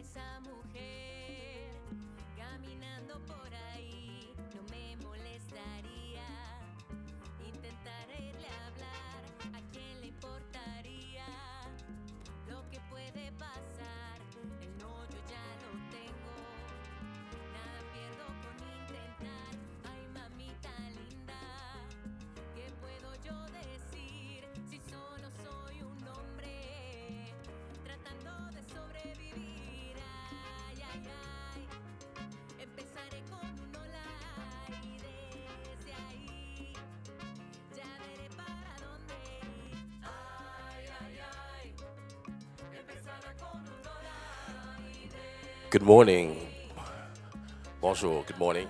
esa mujer caminando por ahí, no me molestaría intentar irle a hablar, ¿a quién le importaría lo que puede pasar? El no yo ya lo tengo, nada pierdo con intentar. Ay, mamita linda, ¿qué puedo yo decir si solo soy un hombre tratando de sobrevivir? Ay, ay, ay, empezaré con un hola y desde ahí ya veré para dónde ir. Ay, ay, ay, empezaré con un hola y desde Good morning. Bonjour, good morning.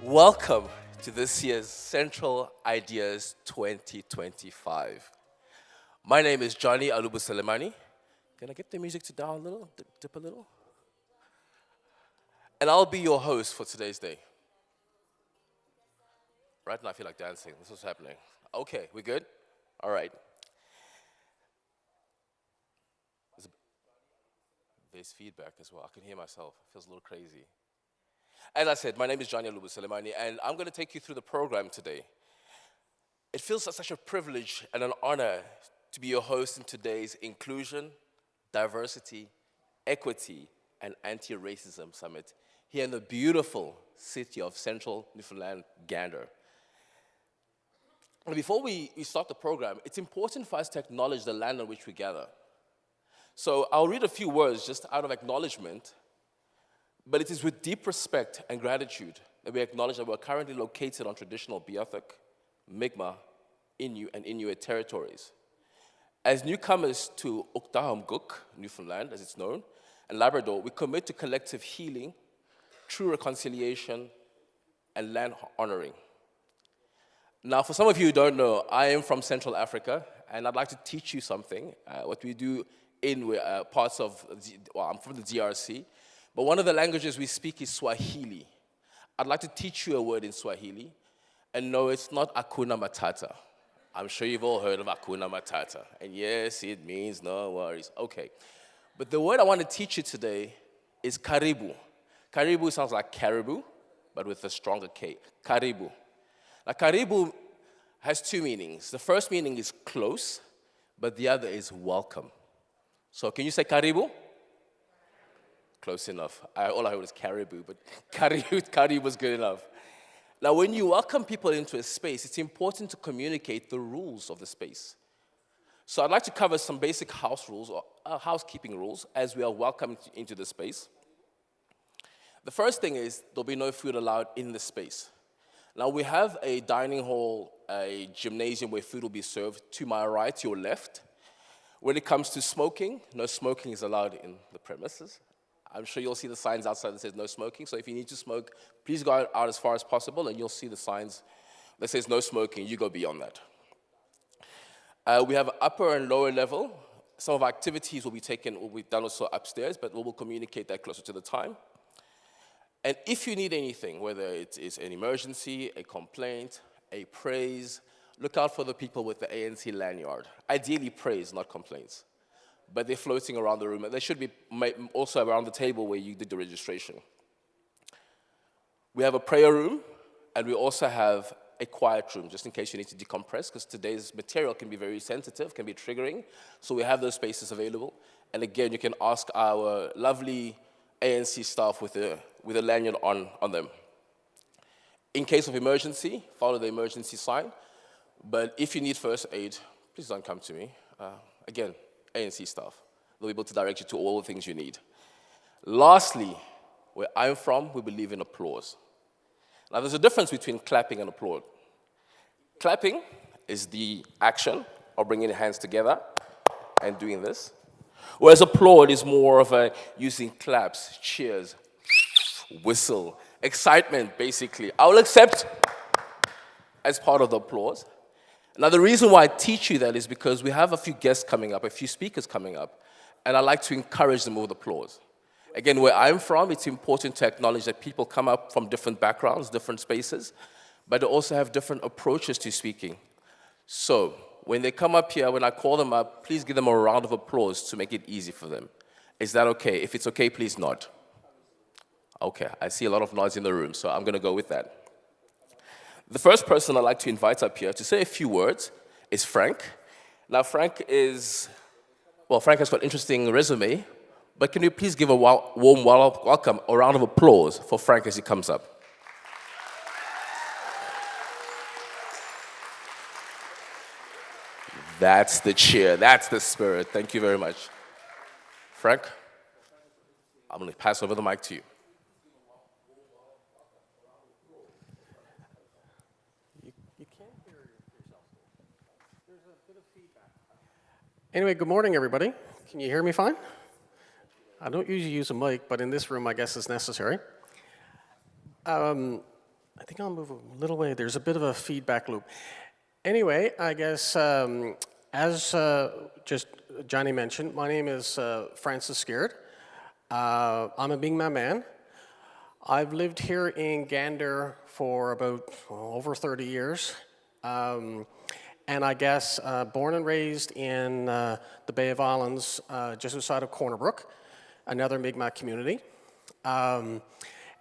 Welcome to this year's Central Ideas 2025. My name is Johnny Alubu Selemani. Can I get the music to down a little, dip a little? And I'll be your host for today's day. Right now I feel like dancing. This is what's happening. Okay, we good? All right. There's feedback as well. I can hear myself. It feels a little crazy. As I said, my name is Johnny Alubu Selemani, and I'm going to take you through the program today. It feels like such a privilege and an honor to be your host in today's Inclusion, Diversity, Equity, and Anti-Racism Summit here in the beautiful city of Central Newfoundland, Gander. And before we start the program, it's important for us to acknowledge the land on which we gather. So I'll read a few words just out of acknowledgement, but it is with deep respect and gratitude that we acknowledge that we're currently located on traditional Beothuk, Mi'kmaq, Innu, and Inuit territories. As newcomers to Uktahamguk, Newfoundland, as it's known, and Labrador, we commit to collective healing, true reconciliation, and land honoring. Now, for some of you who don't know, I am from Central Africa, and I'd like to teach you something. What we do in parts of, I'm from the DRC, but one of the languages we speak is Swahili. I'd like to teach you a word in Swahili, and no, it's not Hakuna Matata. I'm sure you've all heard of Hakuna Matata, and yes, it means no worries. Okay, but the word I want to teach you today is karibu. Karibu sounds like caribou, but with a stronger K, karibu. Now, karibu has two meanings. The first meaning is close, but the other is welcome. So can you say karibu? Close enough. All I heard was caribou, but karibu was good enough. Now, when you welcome people into a space, it's important to communicate the rules of the space. So I'd like to cover some basic house rules, or housekeeping rules, as we are welcomed into the space. The first thing is there'll be no food allowed in the space. Now, we have a dining hall, a gymnasium where food will be served to my right, your left. When it comes to smoking, no smoking is allowed in the premises. I'm sure you'll see the signs outside that says no smoking. So if you need to smoke, please go out as far as possible, and you'll see the signs that says no smoking. You go beyond that. We have upper and lower level. Some of our activities will be done also upstairs, but we will communicate that closer to the time. And if you need anything, whether it is an emergency, a complaint, a praise, look out for the people with the ANC lanyard. Ideally praise, not complaints. But they're floating around the room, and they should be also around the table where you did the registration. We have a prayer room, and we also have a quiet room, just in case you need to decompress, because today's material can be very sensitive, can be triggering. So we have those spaces available. And again, you can ask our lovely ANC staff with a lanyard on them. In case of emergency, follow the emergency sign. But if you need first aid, please don't come to me. Again, ANC staff. They'll be able to direct you to all the things you need. Lastly, where I'm from, we believe in applause. Now, there's a difference between clapping and applaud. Clapping is the action of bringing the hands together and doing this. Whereas applaud is more of a using claps, cheers, whistle, excitement, basically. I will accept as part of the applause. Now, the reason why I teach you that is because we have a few guests coming up, a few speakers coming up, and I like to encourage them with applause. Again, where I'm from, it's important to acknowledge that people come up from different backgrounds, different spaces, but they also have different approaches to speaking. So when they come up here, when I call them up, please give them a round of applause to make it easy for them. Is that okay? If it's okay, please nod. Okay, I see a lot of nods in the room, so I'm going to go with that. The first person I'd like to invite up here to say a few words is Frank. Now, Frank has got an interesting resume, but can you please give a warm welcome, a round of applause for Frank as he comes up? That's the cheer, that's the spirit. Thank you very much. Frank, I'm going to pass over the mic to you. You can't hear yourself. There's a bit of feedback. Anyway, good morning, everybody. Can you hear me fine? I don't usually use a mic, but in this room, I guess it's necessary. I think I'll move a little way. There's a bit of a feedback loop. Anyway, I guess as just Johnny mentioned, my name is Francis Scared. I'm a Mi'kmaq man. I've lived here in Gander for about over 30 years. And I guess born and raised in the Bay of Islands, just outside of Corner Brook, another Mi'kmaq community. And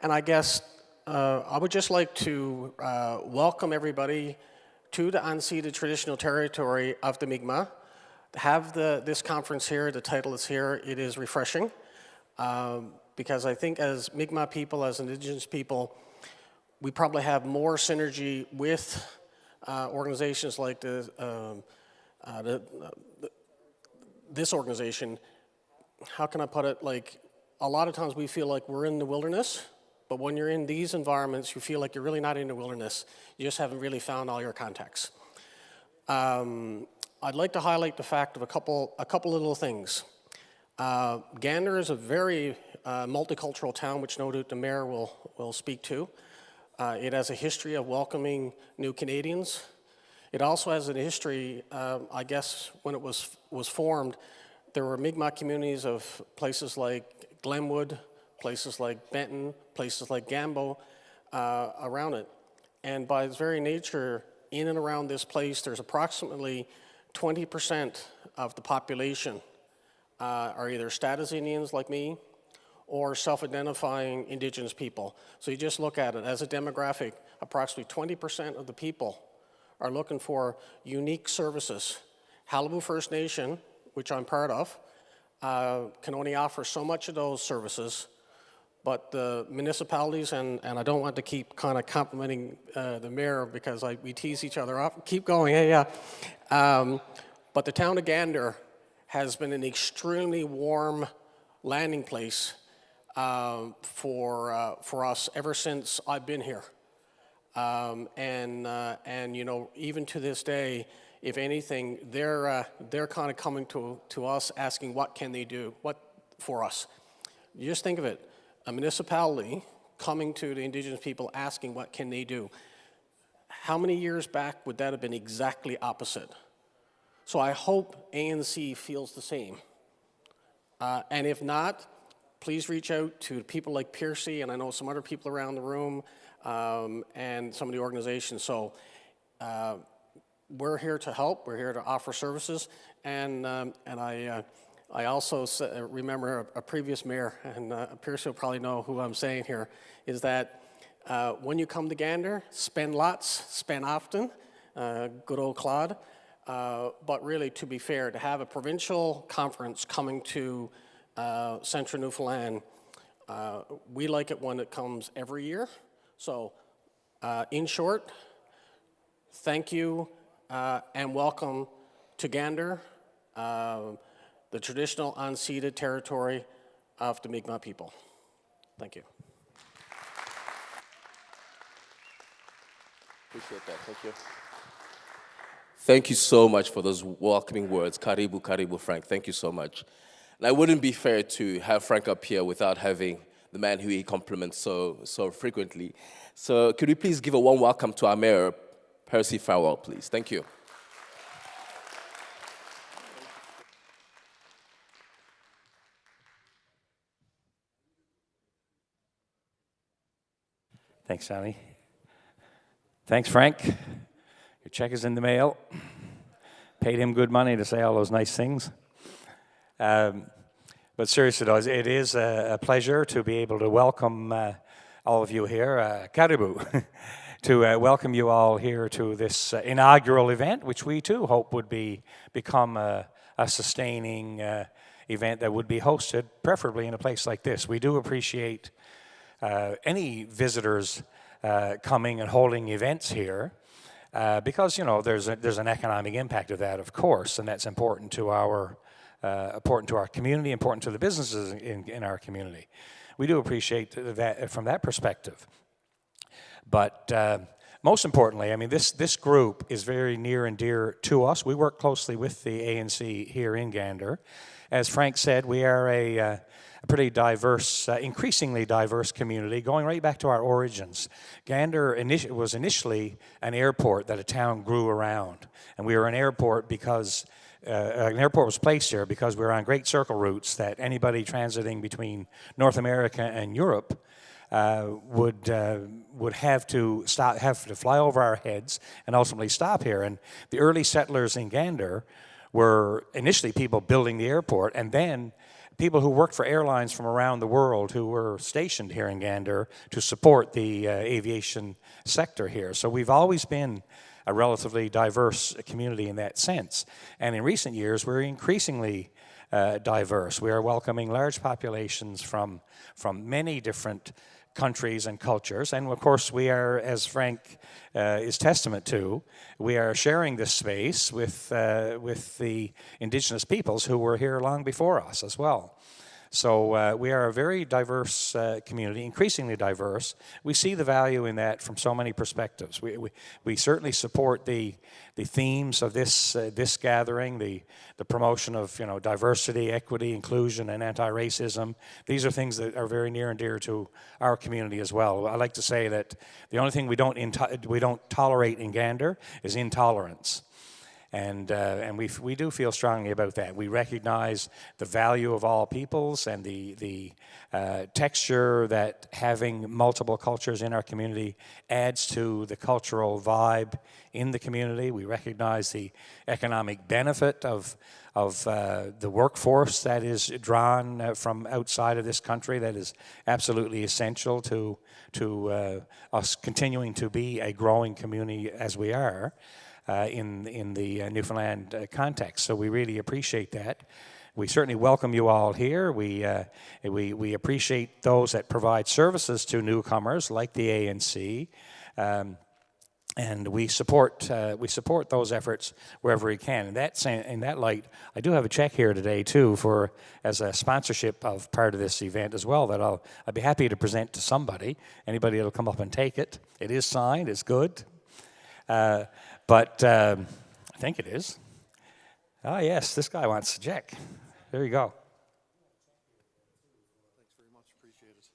I guess I would just like to welcome everybody to the unceded traditional territory of the Mi'kmaq. To have this conference here, the title is here, it is refreshing. Because I think as Mi'kmaq people, as Indigenous people, we probably have more synergy with organizations like this organization. How can I put it? Like, a lot of times we feel like we're in the wilderness, but when you're in these environments, you feel like you're really not in the wilderness. You just haven't really found all your contacts. I'd like to highlight the fact of a couple little things. Gander is a very multicultural town, which no doubt the mayor will speak to. It has a history of welcoming new Canadians. It also has a history, I guess, when it was formed, there were Mi'kmaq communities of places like Glenwood, places like Benton, places like Gambo around it. And by its very nature, in and around this place, there's approximately 20% of the population are either status Indians like me or self-identifying Indigenous people. So you just look at it as a demographic, approximately 20% of the people are looking for unique services. Halibu First Nation, which I'm part of, can only offer so much of those services, but the municipalities, and I don't want to keep kind of complimenting the mayor because we tease each other off. Keep going, hey, yeah. But the town of Gander has been an extremely warm landing place for us ever since I've been here. And you know, even to this day, if anything, they're kind of coming to us asking what can they do, what for us. You just think of it, a municipality coming to the Indigenous people asking what can they do. How many years back would that have been exactly opposite? So I hope ANC feels the same. And if not, please reach out to people like Piercy, and I know some other people around the room, and some of the organizations. So we're here to help. We're here to offer services. And I also remember a previous mayor, and Piercy will probably know who I'm saying here, is that when you come to Gander, spend lots, spend often, good old Claude. But really, to be fair, to have a provincial conference coming to Central Newfoundland, we like it when it comes every year. So, in short, thank you and welcome to Gander, the traditional unceded territory of the Mi'kmaq people. Thank you. Appreciate that, thank you. Thank you so much for those welcoming words. Karibu, karibu, Frank. Thank you so much. And it wouldn't be fair to have Frank up here without having the man who he compliments so frequently. So could we please give a warm welcome to our mayor, Percy Farwell, please. Thank you. Thanks, Sammy. Thanks, Frank. Your check is in the mail. paid him good money to say all those nice things. But seriously, though, it is a pleasure to be able to welcome all of you here, Caribou, to welcome you all here to this inaugural event, which we too hope would become a sustaining event that would be hosted, preferably in a place like this. We do appreciate any visitors coming and holding events here, because there's an economic impact of that, of course, and that's important to our community, important to the businesses in our community. We do appreciate that from that perspective. But most importantly, I mean, this group is very near and dear to us. We work closely with the ANC here in Gander. As Frank said, we are a pretty diverse, increasingly diverse community, going right back to our origins. Gander was initially an airport that a town grew around. And we were an airport because an airport was placed here because we were on great circle routes that anybody transiting between North America and Europe would have to fly over our heads and ultimately stop here. And the early settlers in Gander were initially people building the airport, and then people who worked for airlines from around the world who were stationed here in Gander to support the aviation sector here. So we've always been a relatively diverse community in that sense. And in recent years, we're increasingly diverse. We are welcoming large populations from many different countries and cultures. And of course, we are, as Frank is testament to, we are sharing this space with the indigenous peoples who were here long before us as well. So we are a very diverse community, increasingly diverse. We see the value in that from so many perspectives. We certainly support the themes of this gathering, the promotion of diversity, equity, inclusion, and anti-racism. These are things that are very near and dear to our community as well. I like to say that the only thing we don't tolerate in Gander is intolerance. And we do feel strongly about that. We recognize the value of all peoples and the texture that having multiple cultures in our community adds to the cultural vibe in the community. We recognize the economic benefit of the workforce that is drawn from outside of this country that is absolutely essential to us continuing to be a growing community as we are. In the Newfoundland context. So we really appreciate that. We certainly welcome you all here. We appreciate those that provide services to newcomers like the ANC, and we support those efforts wherever we can. In that light, I do have a check here today too as a sponsorship of part of this event as well that I'd be happy to present to somebody. Anybody that'll come up and take it. It is signed. It's good. But I think it is. Oh, yes, this guy wants a check. There you go. Thanks very much. Appreciate it.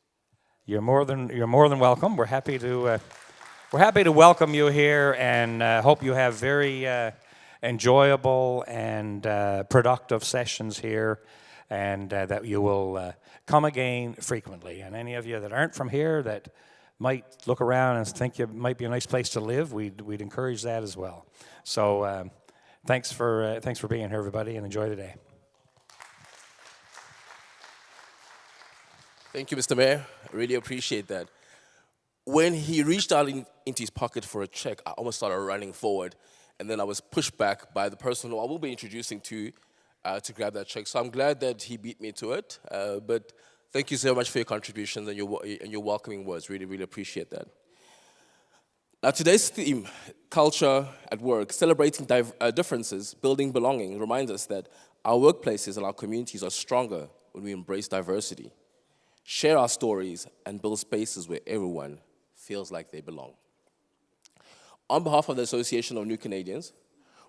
You're more than welcome. We're happy to welcome you here, and hope you have very enjoyable and productive sessions here, and that you will come again frequently. And any of you that aren't from here that might look around and think it might be a nice place to live, we'd encourage that as well. So thanks for being here, everybody, and enjoy the day. Thank you, Mr. Mayor. I really appreciate that. When he reached out into his pocket for a check, I almost started running forward, and then I was pushed back by the person who I will be introducing to grab that check. So I'm glad that he beat me to it, but thank you so much for your contributions and your welcoming words. Really, really appreciate that. Now, today's theme, Culture at Work, celebrating differences, building belonging, reminds us that our workplaces and our communities are stronger when we embrace diversity, share our stories, and build spaces where everyone feels like they belong. On behalf of the Association of New Canadians,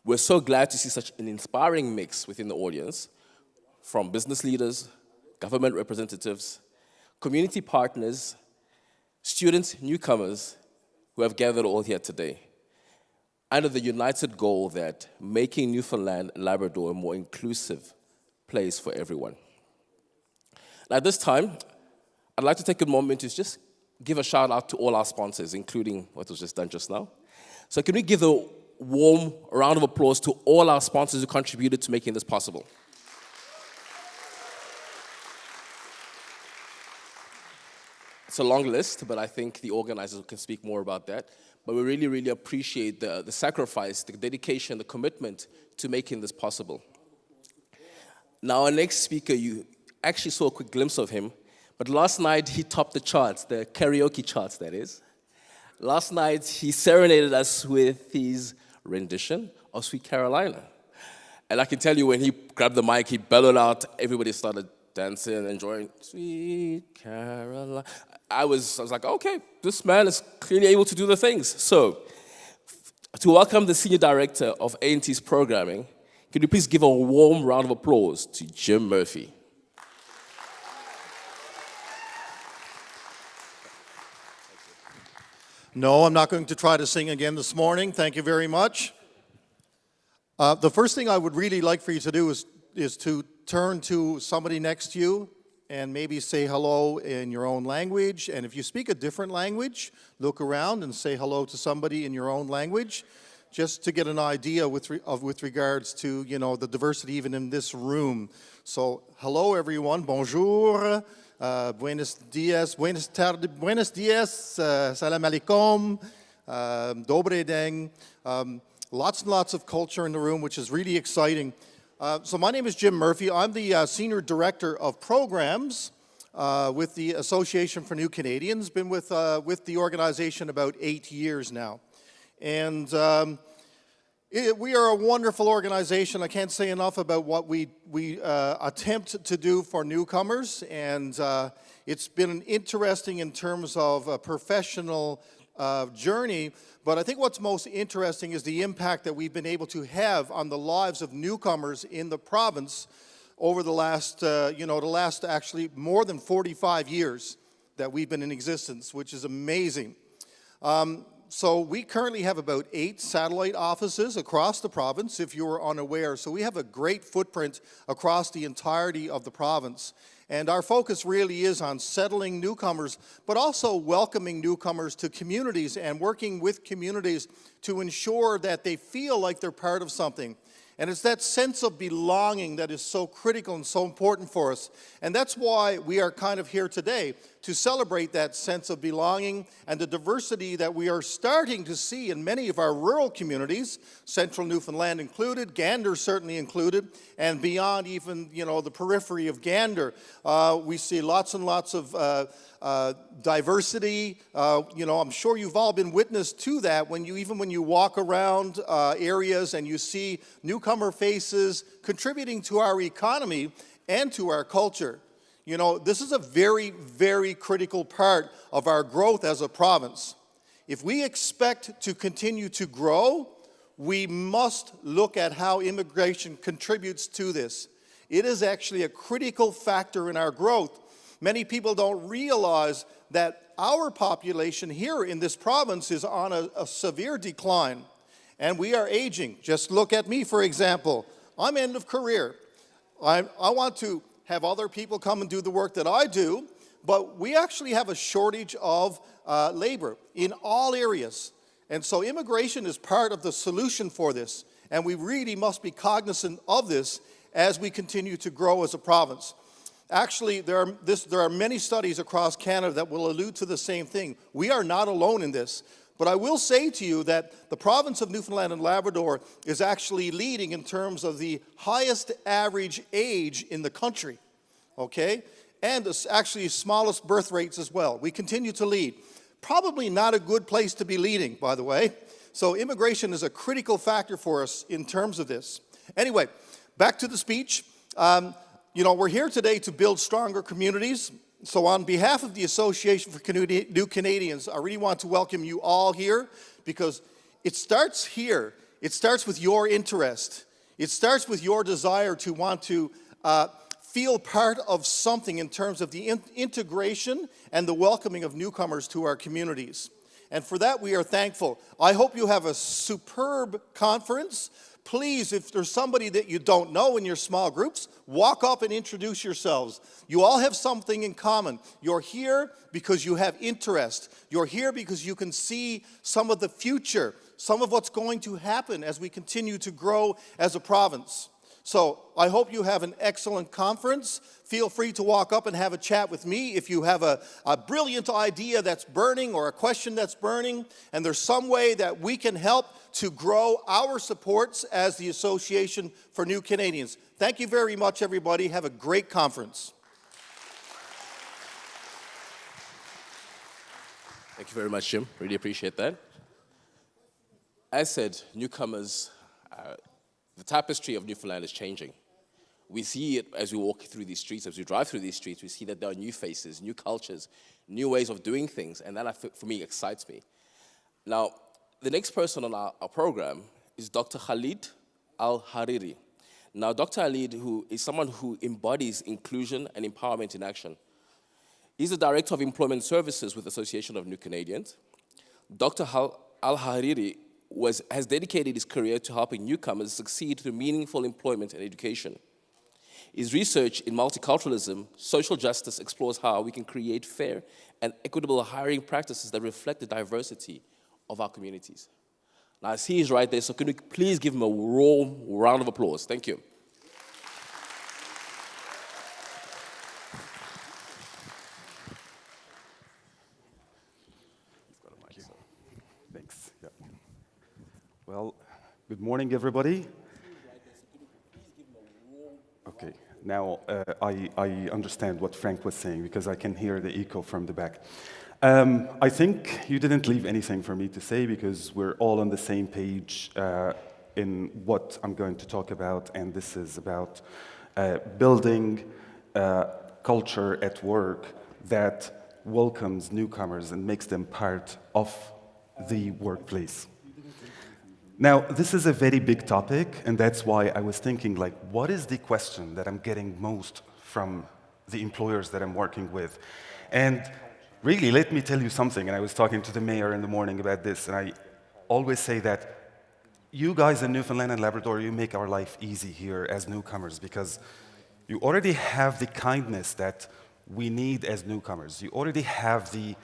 we're so glad to see such an inspiring mix within the audience, from business leaders, government representatives, community partners, students, newcomers, who have gathered all here today, under the united goal that making Newfoundland and Labrador a more inclusive place for everyone. Now, at this time, I'd like to take a moment to just give a shout out to all our sponsors, including what was just done just now. So can we give a warm round of applause to all our sponsors who contributed to making this possible. It's a long list, but I think the organizers can speak more about that. But we really, really appreciate the sacrifice, the dedication, the commitment to making this possible. Now, our next speaker, you actually saw a quick glimpse of him, but last night he topped the charts, the karaoke charts, that is. Last night he serenaded us with his rendition of Sweet Carolina. And I can tell you, when he grabbed the mic, he bellowed out, everybody started dancing, enjoying Sweet Carolina. I was like, okay, this man is clearly able to do the things. So, to welcome the Senior Director of A&T's Programming, could you please give a warm round of applause to Jim Murphy? No, I'm not going to try to sing again this morning. Thank you very much. The first thing I would really like for you to do is to turn to somebody next to you and maybe say hello in your own language. And if you speak a different language, look around and say hello to somebody in your own language, just to get an idea with regards to, you know, the diversity even in this room. So, hello everyone, bonjour, buenos dias, buenas tardes, buenos dias, salam alaikum, dobre deng. Lots and lots of culture in the room, which is really exciting. So my name is Jim Murphy. I'm the Senior Director of Programs with the Association for New Canadians. Been with the organization about 8 years now. And we are a wonderful organization. I can't say enough about what we attempt to do for newcomers. And it's been interesting in terms of a professional journey. But I think what's most interesting is the impact that we've been able to have on the lives of newcomers in the province over the last, actually more than 45 years that we've been in existence, which is amazing. So we currently have about 8 satellite offices across the province, if you were unaware. So we have a great footprint across the entirety of the province. And our focus really is on settling newcomers, but also welcoming newcomers to communities and working with communities to ensure that they feel like they're part of something. And it's that sense of belonging that is so critical and so important for us. And that's why we are kind of here today, to celebrate that sense of belonging and the diversity that we are starting to see in many of our rural communities, central Newfoundland included, Gander certainly included, and beyond even, you know, the periphery of Gander. We see lots and lots of diversity. I'm sure you've all been witness to that when you walk around areas and you see newcomer faces contributing to our economy and to our culture. You know, this is a very, very critical part of our growth as a province. If we expect to continue to grow, we must look at how immigration contributes to this. It is actually a critical factor in our growth. Many people don't realize that our population here in this province is on a severe decline, and we are aging. Just look at me, for example. I'm end of career. I want to have other people come and do the work that I do, but we actually have a shortage of labor in all areas. And so immigration is part of the solution for this, and we really must be cognizant of this as we continue to grow as a province. Actually, there are many studies across Canada that will allude to the same thing. We are not alone in this. But I will say to you that the province of Newfoundland and Labrador is actually leading in terms of the highest average age in the country, okay? And actually smallest birth rates as well. We continue to lead. Probably not a good place to be leading, by the way. So immigration is a critical factor for us in terms of this. Anyway, back to the speech. We're here today to build stronger communities. So on behalf of the Association for New Canadians, I really want to welcome you all here, because it starts here. It starts with your interest. It starts with your desire to want to feel part of something in terms of the integration and the welcoming of newcomers to our communities. And for that, we are thankful. I hope you have a superb conference. please, if there's somebody that you don't know in your small groups, walk up and introduce yourselves. You all have something in common. You're here because you have interest. You're here because you can see some of the future, some of what's going to happen as we continue to grow as a province. So I hope you have an excellent conference. Feel free to walk up and have a chat with me if you have a brilliant idea that's burning or a question that's burning, and there's some way that we can help to grow our supports as the Association for New Canadians. Thank you very much, everybody. Have a great conference. Thank you very much, Jim. Really appreciate that. As said, newcomers, the tapestry of Newfoundland is changing. We see it as we walk through these streets, as we drive through these streets, we see that there are new faces, new cultures, new ways of doing things, and that, for me, excites me. Now, the next person on our program is Dr. Khalid Al-Hariri. Now, Dr. Khalid, who is someone who embodies inclusion and empowerment in action. He's the Director of Employment Services with the Association of New Canadians. Dr. Al-Hariri has dedicated his career to helping newcomers succeed through meaningful employment and education. His research in multiculturalism, social justice explores how we can create fair and equitable hiring practices that reflect the diversity of our communities. Now, I see he's right there, so can we please give him a raw round of applause? Thank you. Thanks. Yeah. Well, good morning, everybody. Okay, now I understand what Frank was saying because I can hear the echo from the back. I think you didn't leave anything for me to say because we're all on the same page in what I'm going to talk about, and this is about building culture at work that welcomes newcomers and makes them part of the workplace. Now, this is a very big topic, and that's why I was thinking, like, what is the question that I'm getting most from the employers that I'm working with? And really, let me tell you something, and I was talking to the mayor in the morning about this, and I always say that you guys in Newfoundland and Labrador, you make our life easy here as newcomers because you already have the kindness that we need as newcomers. You already have the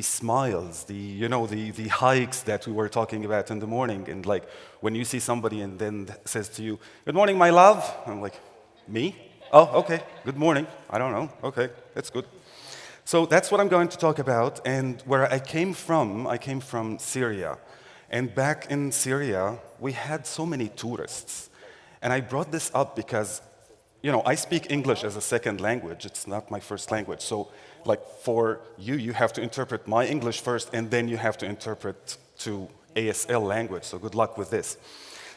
smiles, the hikes that we were talking about in the morning. And like when you see somebody and then says to you, "Good morning, my love." I'm like, "Me? Oh, okay. Good morning. I don't know. Okay, that's good." So that's what I'm going to talk about. And where I came from Syria. And back in Syria, we had so many tourists. And I brought this up because I speak English as a second language. It's not my first language. So, like, for you, you have to interpret my English first, and then you have to interpret to ASL language. So good luck with this.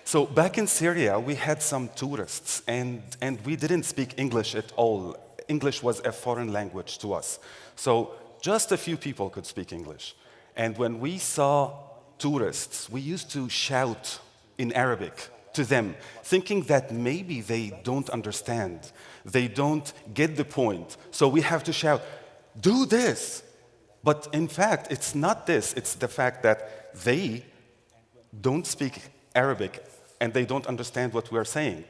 So back in Syria, we had some tourists, and we didn't speak English at all. English was a foreign language to us. So just a few people could speak English. And when we saw tourists, we used to shout in Arabic to them, thinking that maybe they don't understand, they don't get the point, so we have to shout, "Do this!" But in fact, it's not this, it's the fact that they don't speak Arabic and they don't understand what we're saying.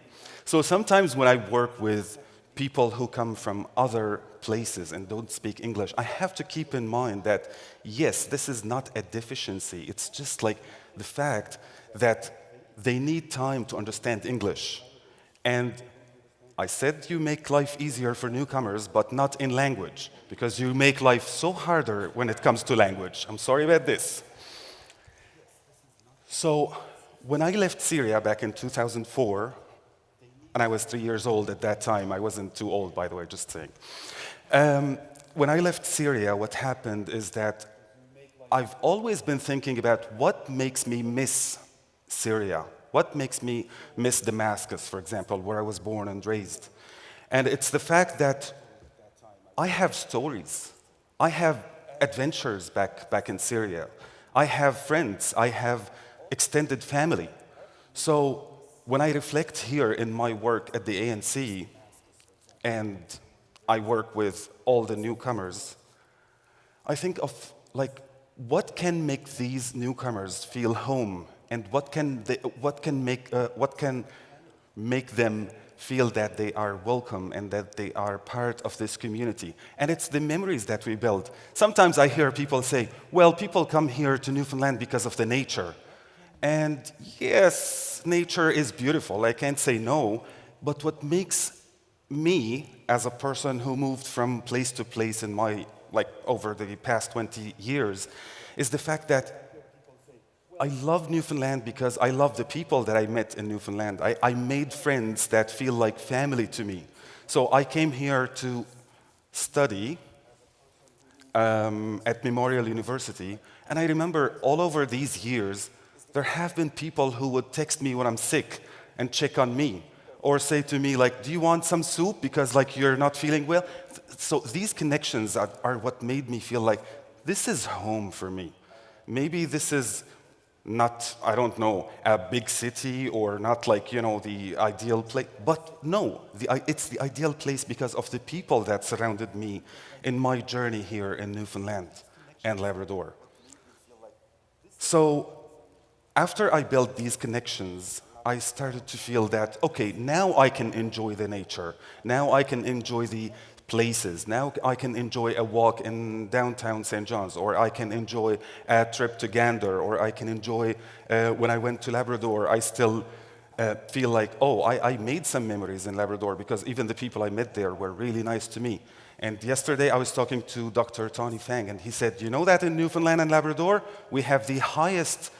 So sometimes when I work with people who come from other places and don't speak English, I have to keep in mind that, yes, this is not a deficiency, it's just like the fact that they need time to understand English. And I said you make life easier for newcomers, but not in language, because you make life so harder when it comes to language. I'm sorry about this. So when I left Syria back in 2004, and I was 3 years old at that time, I wasn't too old, by the way, just saying. When I left Syria, what happened is that I've always been thinking about what makes me miss Syria. What makes me miss Damascus, for example, where I was born and raised? And it's the fact that I have stories. I have adventures back in Syria. I have friends. I have extended family. So when I reflect here in my work at the ANC, and I work with all the newcomers, I think of like, what can make these newcomers feel home and what can make them feel that they are welcome and that they are part of this community. And it's the memories that we build. Sometimes I hear people say, well, people come here to Newfoundland because of the nature. And yes, nature is beautiful, I can't say no, but what makes me, as a person who moved from place to place in my, over the past 20 years, is the fact that I love Newfoundland because I love the people that I met in Newfoundland. I made friends that feel like family to me. So I came here to study at Memorial University, and I remember all over these years, there have been people who would text me when I'm sick and check on me, or say to me, like, do you want some soup because you're not feeling well? So these connections are what made me feel like this is home for me. Maybe this is not, I don't know, a big city or not the ideal place, but no, it's the ideal place because of the people that surrounded me in my journey here in Newfoundland and Labrador. So after I built these connections, I started to feel that, okay, now I can enjoy the nature. Now I can enjoy the places. Now I can enjoy a walk in downtown St. John's, or I can enjoy a trip to Gander, or I can enjoy, when I went to Labrador, I still feel like, oh, I made some memories in Labrador because even the people I met there were really nice to me. And yesterday I was talking to Dr. Tony Fang, and he said, you know that in Newfoundland and Labrador, we have the highest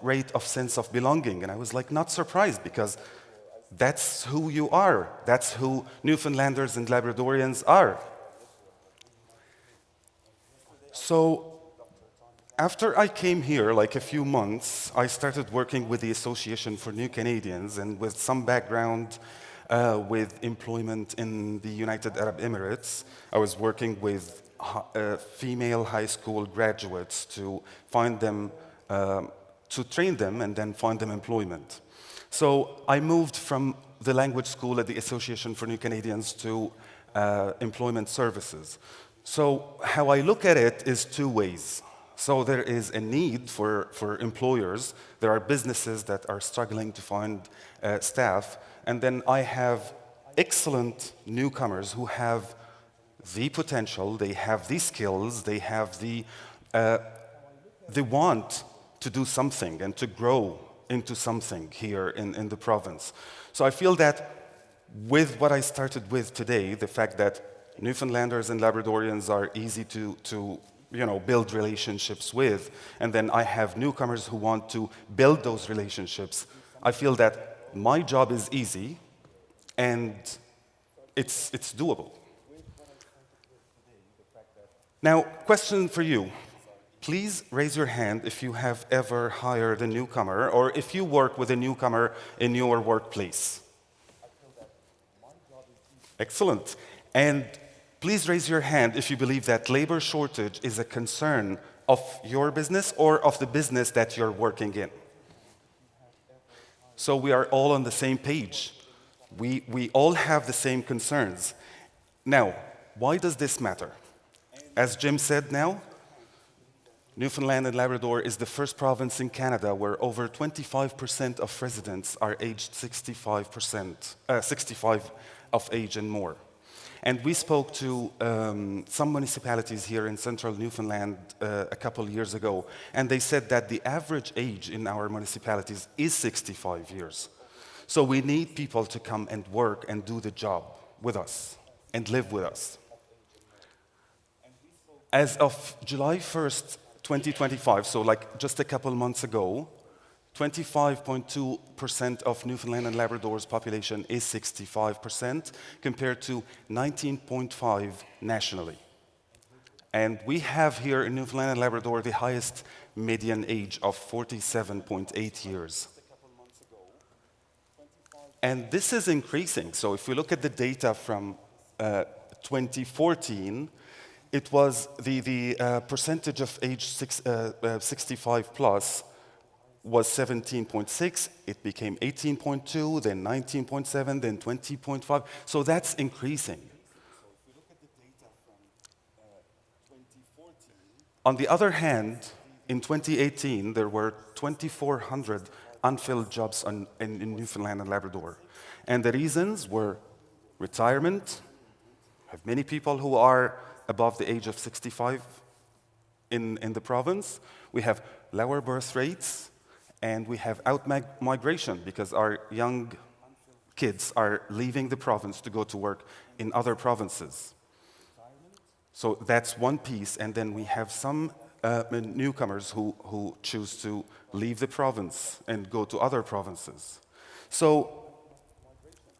rate of sense of belonging. And I was not surprised because that's who you are. That's who Newfoundlanders and Labradorians are. So after I came here, a few months, I started working with the Association for New Canadians, and with some background with employment in the United Arab Emirates. I was working with female high school graduates to find them, to train them and then find them employment. So I moved from the language school at the Association for New Canadians to employment services. So how I look at it is two ways. So there is a need for employers. There are businesses that are struggling to find staff. And then I have excellent newcomers who have the potential, they have the skills, they have the want to do something and to grow into something here in the province. So I feel that with what I started with today, the fact that Newfoundlanders and Labradorians are easy to build relationships with, and then I have newcomers who want to build those relationships, I feel that my job is easy and it's doable. Now, question for you. Please raise your hand if you have ever hired a newcomer or if you work with a newcomer in your workplace. Excellent. And please raise your hand if you believe that labor shortage is a concern of your business or of the business that you're working in. So we are all on the same page. We all have the same concerns. Now, why does this matter? As Jim said now, Newfoundland and Labrador is the first province in Canada where over 25% of residents are aged 65 of age and more. And we spoke to some municipalities here in central Newfoundland a couple years ago, and they said that the average age in our municipalities is 65 years. So we need people to come and work and do the job with us and live with us. As of July 1st, 2025, so just a couple months ago, 25.2% of Newfoundland and Labrador's population is 65%, compared to 19.5% nationally. And we have here in Newfoundland and Labrador the highest median age of 47.8 years. And this is increasing. So if we look at the data from 2014, it was the percentage of age 65 plus was 17.6, it became 18.2, then 19.7, then 20.5. So that's increasing. On the other hand, in 2018, there were 2,400 unfilled jobs in Newfoundland and Labrador. And the reasons were retirement. We have many people who are above the age of 65 in the province. We have lower birth rates, and we have out-migration because our young kids are leaving the province to go to work in other provinces. So that's one piece, and then we have some newcomers who choose to leave the province and go to other provinces. So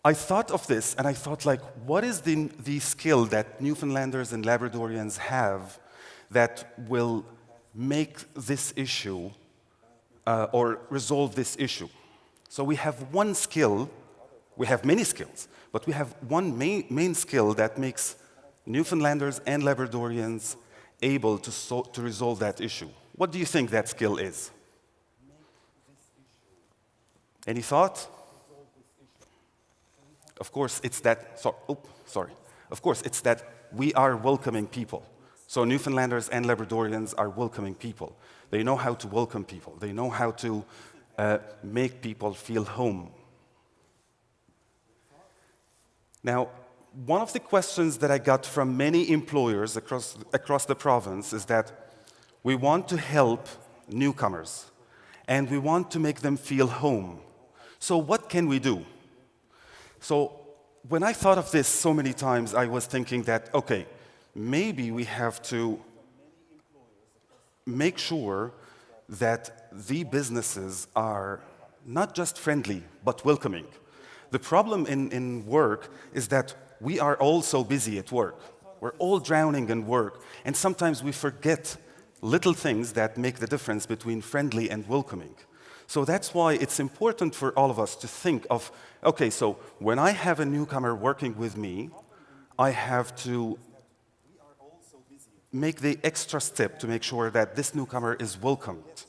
I thought of this, and I thought, like, what is the skill that Newfoundlanders and Labradorians have that will make this issue or resolve this issue? So we have one skill. We have many skills, but we have one main skill that makes Newfoundlanders and Labradorians able to resolve that issue. What do you think that skill is? Any thought? Of course, it's that, Of course, it's that we are welcoming people. So Newfoundlanders and Labradorians are welcoming people. They know how to welcome people. They know how to make people feel home. Now, one of the questions that I got from many employers across the province is that we want to help newcomers, and we want to make them feel home. So what can we do? So when I thought of this so many times, I was thinking that, okay, maybe we have to make sure that the businesses are not just friendly, but welcoming. The problem in work is that we are all so busy at work. We're all drowning in work, and sometimes we forget little things that make the difference between friendly and welcoming. So that's why it's important for all of us to think of, okay, so when I have a newcomer working with me, I have to make the extra step to make sure that this newcomer is welcomed.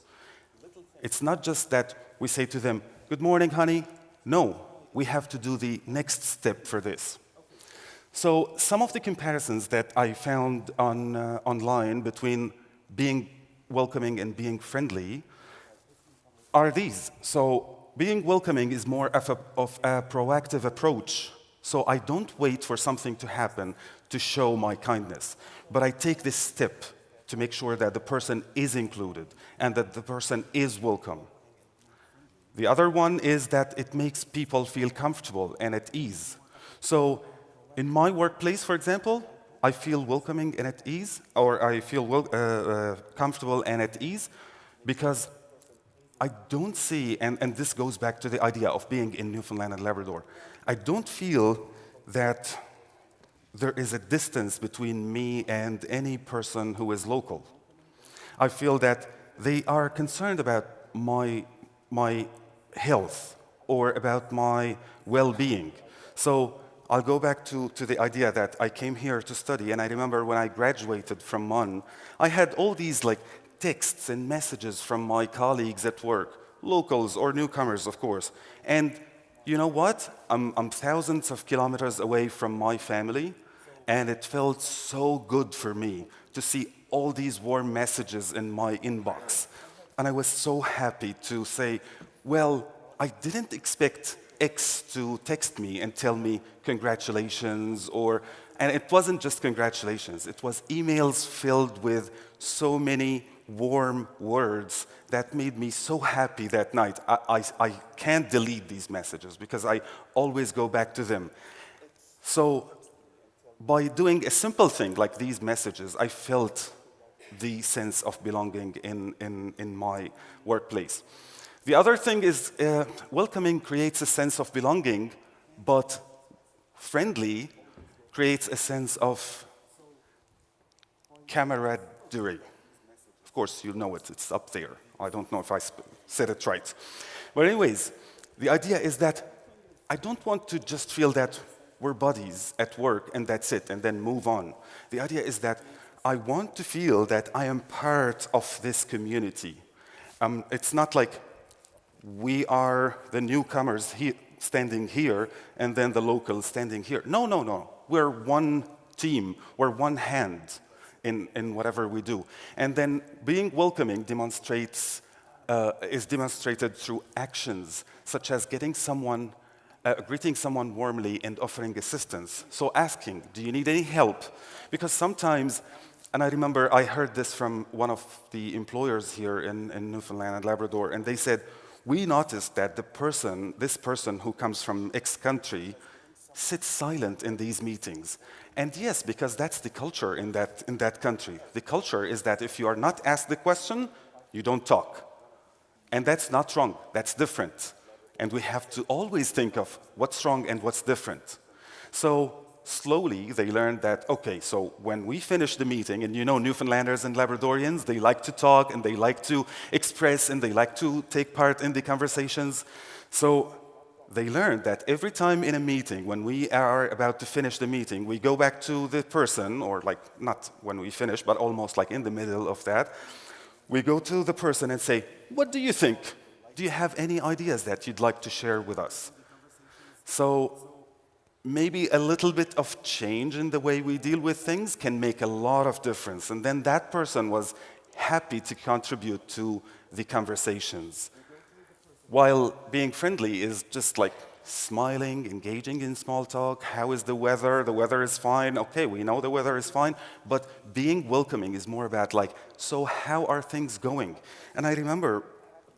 It's not just that we say to them, "Good morning, honey." No, we have to do the next step for this. So some of the comparisons that I found online between being welcoming and being friendly are these. So being welcoming is more of a proactive approach. So I don't wait for something to happen to show my kindness, but I take this step to make sure that the person is included and that the person is welcome. The other one is that it makes people feel comfortable and at ease. So in my workplace, for example, I feel welcoming and at ease, or I feel comfortable and at ease because I don't see, and this goes back to the idea of being in Newfoundland and Labrador, I don't feel that there is a distance between me and any person who is local. I feel that they are concerned about my health or about my well-being. So I'll go back to the idea that I came here to study, and I remember when I graduated from MUN, I had all these texts and messages from my colleagues at work, locals or newcomers, of course. And you know what? I'm thousands of kilometers away from my family, and it felt so good for me to see all these warm messages in my inbox. And I was so happy to say, well, I didn't expect X to text me and tell me congratulations, and it wasn't just congratulations, it was emails filled with so many warm words that made me so happy that night. I can't delete these messages because I always go back to them. So by doing a simple thing like these messages, I felt the sense of belonging in my workplace. The other thing is welcoming creates a sense of belonging, but friendly creates a sense of camaraderie. Of course, you know it, it's up there. I don't know if I said it right. But anyways, the idea is that I don't want to just feel that we're buddies at work and that's it, and then move on. The idea is that I want to feel that I am part of this community. It's not like we are the newcomers standing here and then the locals standing here. No. We're one team, we're one hand. in whatever we do. And then being welcoming is demonstrated through actions, such as greeting someone warmly and offering assistance. So asking, do you need any help? Because sometimes, and I remember I heard this from one of the employers here in Newfoundland and Labrador, and they said, we noticed that this person who comes from X country sits silent in these meetings. And yes, because that's the culture in that country. The culture is that if you are not asked the question, you don't talk. And that's not wrong, that's different. And we have to always think of what's wrong and what's different. So slowly they learned that, okay, so when we finish the meeting, and you know Newfoundlanders and Labradorians, they like to talk and they like to express and they like to take part in the conversations. So they learned that every time in a meeting, when we are about to finish the meeting, we go back to the person, or like not when we finish, but almost like in the middle of that, we go to the person and say, what do you think? Do you have any ideas that you'd like to share with us? So maybe a little bit of change in the way we deal with things can make a lot of difference. And then that person was happy to contribute to the conversations. While being friendly is just like smiling, engaging in small talk. How is the weather? The weather is fine. Okay, we know the weather is fine. But being welcoming is more about like, so how are things going? And I remember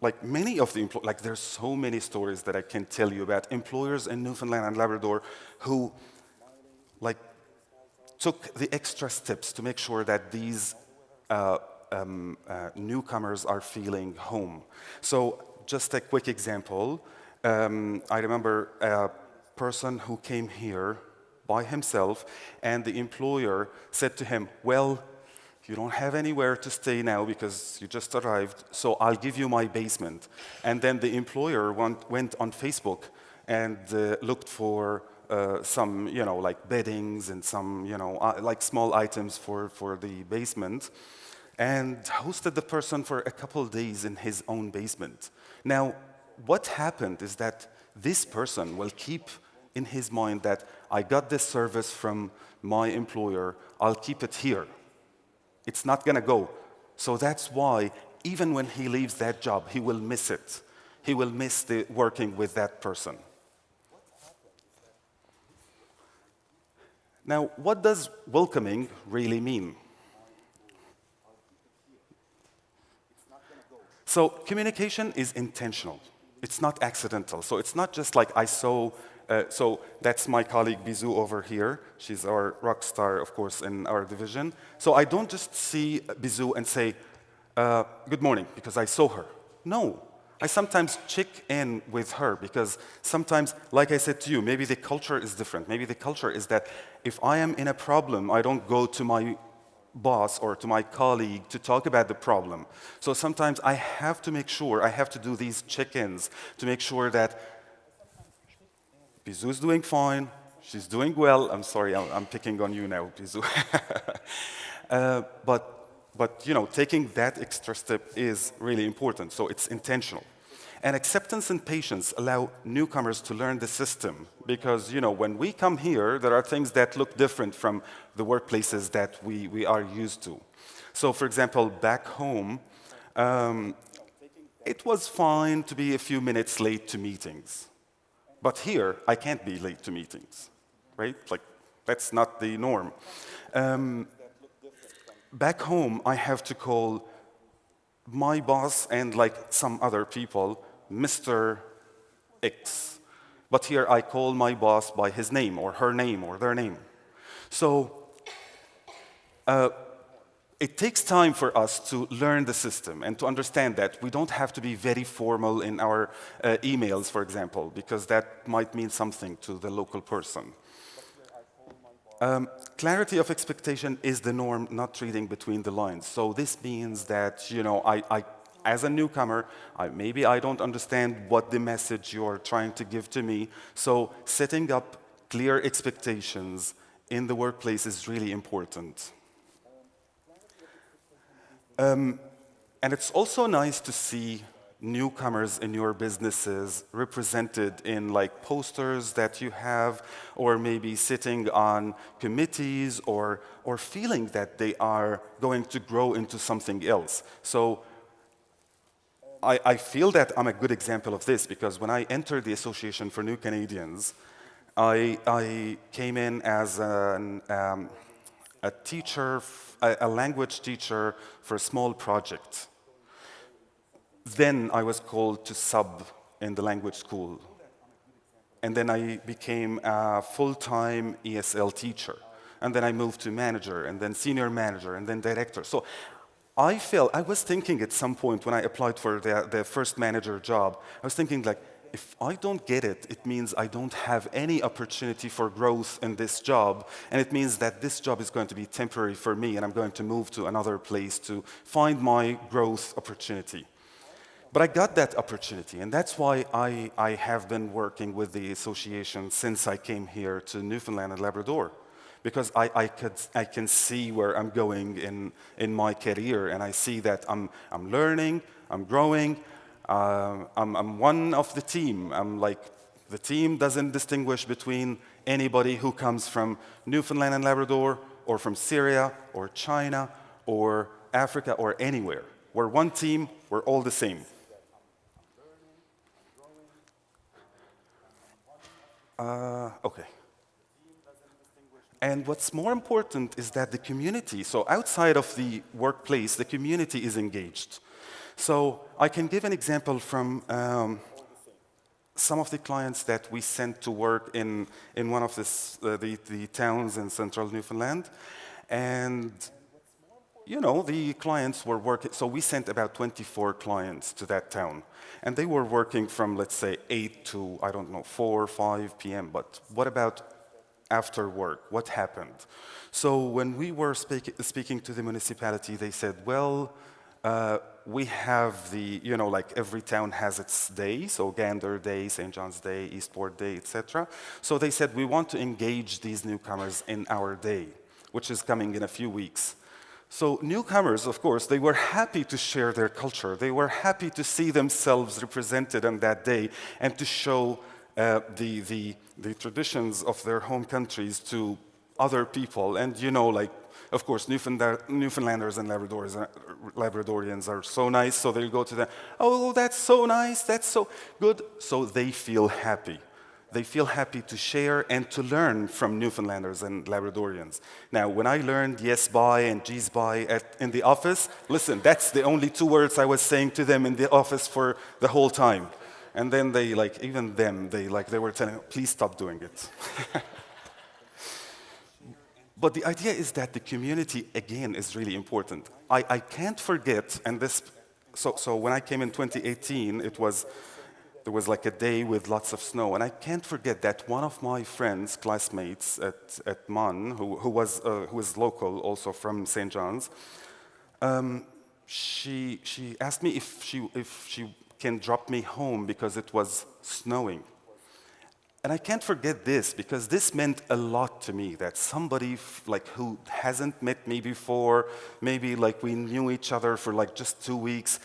like many of the employees, like there's so many stories that I can tell you about employers in Newfoundland and Labrador who like took the extra steps to make sure that these newcomers are feeling home. So just a quick example. I remember a person who came here by himself, and the employer said to him, well, you don't have anywhere to stay now because you just arrived, so I'll give you my basement. And then the employer went on Facebook and looked for some, like beddings and some, like small items for the basement, and hosted the person for a couple of days in his own basement. Now, what happened is that this person will keep in his mind that I got this service from my employer, I'll keep it here. It's not going to go. So that's why even when he leaves that job, he will miss it. He will miss working with that person. Now, what does welcoming really mean? So communication is intentional. It's not accidental. So it's not just like I saw, so that's my colleague Bizou over here. She's our rock star, of course, in our division. So I don't just see Bizou and say, good morning, because I saw her. No, I sometimes check in with her because sometimes, like I said to you, maybe the culture is different. Maybe the culture is that if I am in a problem, I don't go to my boss or to my colleague to talk about the problem. So sometimes I have to make sure, I have to do these check-ins to make sure that Bizou is doing fine, she's doing well. I'm sorry, I'm picking on you now, Bizou. But taking that extra step is really important, so it's intentional. And acceptance and patience allow newcomers to learn the system because, when we come here, there are things that look different from the workplaces that we are used to. So, for example, back home, it was fine to be a few minutes late to meetings. But here, I can't be late to meetings, right? Like, that's not the norm. Back home, I have to call my boss and like some other people Mr. X. But here I call my boss by his name or her name or their name. So it takes time for us to learn the system and to understand that we don't have to be very formal in our emails, for example, because that might mean something to the local person. Clarity of expectation is the norm, not reading between the lines. So this means that, as a newcomer, maybe I don't understand what the message you're trying to give to me. So setting up clear expectations in the workplace is really important. And it's also nice to see newcomers in your businesses represented in like posters that you have, or maybe sitting on committees, or feeling that they are going to grow into something else. So I feel that I'm a good example of this, because when I entered the Association for New Canadians, I came in as a teacher, a language teacher for a small project. Then I was called to sub in the language school. And then I became a full-time ESL teacher. And then I moved to manager, and then senior manager, and then director. So I was thinking at some point when I applied for the first manager job, I was thinking like, if I don't get it, it means I don't have any opportunity for growth in this job, and it means that this job is going to be temporary for me, and I'm going to move to another place to find my growth opportunity. But I got that opportunity, and that's why I have been working with the association since I came here to Newfoundland and Labrador, because I can see where I'm going in my career, and I see that I'm learning, I'm growing. I'm one of the team. I'm like, the team doesn't distinguish between anybody who comes from Newfoundland and Labrador, or from Syria, or China, or Africa, or anywhere. We're one team, we're all the same. Okay. And what's more important is that the community, so outside of the workplace, the community is engaged. So I can give an example from some of the clients that we sent to work in one of the towns in central Newfoundland. And, you know, the clients were working, so we sent about 24 clients to that town. And they were working from, let's say, 8 to, I don't know, 4 or 5 p.m. But what about after work? What happened? So when we were speaking to the municipality, they said, well, we have the, you know, like every town has its day, so Gander Day, St. John's Day, Eastport Day, etc. So they said, we want to engage these newcomers in our day, which is coming in a few weeks. So newcomers, of course, they were happy to share their culture. They were happy to see themselves represented on that day and to show the traditions of their home countries to other people. And, you know, like, of course, Newfoundlanders and Labradorians are so nice, so they go to them, oh, that's so nice, that's so good. So they feel happy. They feel happy to share and to learn from Newfoundlanders and Labradorians. Now, when I learned yes, bye and geez, bye in the office, listen, that's the only 2 words I was saying to them in the office for the whole time. And then they, like, even them, they were telling, please stop doing it. But the idea is that the community, again, is really important. I can't forget, and this, so when I came in 2018, there was like a day with lots of snow, and I can't forget that one of my friends, classmates at MUN, who was local, also from St. John's, she asked me if she can drop me home because it was snowing. And I can't forget this, because this meant a lot to me, that somebody like who hasn't met me before, maybe like we knew each other for like just 2 weeks,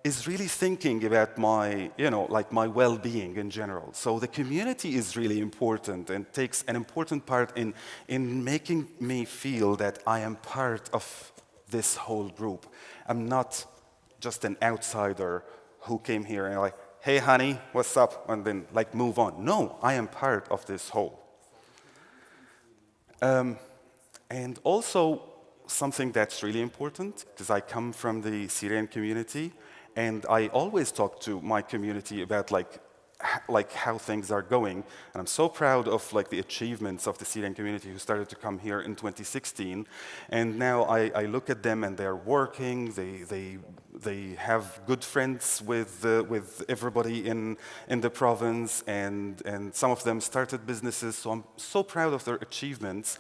is really thinking about my, you know, like my well-being in general. So the community is really important and takes an important part in making me feel that I am part of this whole group. I'm not just an outsider who came here and like, hey, honey, what's up? And then, like, move on. No, I am part of this whole. And also, something that's really important, because I come from the Syrian community, and I always talk to my community about, like how things are going. And I'm so proud of like the achievements of the Syrian community who started to come here in 2016. And now I look at them and they're working, they have good friends with everybody in the province, and some of them started businesses. So I'm so proud of their achievements.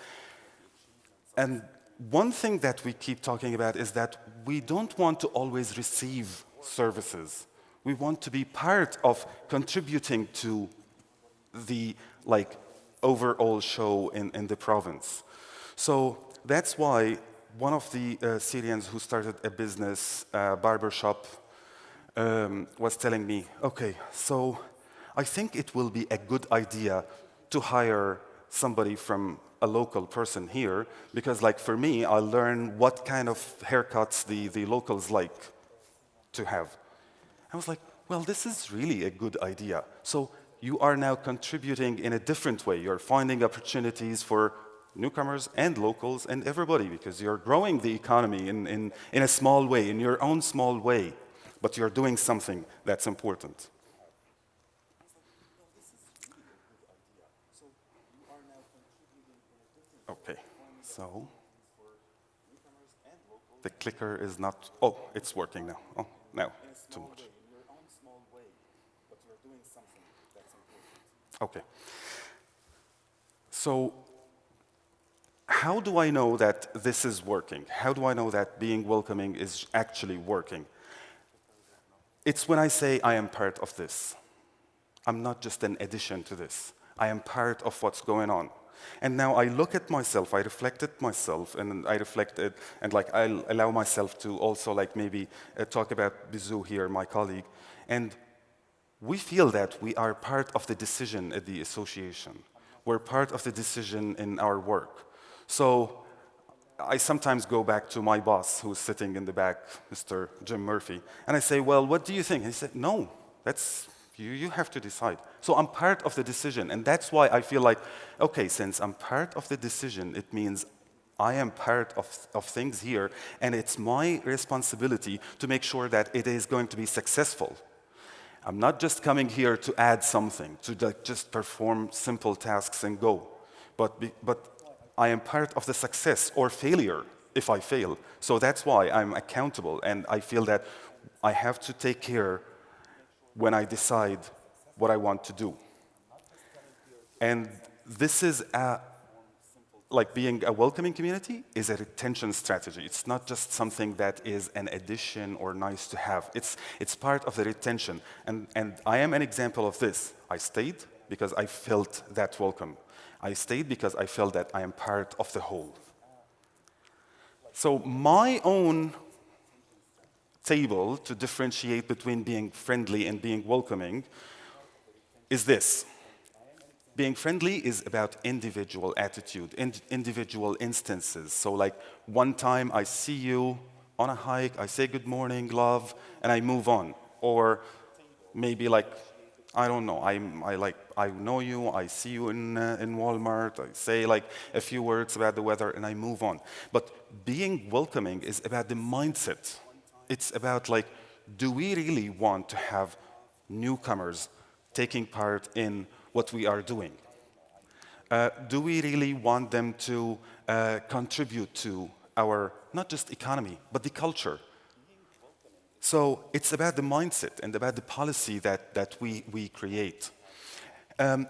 And one thing that we keep talking about is that we don't want to always receive services. We want to be part of contributing to the like overall show in the province. So that's why one of the Syrians who started a business, barbershop, was telling me, okay, so I think it will be a good idea to hire somebody from a local person here, because like for me, I'll learn what kind of haircuts the locals like to have. I was like, well, this is really a good idea. So you are now contributing in a different way. You're finding opportunities for newcomers and locals and everybody, because you're growing the economy in a small way, in your own small way, but you're doing something that's important. Okay, so the clicker is not, oh, it's working now. Oh, no, too much. Okay. So how do I know that this is working? How do I know that being welcoming is actually working? It's when I say I am part of this. I'm not just an addition to this. I am part of what's going on. And now I look at myself, I reflect at myself, and I reflected, and like I allow myself to also like maybe talk about Bizou here, my colleague, and we feel that we are part of the decision at the association. We're part of the decision in our work. So I sometimes go back to my boss, who's sitting in the back, Mr. Jim Murphy, and I say, well, what do you think? And he said, no, that's, you have to decide. So I'm part of the decision, and that's why I feel like, okay, since I'm part of the decision, it means I am part of things here, and it's my responsibility to make sure that it is going to be successful. I'm not just coming here to add something, to just perform simple tasks and go, but I am part of the success or failure if I fail. So that's why I'm accountable, and I feel that I have to take care when I decide what I want to do. And this is like being a welcoming community is a retention strategy. It's not just something that is an addition or nice to have. It's part of the retention. And I am an example of this. I stayed because I felt that welcome. I stayed because I felt that I am part of the whole. So my own table to differentiate between being friendly and being welcoming is this. Being friendly is about individual attitude, individual instances. So like one time I see you on a hike, I say good morning, love, and I move on. Or maybe like, I don't know, I know you, I see you in Walmart, I say like a few words about the weather and I move on. But being welcoming is about the mindset. It's about like, do we really want to have newcomers taking part in what we are doing? Do we really want them to contribute to our, not just economy, but the culture? So it's about the mindset and about the policy that we create.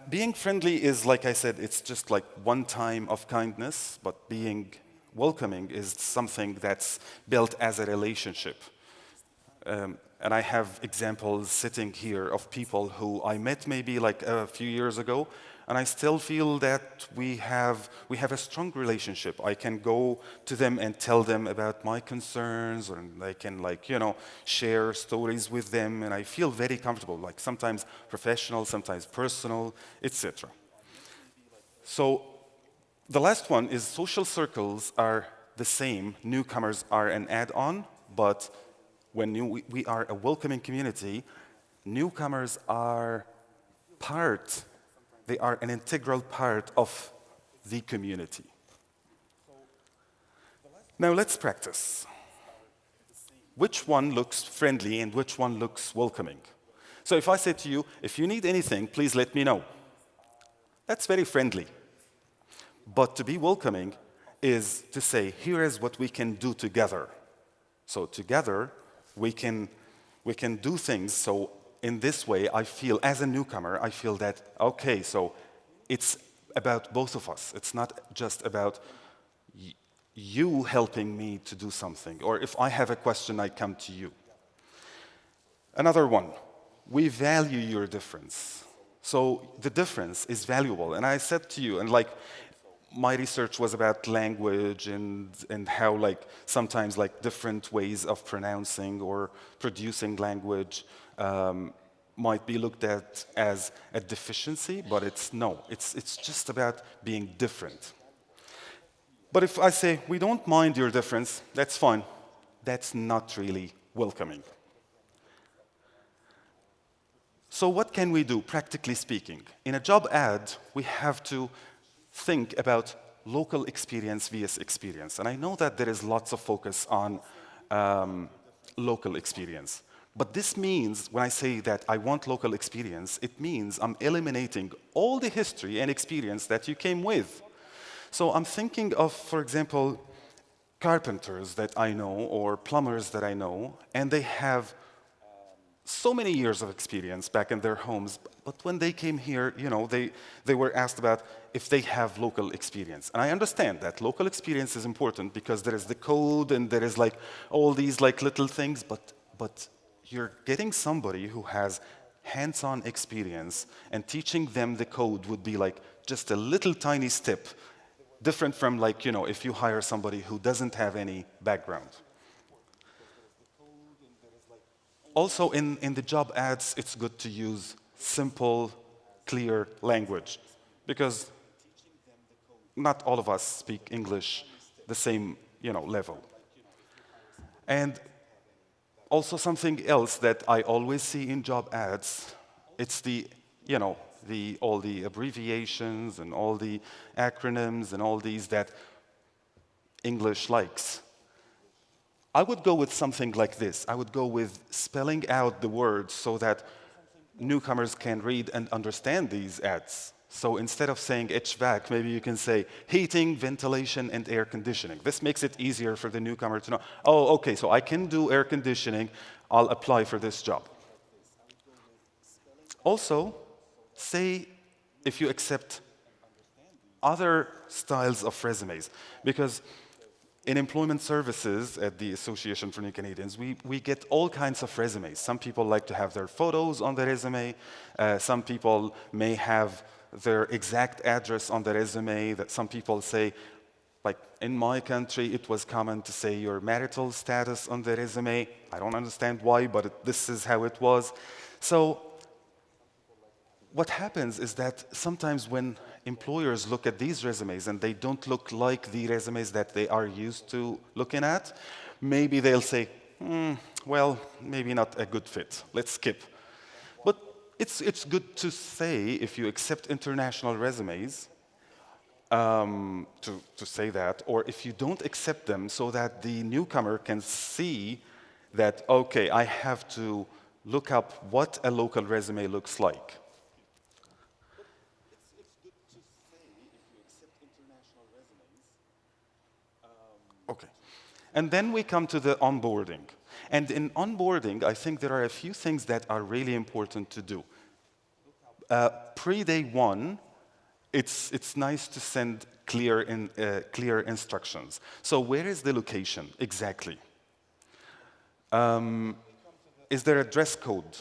Being friendly is, like I said, it's just like one time of kindness, but being welcoming is something that's built as a relationship. And I have examples sitting here of people who I met maybe like a few years ago, and I still feel that we have a strong relationship. I can go to them and tell them about my concerns, and I can like, you know, share stories with them, and I feel very comfortable, like sometimes professional, sometimes personal, etc. So the last one is social circles are the same. Newcomers are an add-on, but when we are a welcoming community, newcomers are they are an integral part of the community. Now let's practice. Which one looks friendly and which one looks welcoming? So if I say to you, if you need anything, please let me know. That's very friendly. But to be welcoming is to say, here is what we can do together. So together, we can do things. So in this way, I feel, as a newcomer, I feel that, okay, so it's about both of us. It's not just about you helping me to do something, or if I have a question, I come to you. Another one, we value your difference. So the difference is valuable. And I said to you, and like, my research was about language and how like sometimes like different ways of pronouncing or producing language might be looked at as a deficiency, but it's just about being different. But if I say, we don't mind your difference, that's fine, that's not really welcoming. So what can we do, practically speaking? In a job ad, we have to think about local experience vs. experience. And I know that there is lots of focus on local experience. But this means, when I say that I want local experience, it means I'm eliminating all the history and experience that you came with. So I'm thinking of, for example, carpenters that I know or plumbers that I know, and they have so many years of experience back in their homes, but when they came here, you know, they were asked about if they have local experience. And I understand that local experience is important because there is the code and there is like all these like little things, but you're getting somebody who has hands-on experience and teaching them the code would be like just a little tiny step, different from like, you know, if you hire somebody who doesn't have any background. Also, in the job ads, it's good to use simple, clear language because not all of us speak English the same, you know, level. And also something else that I always see in job ads, it's the, you know, all the abbreviations and all the acronyms and all these that English likes. I would go with something like this. I would go with spelling out the words so that newcomers can read and understand these ads. So instead of saying HVAC, maybe you can say heating, ventilation, and air conditioning. This makes it easier for the newcomer to know, oh, okay, so I can do air conditioning, I'll apply for this job. Also, say if you accept other styles of resumes, because in employment services at the Association for New Canadians, we get all kinds of resumes. Some people like to have their photos on the resume. Some people may have their exact address on the resume. That some people say, like in my country, it was common to say your marital status on the resume. I don't understand why, but this is how it was. So what happens is that sometimes when employers look at these resumes and they don't look like the resumes that they are used to looking at, maybe they'll say, well, maybe not a good fit, let's skip. But it's good to say, if you accept international resumes, to say that, or if you don't accept them, so that the newcomer can see that, okay, I have to look up what a local resume looks like. Okay. And then we come to the onboarding. And in onboarding, I think there are a few things that are really important to do. Pre-day one, it's nice to send clear instructions. So where is the location exactly? Is there a dress code?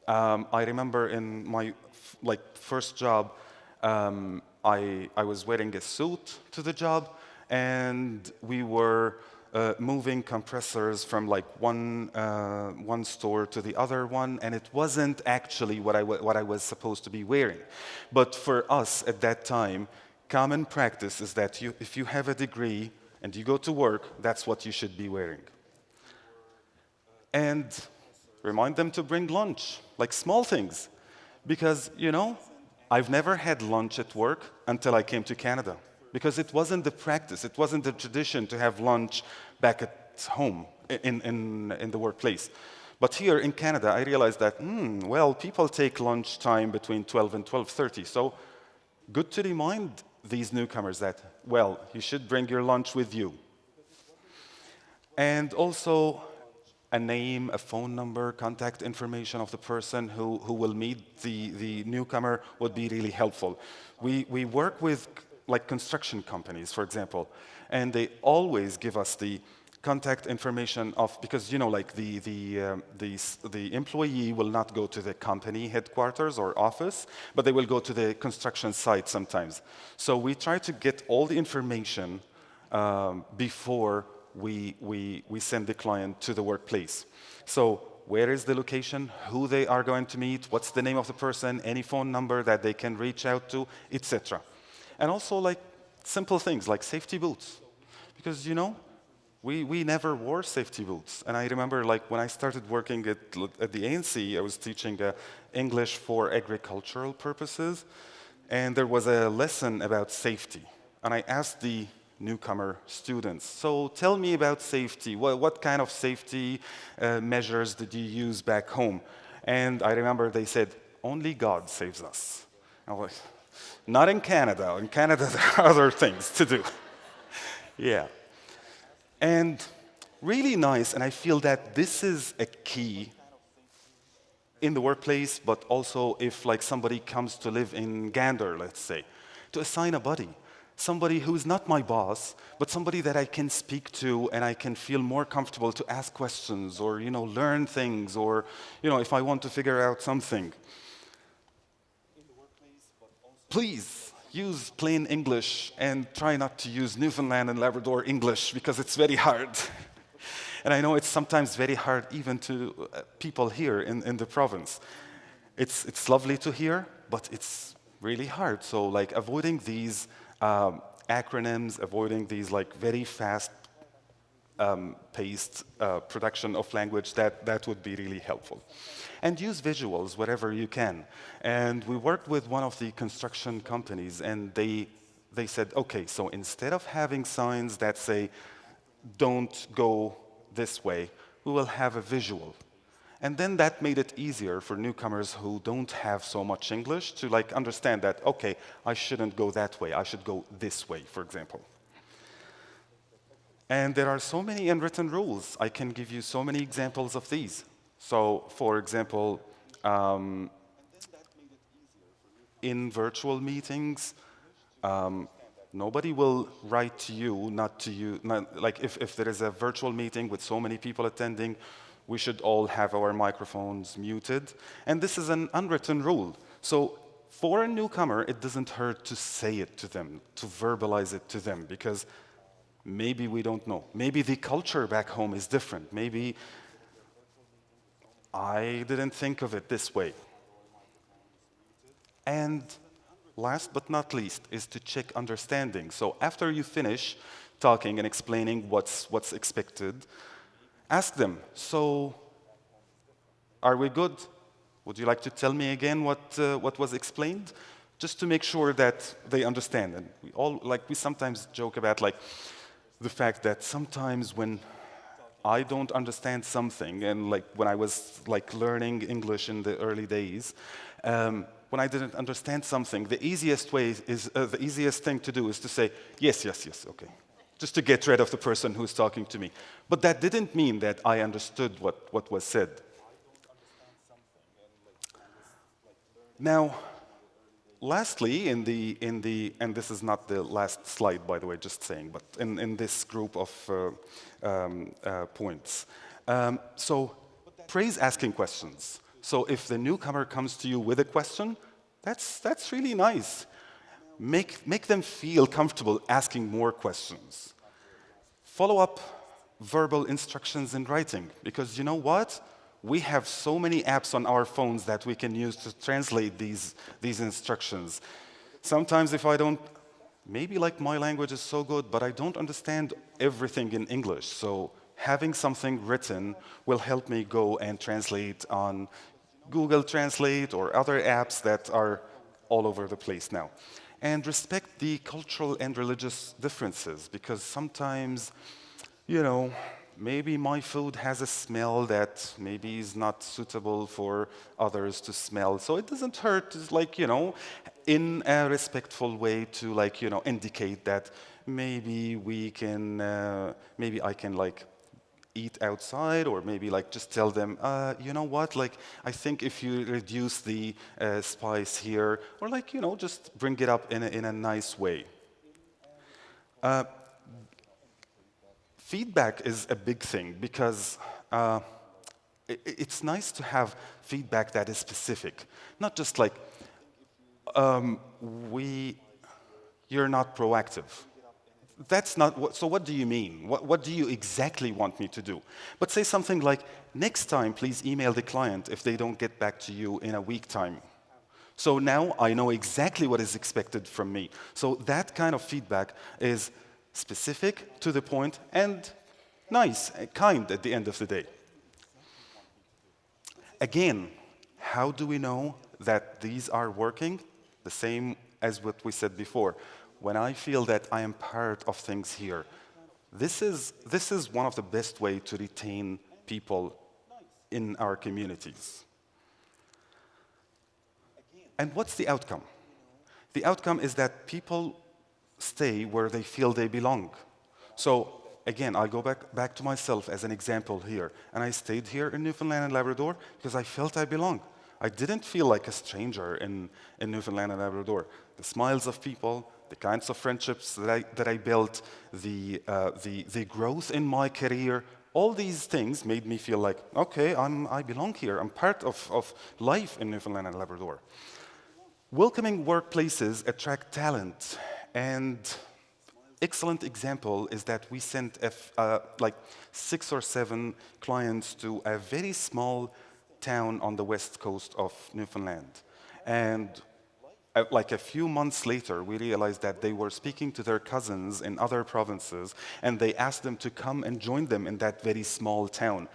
I remember in my first job, I was wearing a suit to the job, and we were moving compressors from like one store to the other one, and it wasn't actually what I was supposed to be wearing. But for us at that time, common practice is that if you have a degree and you go to work, that's what you should be wearing. And remind them to bring lunch, like small things. Because, you know, I've never had lunch at work until I came to Canada. Because it wasn't the practice, it wasn't the tradition to have lunch back at home, in the workplace. But here in Canada, I realized that, well, people take lunch time between 12 and 12:30. So good to remind these newcomers that, well, you should bring your lunch with you. And also a name, a phone number, contact information of the person who will meet the newcomer would be really helpful. We work with like construction companies, for example, and they always give us the contact information of, because like the employee will not go to the company headquarters or office, but they will go to the construction site sometimes. So we try to get all the information before we send the client to the workplace. So where is the location, who they are going to meet, what's the name of the person, any phone number that they can reach out to, etc. And also like simple things like safety boots, because we never wore safety boots. And I remember like when I started working at the ANC, I was teaching English for agricultural purposes, and there was a lesson about safety. And I asked the newcomer students, so tell me about safety. What kind of safety measures did you use back home? And I remember they said, only God saves us. I was like, not in Canada. In Canada, there are other things to do. Yeah. And really nice, and I feel that this is a key in the workplace, but also if like somebody comes to live in Gander, let's say, to assign a buddy. Somebody who's not my boss, but somebody that I can speak to and I can feel more comfortable to ask questions or, learn things or, if I want to figure out something. Please use plain English and try not to use Newfoundland and Labrador English because it's very hard. And I know it's sometimes very hard even to people here in the province. It's lovely to hear, but it's really hard. So like avoiding these acronyms, avoiding these like very fast paced production of language, that would be really helpful. And use visuals wherever you can. And we worked with one of the construction companies, and they said, okay, so instead of having signs that say, don't go this way, we will have a visual. And then that made it easier for newcomers who don't have so much English to like understand that, okay, I shouldn't go that way, I should go this way, for example. And there are so many unwritten rules. I can give you so many examples of these. So, for example, in virtual meetings, nobody will write to you, like if there is a virtual meeting with so many people attending, we should all have our microphones muted. And this is an unwritten rule. So for a newcomer, it doesn't hurt to say it to them, to verbalize it to them, because maybe we don't know. Maybe the culture back home is different. Maybe I didn't think of it this way. And last but not least is to check understanding. So after you finish talking and explaining what's expected, ask them, so are we good? Would you like to tell me again what was explained? Just to make sure that they understand. And we sometimes joke about like the fact that sometimes when I don't understand something, and like when I was like learning English in the early days, when I didn't understand something, the easiest thing to do is to say, yes, yes, yes, okay. Just to get rid of the person who's talking to me. But that didn't mean that I understood what was said. Now, lastly, and this is not the last slide, by the way, just saying, but in this group of points. So, praise asking questions. So if the newcomer comes to you with a question, that's really nice. Make them feel comfortable asking more questions. Follow up verbal instructions in writing, because you know what? We have so many apps on our phones that we can use to translate these instructions. Sometimes if I don't, maybe like my language is so good, but I don't understand everything in English. So having something written will help me go and translate on Google Translate or other apps that are all over the place now. And respect the cultural and religious differences, because sometimes, maybe my food has a smell that maybe is not suitable for others to smell. So it doesn't hurt, in a respectful way to indicate that maybe maybe I can eat outside, or maybe just tell them, you know what, I think if you reduce the spice here, or just bring it up in a nice way. feedback is a big thing because it's nice to have feedback that is specific, not just like, you're not proactive. That's not what, so what do you mean? What do you exactly want me to do? But say something like, next time, please email the client if they don't get back to you in a week time. So now I know exactly what is expected from me. So that kind of feedback is specific, to the point, and nice, kind at the end of the day. Again, how do we know that these are working? The same as what we said before. When I feel that I am part of things here, this is one of the best ways to retain people in our communities. And what's the outcome? The outcome is that people stay where they feel they belong. So again, I'll go back to myself as an example here. And I stayed here in Newfoundland and Labrador because I felt I belonged. I didn't feel like a stranger in Newfoundland and Labrador. The smiles of people, the kinds of friendships that I built, the growth in my career, all these things made me feel like, okay, I belong here. I'm part of life in Newfoundland and Labrador. Welcoming workplaces attract talent, and excellent example is that we sent like 6 or 7 clients to a very small town on the west coast of Newfoundland. And like a few months later, we realized that they were speaking to their cousins in other provinces, and they asked them to come and join them in that very small town.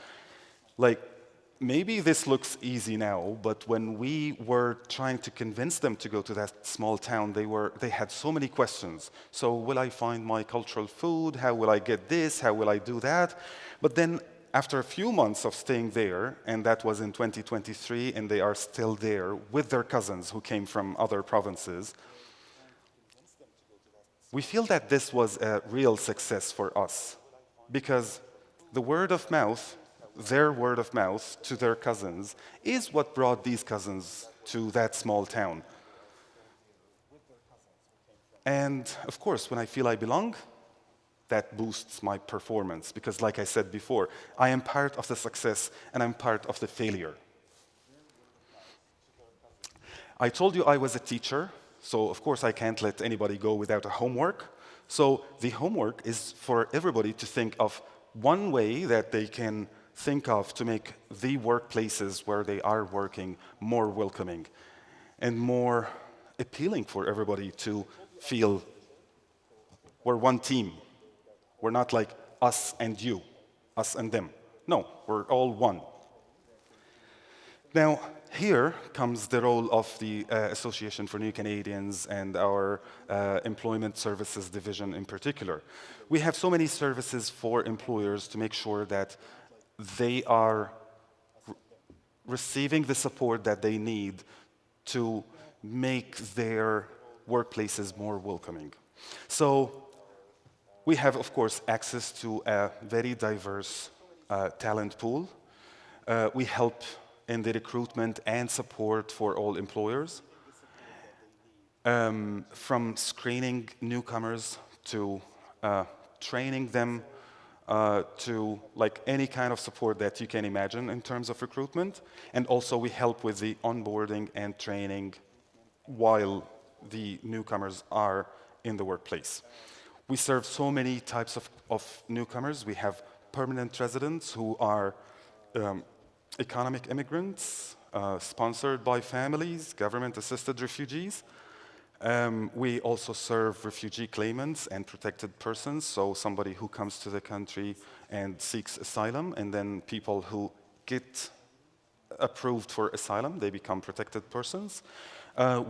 Like, maybe this looks easy now, but when we were trying to convince them to go to that small town, they had so many questions. So will I find my cultural food? How will I get this? How will I do that? But then after a few months of staying there, and that was in 2023, and they are still there with their cousins who came from other provinces, we feel that this was a real success for us, because the word of mouth, their word of mouth to their cousins, is what brought these cousins to that small town. And of course, when I feel I belong, that boosts my performance, because like I said before, I am part of the success and I'm part of the failure. I told you I was a teacher, so of course I can't let anybody go without a homework. So the homework is for everybody to think of one way that they can think of to make the workplaces where they are working more welcoming and more appealing for everybody to feel we're one team. We're not like us and you, us and them. No, we're all one. Now, here comes the role of the Association for New Canadians and our Employment Services Division in particular. We have so many services for employers to make sure that they are receiving the support that they need to make their workplaces more welcoming. So we have, of course, access to a very diverse talent pool. We help in the recruitment and support for all employers, from screening newcomers to training them, to like any kind of support that you can imagine in terms of recruitment. And also we help with the onboarding and training while the newcomers are in the workplace. We serve so many types of newcomers. We have permanent residents who are economic immigrants, sponsored by families, government-assisted refugees. We also serve refugee claimants and protected persons, so somebody who comes to the country and seeks asylum, and then people who get approved for asylum, they become protected persons.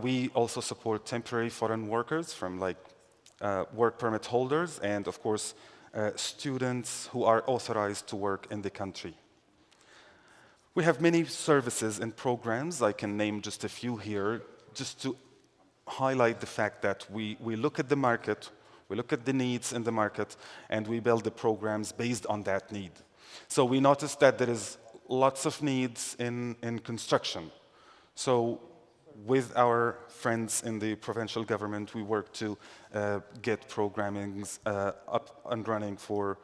We also support temporary foreign workers from like work permit holders, and of course, students who are authorized to work in the country. We have many services and programs. I can name just a few here, just to highlight the fact that we look at the market, we look at the needs in the market, and we build the programs based on that need. So we noticed that there is lots of needs in construction. So with our friends in the provincial government, we work to get programmings up and running for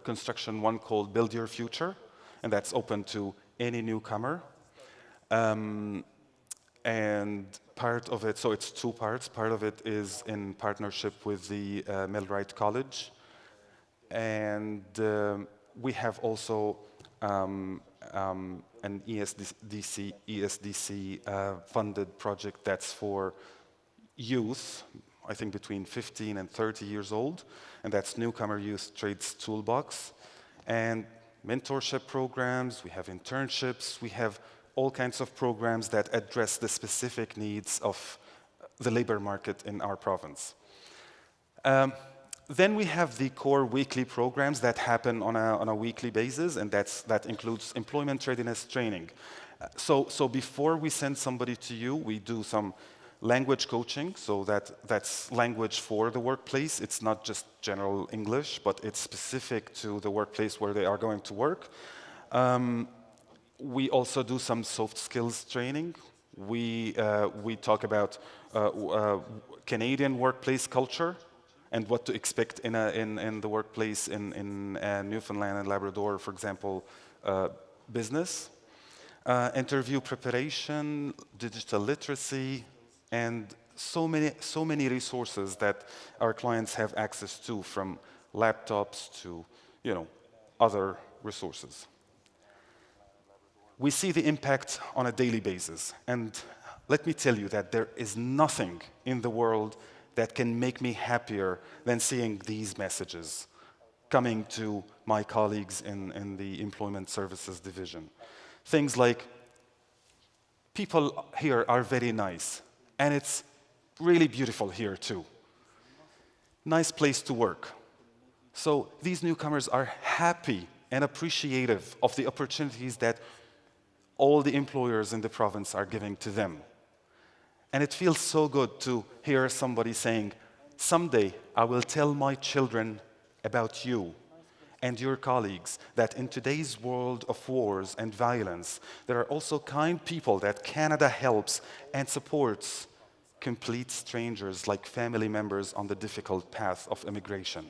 construction, one called Build Your Future, and that's open to any newcomer. And part of it, so it's two parts. Part of it is in partnership with the Millwright College. And we have also an ESDC funded project that's for youth, I think between 15 and 30 years old, and that's Newcomer Youth Trades Toolbox. And mentorship programs, we have internships, we have all kinds of programs that address the specific needs of the labor market in our province. Then we have the core weekly programs that happen on a weekly basis, and that includes employment readiness training. So before we send somebody to you, we do some language coaching, so that's language for the workplace. It's not just general English, but it's specific to the workplace where they are going to work. We also do some soft skills training. We talk about Canadian workplace culture and what to expect in the workplace in Newfoundland and Labrador, for example, business. Interview preparation, digital literacy, and so many resources that our clients have access to, from laptops to other resources. We see the impact on a daily basis, and let me tell you that there is nothing in the world that can make me happier than seeing these messages coming to my colleagues in the Employment Services Division. Things like, people here are very nice, and it's really beautiful here too. Nice place to work. So these newcomers are happy and appreciative of the opportunities that all the employers in the province are giving to them. And it feels so good to hear somebody saying, someday I will tell my children about you and your colleagues, that in today's world of wars and violence, there are also kind people that Canada helps and supports complete strangers like family members on the difficult path of immigration.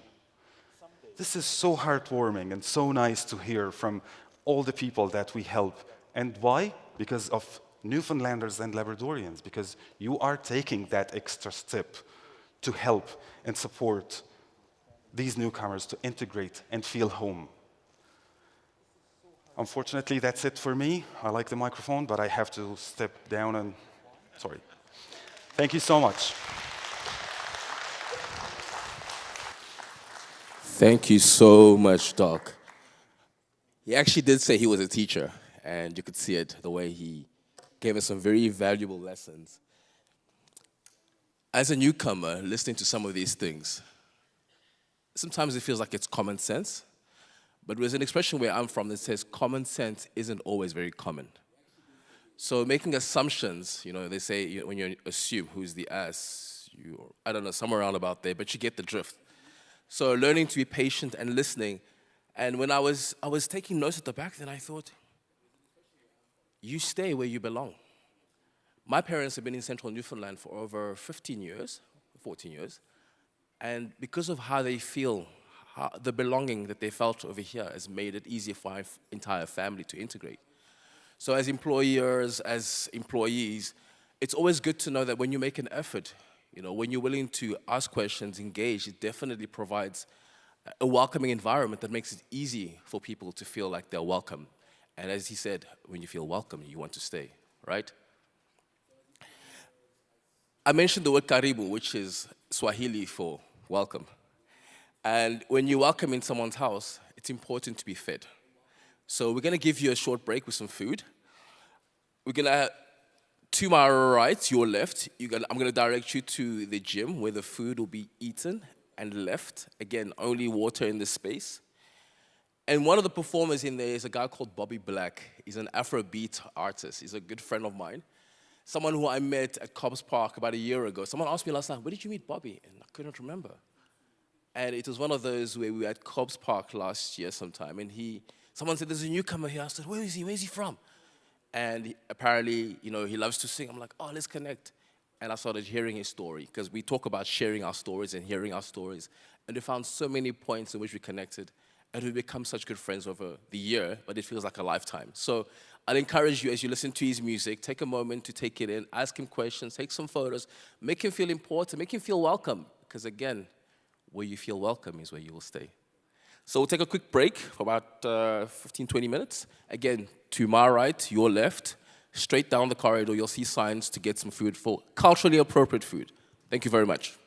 This is so heartwarming and so nice to hear from all the people that we help. And why? Because of Newfoundlanders and Labradorians, because you are taking that extra step to help and support these newcomers to integrate and feel home. Unfortunately, that's it for me. I like the microphone, but I have to step down and, sorry. Thank you so much. Thank you so much, Doc. He actually did say he was a teacher, and you could see it the way he gave us some very valuable lessons. As a newcomer, listening to some of these things, sometimes it feels like it's common sense, but there's an expression where I'm from that says common sense isn't always very common. So making assumptions, they say when you assume who's the ass, I don't know, somewhere around about there, but you get the drift. So learning to be patient and listening. And when I was taking notes at the back, then I thought, you stay where you belong. My parents have been in central Newfoundland for over 14 years, and because of how they feel, the belonging that they felt over here has made it easier for our entire family to integrate. So as employers, as employees, it's always good to know that when you make an effort, when you're willing to ask questions, engage, it definitely provides a welcoming environment that makes it easy for people to feel like they're welcome. And as he said, when you feel welcome, you want to stay, right? I mentioned the word karibu, which is Swahili for welcome. And when you welcome in someone's house, it's important to be fed. So we're going to give you a short break with some food. We're going to, to my right, your left, I'm going to direct you to the gym where the food will be eaten, and left, again, only water in this space. And one of the performers in there is a guy called Bobby Black. He's an Afrobeat artist. He's a good friend of mine. Someone who I met at Cobbs Park about a year ago. Someone asked me last night, where did you meet Bobby? And I couldn't remember. And it was one of those where we were at Cobbs Park last year sometime, and someone said, there's a newcomer here. I said, where is he? Where is he from? And apparently, he loves to sing. I'm like, oh, let's connect. And I started hearing his story, because we talk about sharing our stories and hearing our stories. And we found so many points in which we connected. And we've become such good friends over the year, but it feels like a lifetime. So I'd encourage you, as you listen to his music, take a moment to take it in, ask him questions, take some photos, make him feel important, make him feel welcome. Because again, where you feel welcome is where you will stay. So we'll take a quick break for about 15, 20 minutes. Again, to my right, your left, straight down the corridor, you'll see signs to get some food, for culturally appropriate food. Thank you very much.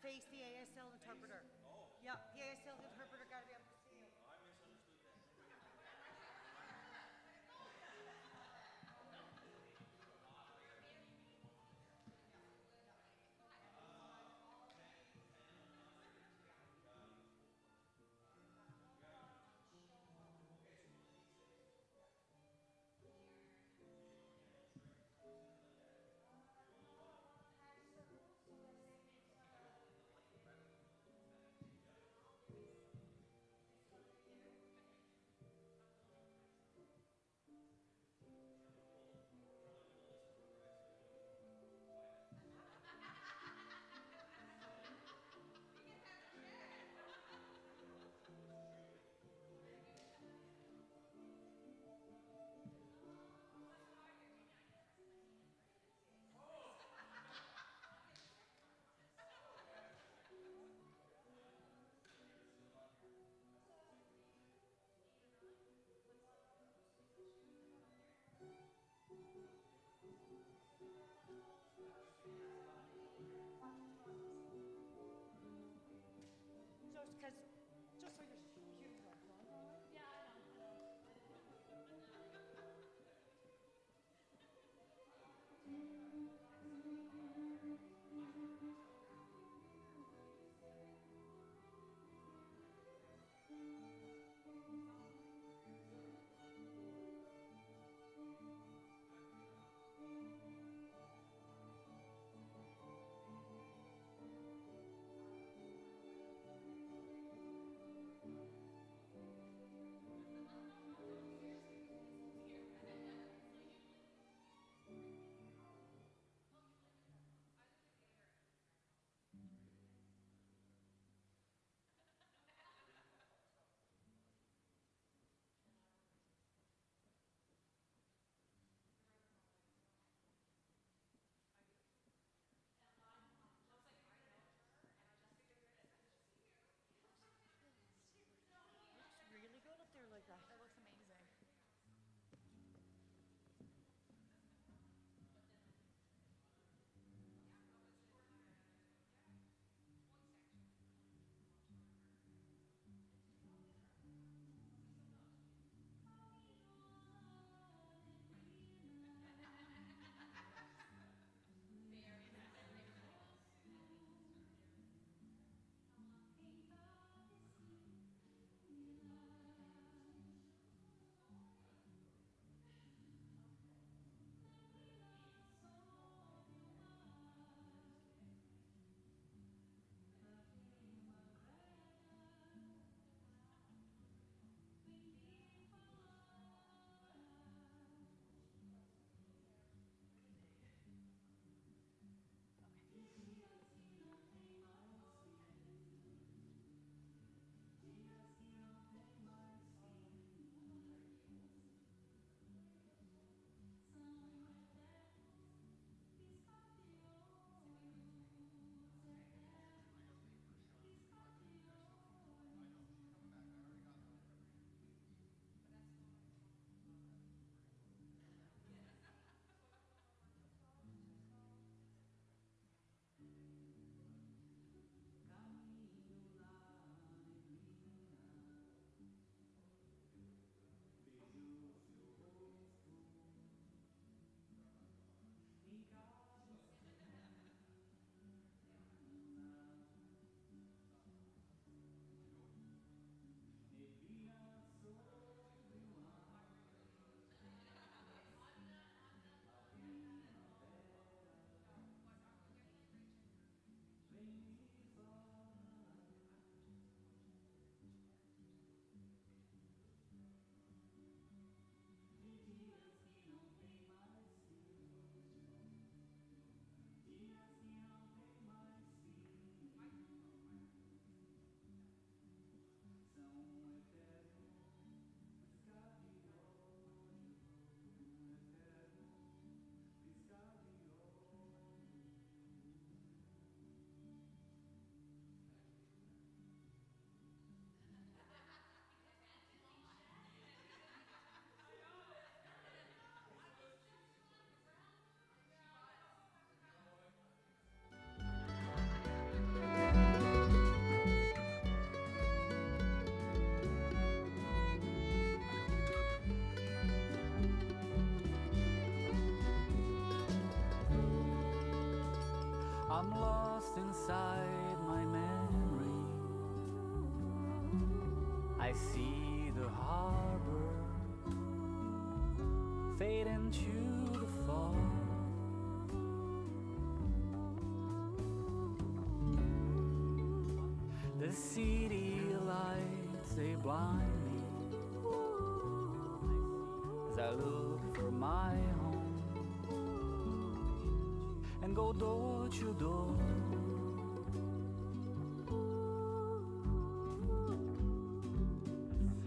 face the ASL interpreter. Yeah, the ASL interpreter got to be able to see you. Just so you're cute. Yeah, I know. I'm lost inside my memory. I see the harbor fade into the fog. The city lights, they blind me as I look for my home and go door to door.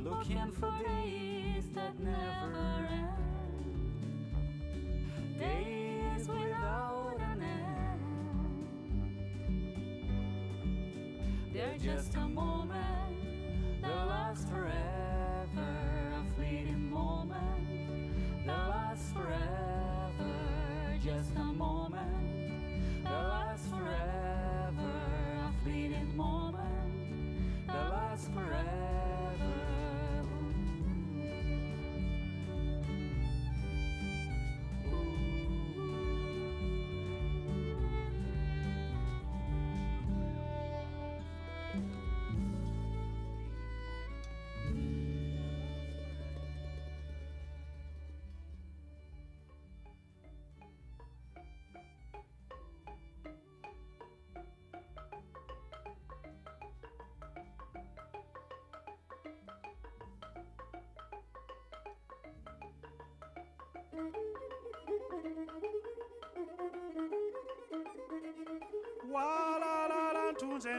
Looking for days that never end, days without an end. They're just a moment that lasts forever, a fleeting moment that lasts forever, just a moment that lasts forever, a fleeting moment that lasts forever.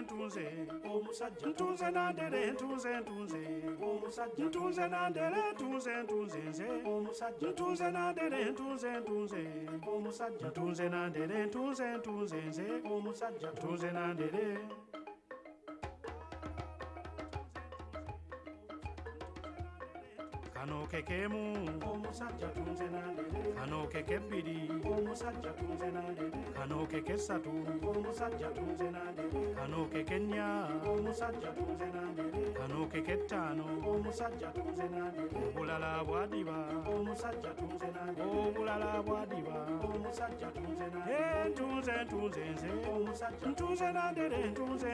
Ntunze omusajja ntunze nandere ntunze ntunze nandere ntunze nze omusajja ntunze nandere ntunze omusajja ntunze nandere ntunze nze omusajja ntunze nandere. Kano kekemu omusajja tunze nandere, kano kekebiri omusajja tunze nandere, kano kekesatu omusajja tunze nandere, kano kekenya omusajja tunze nandere, kano keketaano omusajja tunze nandere, obulala bwadiba omusajja tunze nandere, obulala bwadiba omusajja tunze nandere, ntunze nze omusajja ntunze nandere, ntunze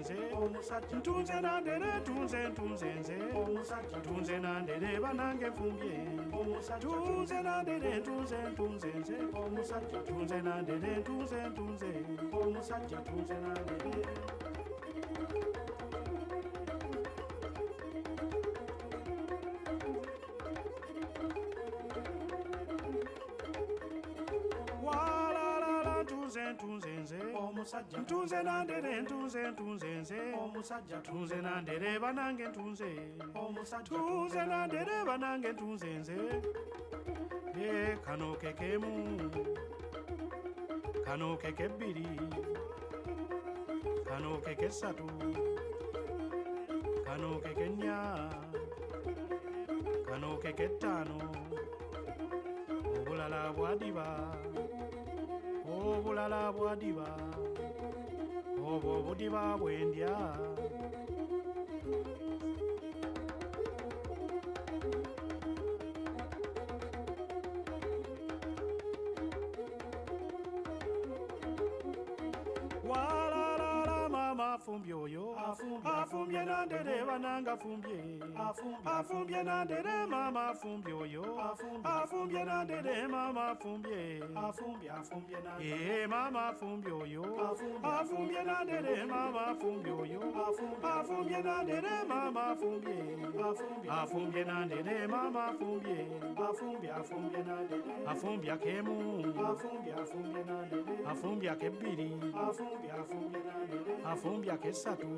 nze omusajja ntunze nandere, ntunze nze omusajja tunze nandere. Banange fumbye tunze nandere tunze nze omusajja tunze nandere tunze omusajja tunze nandere. Tunze nze omusajja ntunze nandere ntunze nze omusajja tunze nandere banange ntunze omusajja tunze nandere banange ntunze nze. Kano kekemu kano kekebiri kano kekesatu kano kekenya kano keketaano obulala bwadiba obulala bwadiba obwo obudiba bwendya. Afumbye oyo afumbye nandere bananga afumbye afumbye nandere mama afumbye oyo afumbye nandere mama afumbye mama afumbye oyo afumbye nandere mama afumbye oyo afumbye nandere mama afumbye nandere mama afumbye nandere afumbye akemu afumbye nandere afumbye akebiri afumbye nandere afumbye akesatu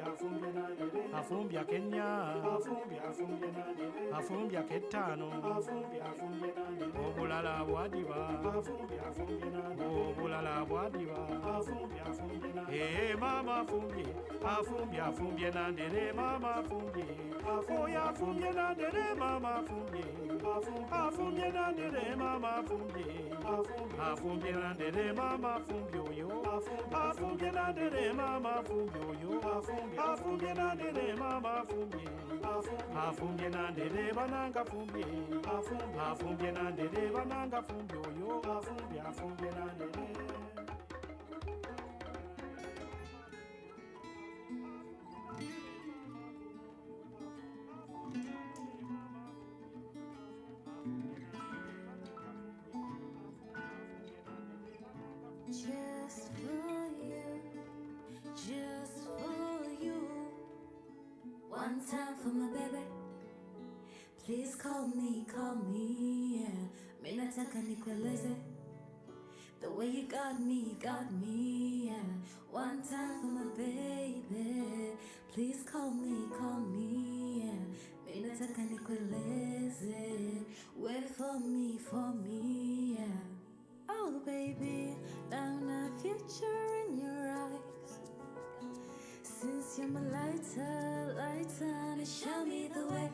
afumbye nandere afumbye akenya afumbye nandere afumbye aketaano afumbye nandere obulala bwadiba afumbye nandere obulala bwadiba afumbye nandere mama afumbye nandere mama afumbye oyo afumbye nandere mama afumbye nandere mama afumbye nandere mama afumbye oyo afumbye nandere mama afumbye oyo afumbye nandere mama afumbye nandere bananga afumbye nandere bananga afumbye oyo afumbye nandere. just for you, just for you. One time for my baby. Please call me, yeah. Mimi nataka nikueleze. The way you got me, yeah. One time for my baby. Please call me, yeah. Mimi nataka nikueleze. Wait for me, yeah. Oh baby, found a future in your eyes. Since you're my lighter, to show me the way.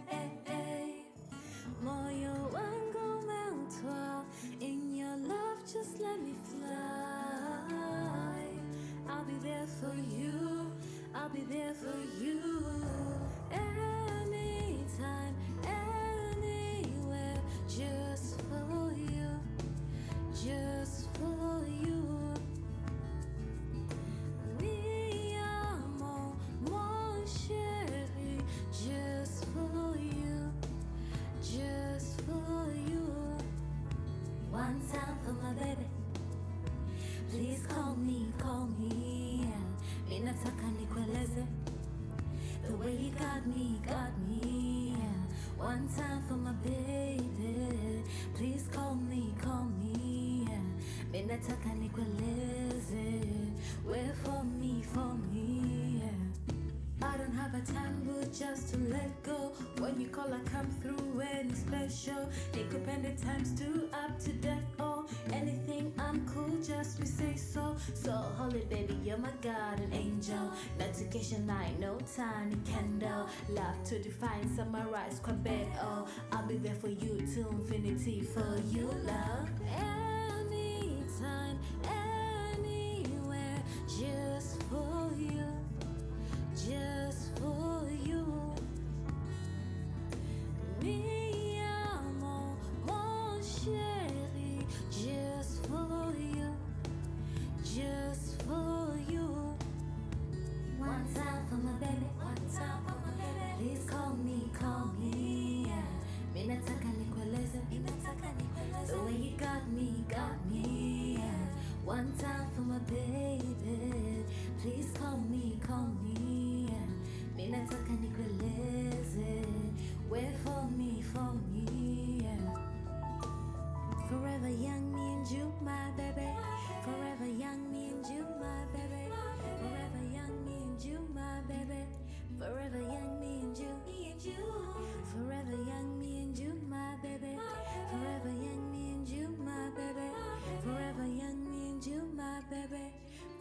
Moyo wangu umeutwa, in your love just let me fly. I'll be there for you, I'll be there for you. Anytime, anywhere, just for you, just for you. Mi amor, mon chéri, just for you, just for you. One time for my baby. Please call me, yeah. Mimi nataka nikueleze. The way you got me, yeah. One time for my baby. Please call me, yeah. Mimi nataka nikueleze. Wait for me, yeah. I don't have a time but just to let go. When you call, I come through any special. Independent times 2 up to date. Oh, anything I'm cool, just we say so. So holy baby, you're my guardian angel. Notification light, no tiny candle. Love to define, summarize, quite bad. Oh, I'll be there for you till infinity. For you, love. Anytime, anywhere, just for you. Just for you. Mi amor, mon chéri, just for you, just for you. One time for my baby, one time for my baby. Please call me, yeah. Mimi nataka nikueleze, the way you got me, yeah. One time for my baby. Please call me, yeah. Mimi nataka nikueleze. Wait for me, yeah. Forever young, me and you, my baby. Forever young, me and you, my baby. Forever young, me and you, my baby. Forever young, me and you, Forever young, me and you, my baby. Forever young, me and you, my baby. Forever young, me and you, my baby.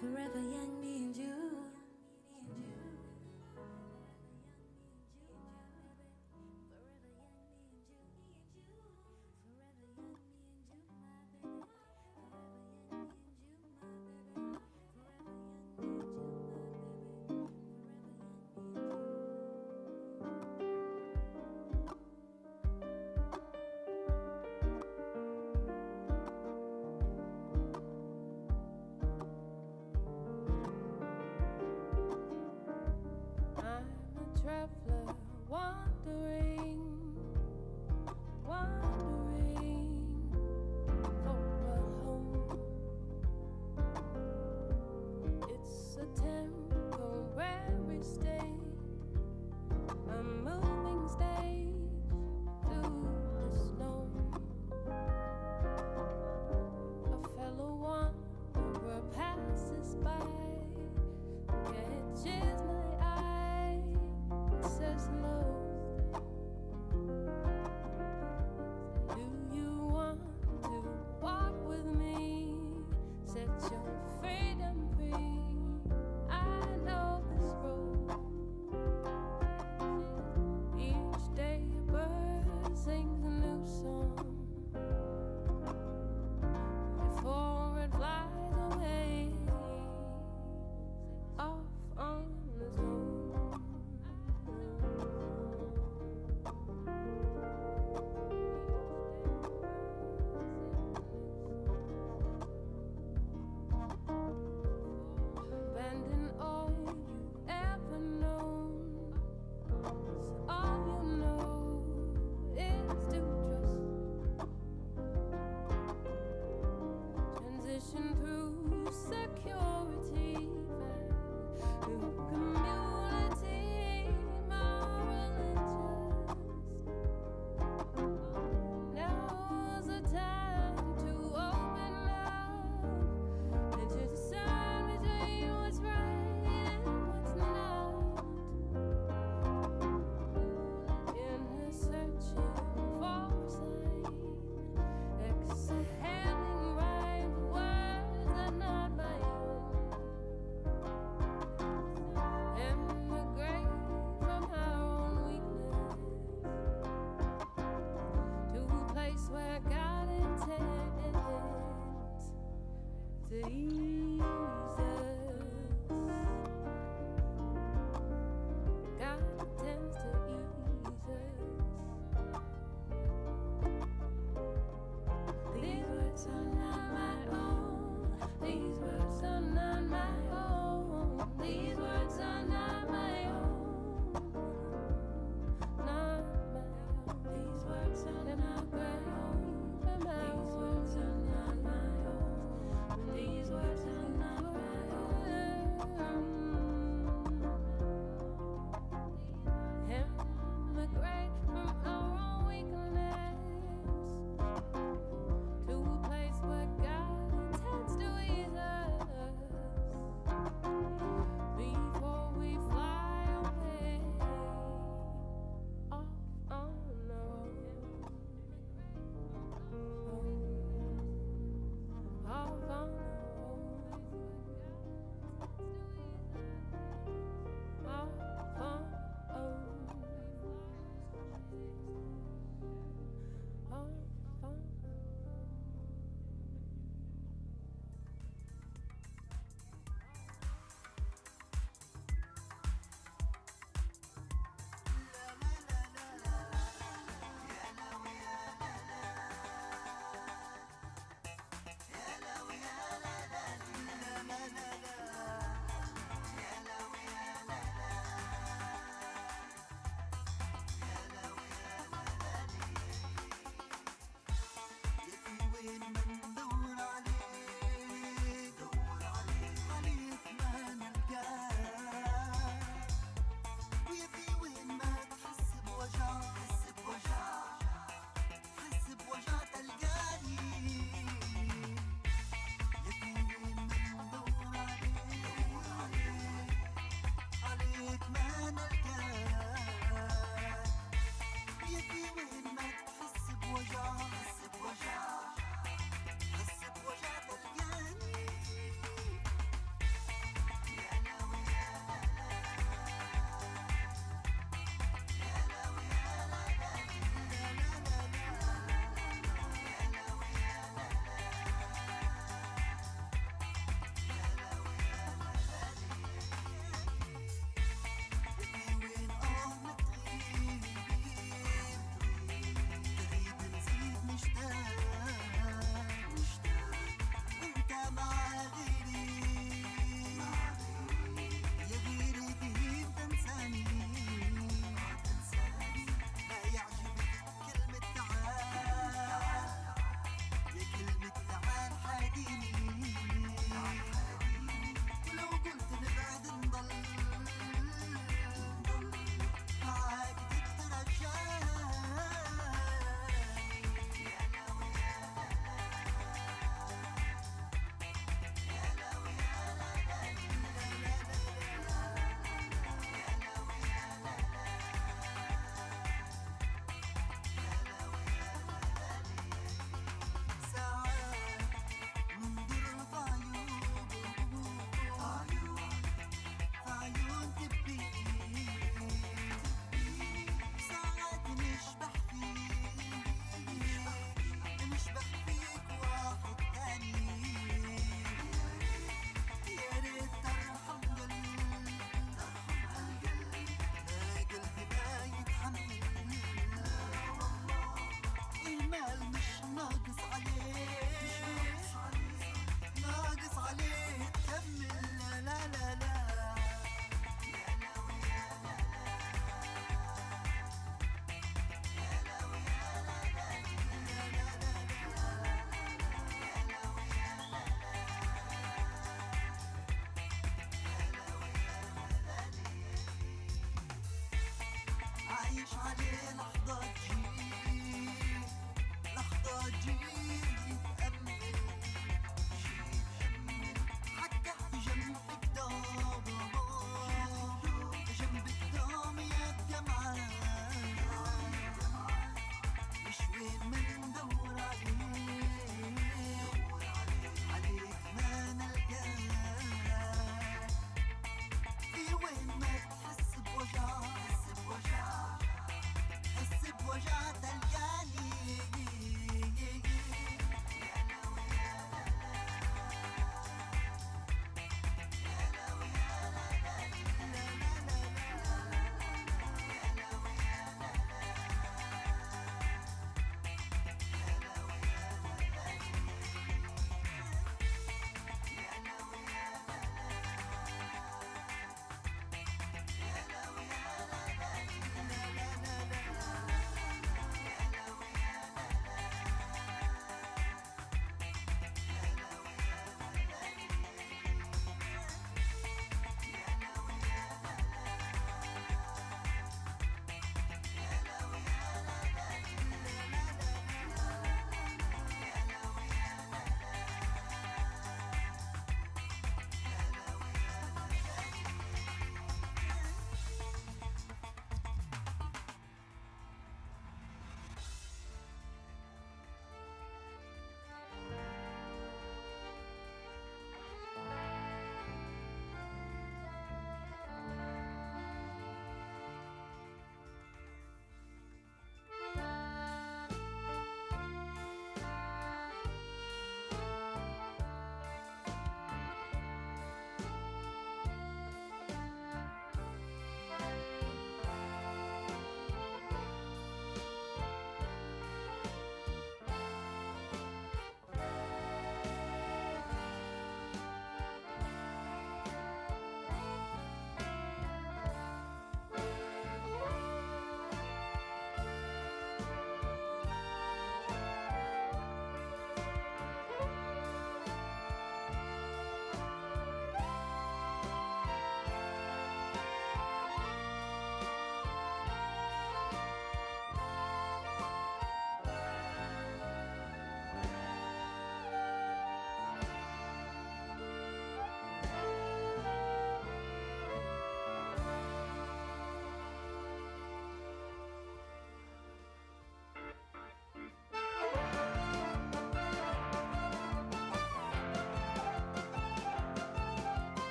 Forever young, me and you. Forever young, me and you, my baby. Forever to ease us. God tends to ease us. These words are not my own. These words are not my own. These words are not my own. Not my own. These words are not my own. These words are not my own. These words are not my own. Emigrate from our own weakness to a place where God intends to ease us before we fly away off on our own. Off on our own. Off on our own.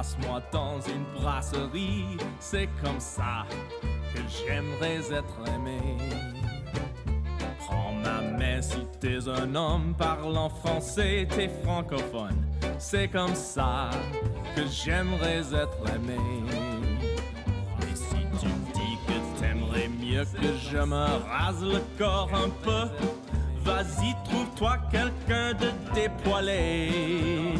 Passe-moi dans une brasserie, c'est comme ça que j'aimerais être aimé. Prends ma main si t'es un homme, parlant français, t'es francophone. C'est comme ça que j'aimerais être aimé. Et si tu me dis que t'aimerais mieux que je me rase le corps un peu, vas-y, trouve-toi quelqu'un de dépoilé.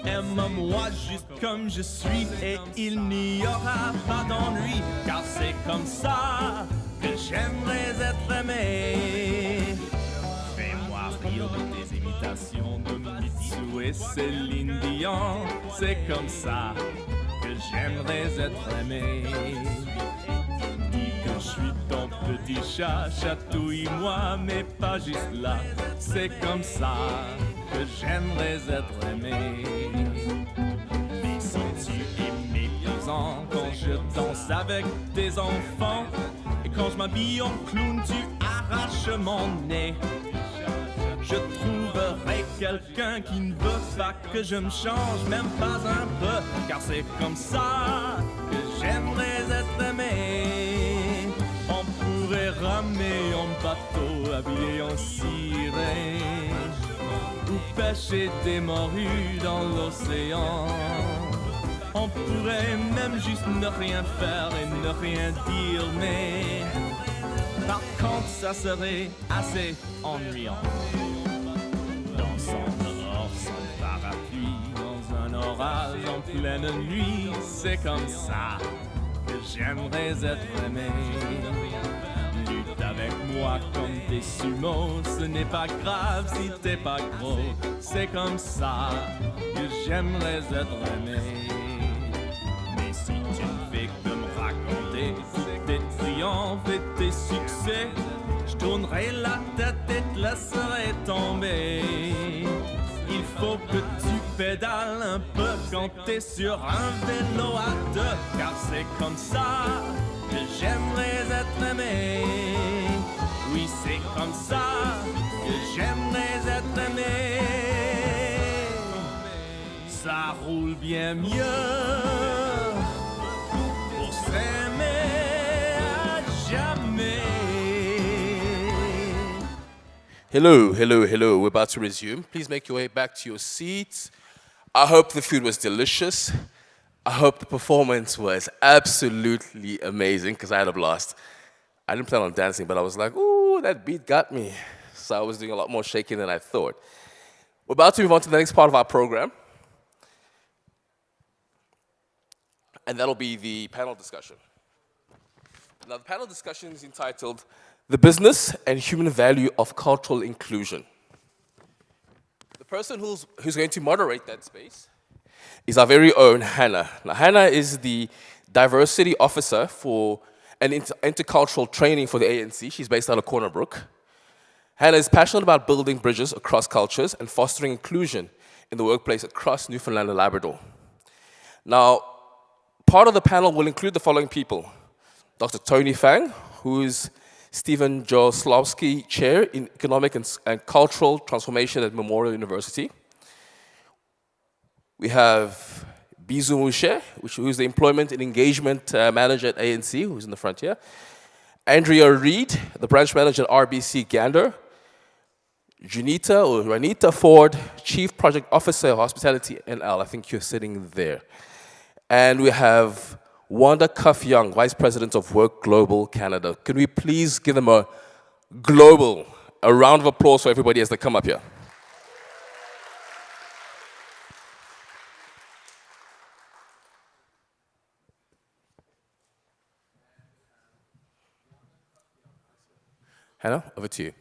Aime-moi juste comme je suis et il n'y aura pas d'ennui, car c'est comme ça que j'aimerais être aimé. Fais-moi rire de tes imitations de Mitsu et Céline Dion. C'est comme ça que j'aimerais être aimé. Dis que je suis ton petit chat, chatouille-moi, mais pas juste là. C'est comme ça que j'aimerais être aimé. Mais si tu es méprisant quand je danse avec tes enfants, et quand je m'habille en clown, tu arraches mon nez, je trouverai quelqu'un qui ne veut pas que je me change, même pas un peu, car c'est comme ça que j'aimerais être aimé. On pourrait ramer en bateau, habillé en ciré, ou pêcher des morues dans l'océan. On pourrait même juste ne rien faire et ne rien dire, mais par contre ça serait assez ennuyant. Dansant dehors sans parapluie, dans un orage en pleine nuit, c'est comme ça que j'aimerais être aimé. Lutte avec moi comme des sumos, ce n'est pas grave si t'es pas gros, c'est comme ça que j'aimerais être aimé. Mais si tu ne fais que me raconter tous tes triomphes et tes succès, je tournerai la tête et te laisserai tomber. Il faut que tu pédales un peu quand t'es sur un vélo à deux, car c'est comme ça que j'aimerais être aimé. Oui, c'est comme ça que j'aimerais être aimé. Ça roule bien mieux pour s'aimer à jamais. Hello, hello, hello. We're about to resume. Please make your way back to your seats. I hope the food was delicious. I hope the performance was absolutely amazing, because I had a blast. I didn't plan on dancing, but I was like, ooh, that beat got me. So I was doing a lot more shaking than I thought. We're about to move on to the next part of our program. And that'll be the panel discussion. Now, the panel discussion is entitled, The Business and Human Value of Cultural Inclusion. The person who's going to moderate that space is our very own Hannah. Now, Hannah is the diversity officer for an intercultural training for the ANC. She's based out of Corner Brook. Hannah is passionate about building bridges across cultures and fostering inclusion in the workplace across Newfoundland and Labrador. Now, part of the panel will include the following people: Dr. Tony Fang, who is Stephen Joslowski Chair in Economic and Cultural Transformation at Memorial University. We have Bizu Mouche, who is the Employment and Engagement Manager at ANC, who's in the front here. Andrea Reed, the Branch Manager at RBC Gander. Juanita Ford, Chief Project Officer of Hospitality NL. I think you're sitting there. And we have Wanda Cuff Young, Vice President of Work Global Canada. Can we please give them a round of applause for everybody as they come up here? Hannah, over to you.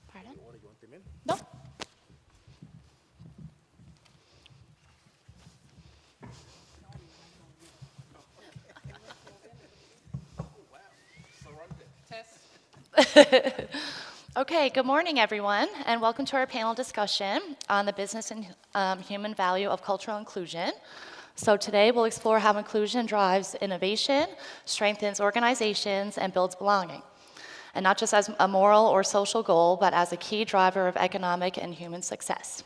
Pardon? No. Okay, good morning, everyone, and welcome to our panel discussion on the business and human value of cultural inclusion. So today we'll explore how inclusion drives innovation, strengthens organizations, and builds belonging. And not just as a moral or social goal, but as a key driver of economic and human success.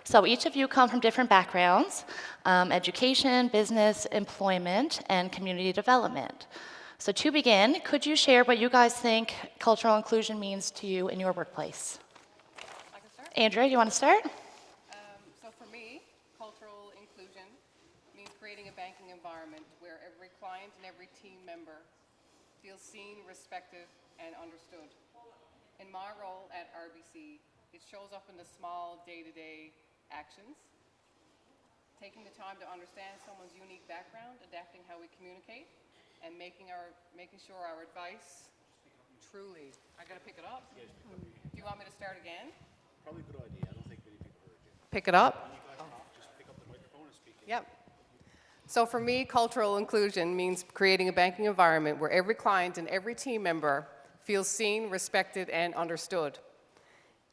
So each of you come from different backgrounds, education, business, employment, and community development. So to begin, could you share what you guys think cultural inclusion means to you in your workplace? I can start. Andrea, you want to start? So for me, cultural inclusion means creating a banking environment where every client and every team member feels seen, respected, and understood. In my role at RBC, it shows up in the small day-to-day actions, taking the time to understand someone's unique background, adapting how we communicate, and making sure our advice truly. I gotta pick it up. Do you want me to start again? Probably a good idea. I don't think many people heard you. Pick it up. Just pick up the microphone and speak. Yep. So for me, cultural inclusion means creating a banking environment where every client and every team member feels seen, respected, and understood.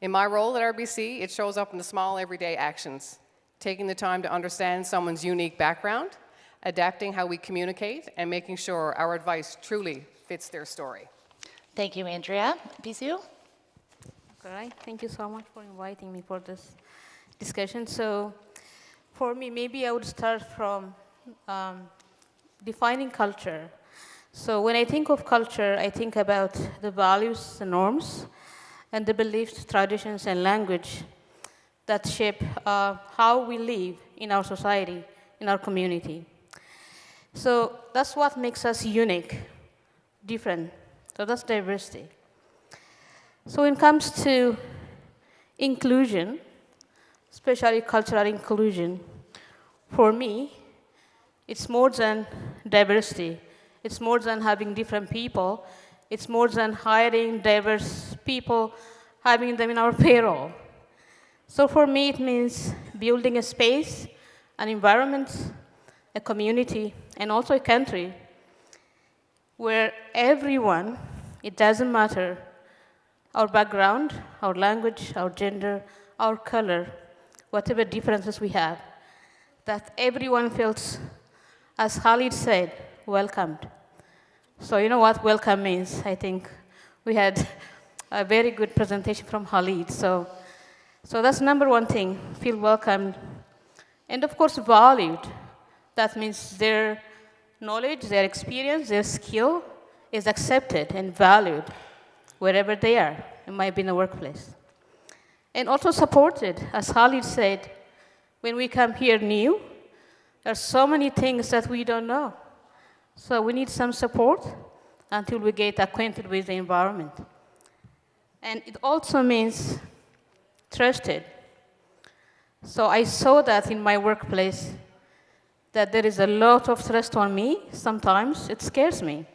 In my role at RBC, it shows up in the small everyday actions, taking the time to understand someone's unique background, adapting how we communicate, and making sure our advice truly fits their story. Thank you, Andrea. Bisu? All right, thank you so much for inviting me for this discussion. So for me, maybe I would start from defining culture. So when I think of culture, I think about the values, the norms, and the beliefs, traditions, and language that shape how we live in our society, in our community. So that's what makes us unique, different. So that's diversity. So when it comes to inclusion, especially cultural inclusion, for me, it's more than diversity. It's more than having different people. It's more than hiring diverse people, having them in our payroll. So for me, it means building a space, an environment, a community, and also a country where everyone, it doesn't matter our background, our language, our gender, our color, whatever differences we have, that everyone feels, as Khalid said, welcomed. So you know what welcome means. I think we had a very good presentation from Khalid. So that's number one thing, feel welcomed. And of course, valued. That means their knowledge, their experience, their skill is accepted and valued wherever they are. It might be in the workplace. And also supported, as Khalid said, when we come here new, there are so many things that we don't know. So we need some support until we get acquainted with the environment. And it also means trusted. So I saw that in my workplace, that there is a lot of trust on me. Sometimes it scares me,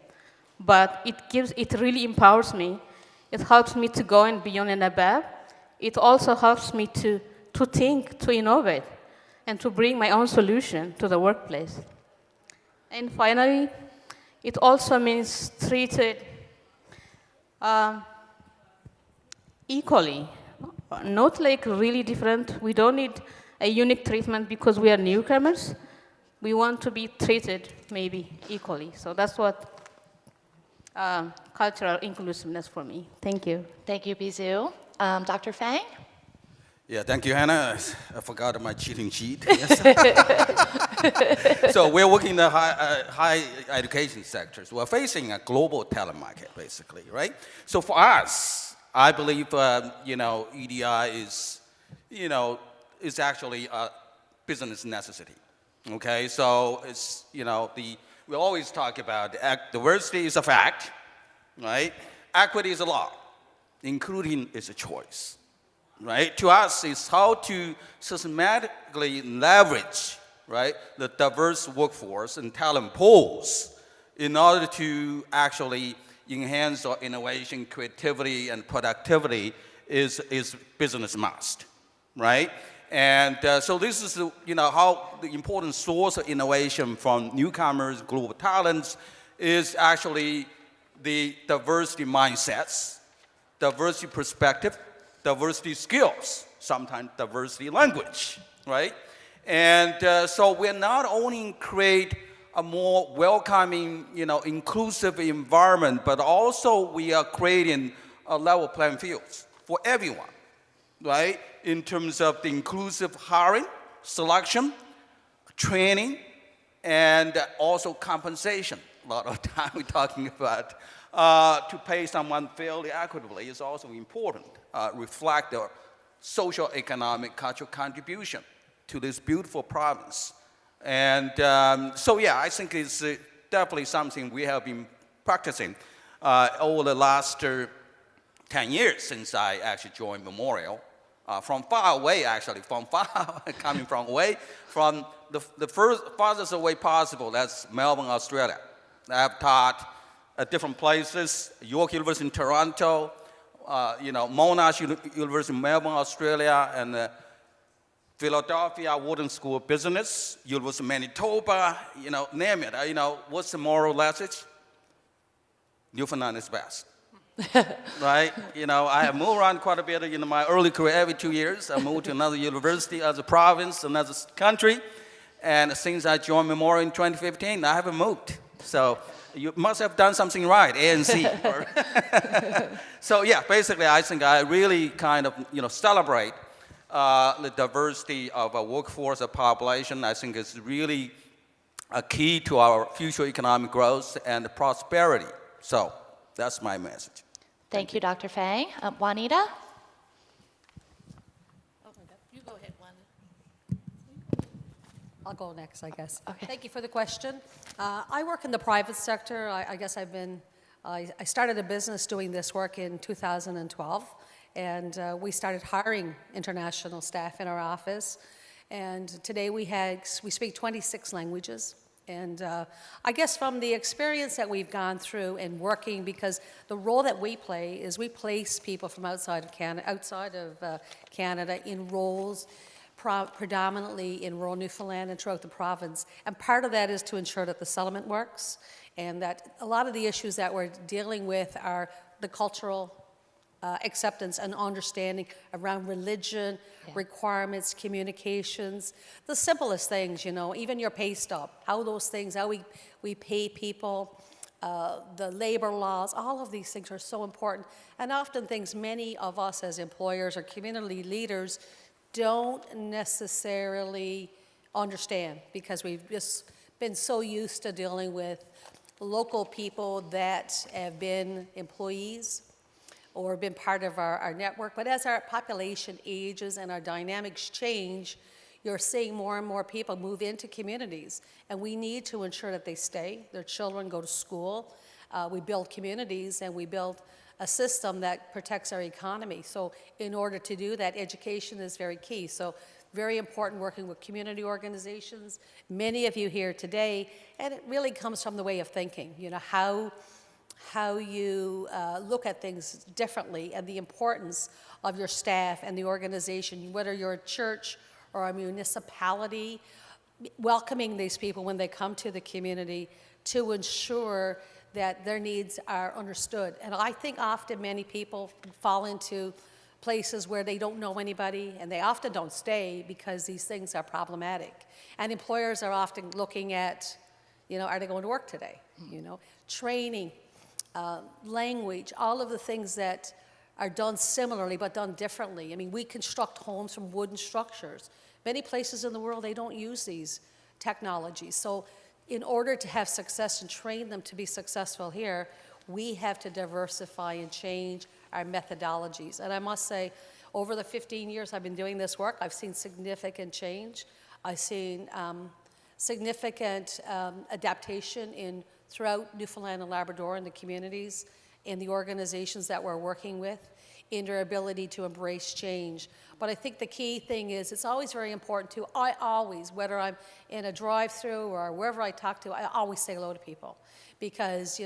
but it really empowers me. It helps me to go and beyond and above. It also helps me to think, to innovate, and to bring my own solution to the workplace. And finally, it also means treated equally, not like really different. We don't need a unique treatment because we are newcomers. We want to be treated maybe equally. So that's what cultural inclusiveness for me. Thank you. Thank you, Bizu. Dr. Fang? Yeah, thank you, Hannah. I forgot my cheating sheet. Yes. So we're working in the high education sectors. We're facing a global talent market, basically, right? So for us, I believe, EDI is actually a business necessity. Okay, so it's, we always talk about diversity is a fact, right? Equity is a law. Including is a choice. Right? To us, it's how to systematically leverage, right, the diverse workforce and talent pools in order to actually enhance our innovation, creativity, and productivity is business must, right? And so this is, how the important source of innovation from newcomers, global talents, is actually the diversity mindsets, diversity perspective, diversity skills, sometimes diversity language, right? And so we're not only create a more welcoming, inclusive environment, but also we are creating a level playing fields for everyone, right? In terms of the inclusive hiring, selection, training, and also compensation. A lot of time we're talking about to pay someone fairly equitably is also important. Reflect their social, economic, cultural contribution to this beautiful province. And so yeah, I think it's definitely something we have been practicing over the last 10 years since I actually joined Memorial. From far away, actually, coming from away, from the farthest away possible, that's Melbourne, Australia. I've taught at different places, York University in Toronto, Monash University in Melbourne, Australia, and Philadelphia Wharton School of Business, University of Manitoba, name it. What's the moral message? Newfoundland is best. Right? I have moved around quite a bit in my early career. Every 2 years, I moved to another university, other province, another country. And since I joined Memorial in 2015, I haven't moved. So you must have done something right, ANC. So yeah, basically, I think I really kind of celebrate the diversity of our workforce, our population. I think it's really a key to our future economic growth and prosperity. So that's my message. Thank you, Dr. Fang. Juanita? You go ahead, Juanita. I'll go next, I guess. Okay. Thank you for the question. I work in the private sector. I guess I started a business doing this work in 2012, and we started hiring international staff in our office. And today we speak 26 languages. And I guess from the experience that we've gone through and working, because the role that we play is we place people from outside of Canada in roles predominantly in rural Newfoundland and throughout the province. And part of that is to ensure that the settlement works, and that a lot of the issues that we're dealing with are the cultural acceptance and understanding around religion, requirements, communications, the simplest things, even your pay stub, how those things, how we pay people, the labor laws, all of these things are so important. And often things many of us as employers or community leaders don't necessarily understand, because we've just been so used to dealing with local people that have been employees or been part of our network. But as our population ages and our dynamics change, you're seeing more and more people move into communities. And we need to ensure that they stay, their children go to school. We build communities, and we build a system that protects our economy. So in order to do that, education is very key. So very important working with community organizations. Many of you here today, and it really comes from the way of thinking, how you look at things differently, and the importance of your staff and the organization, whether you're a church or a municipality, welcoming these people when they come to the community to ensure that their needs are understood. And I think often many people fall into places where they don't know anybody, and they often don't stay because these things are problematic. And employers are often looking at, are they going to work today? Training, language, all of the things that are done similarly but done differently. I mean, we construct homes from wooden structures. Many places in the world, they don't use these technologies. So in order to have success and train them to be successful here, we have to diversify and change our methodologies. And I must say, over the 15 years I've been doing this work, I've seen significant change. I've seen significant adaptation throughout Newfoundland and Labrador and the communities and the organizations that we're working with in their ability to embrace change. But I think the key thing is it's always very important to, whether I'm in a drive-through or wherever I talk to, I always say hello to people. Because,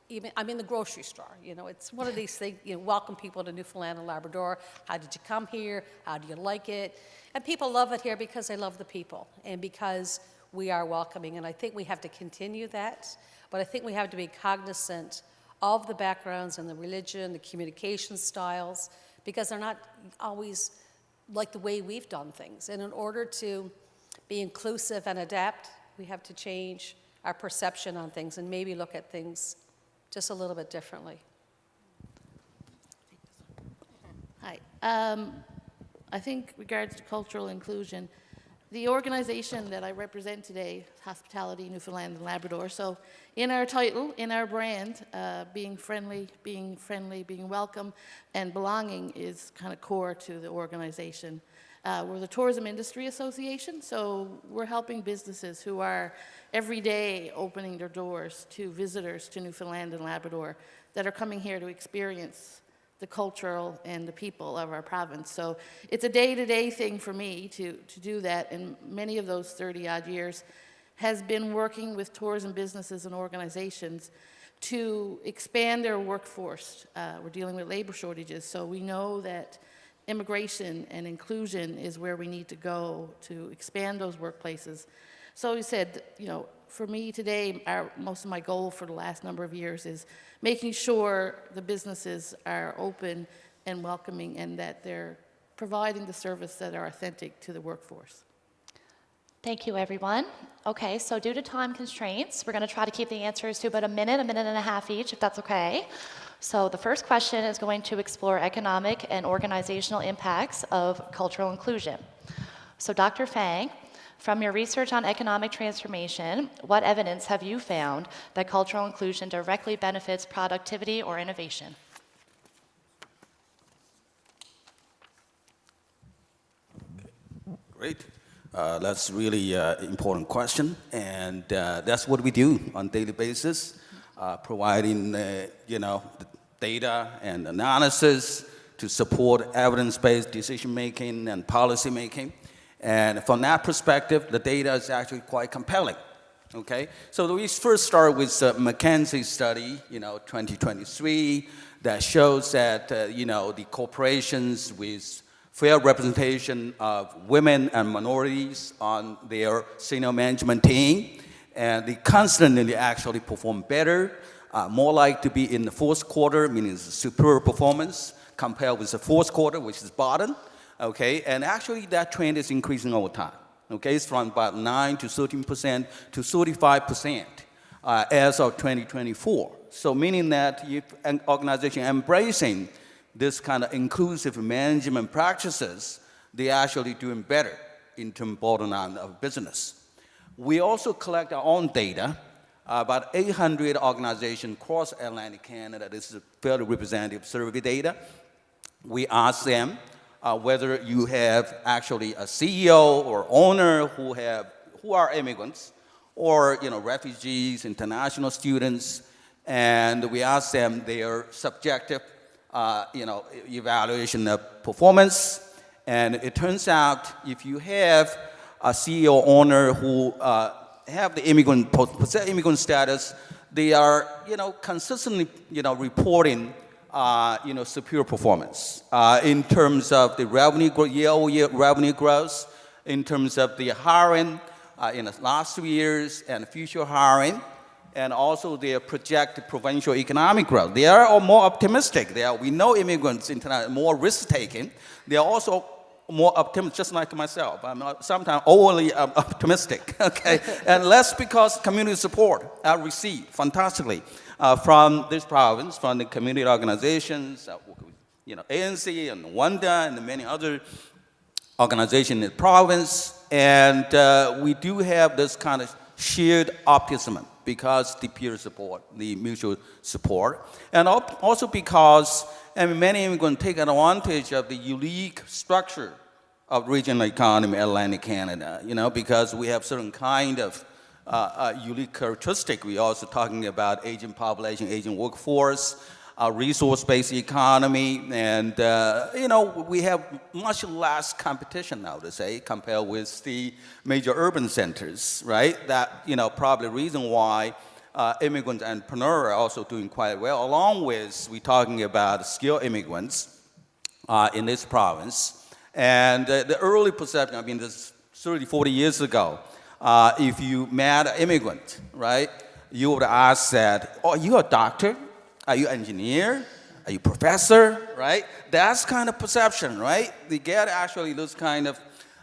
even I'm in the grocery store, it's one of these things, welcome people to Newfoundland and Labrador. How did you come here? How do you like it? And people love it here because they love the people and because we are welcoming. And I think we have to continue that. But I think we have to be cognizant of the backgrounds and the religion, the communication styles, because they're not always like the way we've done things. And in order to be inclusive and adapt, we have to change our perception on things and maybe look at things just a little bit differently. Hi. I think regards to cultural inclusion, the organization that I represent today, Hospitality Newfoundland and Labrador, so in our title, in our brand, being friendly, being welcome, and belonging is kind of core to the organization. We're the Tourism Industry Association, so we're helping businesses who are every day opening their doors to visitors to Newfoundland and Labrador that are coming here to experience the cultural and the people of our province. So it's a day-to-day thing for me to do that, and many of those 30-odd years has been working with tourism businesses and organizations to expand their workforce. We're dealing with labor shortages, so we know that immigration and inclusion is where we need to go to expand those workplaces. So we said, you know, for me today, most of my goal for the last number of years is making sure the businesses are open and welcoming and that they're providing the service that are authentic to the workforce. Thank you, everyone. Okay, so due to time constraints, we're going to try to keep the answers to about a minute and a half each, if that's okay. So the first question is going to explore economic and organizational impacts of cultural inclusion. So Dr. Fang, from your research on economic transformation, what evidence have you found that cultural inclusion directly benefits productivity or innovation? Great. That's really important question, and that's what we do on a daily basis, providing you know, the data and analysis to support evidence-based decision-making and policy-making. And from that perspective, the data is actually quite compelling. Okay, so we first start with McKinsey study, you know, 2023, that shows that you know, the corporations with fair representation of women and minorities on their senior management team, and they constantly actually perform better, more like to be in the fourth quarter, meaning it's a superior performance, compared with the fourth quarter, which is bottom. Okay, and actually that trend is increasing over time. Okay, it's from about 9 to 13% to 35% as of 2024. So meaning that if an organization embracing this kind of inclusive management practices, they're actually doing better in terms of bottom line of business. We also collect our own data, about 800 organizations across Atlantic Canada. This is a fairly representative survey data. We ask them whether you have actually a CEO or owner who are immigrants, or you know, refugees, international students, and we ask them their subjective you know, evaluation of performance. And it turns out if you have a CEO owner who have the immigrant status, they are, you know, consistently, you know, reporting you know, superior performance in terms of the revenue growth, year-over-year revenue growth, in terms of the hiring in the last 2 years and future hiring, and also their projected provincial economic growth. They are all more optimistic. We know immigrants are more risk-taking. They are also more optimistic, just like myself. I'm sometimes overly optimistic, okay? And less because community support I receive fantastically from this province, from the community organizations, you know, ANC and Wanda and many other organizations in the province. And we do have this kind of shared optimism because the peer support, the mutual support, and also because many immigrants take advantage of the unique structure of regional economy in Atlantic Canada, you know, because we have certain kind of unique characteristic. We're also talking about aging population, aging workforce, resource-based economy, and you know, we have much less competition, I would say, compared with the major urban centers, right? That, you know, probably the reason why immigrant entrepreneurs are also doing quite well, along with we're talking about skilled immigrants in this province. And the early perception, I mean, this 30, 40 years ago, if you met an immigrant, right, you would ask that, oh, are you a doctor? Are you an engineer? Are you a professor, right? That's kind of perception, right? They get actually this kind of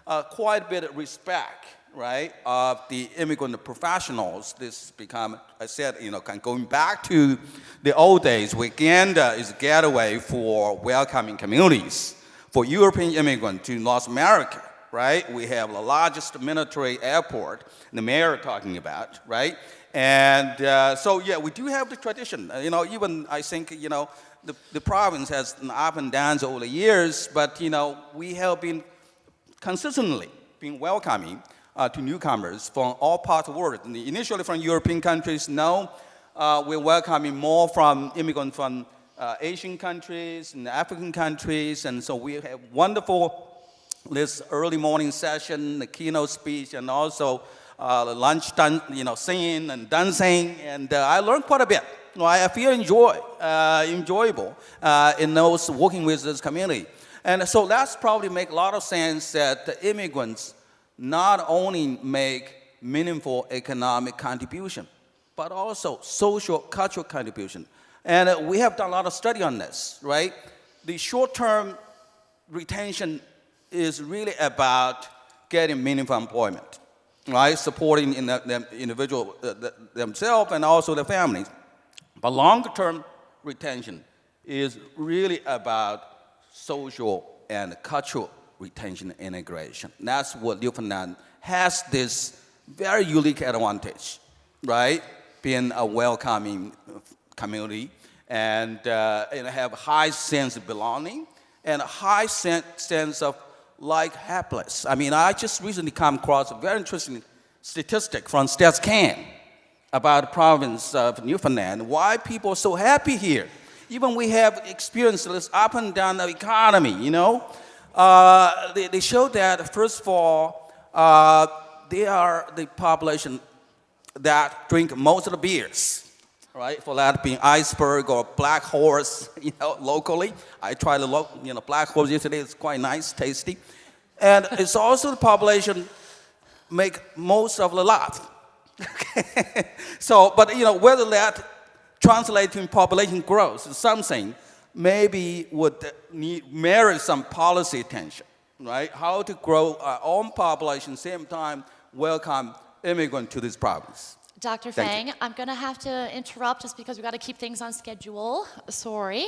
quite a bit of respect, right, of the immigrant professionals. This become, I said, going back to the old days, where Gander is a getaway for welcoming communities for European immigrants to North America, right? We have the largest military airport, the mayor talking about, right? And so, yeah, we do have the tradition. Even I think, the province has up and downs over the years, but, we have been consistently been welcoming to newcomers from all parts of the world. Initially from European countries, now we're welcoming more from immigrants from Asian countries and African countries, and so we have wonderful this early morning session, the keynote speech, and also the lunch singing and dancing, and I learned quite a bit. I feel enjoyable in those working with this community. And so that's probably make a lot of sense that the immigrants not only make meaningful economic contribution, but also social, cultural contribution. And we have done a lot of study on this, right? The short-term retention is really about getting meaningful employment, right? Supporting the individual themselves and also the families. But longer-term retention is really about social and cultural retention integration. That's what Newfoundland has this very unique advantage, right? Being a welcoming community and have a high sense of belonging and a high sense of happiness. I mean, I just recently come across a very interesting statistic from StatsCan about the province of Newfoundland, why people are so happy here. Even we have experienced this up and down the economy, They show that, first of all, they are the population that drink most of the beers, right? For that being Iceberg or Black Horse, locally. I tried the Black Horse yesterday. It's quite nice, tasty. And it's also the population make most of the laugh. So, but whether that translates in population growth is something maybe would merit some policy attention, right? How to grow our own population, same time welcome immigrants to this province. Dr. Fang, I'm going to have to interrupt just because we've got to keep things on schedule. Sorry.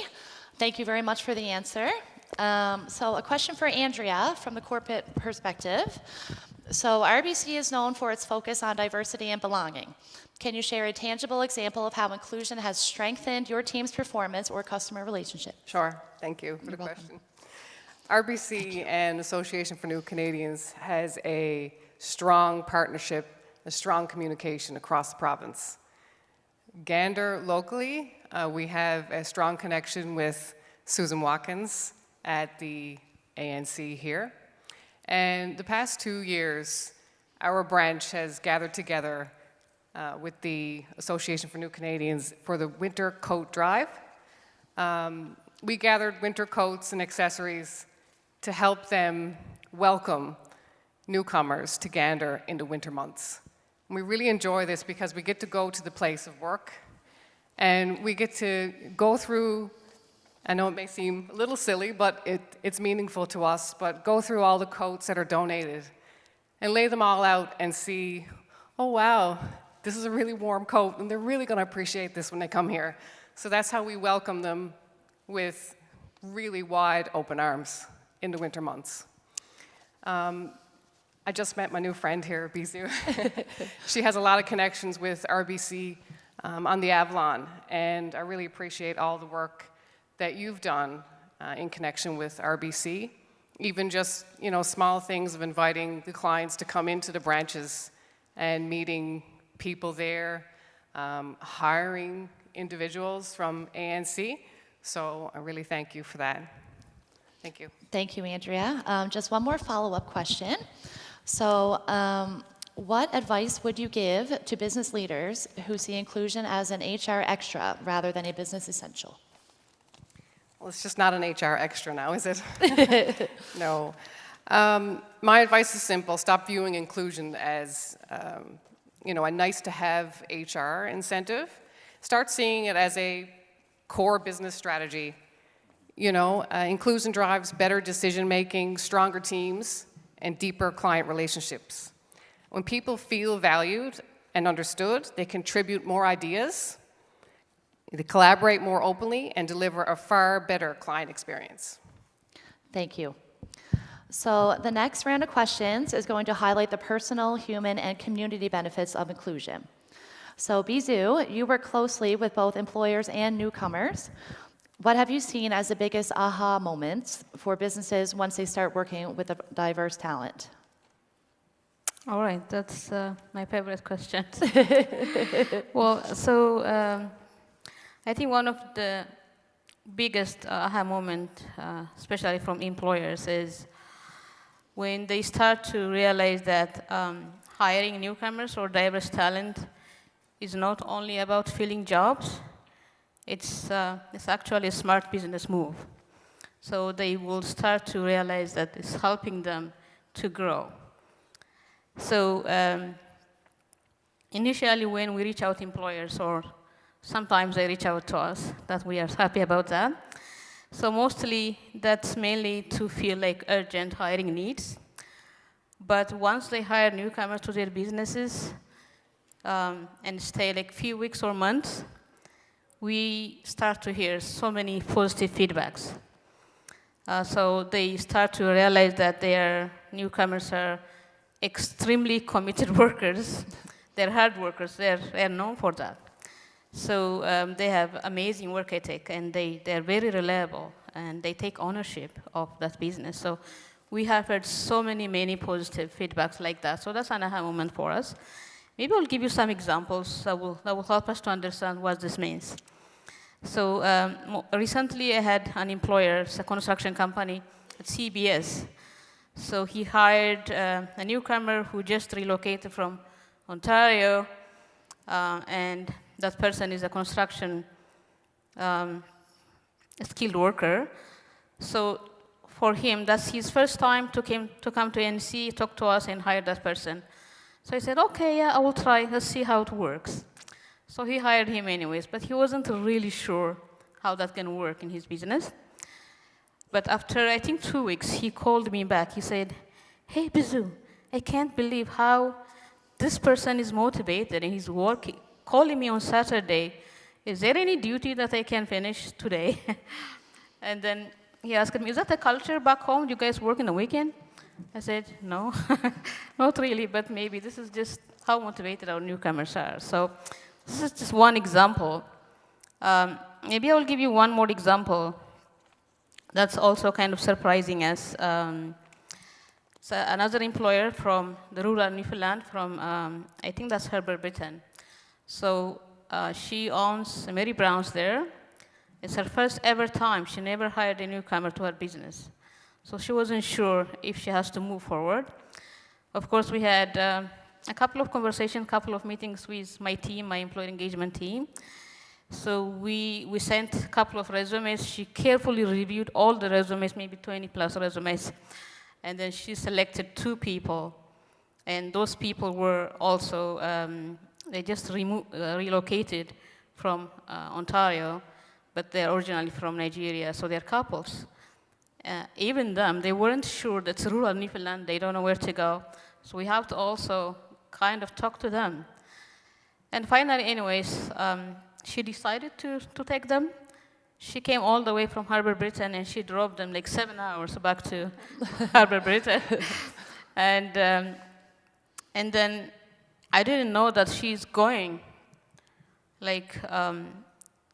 Thank you very much for the answer. So a question for Andrea from the corporate perspective. So RBC is known for its focus on diversity and belonging. Can you share a tangible example of how inclusion has strengthened your team's performance or customer relationship? Sure. Thank you for the question. RBC and Association for New Canadians has a strong partnership, a strong communication across the province. Gander locally, we have a strong connection with Susan Watkins at the ANC here. And the past 2 years, our branch has gathered together with the Association for New Canadians for the Winter Coat Drive. We gathered winter coats and accessories to help them welcome newcomers to Gander in the winter months. And we really enjoy this because we get to go to the place of work and we get to go through, I know it may seem a little silly, but it's meaningful to us, but go through all the coats that are donated and lay them all out and see, oh wow, this is a really warm coat and they're really going to appreciate this when they come here. So that's how we welcome them with really wide open arms in the winter months. I just met my new friend here, Bizu. She has a lot of connections with RBC on the Avalon, and I really appreciate all the work that you've done in connection with RBC. Even just, small things of inviting the clients to come into the branches and meeting people there, hiring individuals from ANC. So I really thank you for that. Thank you. Thank you, Andrea. Just one more follow-up question. So what advice would you give to business leaders who see inclusion as an HR extra rather than a business essential? Well, it's just not an HR extra now, is it? No. My advice is simple. Stop viewing inclusion as a nice-to-have HR incentive. Start seeing it as a core business strategy. Inclusion drives better decision-making, stronger teams, and deeper client relationships. When people feel valued and understood, they contribute more ideas, they collaborate more openly, and deliver a far better client experience. Thank you. So the next round of questions is going to highlight the personal, human, and community benefits of inclusion. So Bizou, you work closely with both employers and newcomers. What have you seen as the biggest aha moments for businesses once they start working with a diverse talent? All right, that's my favorite question. Well, so I think one of the biggest aha moment, especially from employers, is when they start to realize that hiring newcomers or diverse talent is not only about filling jobs, it's actually a smart business move. So they will start to realize that it's helping them to grow. So initially when we reach out to employers, or sometimes they reach out to us, that we are happy about that. So mostly that's mainly to feel like urgent hiring needs. But once they hire newcomers to their businesses and stay like few weeks or months, we start to hear so many positive feedbacks. So they start to realize that their newcomers are extremely committed workers. They're hard workers. They're known for that. So they have amazing work ethic, and they're very reliable, and they take ownership of that business. So we have heard so many positive feedbacks like that. So that's an aha moment for us. Maybe I'll give you some examples that will help us to understand what this means. So recently I had an employer, it's a construction company at CBS. So he hired a newcomer who just relocated from Ontario, and that person is a construction skilled worker. So for him, that's his first time to come to NC, talk to us, and hire that person. So I said, okay, yeah, I will try. Let's see how it works. So he hired him anyways, but he wasn't really sure how that can work in his business. But after, I think, 2 weeks, he called me back. He said, hey, Bizou, I can't believe how this person is motivated and he's working, calling me on Saturday. Is there any duty that I can finish today? And then he asked me, is that the culture back home? You guys work in the weekend? I said, no, not really, but maybe this is just how motivated our newcomers are. So this is just one example. Maybe I will give you one more example that's also kind of surprising us. So another employer from the rural Newfoundland, from, I think that's Herbert Britain. So she owns Mary Brown's there. It's her first ever time. She never hired a newcomer to her business. So she wasn't sure if she has to move forward. Of course, we had a couple of conversations, couple of meetings with my team, my employee engagement team. So we sent a couple of resumes. She carefully reviewed all the resumes, maybe 20 plus resumes. And then she selected 2 people. And those people were also, they just relocated from Ontario, but they're originally from Nigeria, so they're couples. Even them, they weren't sure that's rural Newfoundland, they don't know where to go. So we have to also kind of talk to them. And finally, anyways, she decided to take them. She came all the way from Harbour Britain, and she drove them like 7 hours back to Harbour Britain. And then I didn't know that she's going like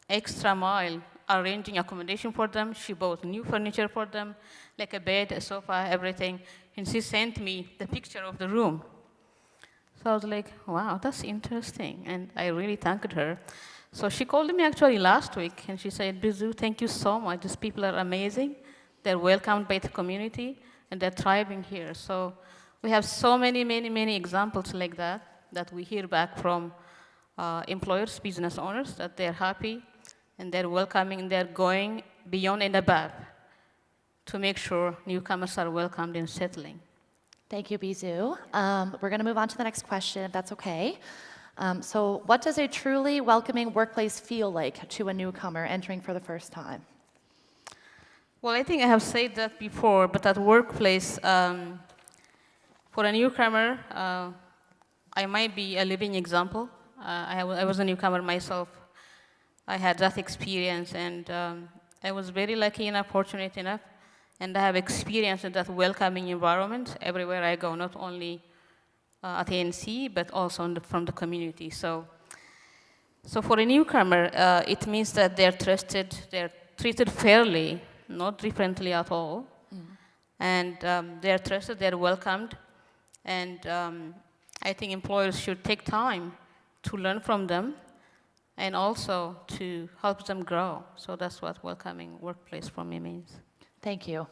extra mile arranging accommodation for them. She bought new furniture for them, like a bed, a sofa, everything. And she sent me the picture of the room. So I was like, wow, that's interesting. And I really thanked her. So she called me actually last week, and she said, Bizou, thank you so much. These people are amazing. They're welcomed by the community, and they're thriving here. So we have so many examples like that we hear back from employers, business owners, that they're happy, and they're welcoming, they're going beyond and above to make sure newcomers are welcomed and settling. Thank you, Bizou. We're going to move on to the next question, if that's okay. So what does a truly welcoming workplace feel like to a newcomer entering for the first time? Well, I think I have said that before, but at workplace, For a newcomer, I might be a living example. I was a newcomer myself. I had that experience, and I was very lucky enough, fortunate enough, and I have experienced that welcoming environment everywhere I go, not only at ANC, but also from the community. So for a newcomer, it means that they're trusted, they're treated fairly, not differently at all, and they're trusted, they're welcomed, and I think employers should take time to learn from them and also to help them grow. So that's what welcoming workplace for me means. Thank you.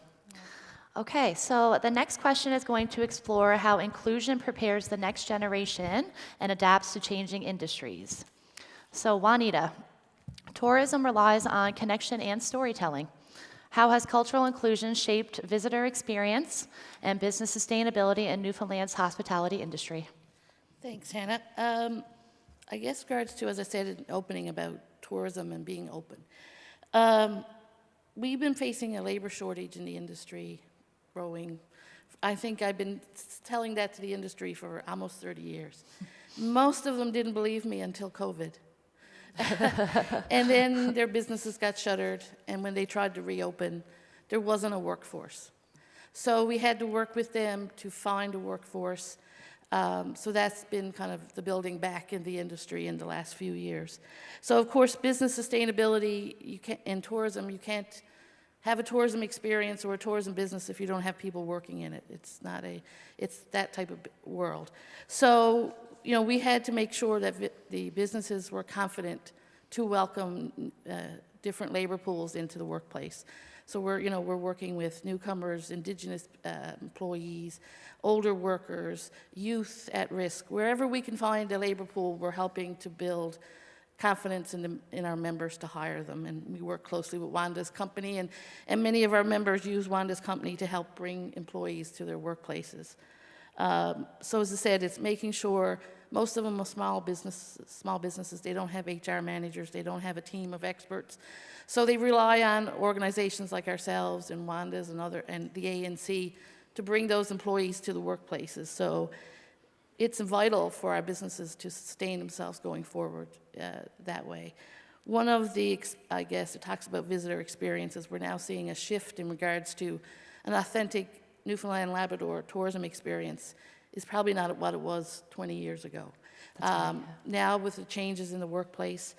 Okay, so the next question is going to explore how inclusion prepares the next generation and adapts to changing industries. So Juanita, tourism relies on connection and storytelling. How has cultural inclusion shaped visitor experience and business sustainability in Newfoundland's hospitality industry? Thanks, Hannah. I guess regards to, as I said in opening about tourism and being open. We've been facing a labor shortage in the industry growing. I think I've been telling that to the industry for almost 30 years. Most of them didn't believe me until COVID. And then their businesses got shuttered, and when they tried to reopen, there wasn't a workforce. So we had to work with them to find a workforce. So that's been kind of the building back in the industry in the last few years. So of course, business sustainability, in tourism, you can't have a tourism experience or a tourism business if you don't have people working in it. It's that type of world. So, we had to make sure that the businesses were confident to welcome different labor pools into the workplace. So we're working with newcomers, Indigenous employees, older workers, youth at risk. Wherever we can find a labor pool, we're helping to build confidence in our members to hire them. And we work closely with Wanda's company, and many of our members use Wanda's company to help bring employees to their workplaces. So as I said, it's making sure most of them are small businesses. They don't have HR managers. They don't have a team of experts. So they rely on organizations like ourselves and Wanda's and the ANC to bring those employees to the workplaces. So it's vital for our businesses to sustain themselves going forward that way. One of the, I guess, it talks about visitor experiences. We're now seeing a shift in regards to an authentic Newfoundland Labrador tourism experience is probably not what it was 20 years ago. Now with the changes in the workplace,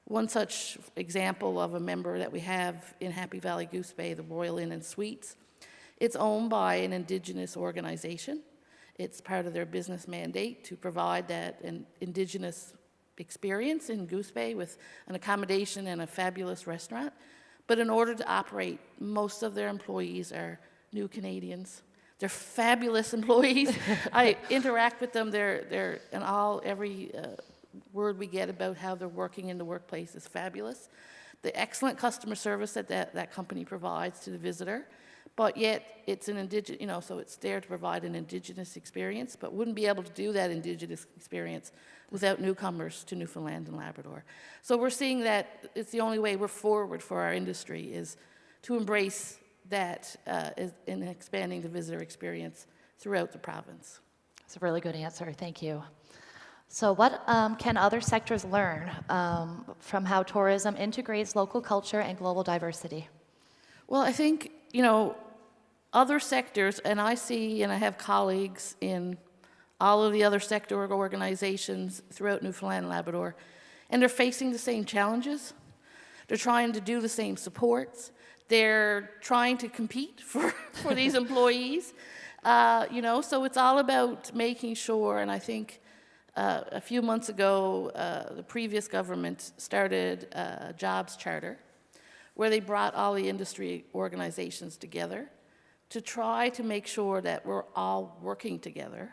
one such example of a member that we have in Happy Valley Goose Bay, the Royal Inn and Suites, it's owned by an Indigenous organization. It's part of their business mandate to provide that an Indigenous experience in Goose Bay with an accommodation and a fabulous restaurant. But in order to operate, most of their employees are new Canadians. They're fabulous employees. I interact with them. Every word we get about how they're working in the workplace is fabulous. The excellent customer service that company provides to the visitor, but yet it's an Indigenous, so it's there to provide an Indigenous experience, but wouldn't be able to do that Indigenous experience without newcomers to Newfoundland and Labrador. So we're seeing that it's the only way we're forward for our industry is to embrace that in expanding the visitor experience throughout the province. That's a really good answer. Thank you. So what can other sectors learn from how tourism integrates local culture and global diversity? Well, I think, other sectors, and I see and I have colleagues in all of the other sector organizations throughout Newfoundland and Labrador, and they're facing the same challenges. They're trying to do the same supports. They're trying to compete for these employees, so it's all about making sure, and I think a few months ago, the previous government started a jobs charter where they brought all the industry organizations together to try to make sure that we're all working together,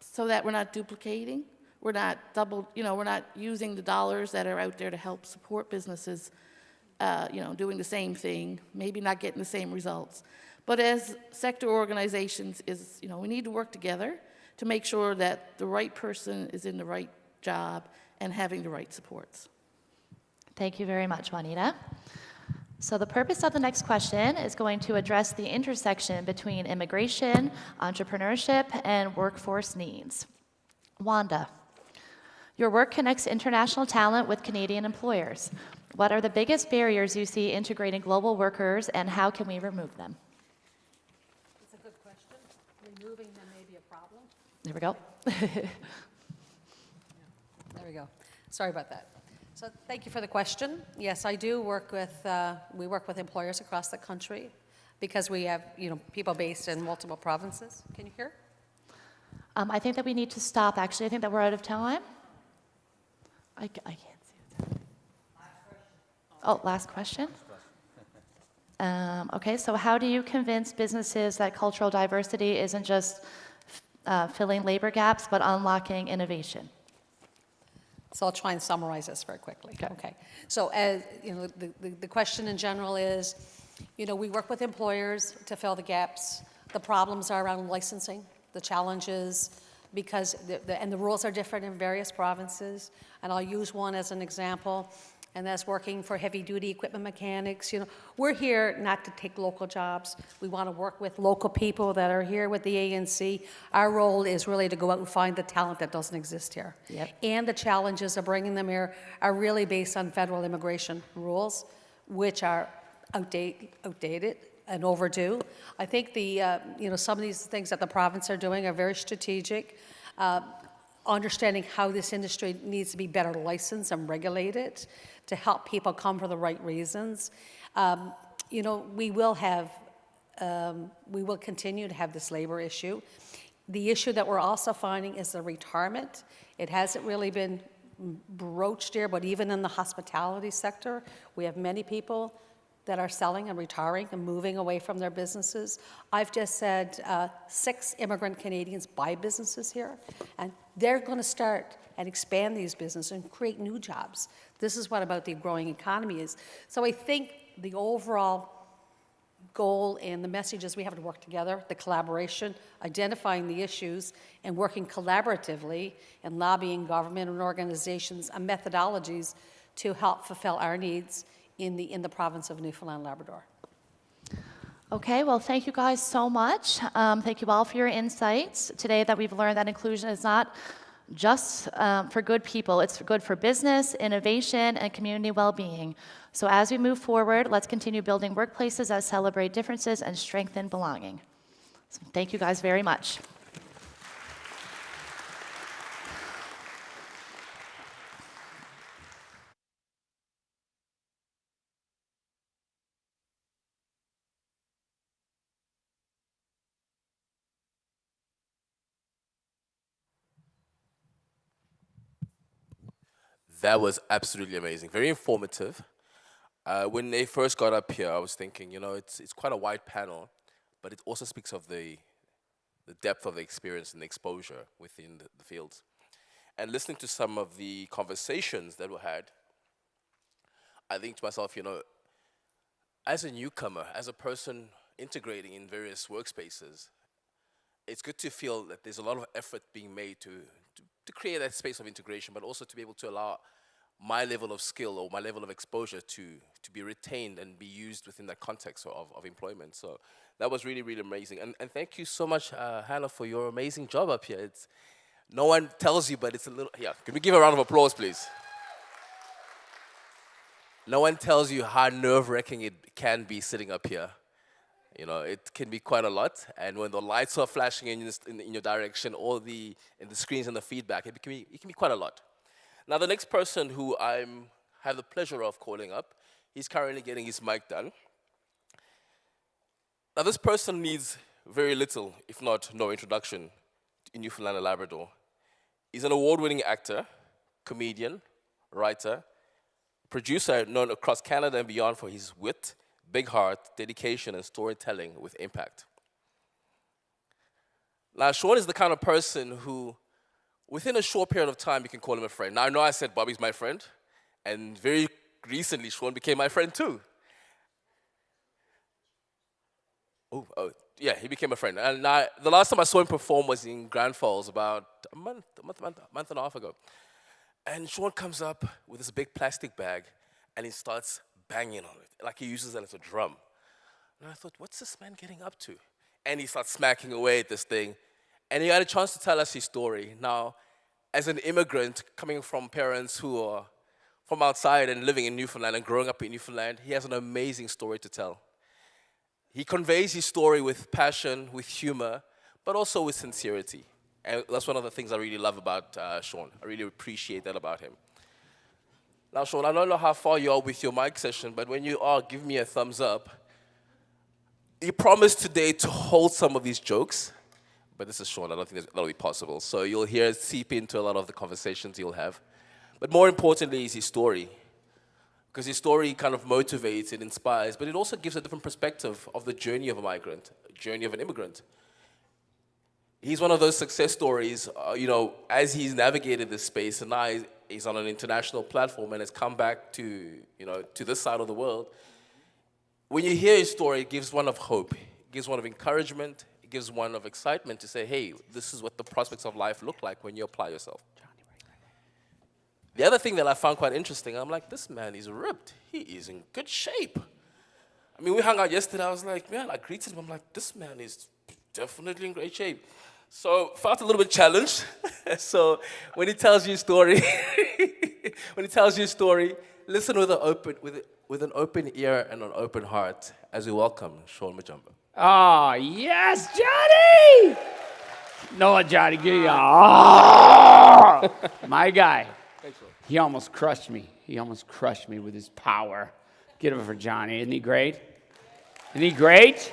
so that we're not duplicating, we're not we're not using the dollars that are out there to help support businesses doing the same thing, maybe not getting the same results. But as sector organizations we need to work together to make sure that the right person is in the right job and having the right supports. Thank you very much, Juanita. So the purpose of the next question is going to address the intersection between immigration, entrepreneurship, and workforce needs. Wanda, your work connects international talent with Canadian employers. What are the biggest barriers you see integrating global workers, and how can we remove them? That's a good question. Removing them may be a problem. There we go. There we go. Sorry about that. So thank you for the question. Yes, I do work with, we work with employers across the country because we have, people based in multiple provinces. Can you hear? I think that we need to stop, actually. I think that we're out of time. I can't see it. Oh, last question? Okay, so how do you convince businesses that cultural diversity isn't just filling labor gaps, but unlocking innovation? So I'll try and summarize this very quickly. Okay. So as the question in general is, we work with employers to fill the gaps. The problems are around licensing, the challenges, because the rules are different in various provinces. And I'll use one as an example, and that's working for heavy-duty equipment mechanics. We're here not to take local jobs. We want to work with local people that are here with the ANC. Our role is really to go out and find the talent that doesn't exist here. Yep. And the challenges of bringing them here are really based on federal immigration rules, which are outdated and overdue. I think some of these things that the province are doing are very strategic. Understanding how this industry needs to be better licensed and regulated to help people come for the right reasons. We will continue to have this labor issue. The issue that we're also finding is the retirement. It hasn't really been broached here, but even in the hospitality sector, we have many people that are selling and retiring and moving away from their businesses. I've just said 6 immigrant Canadians buy businesses here, and they're going to start and expand these businesses and create new jobs. This is what about the growing economy is. So I think the overall goal and the message is we have to work together, the collaboration, identifying the issues, and working collaboratively and lobbying government and organizations and methodologies to help fulfill our needs in the province of Newfoundland and Labrador. Okay, well, thank you guys so much. Thank you all for your insights today, that we've learned that inclusion is not just for good people. It's good for business, innovation, and community well-being. So as we move forward, let's continue building workplaces that celebrate differences and strengthen belonging. So thank you guys very much. That was absolutely amazing, very informative. When they first got up here, I was thinking, it's quite a wide panel, but it also speaks of the depth of the experience and the exposure within the fields. And listening to some of the conversations that were had, I think to myself, as a newcomer, as a person integrating in various workspaces, it's good to feel that there's a lot of effort being made to create that space of integration, but also to be able to allow my level of skill or my level of exposure to be retained and be used within that context of employment. So that was really, really amazing. And thank you so much, Hannah, for your amazing job up here. No one tells you, but it's a little, can we give a round of applause, please? No one tells you how nerve-wracking it can be sitting up here. It can be quite a lot, and when the lights are flashing in your direction, in the screens and the feedback, it can be quite a lot. Now, the next person who I have the pleasure of calling up, he's currently getting his mic done. Now, this person needs very little, if not no introduction in Newfoundland and Labrador. He's an award-winning actor, comedian, writer, producer known across Canada and beyond for his wit, big heart, dedication, and storytelling with impact. Now, Sean is the kind of person who, within a short period of time, you can call him a friend. Now, I know I said Bobby's my friend, and very recently, Sean became my friend too. Oh, yeah, he became a friend. And the last time I saw him perform was in Grand Falls about a month and a half ago. And Sean comes up with this big plastic bag, and he starts banging on it, like he uses it as a drum. And I thought, what's this man getting up to? And he starts smacking away at this thing. And he had a chance to tell us his story. Now, as an immigrant coming from parents who are from outside and living in Newfoundland and growing up in Newfoundland, he has an amazing story to tell. He conveys his story with passion, with humor, but also with sincerity. And that's one of the things I really love about Sean. I really appreciate that about him. Now, Sean, I don't know how far you are with your mic session, but when you are, give me a thumbs up. You promised today to hold some of these jokes, but this is Sean. I don't think that'll be possible. So you'll hear it seep into a lot of the conversations you'll have. But more importantly is his story, because his story kind of motivates, it inspires, but it also gives a different perspective of the journey of a migrant, a journey of an immigrant. He's one of those success stories, as he's navigated this space, and now he's on an international platform and has come back to this side of the world. When you hear his story, it gives one of hope, it gives one of encouragement, it gives one of excitement to say, hey, this is what the prospects of life look like when you apply yourself. The other thing that I found quite interesting, I'm like, this man is ripped. He is in good shape. I mean, we hung out yesterday. I was like, man, I greeted him. I'm like, this man is definitely in great shape. So felt a little bit challenged. So when he tells you a story, listen with an open ear and an open heart as we welcome Sean Majumba. Oh, yes, Johnny! No, Johnny, give you oh! My guy. He almost crushed me. He almost crushed me with his power. Give it for Johnny. Isn't he great? Isn't he great?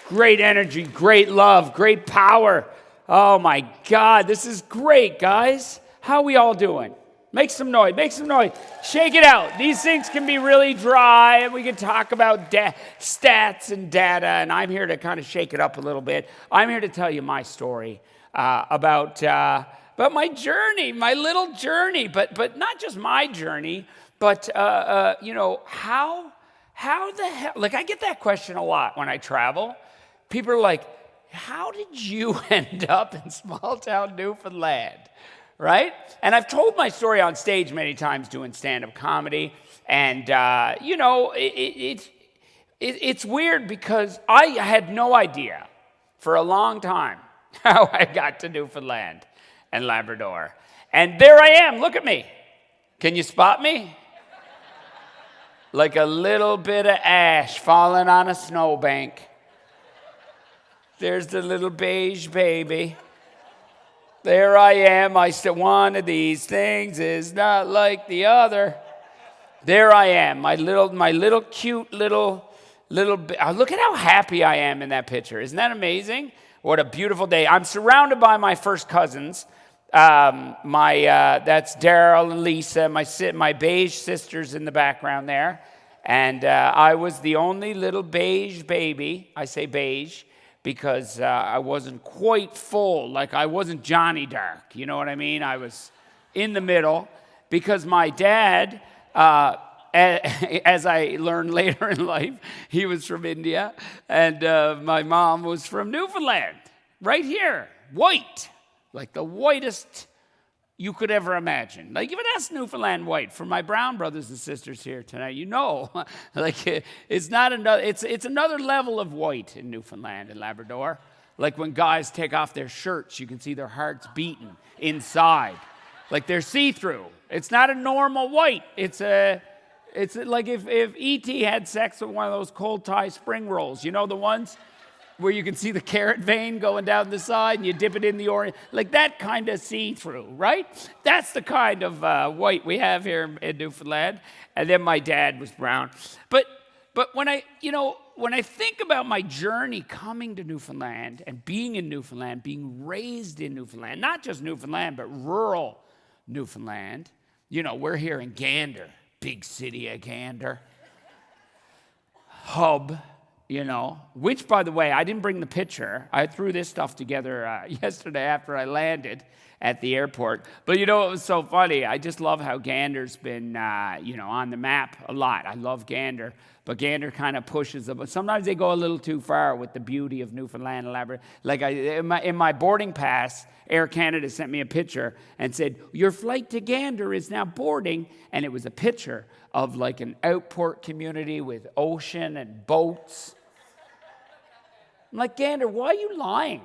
Great energy, great love, great power. Oh, my God. This is great, guys. How are we all doing? Make some noise. Make some noise. Shake it out. These things can be really dry, and we can talk about stats and data, and I'm here to kind of shake it up a little bit. I'm here to tell you my story about my journey, my little journey, but not just my journey, but, how the hell, like I get that question a lot when I travel. People are like, how did you end up in small town Newfoundland, right? And I've told my story on stage many times doing stand-up comedy, and, it's weird because I had no idea for a long time how I got to Newfoundland and Labrador. And there I am, look at me. Can you spot me? Like a little bit of ash falling on a snowbank. There's the little beige baby. There I am. I said, one of these things is not like the other. There I am, my little cute little. Look at how happy I am in that picture. Isn't that amazing? What a beautiful day. I'm surrounded by my first cousins. That's Daryl and Lisa, my beige sisters in the background there. And I was the only little beige baby. I say beige because I wasn't quite full. Like I wasn't Johnny Dark. You know what I mean? I was in the middle because my dad, as I learned later in life, he was from India. And my mom was from Newfoundland, right here, white. Like the whitest you could ever imagine. Like even that's Newfoundland white. For my brown brothers and sisters here tonight, like it's not another. It's another level of white in Newfoundland and Labrador. Like when guys take off their shirts, you can see their hearts beating inside. Like they're see-through. It's not a normal white. It's like if E.T. had sex with one of those cold tie spring rolls. You know the ones where you can see the carrot vein going down the side and you dip it in the orange, like that kind of see-through, right? That's the kind of white we have here in Newfoundland. And then my dad was brown. But when I think about my journey coming to Newfoundland and being in Newfoundland, being raised in Newfoundland, not just Newfoundland, but rural Newfoundland, we're here in Gander, big city of Gander, hub, which, by the way, I didn't bring the picture. I threw this stuff together yesterday after I landed at the airport. But it was so funny. I just love how Gander's been, on the map a lot. I love Gander. but Gander kind of pushes them. But sometimes they go a little too far with the beauty of Newfoundland and Labrador. Like in my boarding pass, Air Canada sent me a picture and said, your flight to Gander is now boarding. And it was a picture of like an outport community with ocean and boats. I'm like, Gander, why are you lying?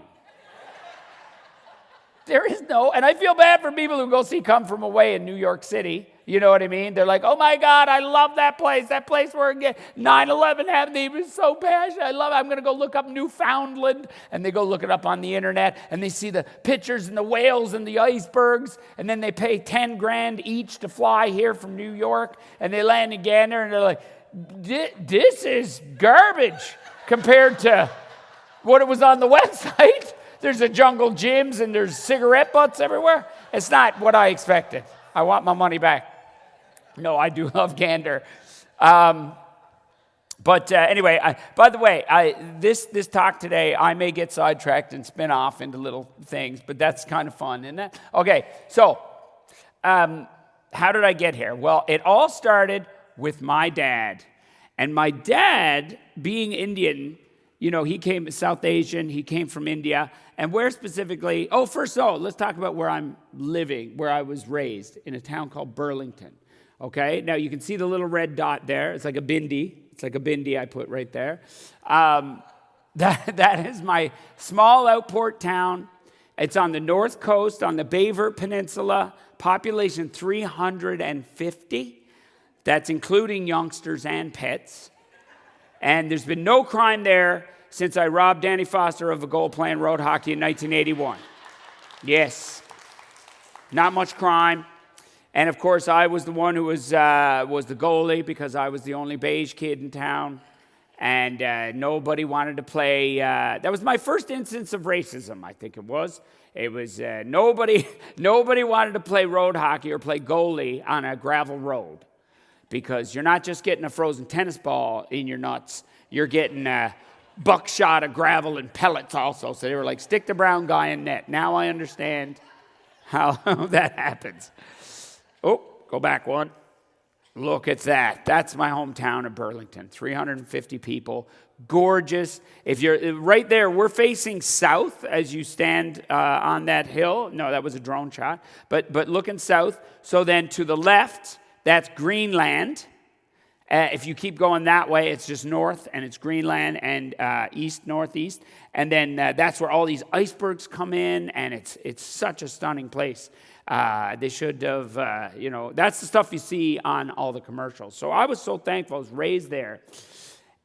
There is no, and I feel bad for people who go see Come From Away in New York City. You know what I mean? They're like, oh my God, I love that place where 9/11 happened. He was so passionate. I love it. I'm going to go look up Newfoundland. And they go look it up on the internet, and they see the pictures and the whales and the icebergs, and then they pay 10 grand each to fly here from New York, and they land in Gander, and they're like, this is garbage compared to what it was on the website. There's a jungle gyms and there's cigarette butts everywhere. It's not what I expected. I want my money back. No, I do love Gander. But anyway, by the way, this talk today, I may get sidetracked and spin off into little things, but that's kind of fun, isn't it? Okay, so how did I get here? Well, it all started with my dad. And my dad, being Indian, you know, he came South Asian, he came from India. And where specifically, let's talk about where I'm living, where I was raised, in a town called Burlington. Okay, now you can see the little red dot there. It's like a bindi. It's like a bindi I put right there. That is my small outport town. It's on the north coast, on the Bayvert Peninsula, population 350. That's including youngsters and pets. And there's been no crime there since I robbed Danny Foster of a goal playing road hockey in 1981. Yes. Not much crime. And of course, I was the one who was the goalie because I was the only beige kid in town. And nobody wanted to play. That was my first instance of racism, I think it was. It was nobody wanted to play road hockey or play goalie on a gravel road. Because you're not just getting a frozen tennis ball in your nuts, you're getting buckshot of gravel and pellets also. So they were like, stick the brown guy in net. Now I understand how that happens. Oh, go back one. Look at that. That's my hometown of Burlington. 350 people. Gorgeous. If you're right there, we're facing south as you stand on that hill. No, that was a drone shot. But looking south. So then to the left, that's Greenland. If you keep going that way, it's just north, and it's Greenland and east, northeast. And then that's where all these icebergs come in, and it's such a stunning place. They should have, that's the stuff you see on all the commercials. So I was so thankful. I was raised there.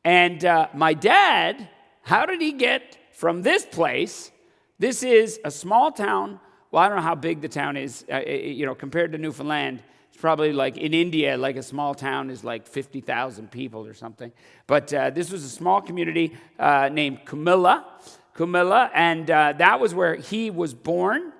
And my dad, how did he get from this place? This is a small town. Well, I don't know how big the town is, compared to Newfoundland. Probably like in India, like a small town is like 50,000 people or something. But this was a small community named Kumilla, and that was where he was born.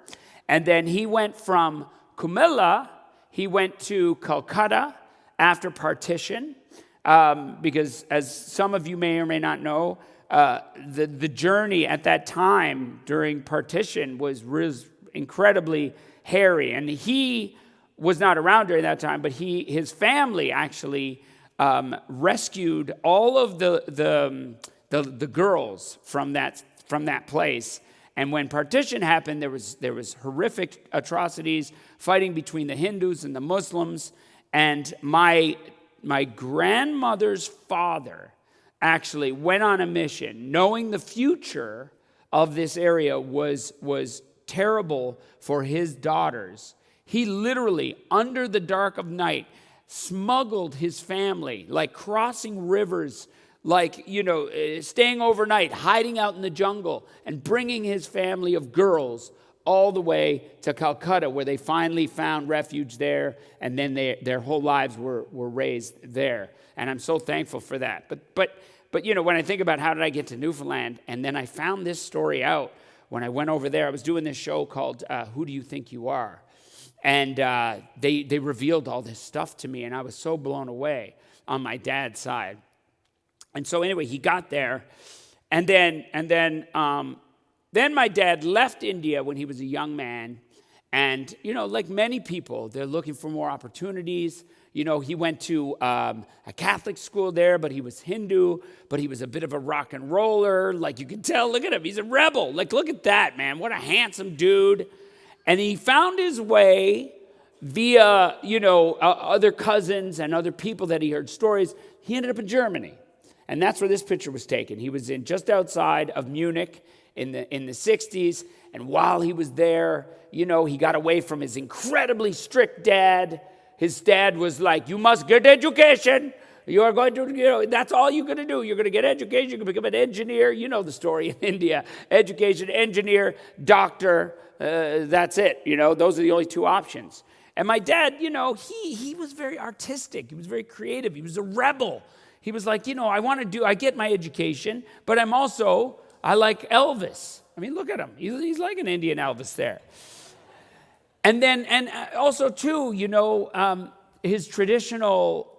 And then he went from Kumilla, he went to Calcutta after partition, because as some of you may or may not know, the journey at that time during partition was incredibly hairy. And he was not around during that time, but his family actually rescued all of the girls from that place. And when partition happened, there was horrific atrocities, fighting between the Hindus and the Muslims. And my grandmother's father actually went on a mission, knowing the future of this area was terrible for his daughters. He literally, under the dark of night, smuggled his family, like crossing rivers, like, staying overnight, hiding out in the jungle, and bringing his family of girls all the way to Calcutta, where they finally found refuge there, and then their whole lives were raised there. And I'm so thankful for that. But when I think about how did I get to Newfoundland, and then I found this story out when I went over there. I was doing this show called Who Do You Think You Are? And they revealed all this stuff to me, and I was so blown away on my dad's side. And so anyway, he got there, and then my dad left India when he was a young man, And, like many people, they're looking for more opportunities. He went to a Catholic school there, but he was Hindu, but he was a bit of a rock and roller. Like, you can tell, look at him, he's a rebel. Like, look at that, man, what a handsome dude. And he found his way via, other cousins and other people that he heard stories. He ended up in Germany. And that's where this picture was taken. He was in just outside of Munich in the 60s. And while he was there, he got away from his incredibly strict dad. His dad was like, you must get education. You are going to, that's all you're going to do. You're going to get education. You're going to become an engineer. You know the story in India. Education, engineer, doctor. That's it. Those are the only two options. And my dad, he was very artistic. He was very creative. He was a rebel. He was like, I get my education, but I like Elvis. I mean, look at him. He's like an Indian Elvis there. And then, also too, his traditional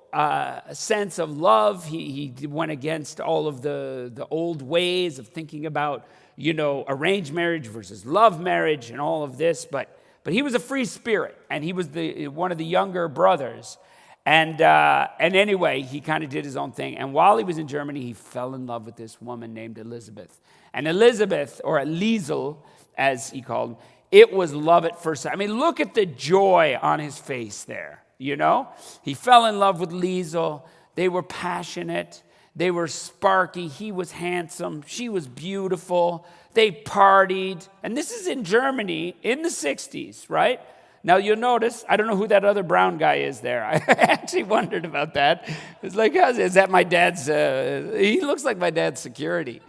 sense of love, he went against all of the old ways of thinking about, arranged marriage versus love marriage and all of this. But he was a free spirit, and he was one of the younger brothers. And anyway, he kind of did his own thing. And while he was in Germany, he fell in love with this woman named Elizabeth. And Elizabeth, or Liesel, as he called him, it was love at first sight. I mean, look at the joy on his face there, He fell in love with Liesel. They were passionate. They were sparky. He was handsome. She was beautiful. They partied. And this is in Germany in the 60s, right? Now, you'll notice, I don't know who that other brown guy is there. I actually wondered about that. It's like, is that my dad's, he looks like my dad's security.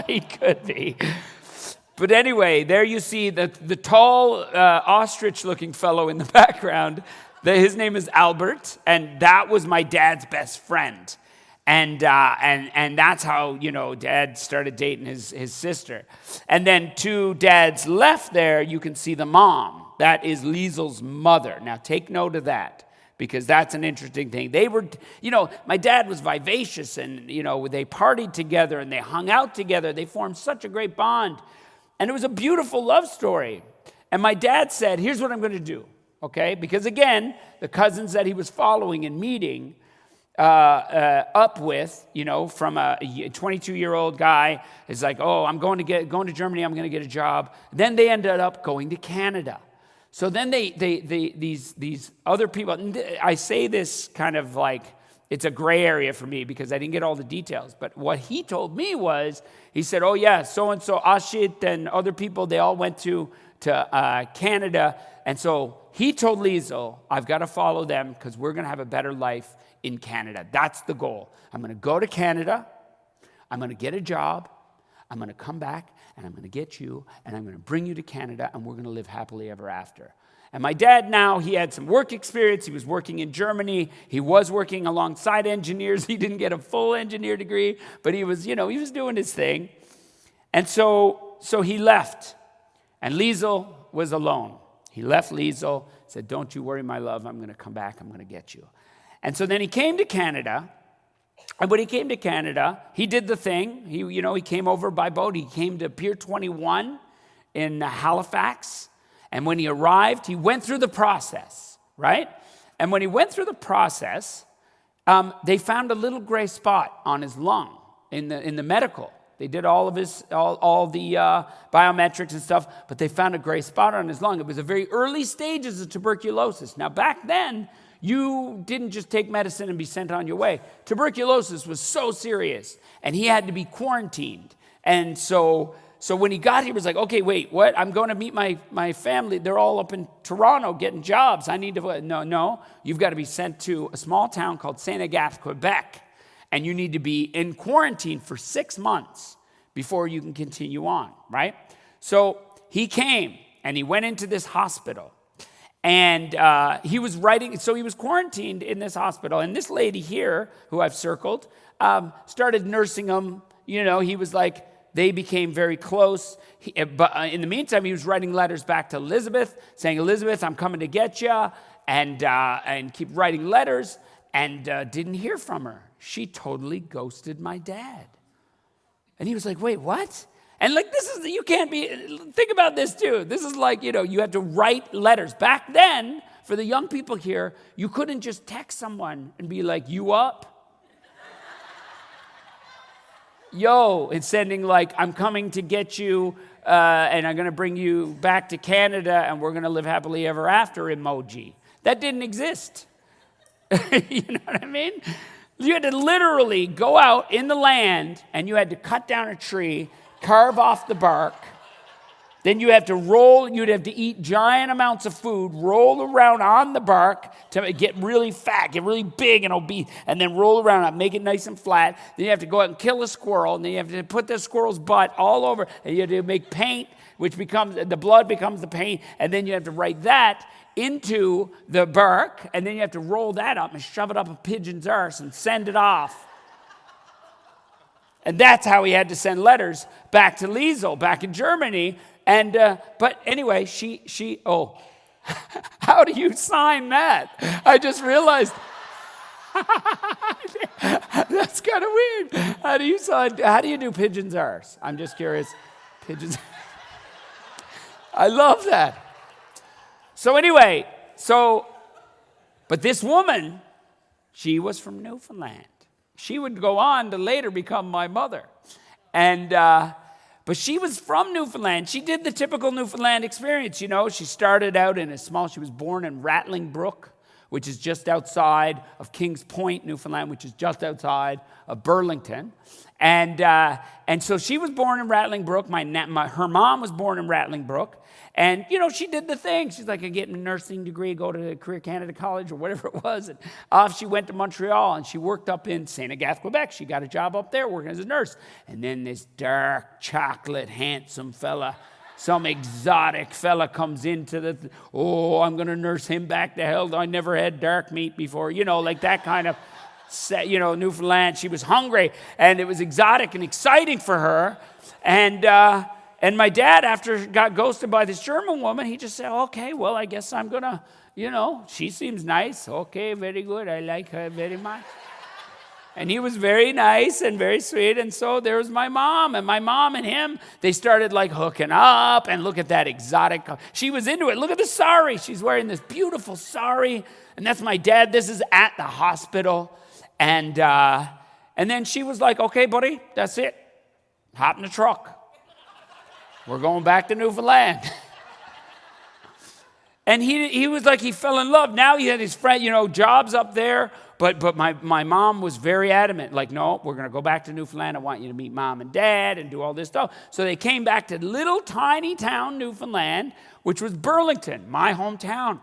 He could be. But anyway, there you see the tall ostrich-looking fellow in the background. His name is Albert, and that was my dad's best friend. And that's how, Dad started dating his sister. And then to Dad's left there, you can see the mom. That is Liesel's mother. Now, take note of that, because that's an interesting thing. They were, my dad was vivacious, and, they partied together, and they hung out together. They formed such a great bond. And it was a beautiful love story. And my dad said, here's what I'm going to do, okay? Because, again, the cousins that he was following and meeting up with, from a 22-year-old guy is like, oh, I'm going to Germany, I'm going to get a job. Then they ended up going to Canada. So then these other people, and I say this kind of like, it's a gray area for me because I didn't get all the details. But what he told me was, he said, oh yeah, so-and-so, Ashit and other people, they all went to Canada. And so he told Liesel, I've got to follow them because we're going to have a better life in Canada. That's the goal. I'm going to go to Canada. I'm going to get a job. I'm going to come back, and I'm going to get you, and I'm going to bring you to Canada, and we're going to live happily ever after. And my dad now, he had some work experience. He was working in Germany. He was working alongside engineers. He didn't get a full engineer degree, but he was, he was doing his thing. And so he left, and Liesel was alone. He left Liesel, said, don't you worry, my love. I'm going to come back. I'm going to get you. And so then he came to Canada. And when he came to Canada, he did the thing. He came over by boat. He came to Pier 21 in Halifax. And when he arrived, he went through the process, right? And when he went through the process, they found a little gray spot on his lung in the medical. They did all the biometrics and stuff, but they found a gray spot on his lung. It was the very early stages of tuberculosis. Now, back then, you didn't just take medicine and be sent on your way. Tuberculosis was so serious, and he had to be quarantined. And so when he got here, he was like, okay, wait, what? I'm going to meet my family. They're all up in Toronto getting jobs. I need to, no, you've got to be sent to a small town called Saint-Agathe, Quebec, and you need to be in quarantine for 6 months before you can continue on, right? So he came, and he went into this hospital. And he was writing, so he was quarantined in this hospital. And this lady here, who I've circled, started nursing him. He was like, they became very close. But in the meantime, he was writing letters back to Elizabeth, saying, Elizabeth, I'm coming to get you, and keep writing letters, and didn't hear from her. She totally ghosted my dad. And he was like, wait, what? And like this is, you can't be, think about this too. This is like, you had to write letters. Back then, for the young people here, you couldn't just text someone and be like, you up? Yo, it's sending like, I'm coming to get you and I'm going to bring you back to Canada and we're going to live happily ever after emoji. That didn't exist. You know what I mean? You had to literally go out in the land and you had to cut down a tree, carve off the bark. Then you'd have to eat giant amounts of food, roll around on the bark to get really fat, get really big and obese, and then roll around it, make it nice and flat. Then you have to go out and kill a squirrel, and then you have to put the squirrel's butt all over, and you have to make paint, which becomes, the blood becomes the paint, and then you have to write that into the bark, and then you have to roll that up and shove it up a pigeon's arse and send it off. And that's how he had to send letters back to Liesel, back in Germany. And, but anyway, how do you sign that? I just realized, that's kind of weird. How do you do pigeon's arse? I'm just curious. Pigeon's, I love that. So anyway, but this woman, she was from Newfoundland. She would go on to later become my mother. And, but she was from Newfoundland. She did the typical Newfoundland experience, She started out she was born in Rattling Brook, which is just outside of Kings Point, Newfoundland, which is just outside of Burlington. And so she was born in Rattling Brook. Her mom was born in Rattling Brook. And, she did the thing. She's like, I get a nursing degree, go to Career Canada College or whatever it was. And off she went to Montreal, and she worked up in St. Agathe, Quebec. She got a job up there working as a nurse. And then this dark, chocolate, handsome fella, some exotic fella comes into I'm going to nurse him back to health. I never had dark meat before. Like that kind of, Newfoundland. She was hungry, and it was exotic and exciting for her. And my dad, after got ghosted by this German woman, he just said, okay, well, I guess I'm going to, she seems nice. Okay, very good. I like her very much. And he was very nice and very sweet. And so there was my mom. And my mom and him, they started like hooking up. And look at that exotic. She was into it. Look at the sari. She's wearing this beautiful sari. And that's my dad. This is at the hospital. And then she was like, okay, buddy, that's it. Hop in the truck. We're going back to Newfoundland. And he was like, he fell in love. Now he had his friend, jobs up there. But my mom was very adamant, like, no, we're going to go back to Newfoundland. I want you to meet mom and dad and do all this stuff. So they came back to little tiny town Newfoundland, which was Burlington, my hometown.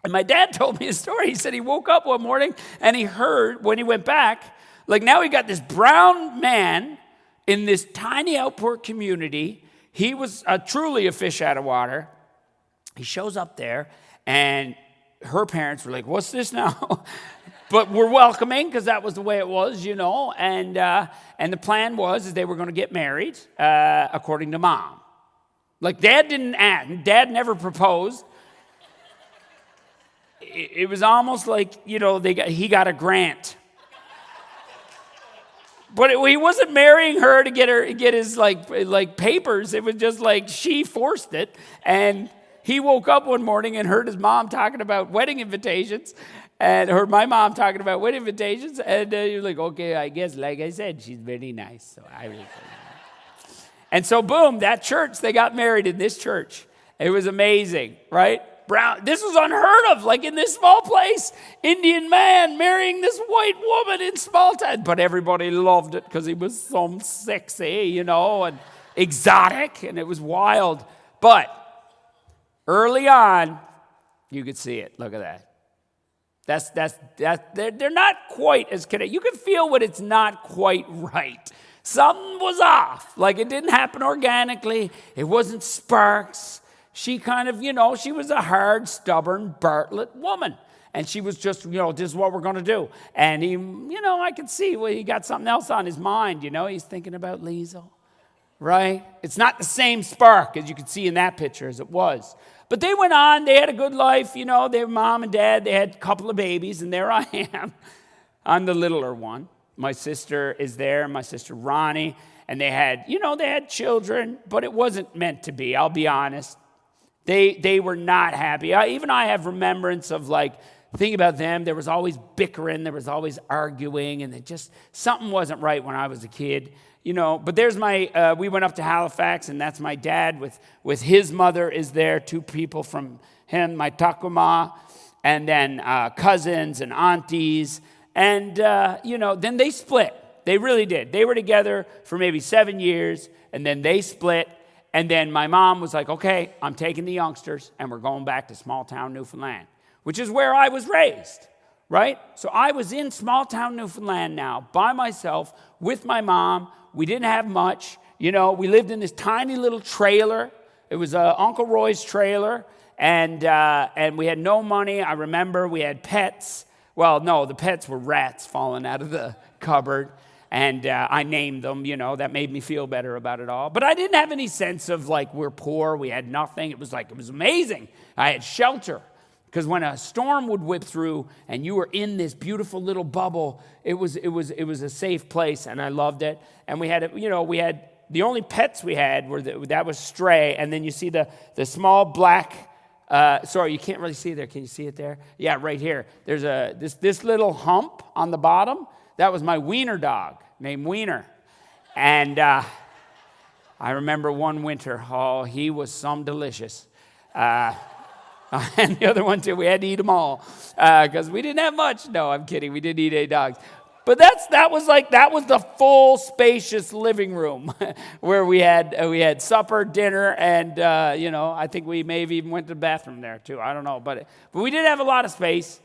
And my dad told me a story. He said he woke up one morning and he heard, when he went back, like now he got this brown man in this tiny outport community. He was truly a fish out of water. He shows up there, and her parents were like, what's this now? But we're welcoming, because that was the way it was, And the plan was they were going to get married, according to mom. Like, Dad didn't ask. Dad never proposed. It was almost like, he got a grant. But he wasn't marrying her to get his like papers. It was just like she forced it. And he woke up one morning and heard his mom talking about wedding invitations, and heard my mom talking about wedding invitations. And he was like, okay, I guess, like I said, she's very nice. So I really. And so boom, that church, they got married in this church. It was amazing, right? This was unheard of, like in this small place, Indian man marrying this white woman in small town. But everybody loved it because he was so sexy, and exotic, and it was wild. But early on, you could see it. Look at that. They're not quite as connected. You can feel when it's not quite right. Something was off. Like it didn't happen organically. It wasn't sparks. She kind of, she was a hard, stubborn Bartlett woman. And she was just, this is what we're going to do. And he, I could see he got something else on his mind, he's thinking about Liesel, right? It's not the same spark, as you could see in that picture, as it was. But they went on, they had a good life, they were mom and dad, they had a couple of babies, and there I am. I'm the littler one. My sister is there, my sister Ronnie. and they had, they had children, but it wasn't meant to be, I'll be honest. They were not happy. I have remembrance of thinking about them. There was always bickering, there was always arguing, and something wasn't right when I was a kid. But there's we went up to Halifax, and that's my dad with his mother is there, 2 people from him, my takuma, and then cousins and aunties. And, then they split. They really did. They were together for maybe 7 years, and then they split. And then my mom was like, okay, I'm taking the youngsters, and we're going back to small town Newfoundland, which is where I was raised, right? So I was in small town Newfoundland now by myself with my mom. We didn't have much. We lived in this tiny little trailer. It was Uncle Roy's trailer, and we had no money. I remember we had pets. Well, no, the pets were rats falling out of the cupboard. And I named them, that made me feel better about it all. But I didn't have any sense of we're poor, we had nothing. It was amazing. I had shelter. Because when a storm would whip through and you were in this beautiful little bubble, it was a safe place, and I loved it. And we had, the only pets we had that was Stray, and then you see the small black, sorry, you can't really see it there. Can you see it there? Yeah, right here. There's this little hump on the bottom. That was my wiener dog named Wiener. And I remember one winter, he was some delicious. And the other one too, we had to eat them all because we didn't have much. No, I'm kidding. We didn't eat any dogs. But that was the full spacious living room where we had supper, dinner, and I think we may have even went to the bathroom there too. I don't know, but we did have a lot of space.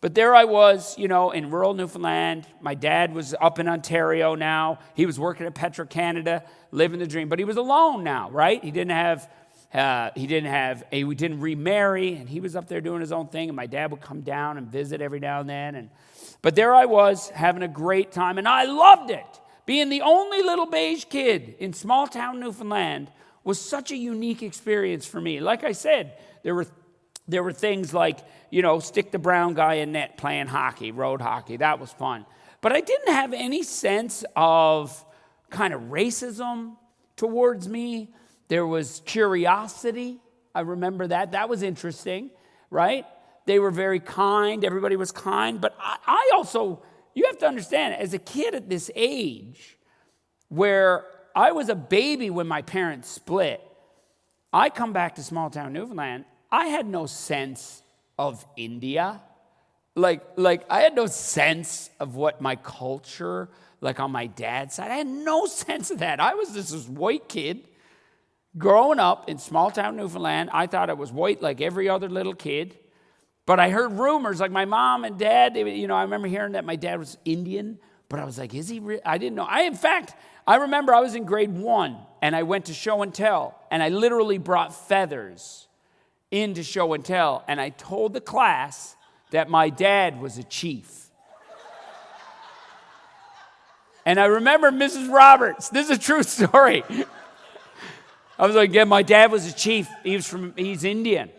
But there I was, in rural Newfoundland. My dad was up in Ontario now. He was working at Petro-Canada, living the dream. But he was alone now, right? He didn't remarry, and he was up there doing his own thing. And my dad would come down and visit every now and then. But there I was, having a great time, and I loved it. Being the only little beige kid in small town Newfoundland was such a unique experience for me. Like I said, there were things like, stick the brown guy in net playing hockey, road hockey. That was fun. But I didn't have any sense of kind of racism towards me. There was curiosity. I remember that. That was interesting, right? They were very kind. Everybody was kind. But I also, you have to understand, as a kid at this age, where I was a baby when my parents split, I come back to small town Newfoundland, I had no sense of India. Like I had no sense of what my culture, on my dad's side, I had no sense of that. I was this white kid growing up in small town Newfoundland. I thought I was white like every other little kid. But I heard rumors, like my mom and dad, I remember hearing that my dad was Indian, but I was like, is he real? I didn't know. I remember I was in grade 1, and I went to show and tell, and I literally brought feathers into show and tell, and I told the class that my dad was a chief. And I remember Mrs. Roberts. This is a true story. I was like, yeah, my dad was a chief. He's Indian.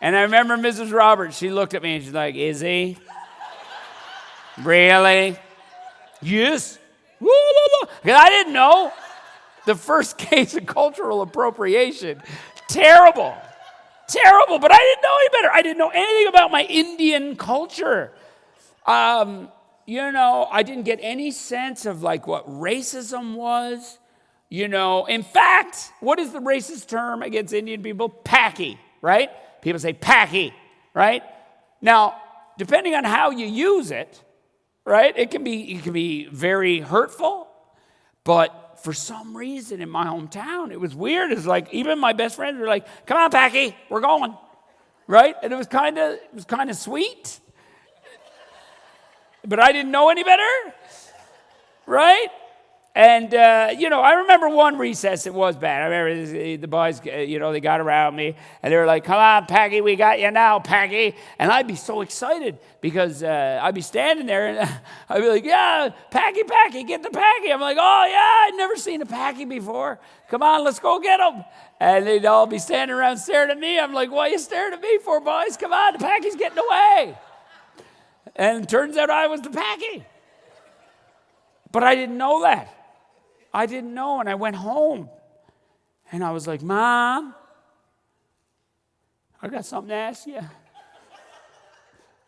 And I remember Mrs. Roberts, she looked at me and she's like, is he? Really? Yes. Because I didn't know. The first case of cultural appropriation. Terrible. But I didn't know any better. I didn't know anything about my Indian culture. I didn't get any sense of what racism was. In fact, what is the racist term against Indian people? Packy, right? People say packy, right? Now, depending on how you use it, right, it can be very hurtful. But for some reason in my hometown, it was weird. It's even my best friends were like, "Come on, Packy, we're going," right? And it was kind of sweet. But I didn't know any better, right? And, I remember one recess, it was bad. I remember the boys, they got around me, and they were like, "Come on, Packy, we got you now, Packy." And I'd be so excited because I'd be standing there, and I'd be like, "Yeah, Packy, get the Packy." I'm like, "Oh, yeah, I'd never seen a Packy before. Come on, let's go get him." And they'd all be standing around staring at me. I'm like, "What are you staring at me for, boys? Come on, the Packy's getting away." And it turns out I was the Packy. But I didn't know that. I didn't know, and I went home. And I was like, Mom, I got something to ask you.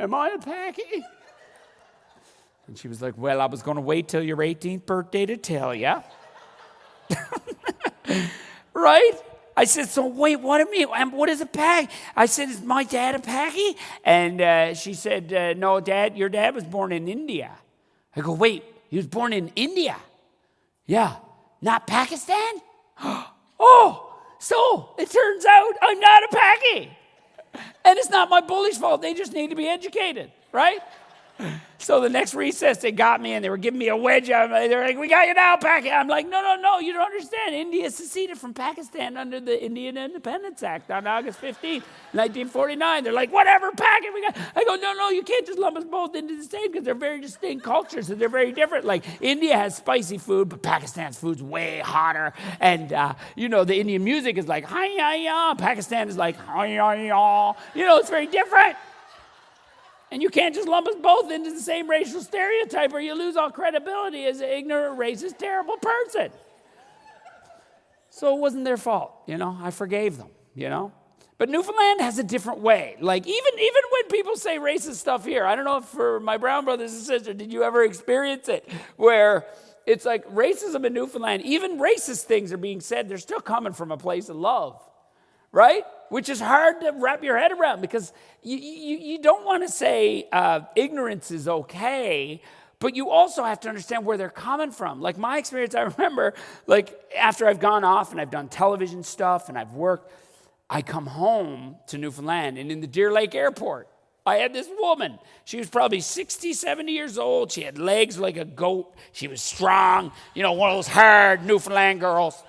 Am I a Paki? And she was like, well, I was going to wait till your 18th birthday to tell you. Right? I said, so wait, what is a Paki? I said, is my dad a Paki? And she said, no, Dad, your dad was born in India. I go, wait, he was born in India? Yeah, not Pakistan? Oh, so it turns out I'm not a Paki. And it's not my bullies' fault. They just need to be educated, right? So the next recess, they got me, and they were giving me a wedge. They were like, we got you now, Pakistan. I'm like, no, you don't understand. India seceded from Pakistan under the Indian Independence Act on August 15th, 1949. They're like, whatever, Pakistan. I go, no, you can't just lump us both into the same because they're very distinct cultures, and they're very different. Like, India has spicy food, but Pakistan's food's way hotter. And, the Indian music is like, hi-ya-ya. Pakistan is like, hi-ya-ya. It's very different. And you can't just lump us both into the same racial stereotype or you lose all credibility as an ignorant, racist, terrible person. So it wasn't their fault, I forgave them, But Newfoundland has a different way. Like, even when people say racist stuff here, I don't know if for my brown brothers and sisters, did you ever experience it? Where it's like racism in Newfoundland, even racist things are being said, they're still coming from a place of love, right? Which is hard to wrap your head around because you don't want to say ignorance is okay, but you also have to understand where they're coming from. Like my experience, I remember, like after I've gone off and I've done television stuff and I've worked, I come home to Newfoundland, and in the Deer Lake Airport, I had this woman. She was probably 60, 70 years old. She had legs like a goat. She was strong, one of those hard Newfoundland girls.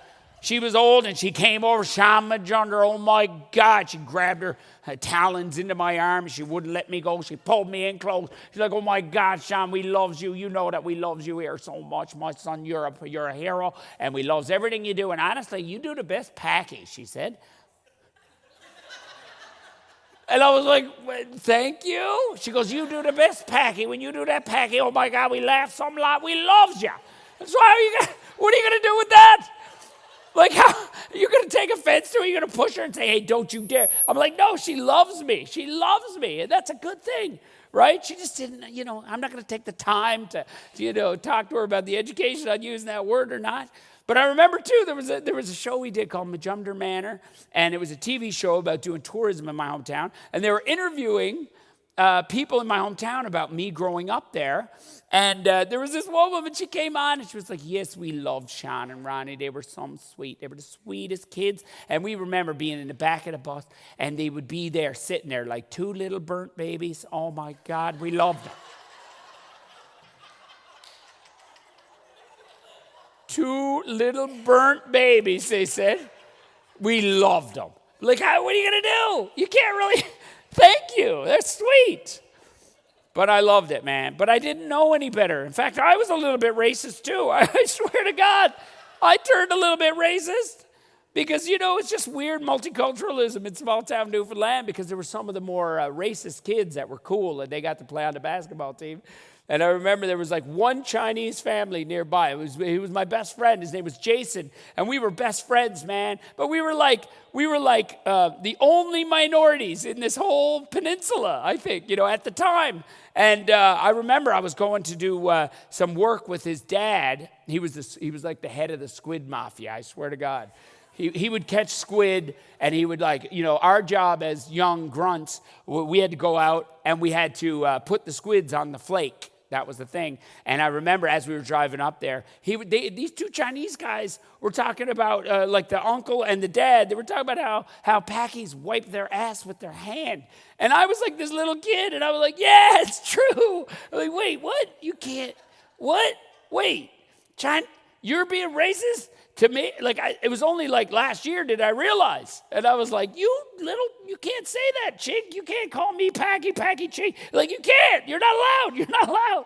She was old, and she came over, Sean Majunder, oh my God. She grabbed her talons into my arm. She wouldn't let me go. She pulled me in close. She's like, oh my God, Sean, we loves you. You know that we loves you here so much. My son, you're a hero, and we loves everything you do. And honestly, you do the best Paki, she said. And I was like, thank you. She goes, you do the best Paki. When you do that Paki, oh my God, we laugh some lot. We loves you. So what are you going to do with that? Like, how you're going to take offense to her? You're going to push her and say, hey, don't you dare. I'm like, no, she loves me. She loves me. And that's a good thing, right? She just didn't, I'm not going to take the time to talk to her about the education on using that word or not. But I remember, too, there was a show we did called Majunder Manor, and it was a TV show about doing tourism in my hometown. And they were interviewing people in my hometown about me growing up there. And there was this one woman, she came on, and she was like, yes, we loved Sean and Ronnie. They were so sweet. They were the sweetest kids. And we remember being in the back of the bus, and they would be there, sitting there like two little burnt babies. Oh, my God, we loved them. Two little burnt babies, they said. We loved them. Like, what are you going to do? You can't really, thank you. That's sweet. But I loved it, man. But I didn't know any better. In fact, I was a little bit racist, too. I swear to God, I turned a little bit racist. Because, it's just weird multiculturalism in small-town Newfoundland because there were some of the more racist kids that were cool, and they got to play on the basketball team. And I remember there was like one Chinese family nearby. He was my best friend. His name was Jason. And we were best friends, man. But we were like the only minorities in this whole peninsula, I think, at the time. And I remember I was going to do some work with his dad. He was like the head of the squid mafia, I swear to God. He would catch squid, and he would our job as young grunts, we had to go out and we had to put the squids on the flake. That was the thing. And I remember as we were driving up there, these two Chinese guys were talking about, like the uncle and the dad, they were talking about how Pakis wipe their ass with their hand. And I was like this little kid, and I was like, yeah, it's true. I'm like, wait, what? You can't, what? Wait, China, you're being racist? To me, it was only like last year did I realize. And I was like, you can't say that, chick. You can't call me Paki chick. Like, you can't. You're not allowed.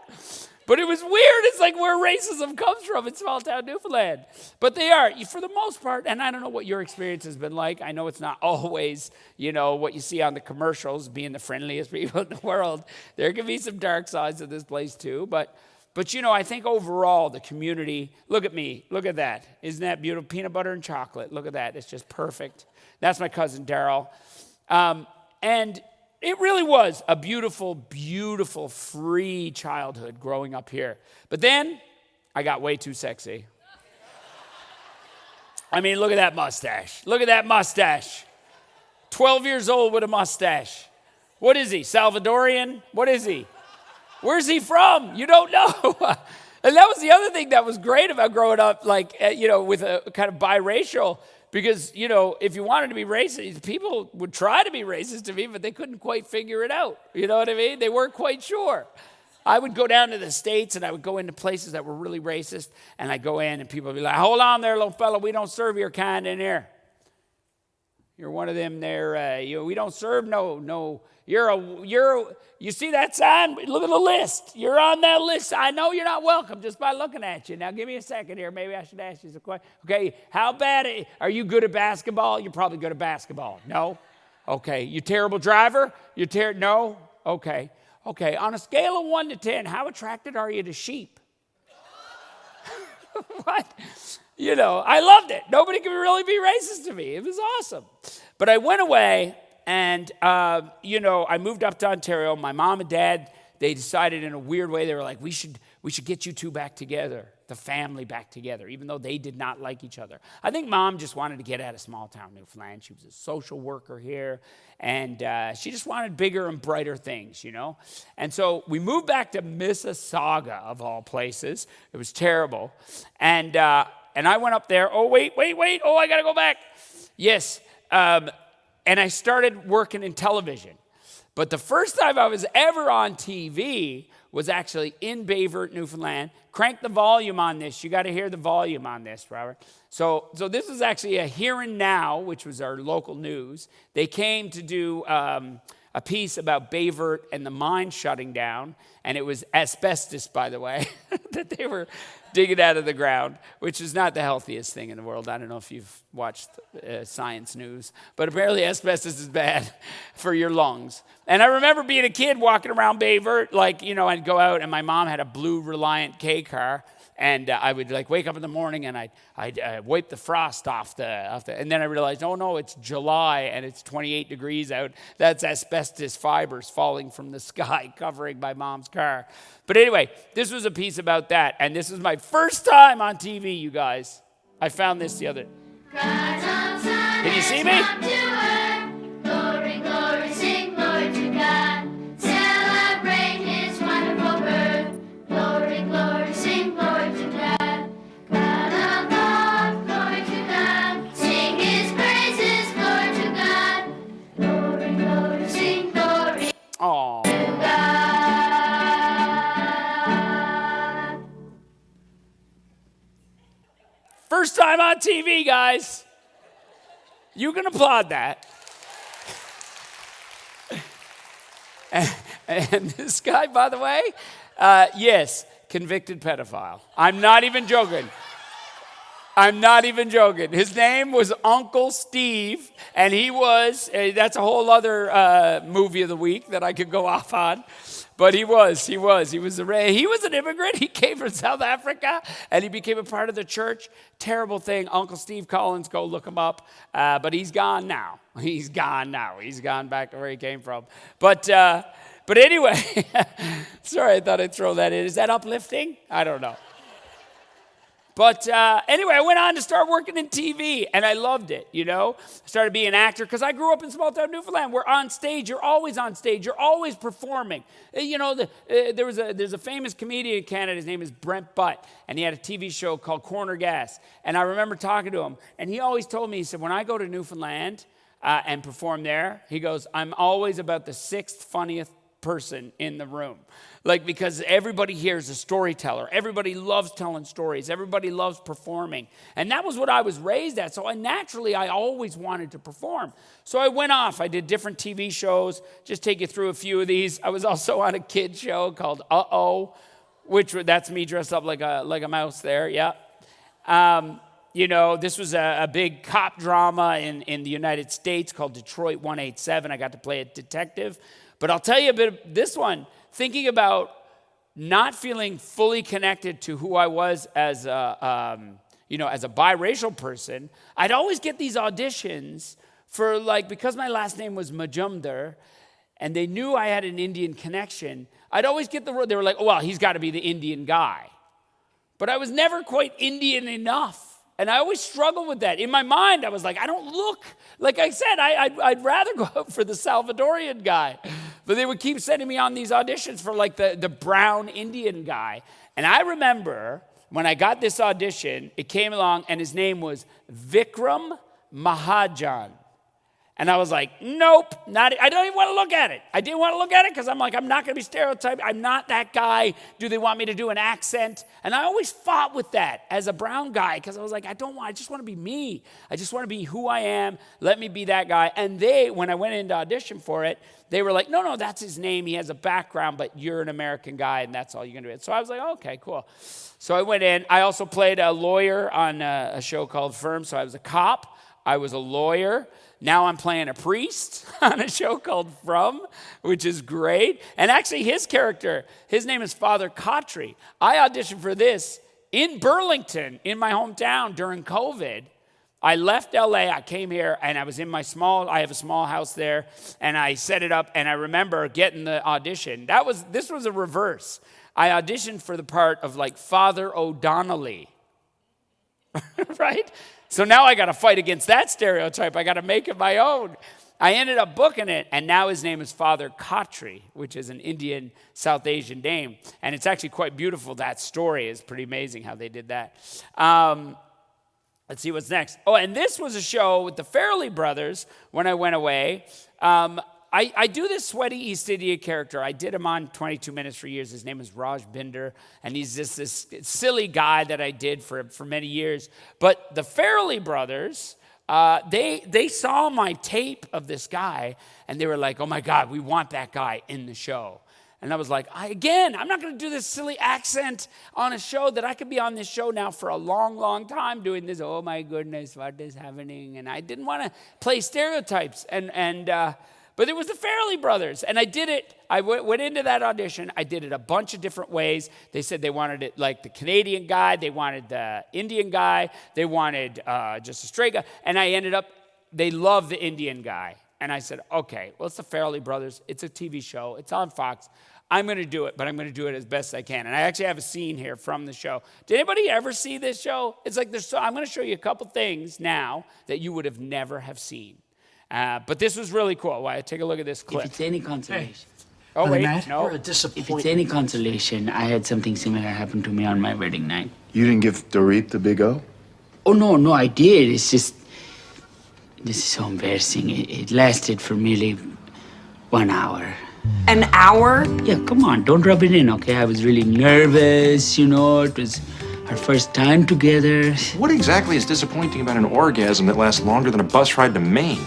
But it was weird. It's like where racism comes from in small-town Newfoundland. But they are, for the most part, and I don't know what your experience has been like. I know it's not always, what you see on the commercials, being the friendliest people in the world. There can be some dark sides of this place, too. But But I think overall the community, look at me, look at that. Isn't that beautiful? Peanut butter and chocolate, look at that. It's just perfect. That's my cousin Daryl. And it really was a beautiful, beautiful, free childhood growing up here. But then I got way too sexy. I mean, look at that mustache. Look at that mustache. 12 years old with a mustache. What is he, Salvadorian? What is he? Where's he from? You don't know. And that was the other thing that was great about growing up, like, with a kind of biracial, because, if you wanted to be racist, people would try to be racist to me, but they couldn't quite figure it out. You know what I mean? They weren't quite sure. I would go down to the States and I would go into places that were really racist, and I'd go in and people would be like, hold on there, little fella, we don't serve your kind in here. You're one of them there, we don't serve, no. You see that sign? Look at the list. You're on that list. I know you're not welcome just by looking at you. Now, give me a second here. Maybe I should ask you some questions. Okay, how bad are you good at basketball? You're probably good at basketball. No? Okay. You terrible driver? No? Okay. Okay. On a scale of 1 to 10, how attracted are you to sheep? What? I loved it. Nobody could really be racist to me. It was awesome. But I went away. And, I moved up to Ontario. My mom and dad, they decided in a weird way, they were like, we should get you two back together, the family back together, even though they did not like each other. I think mom just wanted to get out of small town Newfoundland. She was a social worker here, and she just wanted bigger and brighter things, And so we moved back to Mississauga, of all places. It was terrible. And I went up there. Oh, wait. Oh, I got to go back. Yes. And I started working in television. But the first time I was ever on TV was actually in Bayvert, Newfoundland. Crank the volume on this. You got to hear the volume on this, Robert. So this was actually a Here and Now, which was our local news. They came to do a piece about Bayvert and the mine shutting down. And it was asbestos, by the way, that they were digging out of the ground, which is not the healthiest thing in the world. I don't know if you've watched science news, but apparently asbestos is bad for your lungs. And I remember being a kid walking around Bayvert, I'd go out and my mom had a blue Reliant K car, and I would wake up in the morning and I'd wipe the frost off the, and then I realized, oh no, it's July and it's 28 degrees out. That's asbestos fibers falling from the sky covering my mom's car. But anyway, this was a piece about that, and this is my first time on TV, you guys. I found this the other. Can you see me? Glory, glory, sing glory to God. Celebrate His wonderful birth. Glory, glory, sing glory to God. God of love, glory to God. Sing His praises, glory to God. Glory, glory, sing glory Aww. to God. First time on TV, guys. You can applaud that. And this guy, by the way, yes, convicted pedophile. I'm not even joking. His name was Uncle Steve, and he was, that's a whole other movie of the week that I could go off on. But he was an immigrant. He came from South Africa, and he became a part of the church. Terrible thing. Uncle Steve Collins, go look him up. But he's gone now. He's gone back to where he came from. But anyway, sorry, I thought I'd throw that in. Is that uplifting? I don't know. But anyway, I went on to start working in TV, and I loved it, I started being an actor because I grew up in small-town Newfoundland. We're on stage. You're always on stage. You're always performing. There's a famous comedian in Canada. His name is Brent Butt, and he had a TV show called Corner Gas. And I remember talking to him, and he always told me, he said, when I go to Newfoundland and perform there, he goes, I'm always about the 6th funniest person in the room. Because everybody here is a storyteller. Everybody loves telling stories. Everybody loves performing. And that was what I was raised at. So I always wanted to perform. So I went off. I did different TV shows. Just take you through a few of these. I was also on a kid show called Uh-Oh, that's me dressed up like a mouse there. Yeah. This was a big cop drama in the United States called Detroit 187. I got to play a detective. But I'll tell you a bit of this one. Thinking about not feeling fully connected to who I was as a, as a biracial person, I'd always get these auditions for because my last name was Majumdar, and they knew I had an Indian connection, I'd always get the role. They were like, oh, well, he's got to be the Indian guy. But I was never quite Indian enough. And I always struggled with that. In my mind, I was like, I don't look, like I said, I'd rather go out for the Salvadorian guy. But they would keep sending me on these auditions for the brown Indian guy. And I remember when I got this audition, it came along and his name was Vikram Mahajan. And I was like, nope, I don't even want to look at it. I didn't want to look at it because I'm like, I'm not going to be stereotyped. I'm not that guy. Do they want me to do an accent? And I always fought with that as a brown guy because I was like, I just want to be me. I just want to be who I am. Let me be that guy. And when I went in to audition for it, they were like, no, that's his name. He has a background, but you're an American guy, and that's all you're going to do. So I was like, okay, cool. So I went in. I also played a lawyer on a show called Firm. So I was a cop. I was a lawyer. Now I'm playing a priest on a show called From, which is great. And actually his character, his name is Father Khatri. I auditioned for this in Burlington, in my hometown during COVID. I left LA, I came here, and I was in I have a small house there, and I set it up, and I remember getting the audition. This was a reverse. I auditioned for the part of Father O'Donnelly, right? So now I got to fight against that stereotype. I got to make it my own. I ended up booking it, and now his name is Father Khatri, which is an Indian South Asian name. And it's actually quite beautiful. That story is pretty amazing how they did that. Let's see what's next. Oh, and this was a show with the Farrelly brothers when I went away. I do this sweaty East India character. I did him on 22 Minutes for years. His name is Raj Binder, and he's just this silly guy that I did for many years. But the Farrelly brothers, they saw my tape of this guy, and they were like, oh my God, we want that guy in the show. And I was like, I'm not going to do this silly accent on a show that I could be on this show now for a long, long time doing this. Oh my goodness, what is happening? And I didn't want to play stereotypes. But it was the Farrelly brothers, and I did it. I went into that audition. I did it a bunch of different ways. They said they wanted it like the Canadian guy. They wanted the Indian guy. They wanted just a straight guy. And I ended up, they loved the Indian guy. And I said, okay, well, it's the Farrelly brothers. It's a TV show. It's on Fox. I'm going to do it, but I'm going to do it as best I can. And I actually have a scene here from the show. Did anybody ever see this show? It's like I'm going to show you a couple things now that you would have never have seen. But this was really cool. Why? Take a look at this clip. If it's any consolation. Hey. Oh, wait, Matt, no. If it's any consolation, I had something similar happen to me on my wedding night. You didn't give Dorit the big O? Oh, no, I did. It's just, this is so embarrassing. It lasted for merely 1 hour. An hour? Yeah, come on, don't rub it in, okay? I was really nervous, it was our first time together. What exactly is disappointing about an orgasm that lasts longer than a bus ride to Maine?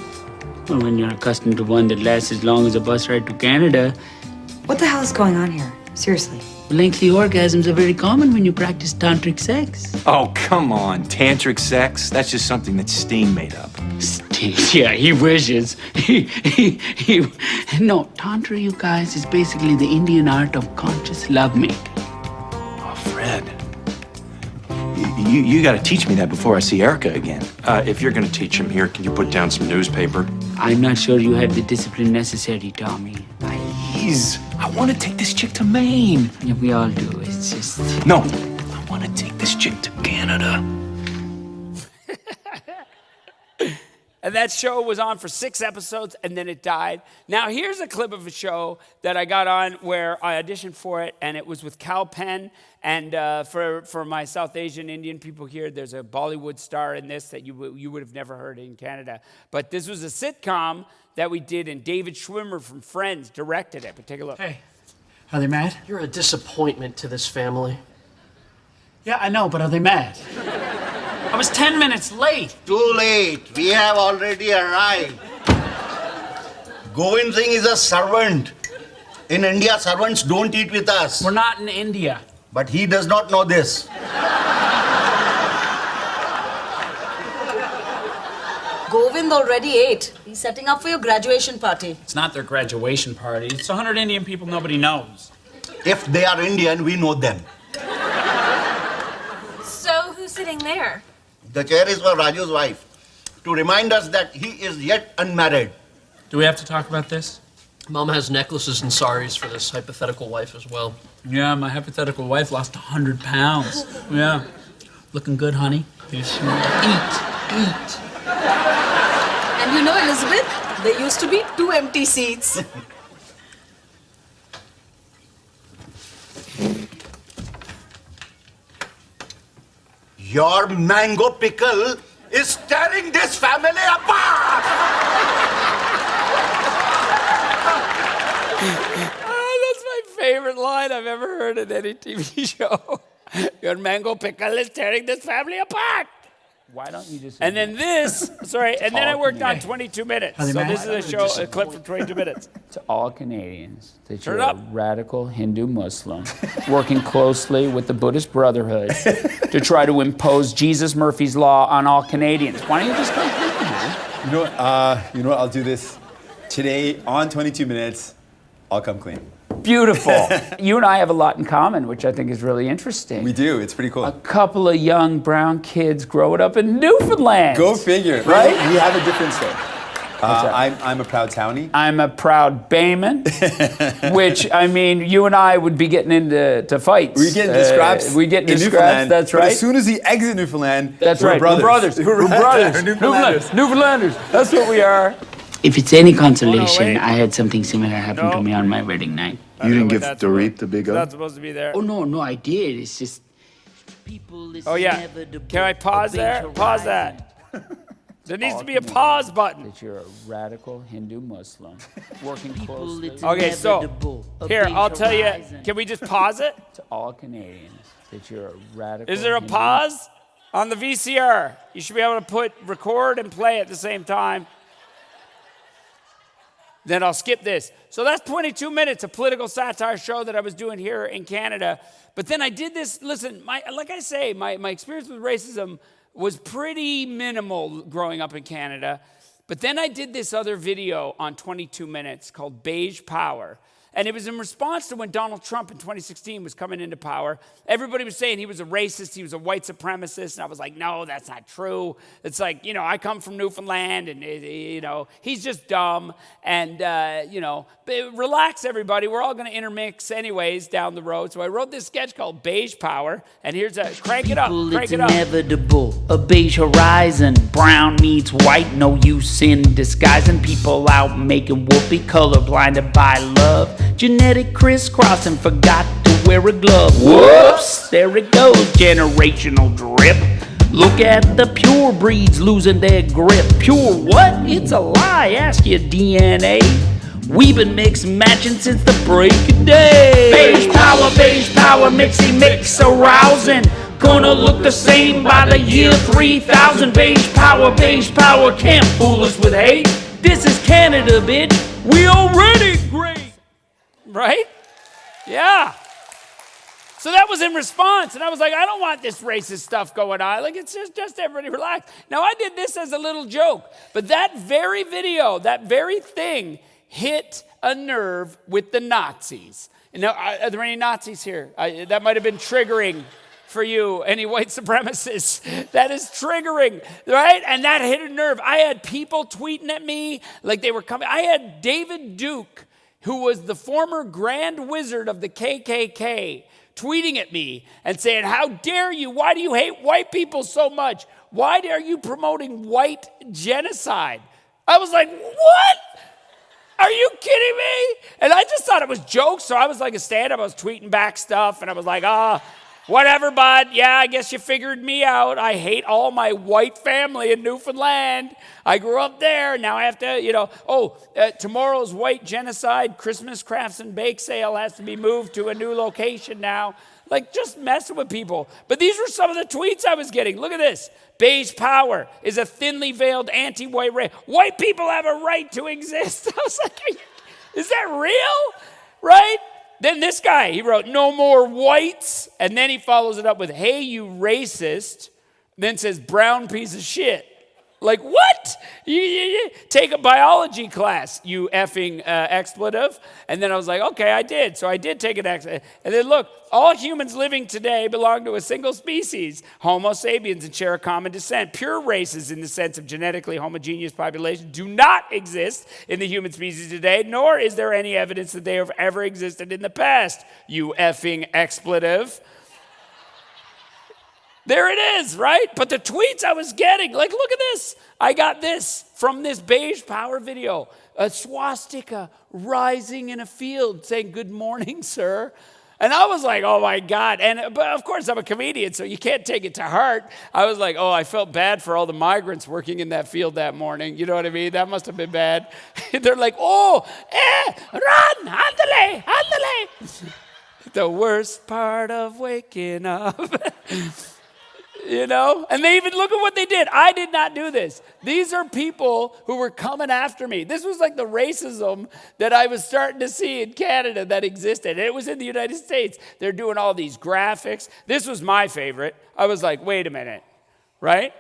Well, when you're accustomed to one that lasts as long as a bus ride to Canada. What the hell is going on here? Seriously. Lengthy orgasms are very common when you practice tantric sex. Oh, come on. Tantric sex? That's just something that Sting made up. Sting? Yeah, he wishes. No, Tantra, you guys, is basically the Indian art of conscious lovemaking. Oh, Fred. You got to teach me that before I see Erica again. If you're going to teach him here, can you put down some newspaper? I'm not sure you have the discipline necessary, Tommy. Please. I want to take this chick to Maine. Yeah, we all do. It's just... No. I want to take this chick to Canada. And that show was on for 6 episodes, and then it died. Now, here's a clip of a show that I got on where I auditioned for it, and it was with Cal Penn. And for my South Asian Indian people here, there's a Bollywood star in this that you would have never heard in Canada. But this was a sitcom that we did, and David Schwimmer from Friends directed it. But take a look. Hey, are they mad? You're a disappointment to this family. Yeah, I know, but are they mad? I was 10 minutes late. Too late. We have already arrived. Govind Singh is a servant. In India, servants don't eat with us. We're not in India. But he does not know this. Govind already ate. He's setting up for your graduation party. It's not their graduation party. It's 100 Indian people nobody knows. If they are Indian, we know them. So who's sitting there? The chair is for Raju's wife, to remind us that he is yet unmarried. Do we have to talk about this? Mom has necklaces and saris for this hypothetical wife as well. Yeah, my hypothetical wife lost 100 pounds. Yeah. Looking good, honey. Eat. And you know, Elizabeth, there used to be 2 empty seats. Your mango pickle is tearing this family apart! That's my favorite line I've ever heard in any TV show. Your mango pickle is tearing this family apart. Why don't you just... And then this, sorry, and then I worked on 22 minutes. So this is a clip from 22 minutes. To all Canadians, that Turn you're it up. a radical Hindu Muslim working closely with the Buddhist Brotherhood to try to impose Jesus Murphy's Law on all Canadians. Why don't you just come clean, man? You know what? I'll do this. Today, on 22 minutes, I'll come clean. Beautiful. You and I have a lot in common, which I think is really interesting. We do. It's pretty cool. A couple of young brown kids growing up in Newfoundland. Go figure. Right? We have a difference though. I'm a proud townie. I'm a proud Bayman, which, I mean, you and I would be getting into fights. We get into scraps. We get into in scraps, Newfoundland, that's but right. as soon as we exit Newfoundland, That's we're right. brothers. We're brothers. Newfoundlanders. Newfoundlanders. That's what we are. If it's any consolation, wait. I had something similar happen to me on my wedding night. You didn't give Dorit the big It's not up? supposed to be there. Oh, no, I did. It's just... Oh, yeah. Can I pause there? Pause that. There needs to be a pause button. That you're a radical Hindu Muslim working closely. Okay, so here, I'll tell you. Can we just pause it? To all Canadians, that you're a radical Is there a Hindu pause? On the VCR, you should be able to put record and play at the same time. Then I'll skip this. So that's 22 minutes, a political satire show that I was doing here in Canada. But then I did this, listen, like I say, my experience with racism was pretty minimal growing up in Canada. But then I did this other video on 22 minutes called Beige Power. And it was in response to when Donald Trump in 2016 was coming into power. Everybody was saying he was a racist, he was a white supremacist, and I was like, no, that's not true. It's like, you know, I come from Newfoundland, and, you know, he's just dumb. And, you know, relax, everybody. We're all going to intermix anyways down the road. So I wrote this sketch called Beige Power, and here's a, crank it up, crank It's it up. inevitable, a beige horizon. Brown meets white, no use in disguising. People out making whoopee, colorblinded by love. Genetic crisscrossing, forgot to wear a glove. Whoops, there it goes, generational drip. Look at the pure breeds losing their grip. Pure what? It's a lie, ask your DNA. We've been mix matching since the break of day. Beige power, mixy mix arousing. Gonna look the same by the year 3000. Beige power, can't fool us with hate. This is Canada, bitch. We already great. Right? Yeah. So that was in response, and I was like, I don't want this racist stuff going on. Like, it's just everybody relax. Now, I did this as a little joke, but that very video, that very thing hit a nerve with the Nazis. Now, are there any Nazis here? That might have been triggering for you, any white supremacists. That is triggering, right? And that hit a nerve. I had people tweeting at me like they were coming. I had David Duke, who was the former Grand Wizard of the KKK, tweeting at me and saying, how dare you? Why do you hate white people so much? Why are you promoting white genocide? I was like, what? Are you kidding me? And I just thought it was jokes, so I was like a stand-up. I was tweeting back stuff, and I was like, whatever, bud. Yeah, I guess you figured me out. I hate all my white family in Newfoundland. I grew up there. Now I have to, you know, tomorrow's white genocide Christmas crafts and bake sale has to be moved to a new location now. Like, just messing with people. But these were some of the tweets I was getting. Look at this. Beige power is a thinly veiled anti-white race. White people have a right to exist. I was like, is that real? Right? Then this guy, he wrote, no more whites. And then he follows it up with, hey, you racist. Then says, brown piece of shit. Like, what? You take a biology class, you effing expletive. And then I was like, okay, I did. So I did take an expletive. And then look, all humans living today belong to a single species, Homo sapiens, and share a common descent. Pure races in the sense of genetically homogeneous population do not exist in the human species today, nor is there any evidence that they have ever existed in the past, you effing expletive. There it is, right? But the tweets I was getting, like, look at this. I got this from this beige power video. A swastika rising in a field saying, good morning, sir. And I was like, oh my God. But of course I'm a comedian, so you can't take it to heart. I was like, oh, I felt bad for all the migrants working in that field that morning. You know what I mean? That must have been bad. They're like, oh, run, ándale, ándale. The worst part of waking up. You know? And they even, look at what they did. I did not do this. These are people who were coming after me. This was like the racism that I was starting to see in Canada that existed. And it was in the United States. They're doing all these graphics. This was my favorite. I was like, wait a minute, right?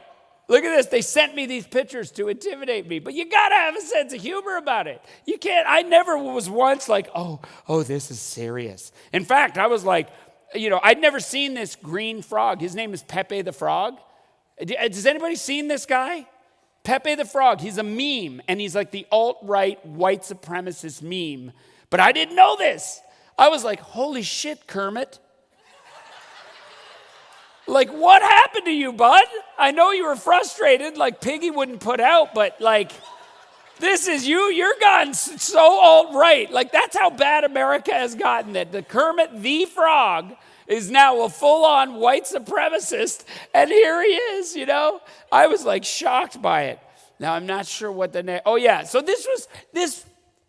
Look at this. They sent me these pictures to intimidate me. But you got to have a sense of humor about it. You can't, I never was once like, oh, this is serious. In fact, I was like, you know, I'd never seen this green frog. His name is Pepe the Frog. Has anybody seen this guy? Pepe the Frog. He's a meme, and he's like the alt-right white supremacist meme. But I didn't know this. I was like, holy shit, Kermit. Like, what happened to you, bud? I know you were frustrated, like Piggy wouldn't put out, but like, this is you. You're gone so alt-right. Like, that's how bad America has gotten, that the Kermit the Frog is now a full-on white supremacist, and here he is, you know? I was, like, shocked by it. Now, I'm not sure what the next... Oh, yeah, so this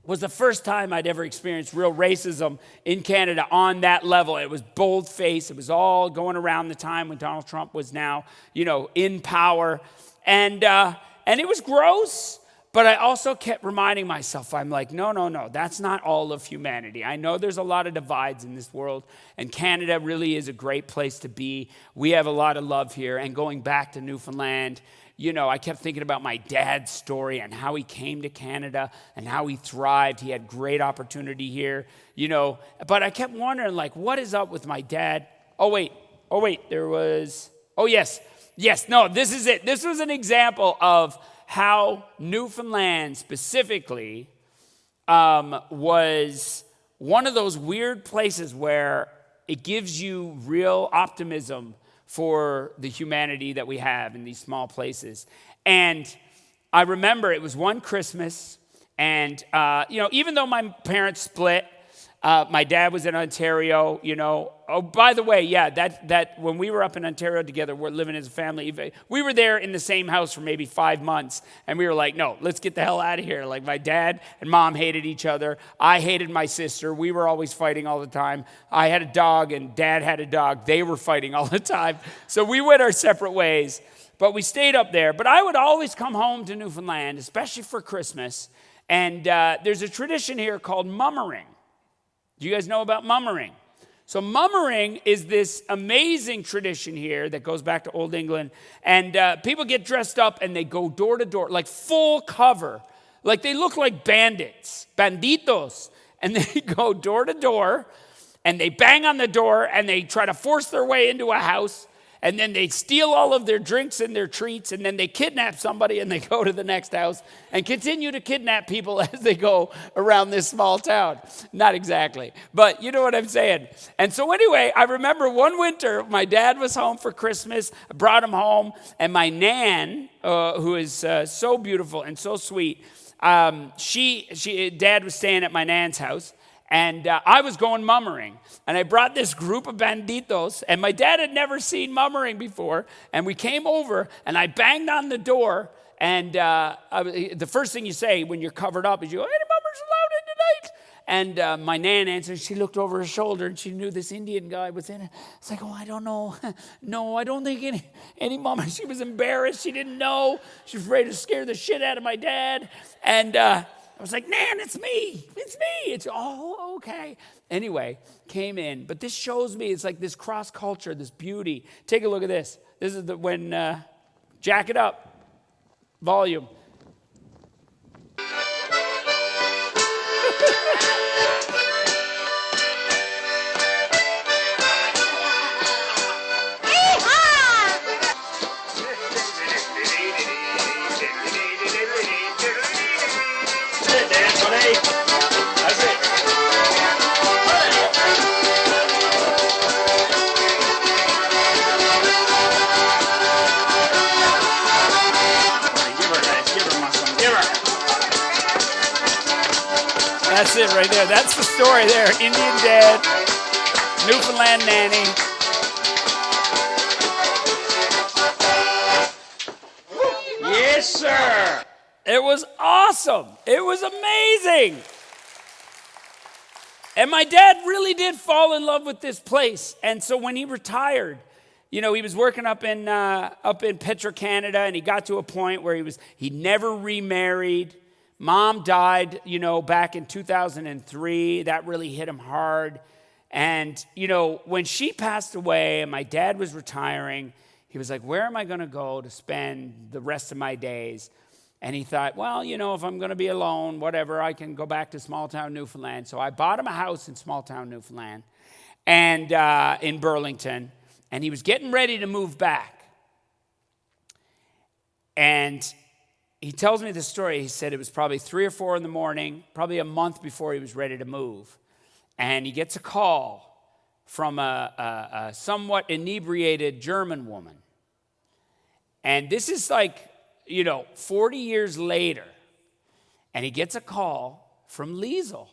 was the first time I'd ever experienced real racism in Canada on that level. It was bold-faced. It was all going around the time when Donald Trump was now, you know, in power. And it was gross. But I also kept reminding myself, I'm like, no, that's not all of humanity. I know there's a lot of divides in this world, and Canada really is a great place to be. We have a lot of love here, and going back to Newfoundland, you know, I kept thinking about my dad's story and how he came to Canada and how he thrived. He had great opportunity here, you know. But I kept wondering, like, what is up with my dad? Oh, wait, there was, yes, no, this is it. This was an example of how Newfoundland specifically was one of those weird places where it gives you real optimism for the humanity that we have in these small places. And I remember it was one Christmas, and you know, even though my parents split, my dad was in Ontario, you know. Oh, by the way, yeah, that when we were up in Ontario together, we're living as a family. We were there in the same house for maybe 5 months, and we were like, no, let's get the hell out of here. Like, my dad and mom hated each other. I hated my sister. We were always fighting all the time. I had a dog, and dad had a dog. They were fighting all the time. So we went our separate ways, but we stayed up there. But I would always come home to Newfoundland, especially for Christmas, and there's a tradition here called mummering. Do you guys know about mummering? So mummering is this amazing tradition here that goes back to Old England. And people get dressed up and they go door to door, like full cover. Like they look like bandits, banditos. And they go door to door and they bang on the door and they try to force their way into a house. And then they steal all of their drinks and their treats, and then they kidnap somebody and they go to the next house and continue to kidnap people as they go around this small town. Not exactly, but you know what I'm saying. And so anyway, I remember one winter, my dad was home for Christmas. I brought him home, and my nan, who is so beautiful and so sweet, Dad was staying at my nan's house. And I was going mummering, and I brought this group of banditos, and my dad had never seen mummering before, and we came over, and I banged on the door, and the first thing you say when you're covered up is you go, any mummers allowed in tonight? And my nan answered, she looked over her shoulder, and she knew this Indian guy was in it. It's like, oh, I don't know. No, I don't think any mummers. She was embarrassed. She didn't know. She was afraid to scare the shit out of my dad, and I was like, Nan, it's me. It's me. It's, oh, okay. Anyway, came in. But this shows me it's like this cross culture, this beauty. Take a look at this. This is when, jack it up. volume. That's it right there. That's the story there. Indian dad, Newfoundland nanny. Yes, sir. It was awesome. It was amazing. And my dad really did fall in love with this place. And so when he retired, you know, he was working up in Petro-Canada, and he got to a point where he never remarried. Mom died, you know, back in 2003. That really hit him hard. And, you know, when she passed away and my dad was retiring, he was like, where am I going to go to spend the rest of my days? And he thought, well, you know, if I'm going to be alone, whatever, I can go back to small-town Newfoundland. So I bought him a house in small-town Newfoundland and in Burlington, and he was getting ready to move back. And he tells me this story. He said it was probably 3 or 4 in the morning, probably a month before he was ready to move. And he gets a call from a somewhat inebriated German woman. And this is like, you know, 40 years later. And he gets a call from Liesl.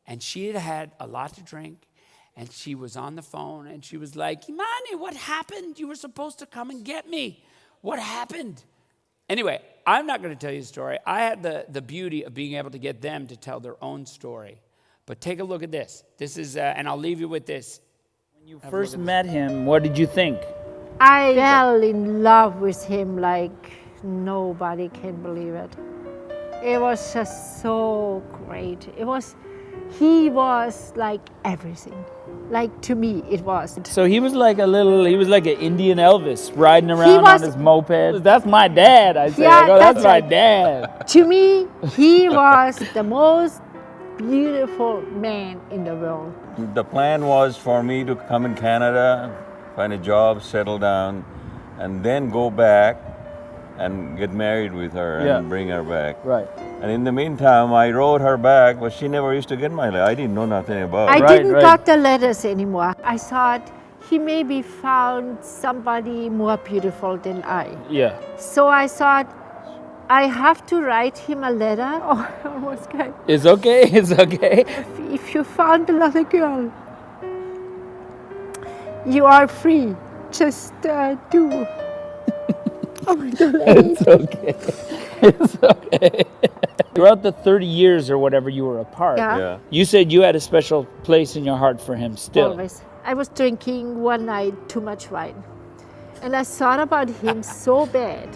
And she had had a lot to drink. And she was on the phone. And she was like, Imani, what happened? You were supposed to come and get me. What happened? Anyway, I'm not going to tell you the story. I had the beauty of being able to get them to tell their own story. But take a look at this. This is, and I'll leave you with this. When you First met him, what did you think? I fell in love with him like nobody can believe it. It was just so great. He was like everything. Like to me, it was. So he was like an Indian Elvis riding around on his moped. That's my dad, I say. Yeah, that's my dad. To me, he was the most beautiful man in the world. The plan was for me to come in Canada, find a job, settle down, and then go back and get married with her and bring her back. Right. And in the meantime, I wrote her back, but she never used to get my letter. I didn't know nothing about it. I didn't got the letters anymore. I thought he maybe found somebody more beautiful than I. Yeah. So I thought, I have to write him a letter. Oh, I almost cried. It's okay, it's okay. If you found another girl, you are free. Just do. Oh my God. It's okay. It's okay. Throughout the 30 years or whatever you were apart, you said you had a special place in your heart for him still. Always. I was drinking one night too much wine. And I thought about him so bad.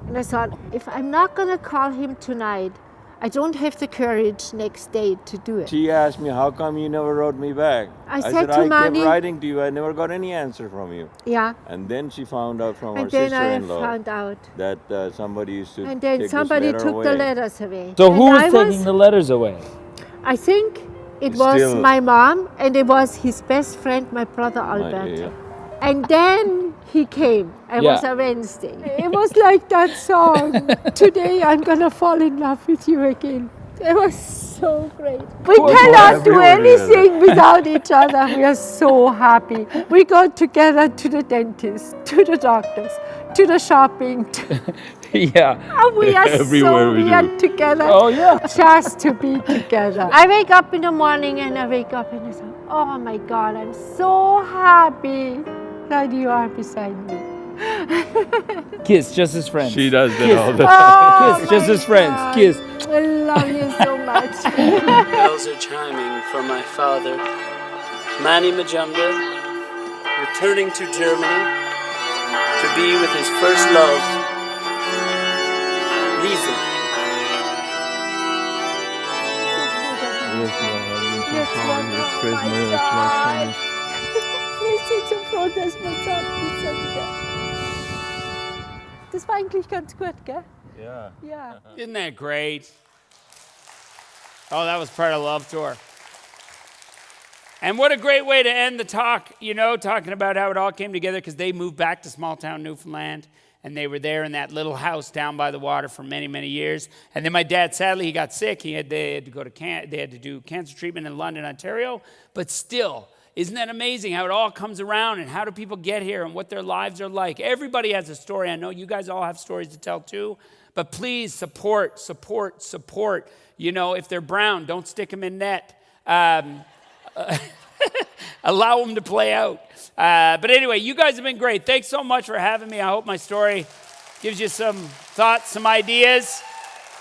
And I thought, if I'm not going to call him tonight, I don't have the courage next day to do it. She asked me, how come you never wrote me back? I said said, to I Manny, kept writing to you. I never got any answer from you. Yeah. And then she found out from her And then I sister-in-law found out. that somebody used to And then take somebody this took letter the away. letters away. So And who was I taking the letters away? I think it was Still- my mom, and it was his best friend, my brother Alberto. And then he came. It was a Wednesday. It was like that song, Today I'm Gonna Fall in Love with You Again. It was so great. We cannot do anything without each other. We are so happy. We go together to the dentist, to the doctors, to the shopping. Yeah. Oh, we are together. Oh, yeah. Just to be together. I wake up in the morning and I wake up and I say, oh my God, I'm so happy that you are beside me. Kiss, just as friends. She does that all the time. Kiss, just as friends. Kiss. I love you so much. Bells are chiming for my father, Manny Majumdar, returning to Germany to be with his first love, Liesl. Das war eigentlich ganz gut, gell? Yeah. Ja. Isn't that great? Oh, that was part of Love Tour. And what a great way to end the talk, you know, talking about how it all came together, because they moved back to small town Newfoundland, and they were there in that little house down by the water for many, many years. And then my dad, sadly, he got sick. They had to go to they had to do cancer treatment in London, Ontario. But still, isn't that amazing how it all comes around, and how do people get here and what their lives are like? Everybody has a story. I know you guys all have stories to tell too. But please support. You know, if they're brown, don't stick them in net. Allow them to play out. But anyway, you guys have been great. Thanks so much for having me. I hope my story gives you some thoughts, some ideas.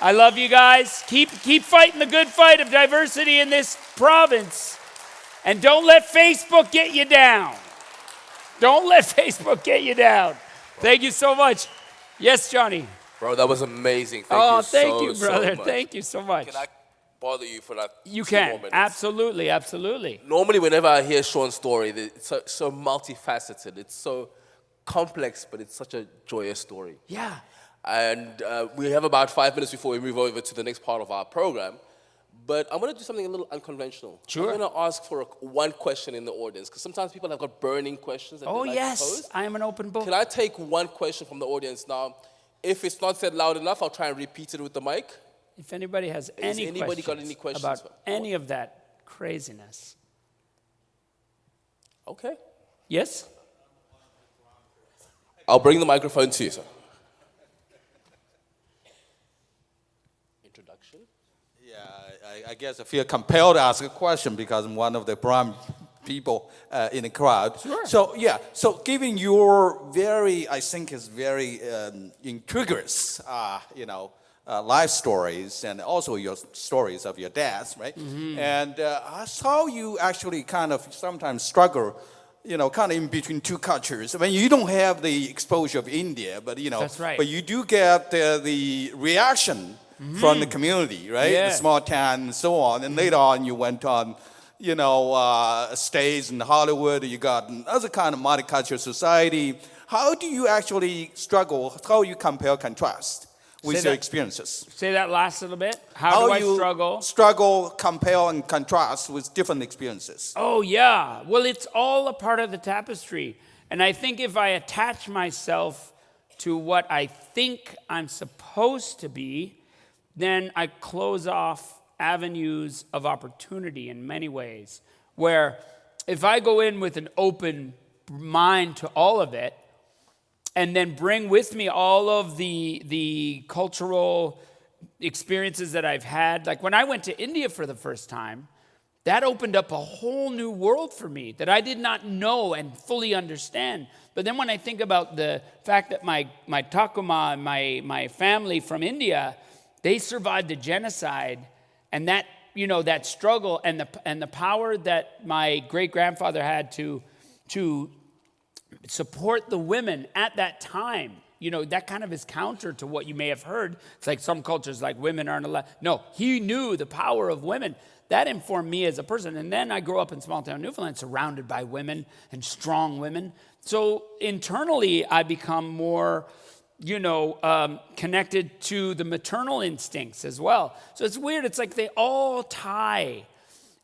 I love you guys. Keep fighting the good fight of diversity in this province. And don't let Facebook get you down. Don't let Facebook get you down. Thank you so much. Yes, Johnny. Bro, that was amazing. Thank you, brother. So Thank you so much. Can I bother you for that? You 2 can. more minutes? Absolutely. Normally, whenever I hear Sean's story, it's so multifaceted. It's so complex, but it's such a joyous story. Yeah. And we have about 5 minutes before we move over to the next part of our program. But I'm going to do something a little unconventional. Sure. I'm going to ask for one question in the audience, because sometimes people have got burning questions that Oh, they like yes. to pose. I am an open book. Can I take one question from the audience now? If it's not said loud enough, I'll try and repeat it with the mic. If anybody has Anybody got any questions about any of that craziness. Okay. Yes? I'll bring the microphone to you, sir. Introduction? Yeah, I guess I feel compelled to ask a question because I'm one of the prime people in the crowd. Sure. So given your I think is very intriguous, life stories, and also your stories of your dads, right? Mm-hmm. And I saw you actually kind of sometimes struggle, kind of in between two cultures. I mean, you don't have the exposure of India, but That's right. But you do get the reaction from the community, right? Yeah. The small town and so on. And later on, you went on, stays in Hollywood. You got another kind of multicultural society. How do you actually struggle? How you compare, contrast with your experiences? Say that last little bit. How do I struggle? Struggle, compare, and contrast with different experiences. Oh, yeah. Well, it's all a part of the tapestry. And I think if I attach myself to what I think I'm supposed to be, then I close off avenues of opportunity in many ways. Where if I go in with an open mind to all of it, and then bring with me all of the cultural experiences that I've had. Like when I went to India for the first time, that opened up a whole new world for me that I did not know and fully understand. But then when I think about the fact that my Takuma and my family from India, they survived the genocide, and that, that struggle and the power that my great-grandfather had to support the women at that time. That kind of is counter to what you may have heard. It's like some cultures, like women aren't allowed. No, he knew the power of women. That informed me as a person. And then I grew up in small town Newfoundland, surrounded by women and strong women. So internally, I become more, connected to the maternal instincts as well. So it's weird. It's like they all tie.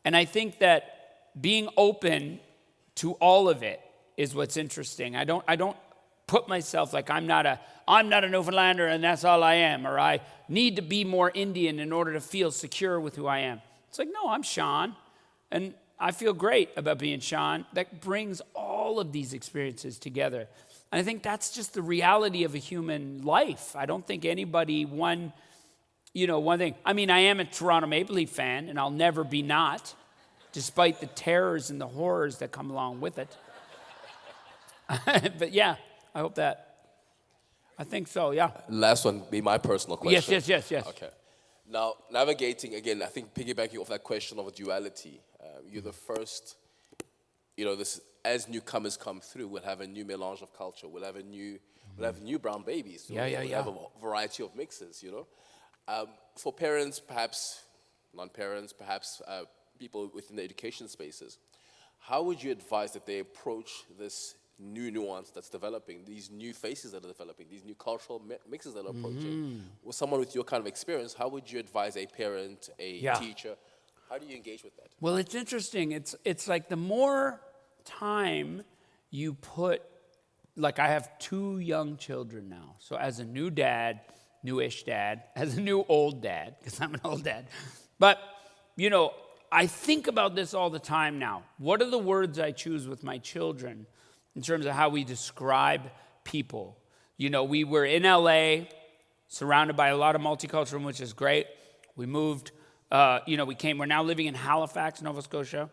And I think that being open to all of it is what's interesting. I don't put myself like I'm not a Newfoundlander and that's all I am, or I need to be more Indian in order to feel secure with who I am. It's like, no, I'm Sean, and I feel great about being Sean. That brings all of these experiences together. And I think that's just the reality of a human life. I don't think anybody one thing. I mean, I am a Toronto Maple Leaf fan, and I'll never be not, despite the terrors and the horrors that come along with it. But yeah, I hope that. I think so, yeah. Last one, be my personal question. Yes. Okay. Now, navigating, again, I think piggybacking off that question of duality, you're the first, this, as newcomers come through, we'll have a new melange of culture. We'll have new brown babies. So we'll have a variety of mixes, For parents, perhaps non-parents, perhaps people within the education spaces, how would you advise that they approach this new nuance that's developing, these new faces that are developing, these new cultural mixes that are approaching. With someone with your kind of experience, how would you advise a parent, a teacher? How do you engage with that? Well, it's interesting. It's like the more time you put, like I have 2 young children now. So as a new dad, newish dad, as a new old dad, because I'm an old dad. But, you know, I think about this all the time now. What are the words I choose with my children in terms of how we describe people? You know, we were in LA, surrounded by a lot of multicultural, which is great. We moved, we're now living in Halifax, Nova Scotia.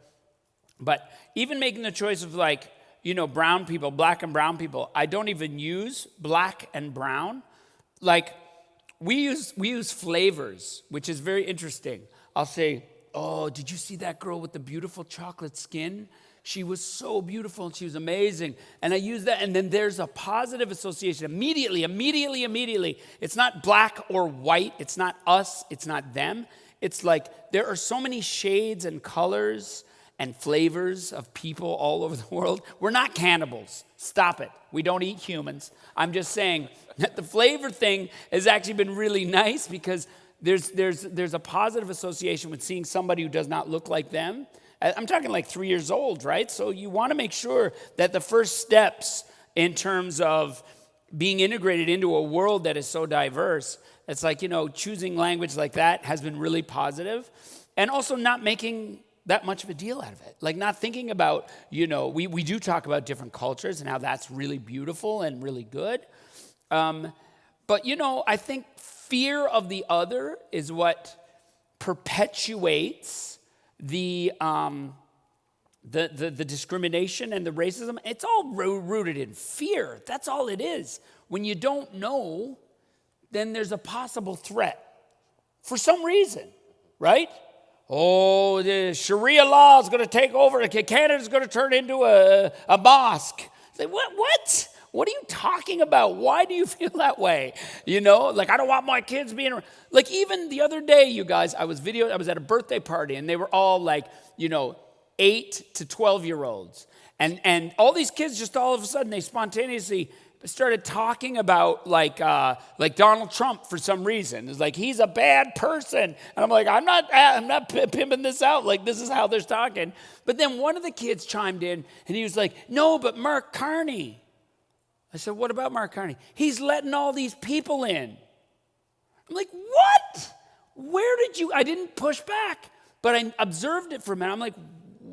But even making the choice of like, you know, brown people, black and brown people, I don't even use black and brown. Like, we use flavors, which is very interesting. I'll say, oh, did you see that girl with the beautiful chocolate skin? She was so beautiful and she was amazing. And I use that, and then there's a positive association immediately. It's not black or white. It's not us. It's not them. It's like there are so many shades and colors and flavors of people all over the world. We're not cannibals. Stop it. We don't eat humans. I'm just saying that the flavor thing has actually been really nice because there's a positive association with seeing somebody who does not look like them. I'm talking like 3 years old, right? So you want to make sure that the first steps in terms of being integrated into a world that is so diverse, it's like, you know, choosing language like that has been really positive. And also not making that much of a deal out of it. Like not thinking about, you know, we do talk about different cultures and how that's really beautiful and really good. But, you know, I think fear of the other is what perpetuates the discrimination and the racism. It's all rooted in fear. That's all it is. When you don't know, then there's a possible threat for some reason, right? Oh, the Sharia law is going to take over. Canada's going to turn into a mosque. Say, what? What are you talking about? Why do you feel that way? You know, like I don't want my kids being like. Even the other day, you guys, I was at a birthday party, and they were all like, you know, 8 to 12-year-olds, and all these kids just all of a sudden they spontaneously started talking about like Donald Trump for some reason. It's like he's a bad person, and I'm like, I'm not pimping this out. Like this is how they're talking. But then one of the kids chimed in, and he was like, "No, but Mark Carney." I said, "What about Mark Carney?" "He's letting all these people in." I'm like, "What? Where did you?" I didn't push back, but I observed it for a minute. I'm like,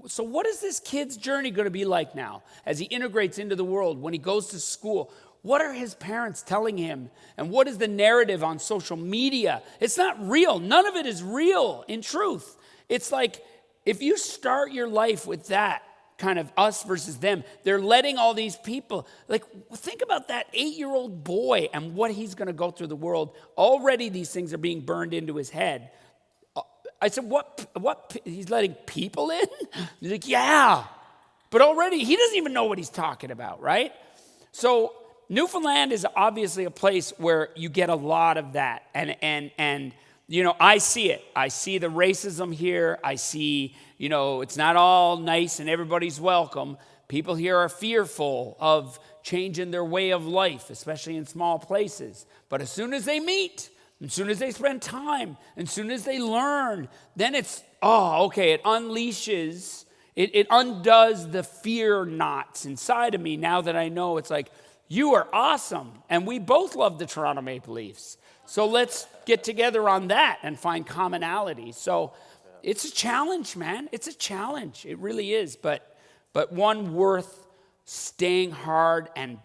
so what is this kid's journey going to be like now as he integrates into the world, when he goes to school? What are his parents telling him? And what is the narrative on social media? It's not real. None of it is real in truth. It's like if you start your life with that kind of us versus them, they're letting all these people, like think about that 8-year-old boy and what he's going to go through the world. Already these things are being burned into his head. I said, what? He's letting people in? He's like, yeah. But already, he doesn't even know what he's talking about, right? So Newfoundland is obviously a place where you get a lot of that. And you know, I see it. I see the racism here. I see, you know, it's not all nice and everybody's welcome. People here are fearful of changing their way of life, especially in small places. But as soon as they meet, as soon as they spend time, as soon as they learn, then it's, it unleashes, it undoes the fear knots inside of me now that I know it's like, you are awesome. And we both love the Toronto Maple Leafs. So let's get together on that and find commonality. So it's a challenge, man. It's a challenge. It really is. But one worth staying hard and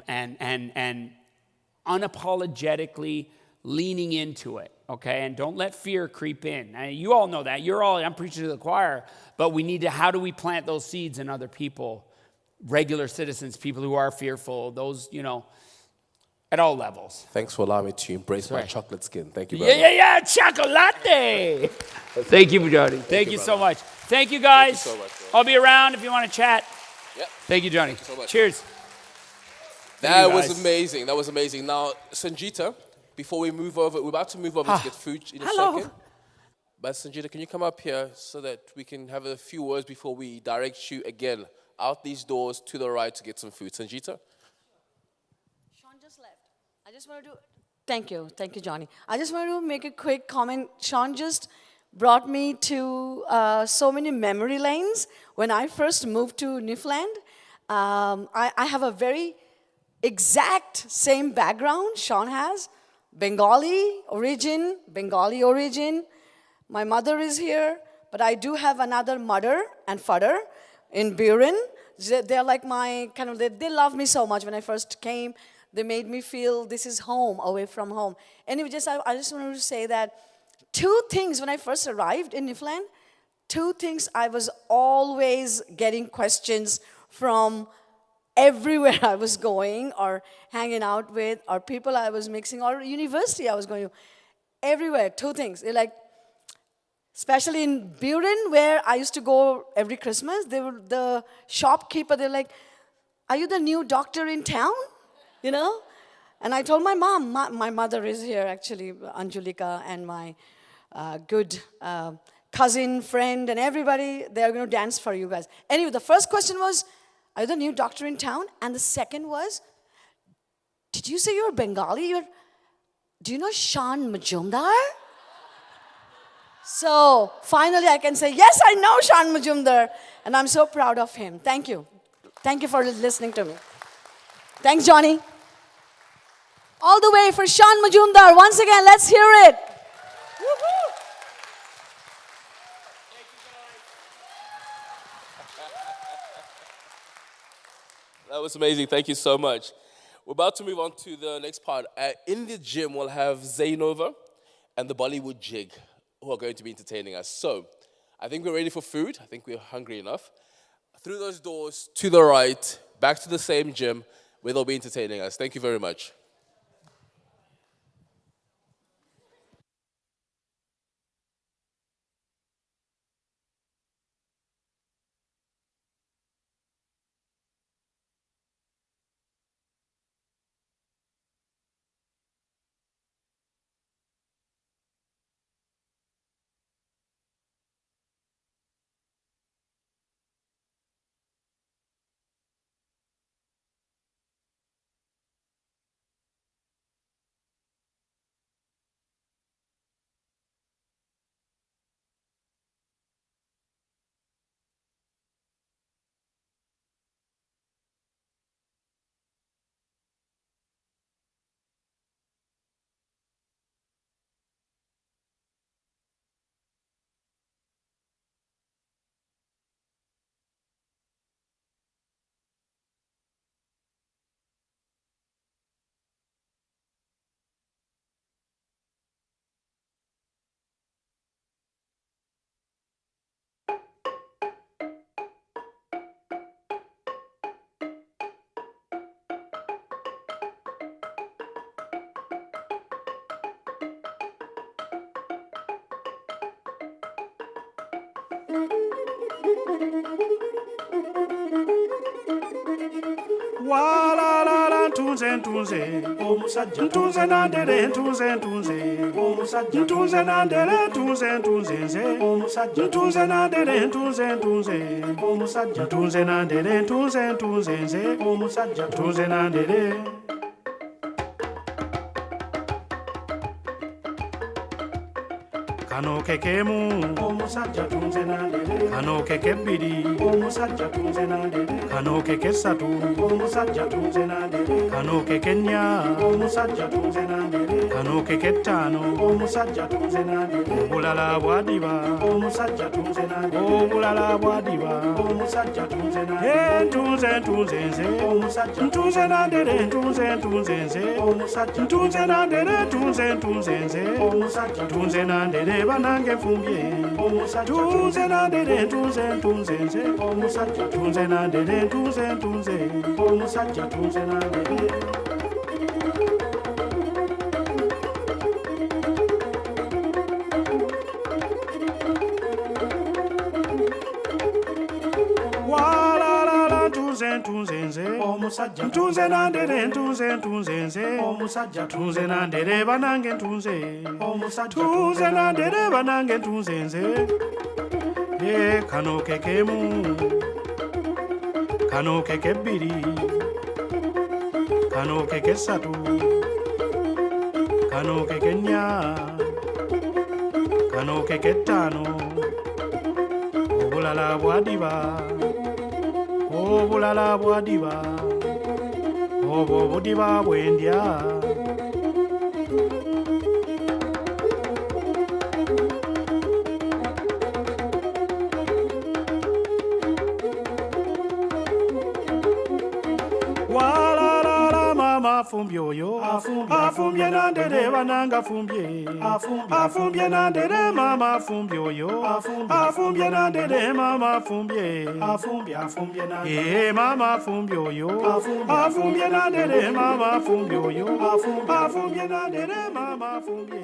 unapologetically leaning into it, okay? And don't let fear creep in. You all know that. I'm preaching to the choir, but we need to, how do we plant those seeds in other people, regular citizens, people who are fearful, those, you know, at all levels. Thanks for allowing me to embrace my chocolate skin. Thank you, brother. Yeah, chocolate. Thank you, Johnny. Thank you so much. Thank you, guys. Thank you so much, I'll be around if you want to chat. Yep. Thank you, Johnny. Thank you so much. Cheers. That was amazing. That was amazing. Now, Sanjita, before we move over, we're about to move over to get food in a second. But Sanjita, can you come up here so that we can have a few words before we direct you again out these doors to the right to get some food. Sanjita? Sean just left. I just want to do, thank you, Johnny. I just want to make a quick comment. Sean just brought me to so many memory lanes. When I first moved to Newfoundland, I have a very exact same background Sean has. Bengali origin. My mother is here, but I do have another mother and father in Buren. They're like my kind of, they love me so much. When I first came, they made me feel this is home, away from home. Anyway, I just wanted to say that two things when I first arrived in Newfoundland, two things I was always getting questions from everywhere I was going or hanging out with or people I was mixing or university I was going to. Everywhere, two things. They're like, especially in Buren where I used to go every Christmas, the shopkeeper, they're like, are you the new doctor in town? You know? And I told my mom, my mother is here actually, Anjulika, and my good cousin, friend, and everybody, they're going to dance for you guys. Anyway, the first question was, are you the new doctor in town? And the second was, did you say you're Bengali? Do you know Sean Majumdar? So finally I can say, yes, I know Sean Majumdar. And I'm so proud of him. Thank you. Thank you for listening to me. Thanks, Johnny. All the way for Sean Majumdar. Once again, let's hear it. Woo-hoo. That was amazing. Thank you so much. We're about to move on to the next part. In the gym, we'll have Zainova and the Bollywood Jig who are going to be entertaining us. So I think we're ready for food. I think we're hungry enough. Through those doors, to the right, back to the same gym where they'll be entertaining us. Thank you very much. Walala ntunze ntunze omusajja ntunze nandere ntunze ntunze omusajja ntunze nandere ntunze ntunze nze omusajja ntunze nandere ntunze ntunze omusajja ntunze nandere ntunze ntunze nze omusajja ntunze nandere kano kekemu omusajja tunze nandere kano keke bbiri omusajja tunze nandere kano keke ssatu omusajja tunze nandere kano keke nnya omusajja tunze nandere kano keke ttaano omusajja tunze nandere obulala bwadiba omusajja tunze nandere obulala bwadiba omusajja tunze nandere ntunze ntunze nze omusajja ntunze nandere ntunze ntunze nze omusajja ntunze nandere ntunze ntunze nze omusajja tunze nandere banange fumbye omusajja tunze nandere ntunze ntunze nze omusajja tunze nandere ntunze ntunze omusajja tunze nandere ntunze nze omusajja ntunze nandere ntunze ntunze nze omusajja tunze nandere banange ntunze omusajja tunze nandere banange ntunze nze kano kekemu kano keke bbiri kano keke ssatu kano keke nnya kano keke ttaano obulala bwadiba obulala bwadiba obwo obudiba bwendya afumbye oyo afumbye nandere bananga afumbye afumbye nandere mama afumbye oyo afumbye nandere mama afumbye afumbye mama afumbye oyo afumbye nandere mama afumbye oyo afumbye nandere mama afumbye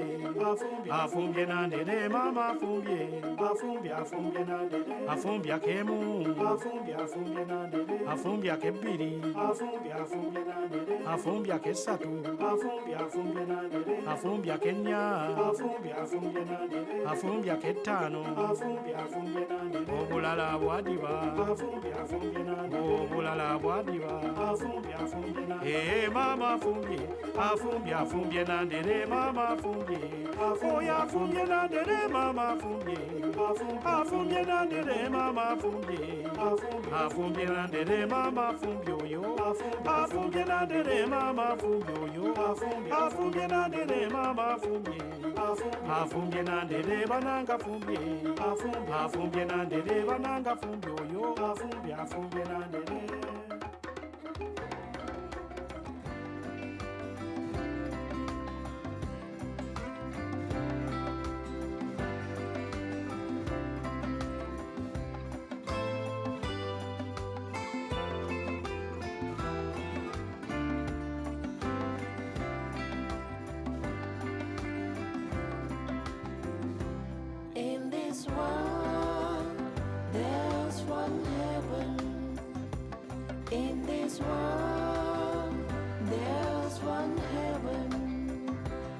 afumbye nandere mama afumbye nandere afumbye akemu afumbye akebbiri afumbye akessatu afumbye akennya afumbye akettaano obulala bwadiba obulala bwadiba mama afumbye nandere mama afumbye oyo afumbye nandere mama afumbye nandere mama afumbye nandere mama afumbye oyo afumbye nandere mama afumbye oyo afumbye nandere mama afumbye nandere bananga afumbye nandere bananga afumbye oyo afumbye nandere. In this world, there's one heaven. In this world, there's one heaven.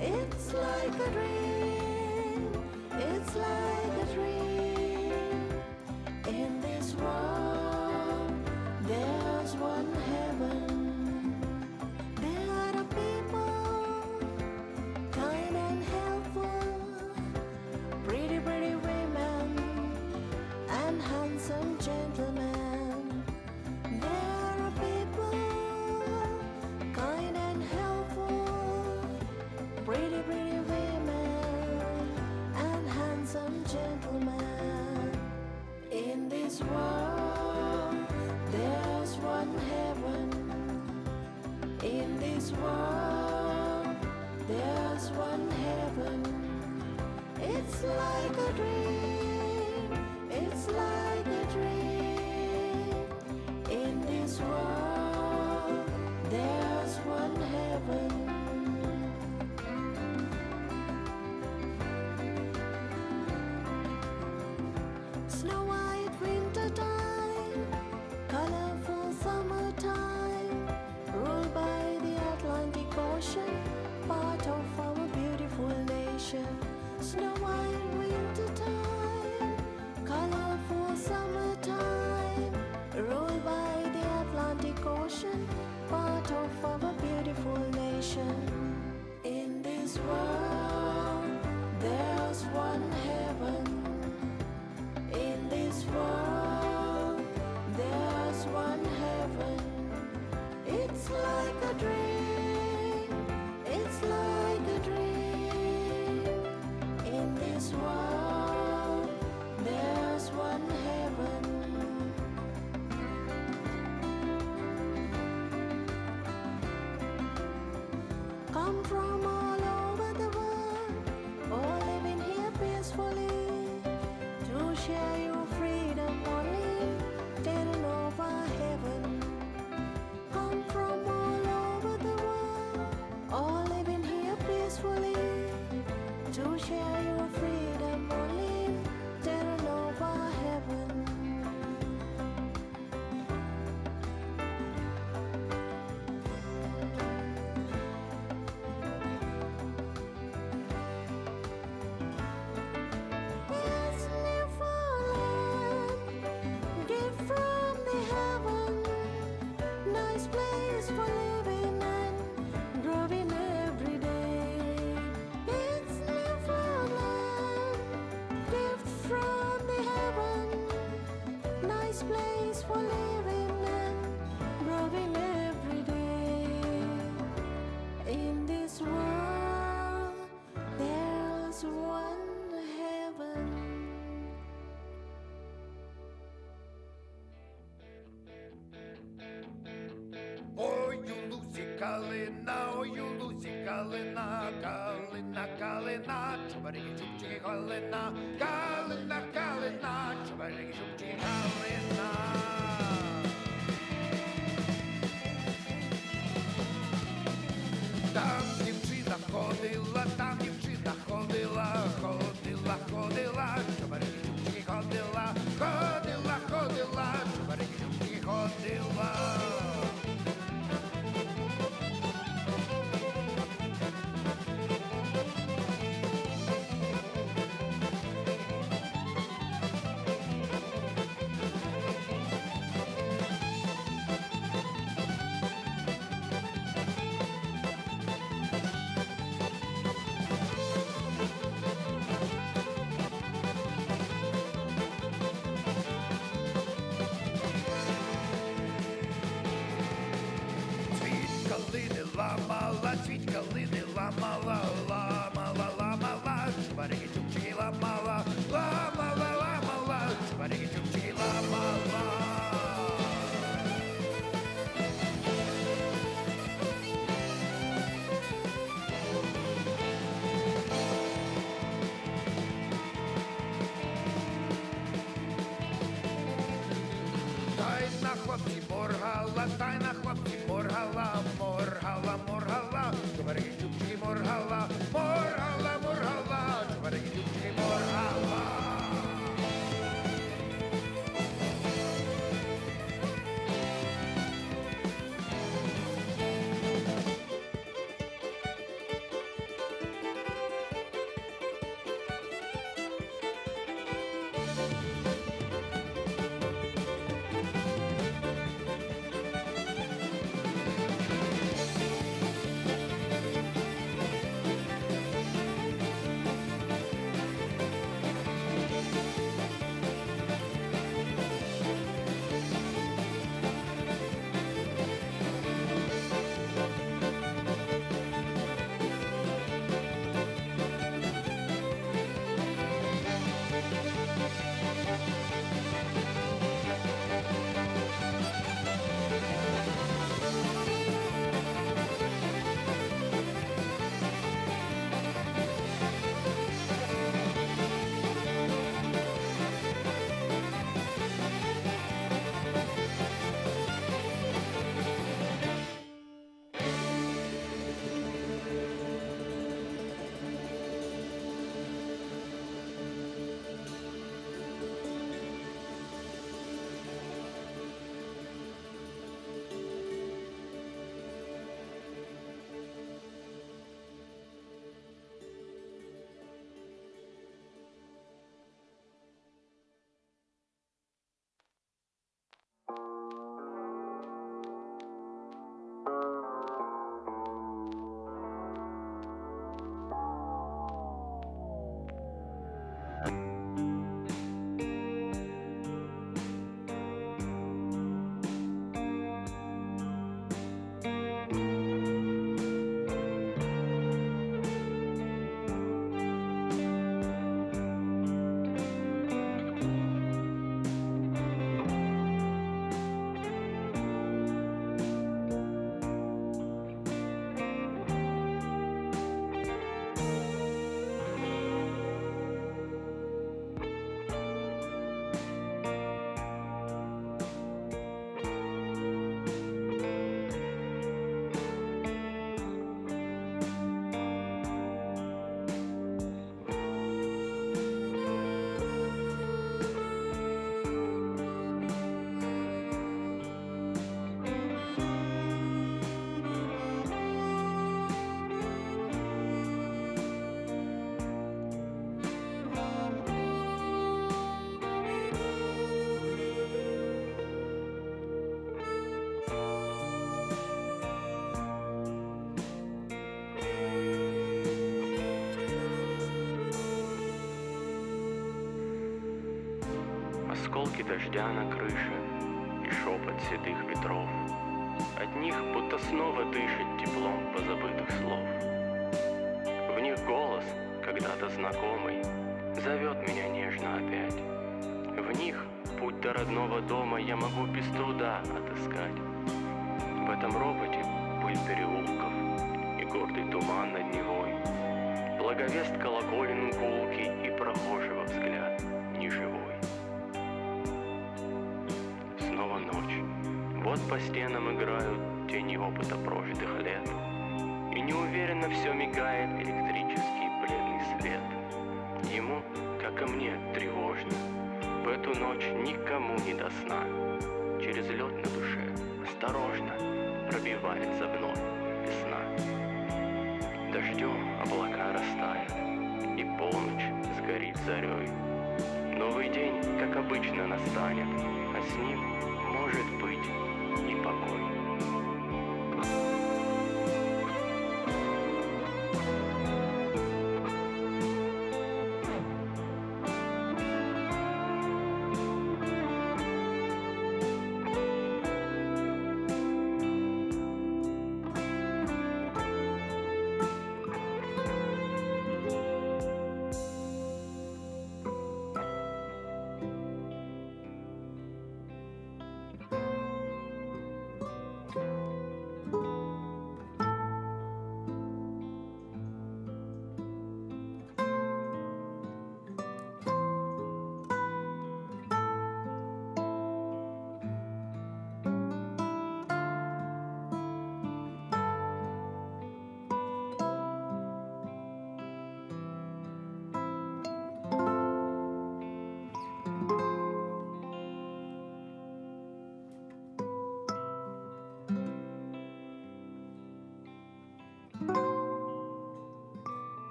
It's like a dream. It's like a dream. In this world, there's one heaven. There are people, kind and helpful, pretty, pretty women and handsome gentlemen. There are people, kind and helpful, pretty, pretty women and handsome gentlemen. In this world, there's one heaven. In this world, there's one heaven. It's like a dream, it's like a dream. In this world, there's one heaven. Snow white winter time, colorful summertime, ruled by the Atlantic Ocean, part of our beautiful nation. Snow white winter time, colorful summertime, ruled by the Atlantic Ocean, part of our beautiful nation. In this world, there's one heaven. In this world, there's one heaven. It's like a dream, it's like a dream. In this world, there's one heaven. Come from all over the world, all living here peacefully, to share your freedom only, turning over heaven. Come from all over the world, all living here peacefully, to share your freedom only, turning over heaven. Yes, never best place for living and growing every day. In this world, there's one heaven. Ой, you Lucy Kalina, oh, you Lucy Kalina, Kalina, Kalina, Chubarigi Chupchi Kalina, Kalina, Kalina, Chubarigi Chupchi Kalina. Там дівчина ходила, ходила, Chubarigi Chupchi ходила, Chubarigi Chupchi ходила. Цвіт калини ламала, ламала, ламала, Чубарики чубчики ламала, ламала, ламала, Чубарики чубчики ламала. Тайна хлопці моргала, моргала, моргала, Чубарики чубчики осколки дождя на крыше и шепот седых ветров. От них будто снова дышит теплом позабытых слов. В них голос, когда-то знакомый, зовет меня нежно опять. В них путь до родного дома я могу без труда отыскать. В этом ропоте пыль переулков и гордый туман над Невой, благовест колоколен гулкий и прохожего взгляд неживой. Снова ночь, вот по стенам играют тени опыта прожитых лет, и неуверенно все мигает электрический бледный свет. Ему, как и мне, тревожно, в эту ночь никому не до сна. Через лед на душе осторожно пробивается вновь весна. Дождем облака растают, и полночь сгорит зарей. Новый день, как обычно, настанет, а с ним может быть и покой.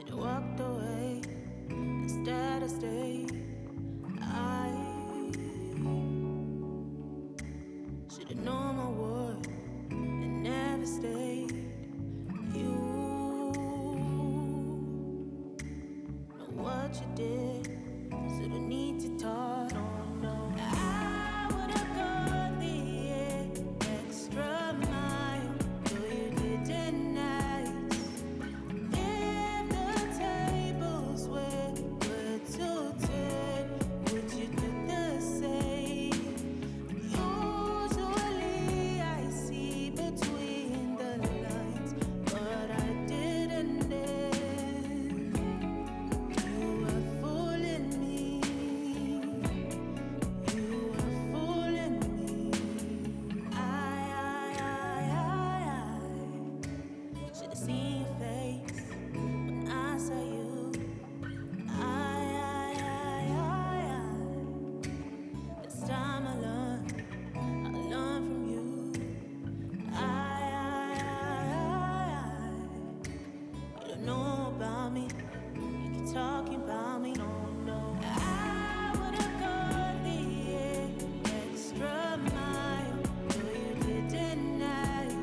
Walked away, instead I stayed. I should've known my worth and never stayed. You know what you did, so don't need to talk. No. I would've gone the extra mile, though you didn't ask. Would you do the same? Usually I see between the lines, but I didn't then. You were fooling me. You were fooling me. I should've seen your face when I saw you. This time I learn from you. You don't know about me, you keep talking about me. No. I would've gone the extra mile, though you didn't ask.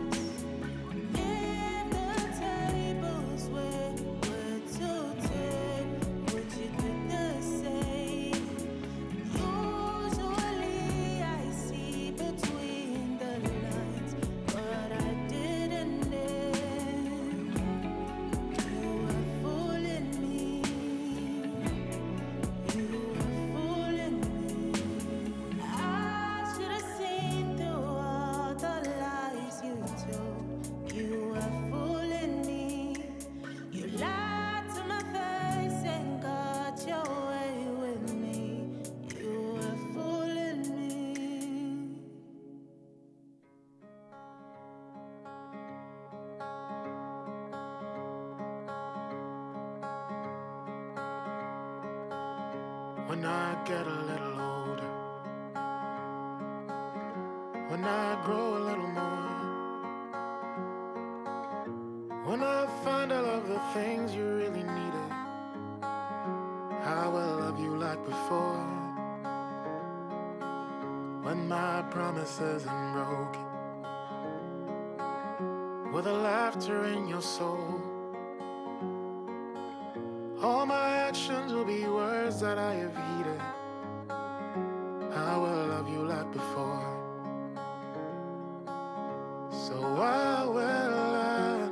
If the tables were to turn, would you do the same? Usually I see between the lines, but I didn't then. You were fooling me. You were fooling me. I should've seen through all the lies you told. You were fooling me. You lied to my face and got your way with me. You were fooling me. When I get a little older, when I grow a little more, When I find all of the things you really needed, I will love you like before. When my promises are broken, with the laughter in your soul, all my actions will be words that I have heeded. I will love you like before. So I will learn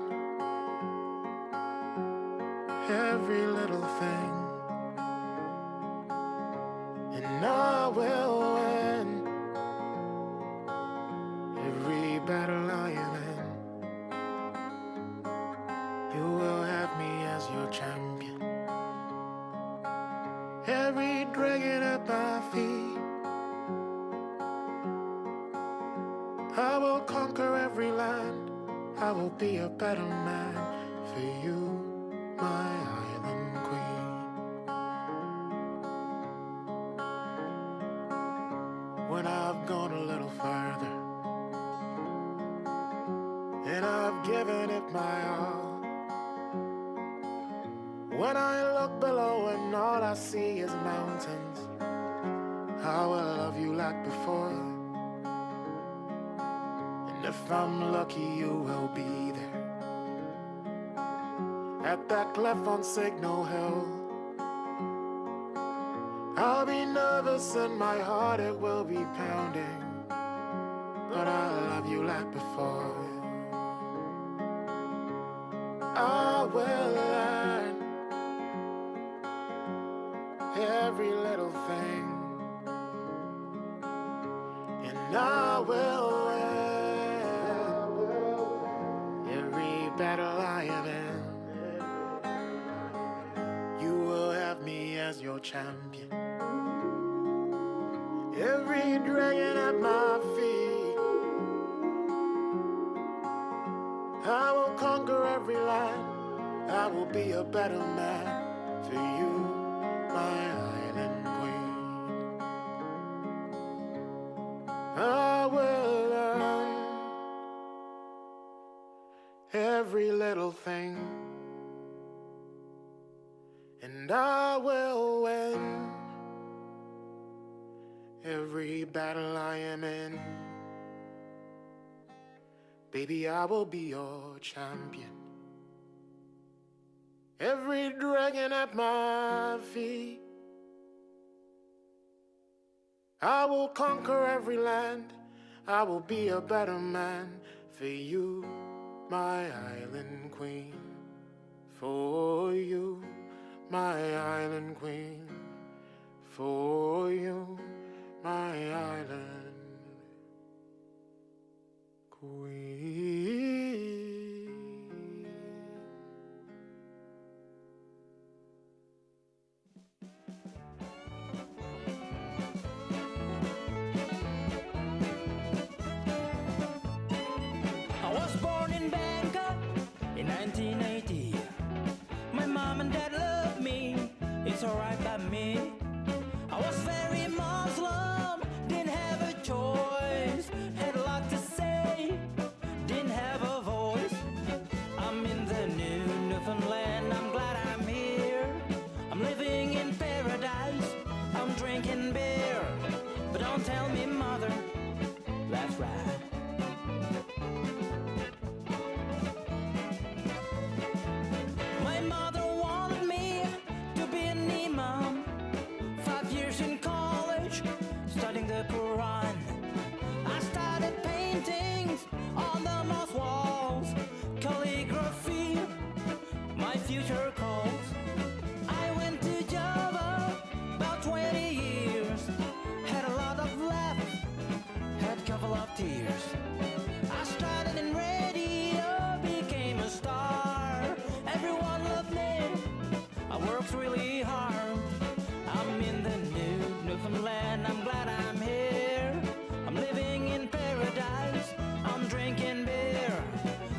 every little thing, and I will win every battle I am in. You will have me as your champion, every dragon at my feet. I will conquer every land. I will be a better man for you, my island queen. When I've gone a little further and I've given it my all, when I look below and all I see is mountains, I will love you like before. And if I'm lucky, you will be there at that cliff on Signal Hill. I'll be nervous and my heart, it will be pounding, but I'll love you like before. I will learn every little thing, and I will win every battle I am in. You will have me as your champion, every dragon at my feet. I will conquer every land. I will be a better man for you, my island queen. I will learn every little thing, and I will win every battle I am in. Baby, I will be your champion, every dragon at my feet. I will conquer every land. I will be a better man for you, my island queen. For you, my island queen. For you, my island queen. I was born in Bangkok in 1980. My mom and dad loved me, it's alright by me. I was very Muslim, didn't have a choice. Had a lot to say, didn't have a voice. I'm in the new Newfoundland, I'm glad I'm here. I'm living in paradise, I'm drinking beer. But don't tell me, mother, that's right. My mother wanted me to be an imam. 5 years in college, studying the Quran. I started paintings on the mosque walls, calligraphy, my future calls. I went to Java about 20 years, had a lot of laughs, had a couple of tears. I started in radio, became a star. Everyone loved me, I worked really hard. I'm in the new Newfoundland, I'm glad I'm here. I'm living in paradise, I'm drinking beer.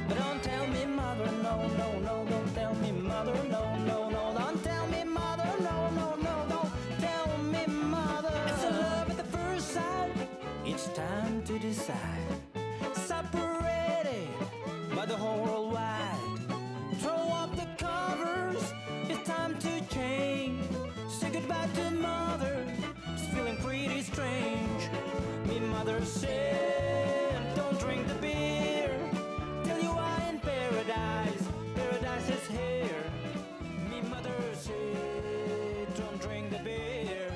But don't tell me, mother, no, no, no, don't tell me, mother, no, no, no, don't tell me, mother, no, no, no, don't tell me, mother. It's a love at the first sight, it's time to decide. Separated by the whole world wide, said, don't drink the beer till you are in paradise. Paradise is here. Me mother said, don't drink the beer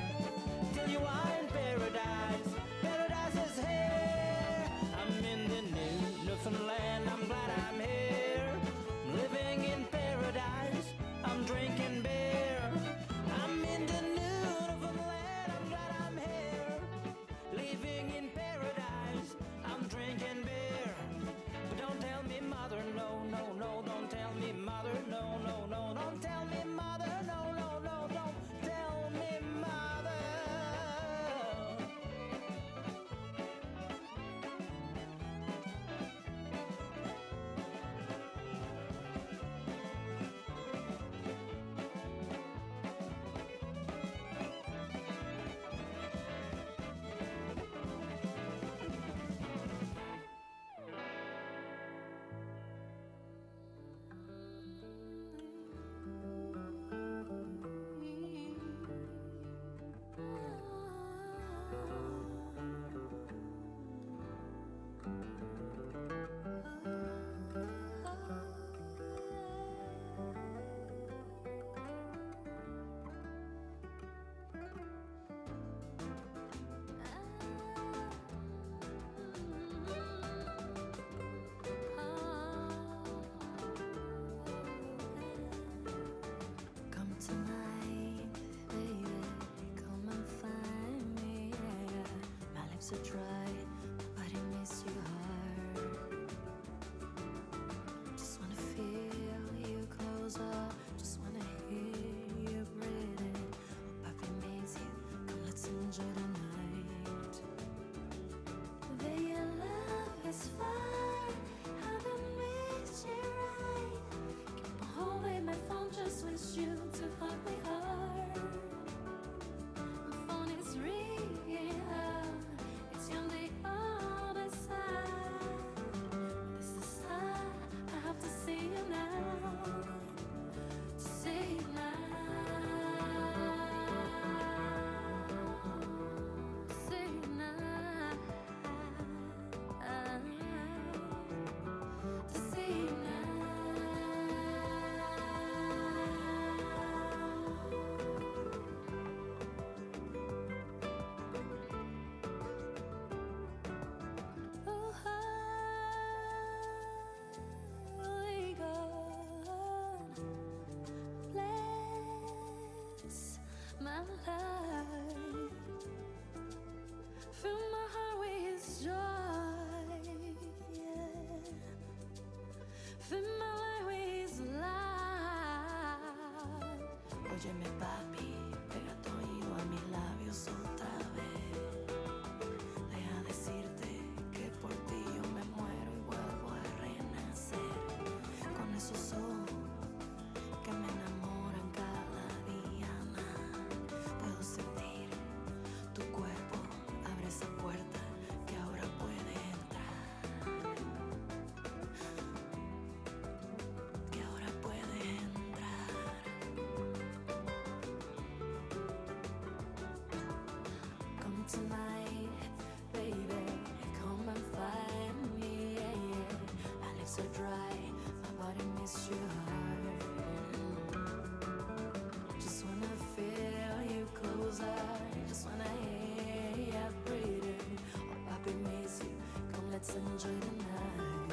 till you are in paradise. Paradise is here. I'm in the new Newfoundland. I'm glad I'm here. I'm living in paradise. I'm drinking beer. I'm in the new Newfoundland. I'm glad I'm here. Living in paradise. I'm drinking beer. But don't tell me mother, no, no, no. Don't tell me mother, no, no, no. Don't tell me mother, no, no, no. Don't tell me mother. Come tonight, baby, come and find me, yeah. My lips are dry, but I miss you hard. Just wanna feel you closer, just wanna hear you breathing. Oh, papi miss you, come let's enjoy the night. Baby, your love is far, haven't missed you right. Keep on holding my phone, just wish you to hug me hard. My phone is ringing out, it's on the other side. This is sad, I have to see you now. To see you now. See you now. To see you now. Oh, Holy God, bless my life. Fill my heart with joy, yeah. Fill my life with life. Óyeme, papi, pega tu oído a mis labios otra vez. Deja decirte que por ti yo me muero y vuelvo a renacer. Con esos ojos que me enamoran cada día más. Puedo sentir tu cuerpo, abre esa puerta que ahora puede entrar. Que ahora puede entrar. Come tonight, baby, come and find me, yeah, yeah. My lips are dry, my body miss you hard. Just wanna feel you closer, just wanna hear you breathing. Oh, papi miss you, come let's enjoy the night.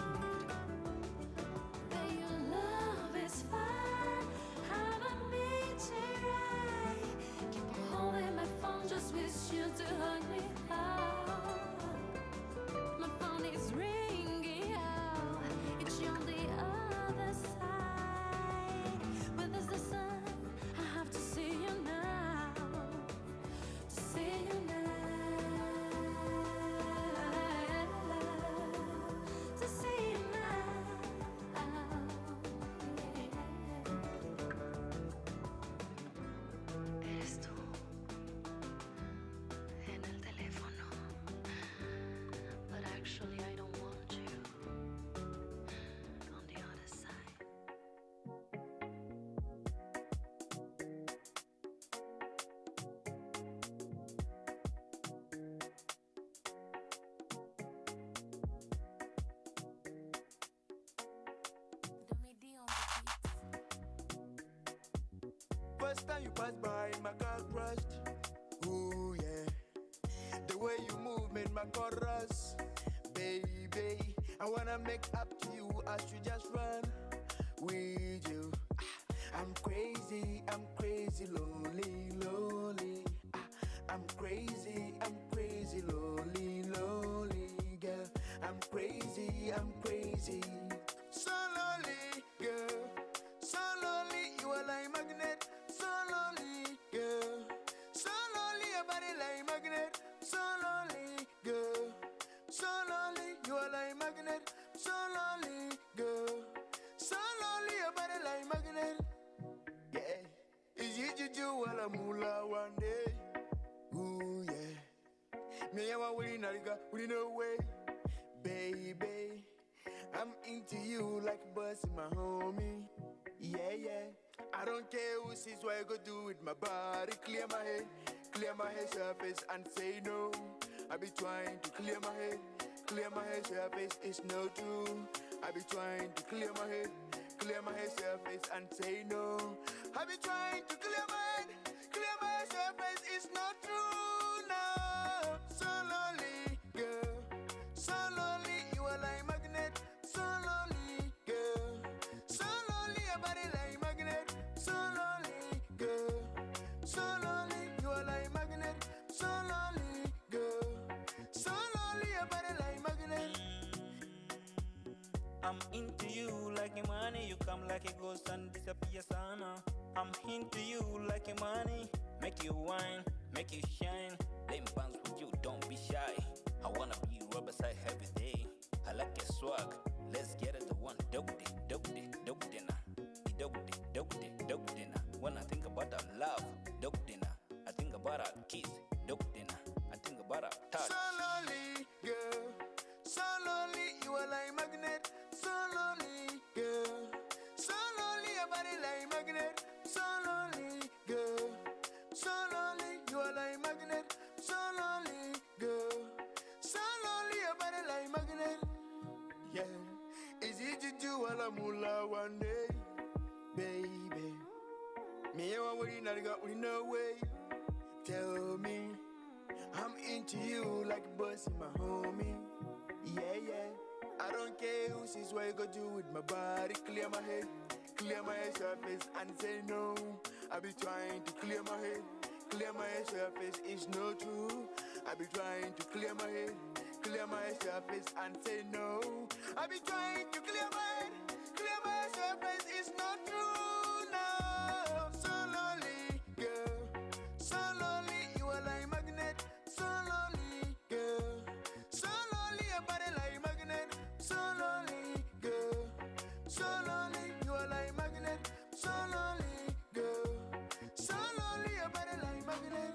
Baby, your love is fine, haven't met you right. Keep on holding my phone, just wish you to hug me hard. My phone is ringing out, it's your First time you passed by, my car crashed. Ooh, yeah. The way you move made my car rush. Baby, I wanna make up to you. I should just run with you. I'm crazy, lonely, lonely. I'm crazy, lonely, lonely, girl. I'm crazy, so lonely, girl. So lonely, you are like magnet. So lonely, girl. So lonely, your body like magnet. So lonely, girl. So lonely, you are like magnet. So lonely, girl. So lonely, your body like magnet. Yeah, is it juju wala mula one day? Ooh yeah, me and my willy nariga, we no way, baby. I'm into you like a bus in my homie. Yeah, yeah. I don't care who sees what I go do with my body. Clear my head surface and say no. I be trying to clear my head surface, it's no true. I be trying to clear my head surface and say no. I be trying to clear my head surface, it's not true now. So lonely, girl, so lonely, you are like magnet. So lonely, girl, so lonely, your body like magnet. So lonely, girl, so lonely, you are like magnet. So lonely, girl, so lonely, your body like magnet. I'm into you like your money. You come like a ghost and disappear, sana. I'm into you like your money. Make you wine, make you shine. Let me bounce with you, don't be shy. I wanna be rubber side every day. I like your swag, let's get it to one. Dogdy, dogdy, dogdy na. Dogdy, dogdy, dogdy na. When I think about our love, dogdy na. I think about our kiss, dogdy na. I think about our touch. So lonely, girl, so lonely, you are like magnet. So lonely, girl, so lonely, your body like magnet. So lonely, girl, so lonely, you are like magnet. So lonely, girl, so lonely, your body like magnet. Yeah, is it juju wala mula one day, baby? Me and my willy nariga, we no way. Tell me, I'm into you like a bus in my homie. Yeah, yeah. I don't care who sees what I go do with my body. Clear my head surface and say no. I be trying to clear my head surface, it's no true. I be trying to clear my head surface and say no. I be trying to clear my head surface, it's not true now. So lonely, girl, so lonely, you are like magnet. So lonely, girl, so lonely, your body like magnet. So lonely, girl, so lonely, you are like magnet. So lonely, girl, so lonely, your body like magnet.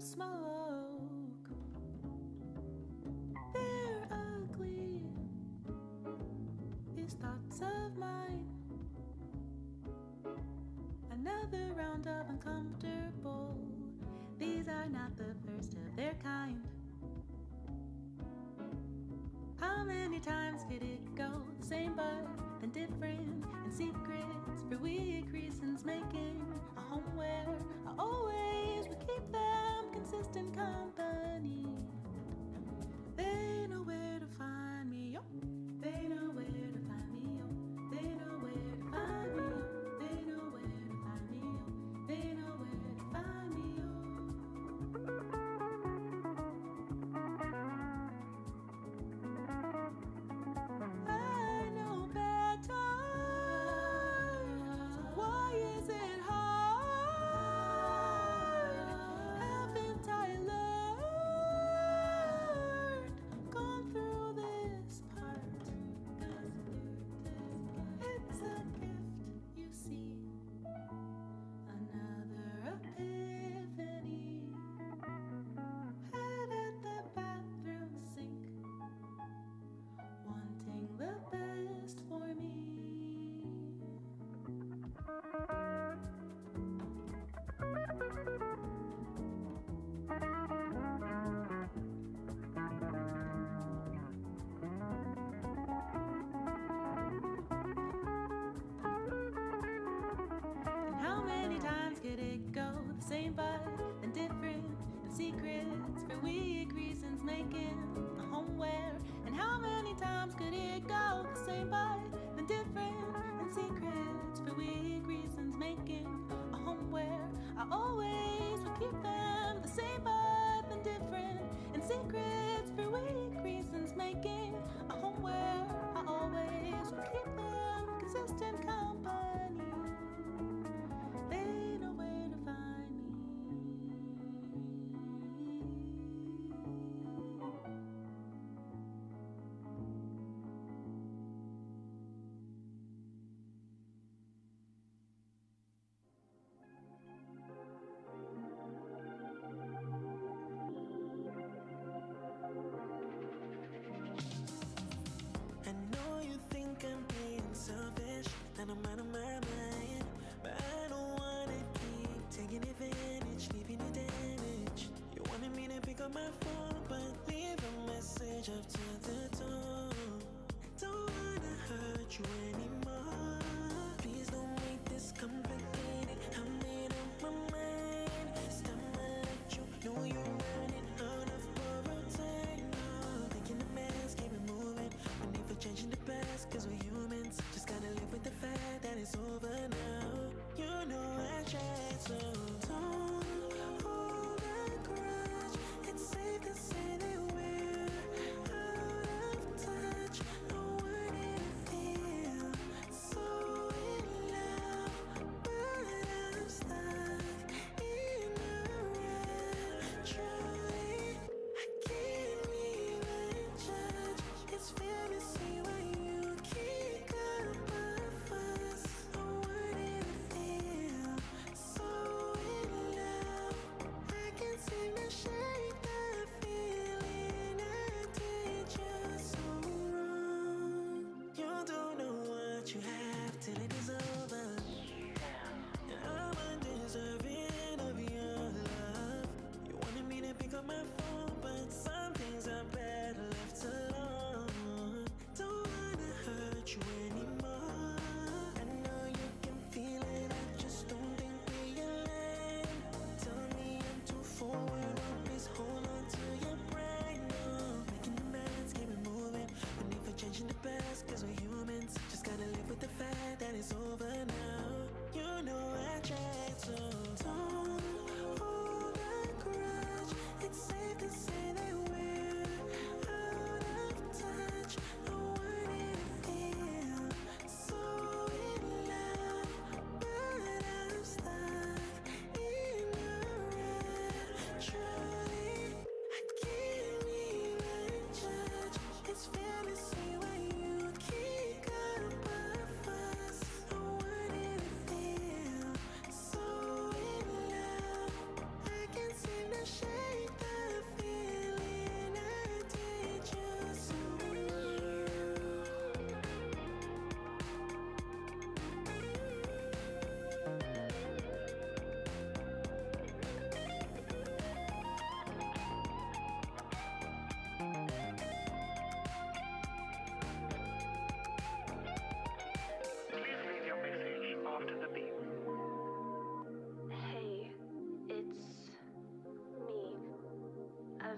smoke. They're ugly, these thoughts of mine. Another round of uncomfortable. These are not the first of their kind. How many times could it go? The same but then different, and secrets for weak reasons, making a home where I always would keep them consistent company. They know where to find me, yo. They know where to find me, yo. They know where to find me, yo. They know where to find me, yo. They know where to find me, yo. I know better. So why is it hard? Haven't I learned? Gone through this part. It's a gift, you see. Another epiphany. Head at the bathroom sink, wanting the best for me. And how many times could it go? The same but then different, and secrets for weak reasons, making a home where. And how many times could it go? The same but then different, and secrets for weak reasons, making a home where I always would keep them. The same but then different, and secrets for weak reasons, making a home where I always would keep them consistent company. They know where to find me. I know you think I'm being selfish, that I'm out of my mind, but I don't wanna keep taking advantage, leaving you damaged. You wanted me to pick up my phone, but leave a message up to the door. Don't wanna hurt you anymore. Please don't make this complicated. I made up my mind. This time I let you know you're running out of borrowed time. No, thinking the mask, keep it moving. No need for changing the past, cause we're humans. Just gotta live with the fact that it's over now. You know I tried, so don't hold a grudge. It's safe to say that we're out of touch. I wanted to feel so in love, but I'm stuck in a rut. Truly, I can't even judge. It's fair to see why you kick up a fuss. I wanted to feel so in love. I can't seem to shake that feeling. I did you so wrong. You don't know what you have till it is over. And I'm undeserving of your love. You wanted me to pick up my phone, but some things are better left alone. Don't wanna hurt you anymore. I know you can feel it, I just don't think we align. Tell me I'm too forward, well, please hold on to your pride. No, making the math, keep it moving. No need for changing the past, cause we're humans. Just gotta live with the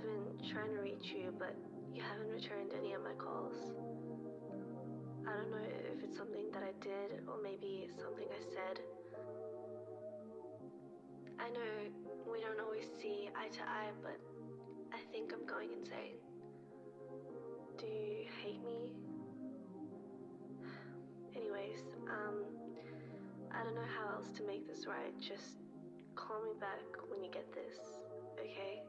been trying to reach you, but you haven't returned any of my calls. I don't know if it's something that I did or maybe it's something I said. I know we don't always see eye to eye, but I think I'm going insane. Do you hate me? Anyways, I don't know how else to make this right. Just call me back when you get this, okay?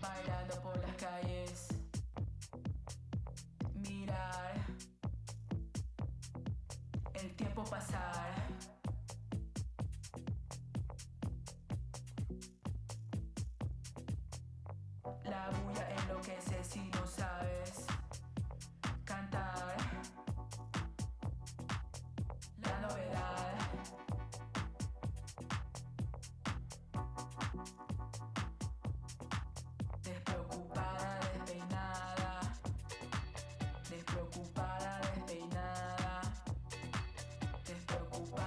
Bailando por las calles, mirar el tiempo pasar. La bulla enloquece si no sabes cantar. La novedad. Despreocupada, despeinada. Despreocupada, despeinada. Despreocupada.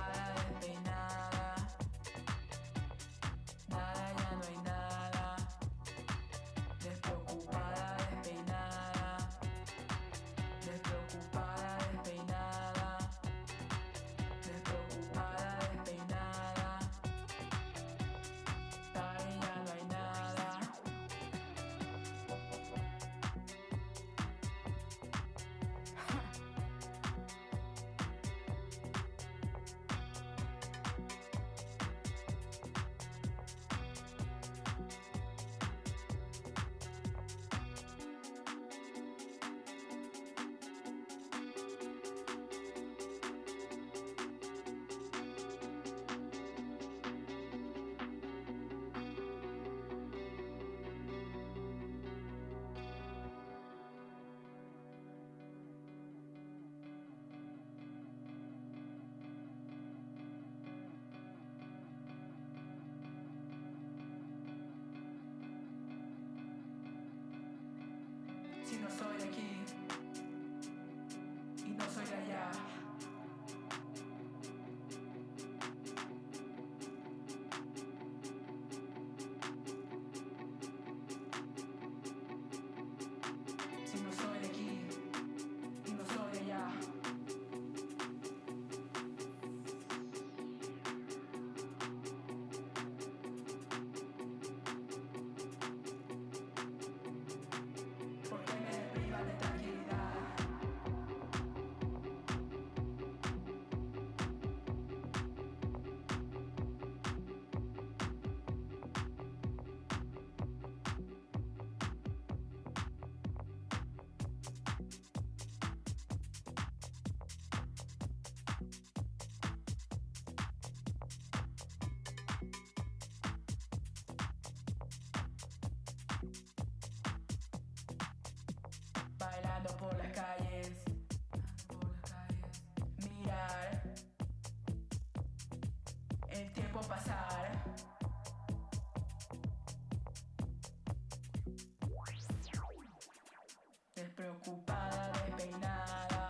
Despreocupada, despeinada.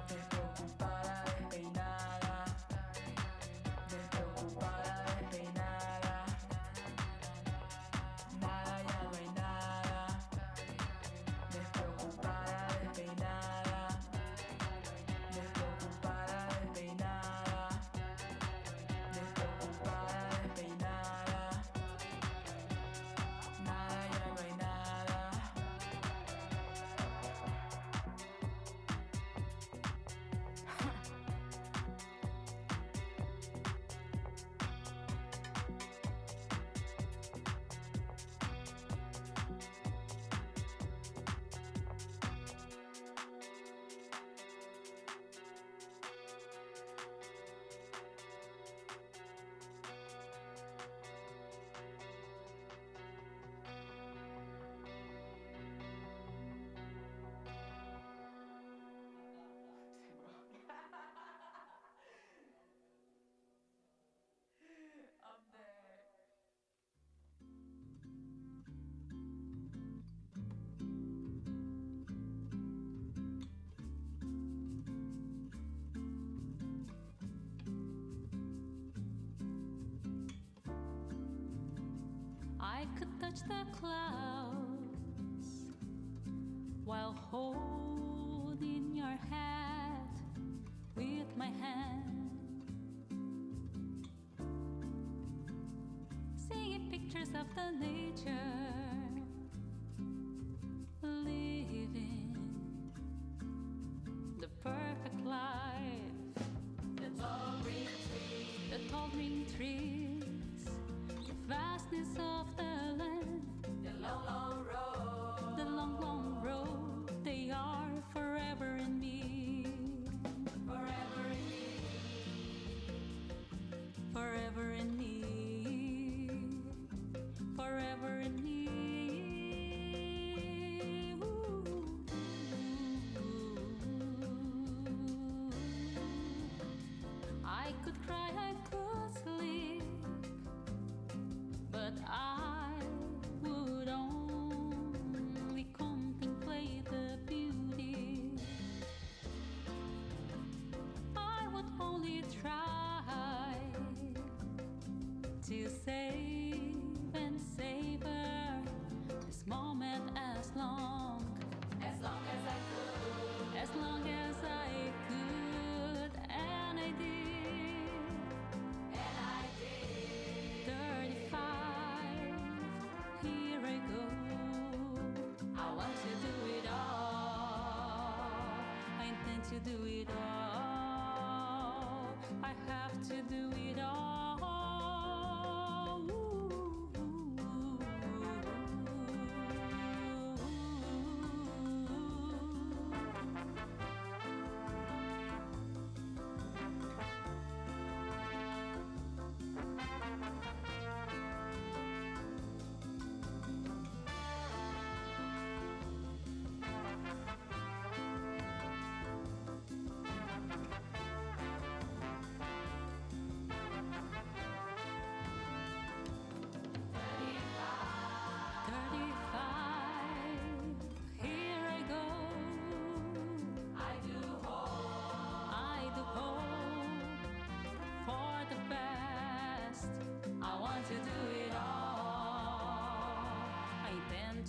Despreocupada, despeinada. Despreocupada, despeinada. Nada, ya no hay nada. Despreocupada, despeinada. Despreocupada, despeinada. Despreocupada, despeinada. Nada, ya no hay nada. Up there. I could touch the clouds while holding your hat with my hand, seeing pictures of the nature, living the perfect life. The tall green trees, the tall green trees, the vastness of the land, the long, long road, the long, long road. They are forever in me, forever in me, forever in me, forever in me. I could cry, I could sleep, but I would only contemplate the beauty. I would only try to save and savor this moment as long as I could, as long as I could, and I did, and I did. 35, here I go. I want to do it all. I intend to do it all. I have to do it all.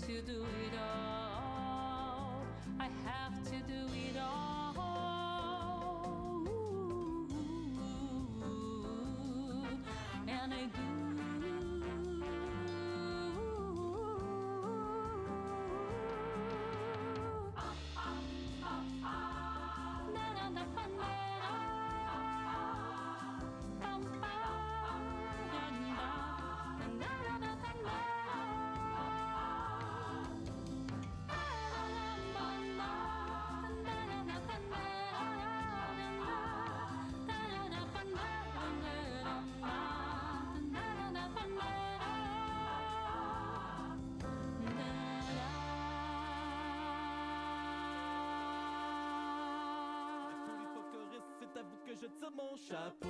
To do it all, I have to do it all, and I do. C'est à vous que je tire mon chapeau.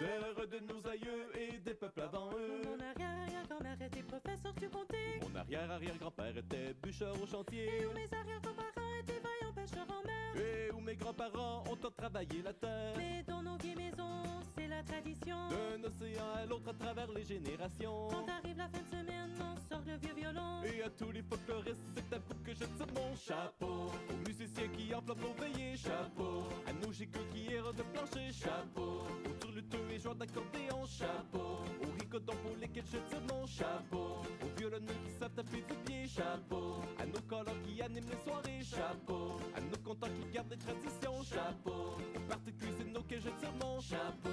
terre de nos aïeux et des peuples avant eux. Mon arrière-arrière-grand-mère était professeur du comté. Mon arrière-arrière-grand-père était bûcheur au chantier. Et où mes arrière-grands-parents étaient vaillants pêcheurs en mer. Et où mes grands-parents ont tant travaillé la terre. Mais dans nos vieilles maisons, c'est la tradition. D'un océan à l'autre à travers les générations. Quand arrive la fin de semaine, on sort le vieux violon. Et à tous les folkloristes, c'est à vous que je tire mon chapeau. Aux musiciens qui enflamment nos veillées, chapeau. À nos gigots qui errent de plancher, chapeau. Aux turluteux et joueurs d'accordéon, chapeau. Aux ricodons pour lesquels je tire mon chapeau. Aux violonneux qui savent taper du pied, chapeau. À nos colons qui animent les soirées, chapeau. À nos contents qui gardent les traditions, chapeau. Aux parties cuisines auxquelles je tire mon chapeau.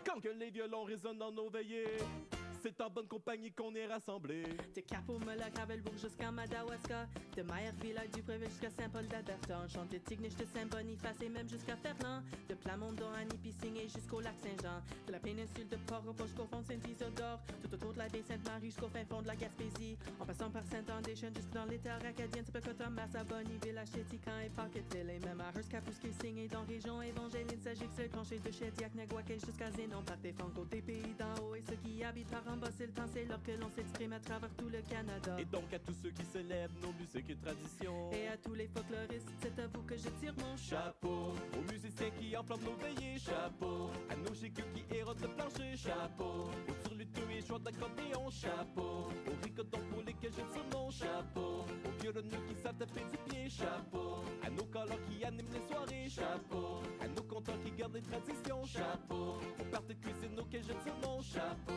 Quand que les violons résonnent dans nos veillées, c'est en bonne compagnie qu'on est rassemblés. De Cap-au-Molac, Gravelbourg jusqu'à Madawaska. De Maillard-Village du Préville jusqu'à Saint-Paul-d'Alberta. On chante de Tignish de Saint-Boniface et même jusqu'à Ferland. De Plamondon à Nipissing et jusqu'au lac Saint-Jean. De la péninsule de Port-au-Port jusqu'au fond de Saint-Isidore. Tout autour de la baie Sainte-Marie jusqu'au fin fond de la Gaspésie. En passant par Saint-Andéchen jusque dans les terres acadiennes. C'est Cotomas à Bonnyville, à Chétican et Pocketville. Et même à Hearst, Kapuskasing et dans région évangéline. S'agit-il clenché de Shediac, Naguakel jusqu'à Zénon. Par des Franco, des pays d'en haut et ceux qui habitent par en bas, c'est le temps, c'est l'heure que l'on s'exprime à travers tout le Canada. Et donc à tous ceux qui célèbrent nos musiques et traditions. Et à tous les folkloristes, c'est à vous que je tire mon chapeau. Aux musiciens qui enflamment nos veillées, chapeau. À nos gigots qui érodent le plancher, chapeau. Aux turluteux et joueurs d'accordéon, chapeau. Aux ricodons pour lesquels je tire mon chapeau. Aux violonneux qui savent taper du pied, chapeau. À nos colons qui animent les soirées, chapeau. À nos contents qui gardent les traditions, chapeau. Aux parties de cuisine auxquelles je tire mon chapeau.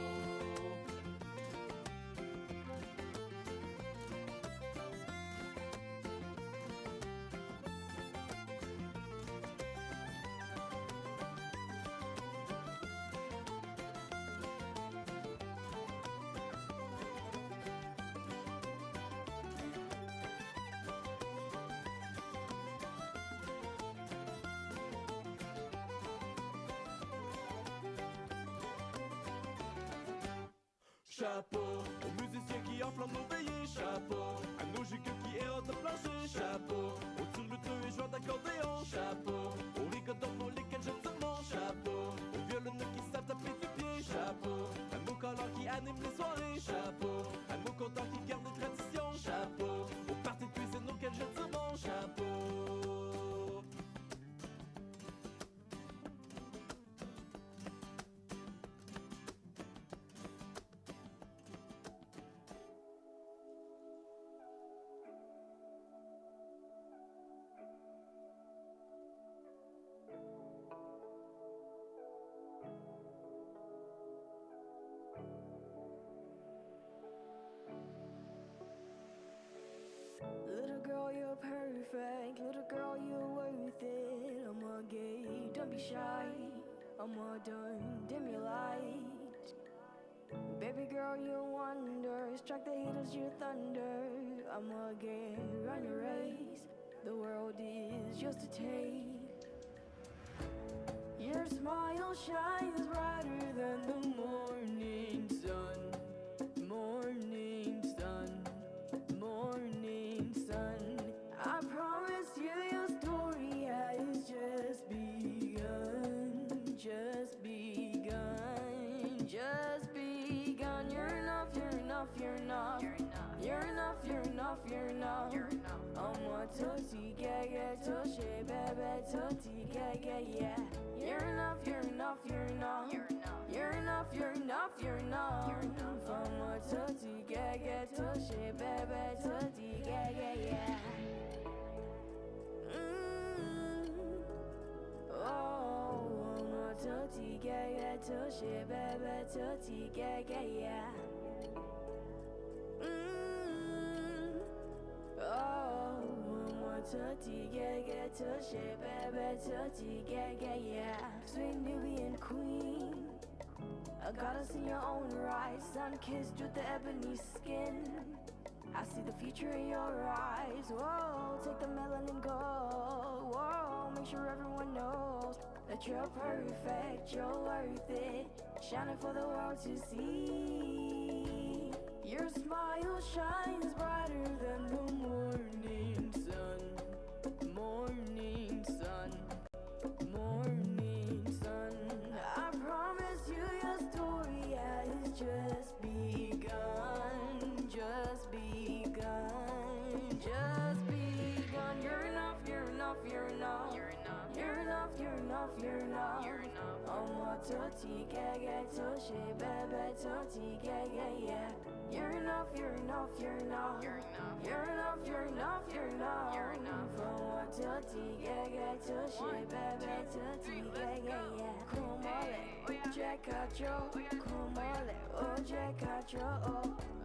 Chapeau, aux musiciens qui enflamment nos veillées, chapeau. À nos gigots qui érodent le plancher, chapeau. Aux turluteux et joueurs d'accordéon, chapeau. Aux ricodons pour lesquels je tire mon chapeau. Aux violonneux qui savent taper du pied, chapeau. À nos colons qui animent les soirées, chapeau. À nos contents qui gardent les traditions, chapeau. Aux parties de cuisine auxquelles je tire mon chapeau. Little girl, you're perfect. Little girl, you're worth it. I'm a gay, don't be shy. I'm a done, dim your light. Baby girl, you're wonder. Strike the haters, your thunder. I'm a gay, run your race. The world is yours to take. Your smile shines brighter than the morning sun. Morning sun. Morning sun. I promise you your story has just begun. Just begun. Just begun. You're enough, you're enough, you're enough. You're enough, you're enough, you're enough. I'm a tootsie gaga, tootsie baby, tootsie gaga, yeah. You're enough, you're enough, you're enough. You're enough, you're enough, you're enough. I'm a tootsie gaga, tootsie baby, tootsie gaga, yeah. Oh, I'm a tootsie gaga, tootsie baby, tootsie gaga, yeah. Oh, I'm a tootsie gaga, tootsie baby, tootsie gaga, yeah. Sweet Nubian queen, a goddess in your own right, sun-kissed with the ebony skin. I see the future in your eyes. Whoa, take the melanin gold. Whoa, make sure everyone knows that you're perfect, you're worth it, shining for the world to see. Your smile shines brighter than the morning sun. Morning sun. Morning sun. I promise you your story has just begun. Just begun. Just begun. You're enough, you're enough, you're enough. You're enough, you're enough, you're enough, you're enough. You're enough. Toti gaga toshi bebe toti gaga yeah. You're enough, you're enough, you're enough. You're enough, you're enough, you're enough, you're enough. You're enough. From what toti gaga toshi bebe toti gaga yeah. Kumole, jackacho, kumole, oh jackacho,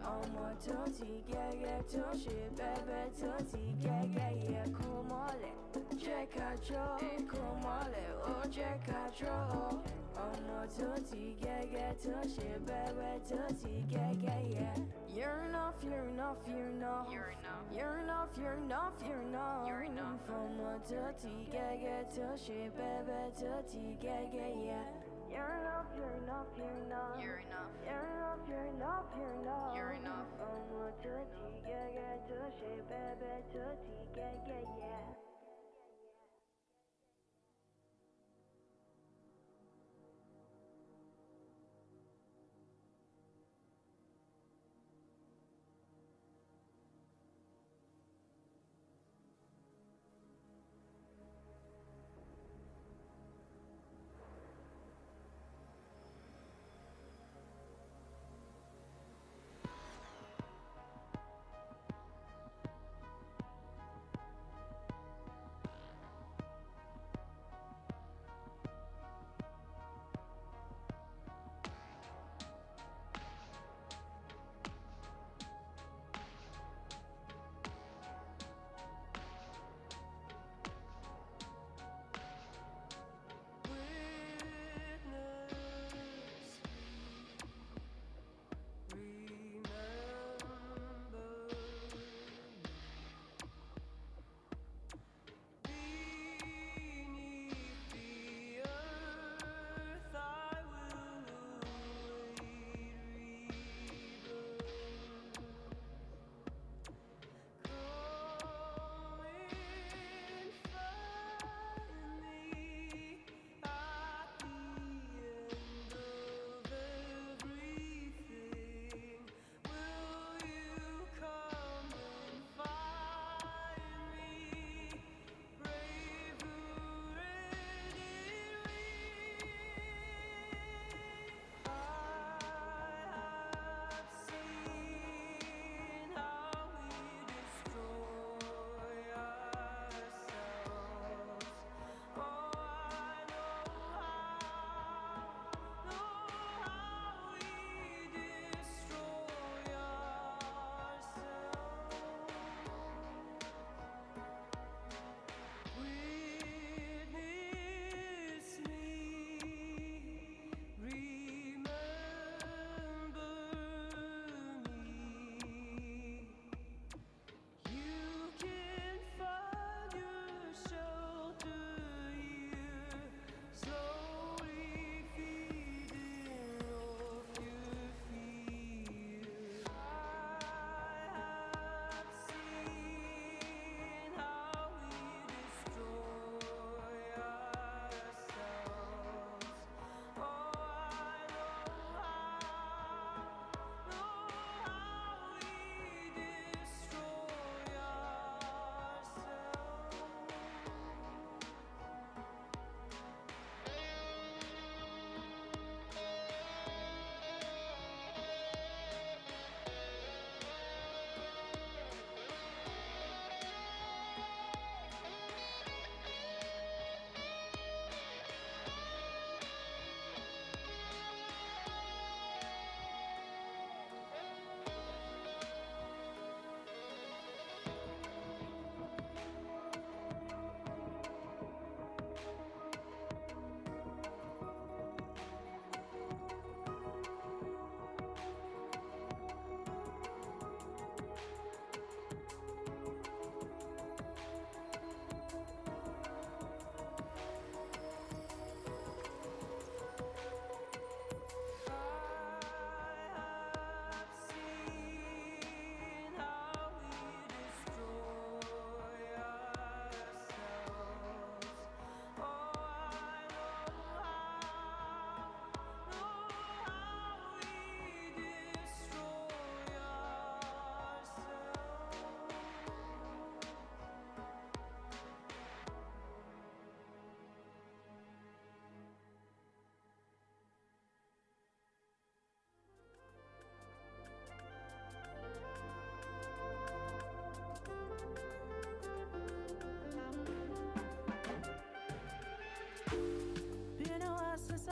oh my toti gaga toshi bebe toti gaga yeah. Kumole, jackacho, kumole, oh jackacho, oh my toti gaga toshi bebe toti gaga yeah. You're enough, you're enough, you're enough. You're enough, you're enough, you're enough, you're enough. You're enough. From my toti gaga toshi bebe toti gaga yeah. You're enough, you're enough, you're enough. You're enough, you're enough, you're enough, you're enough. You're enough. From my toti gaga toshi bebe toti gaga yeah.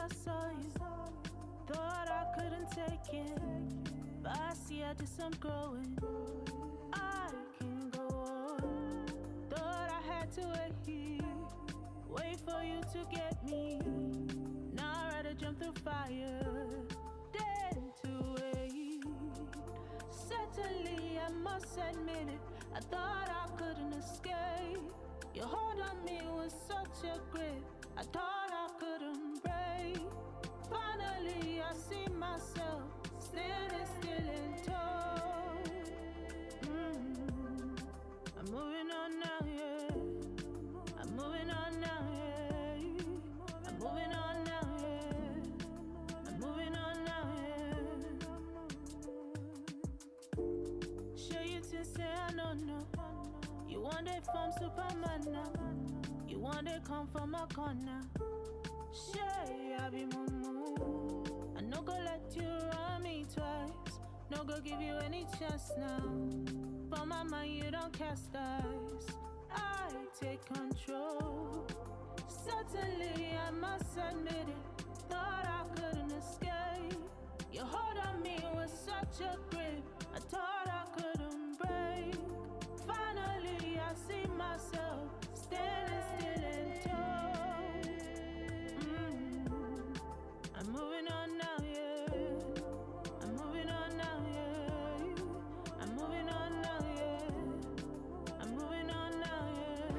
I saw you. Thought I couldn't take it, but I see I did some growing. I can go on. Thought I had to wait for you to get me. Now I'd rather jump through fire than to wait. Certainly, I must admit it, I thought I couldn't escape. Your hold on me was such a grip, I thought I couldn't break. Finally, I see myself standing still and tall. I'm moving on now, yeah. I'm moving on now, yeah. I'm moving on now, yeah. I'm moving on now, yeah. Sure you to say I don't know. You want it from Superman now. You want it come from a corner. Shay, I be moo. I no go let you run me twice. No go give you any chance now. For my mind, you don't cast eyes. I take control. Certainly, I must admit it. Thought I couldn't escape. Your hold on me was such a grip, I thought I couldn't break. Finally, I see myself standing still and tall. I'm moving on now, yeah. I'm moving on now, yeah. I'm moving on now, yeah. I'm moving on now, yeah.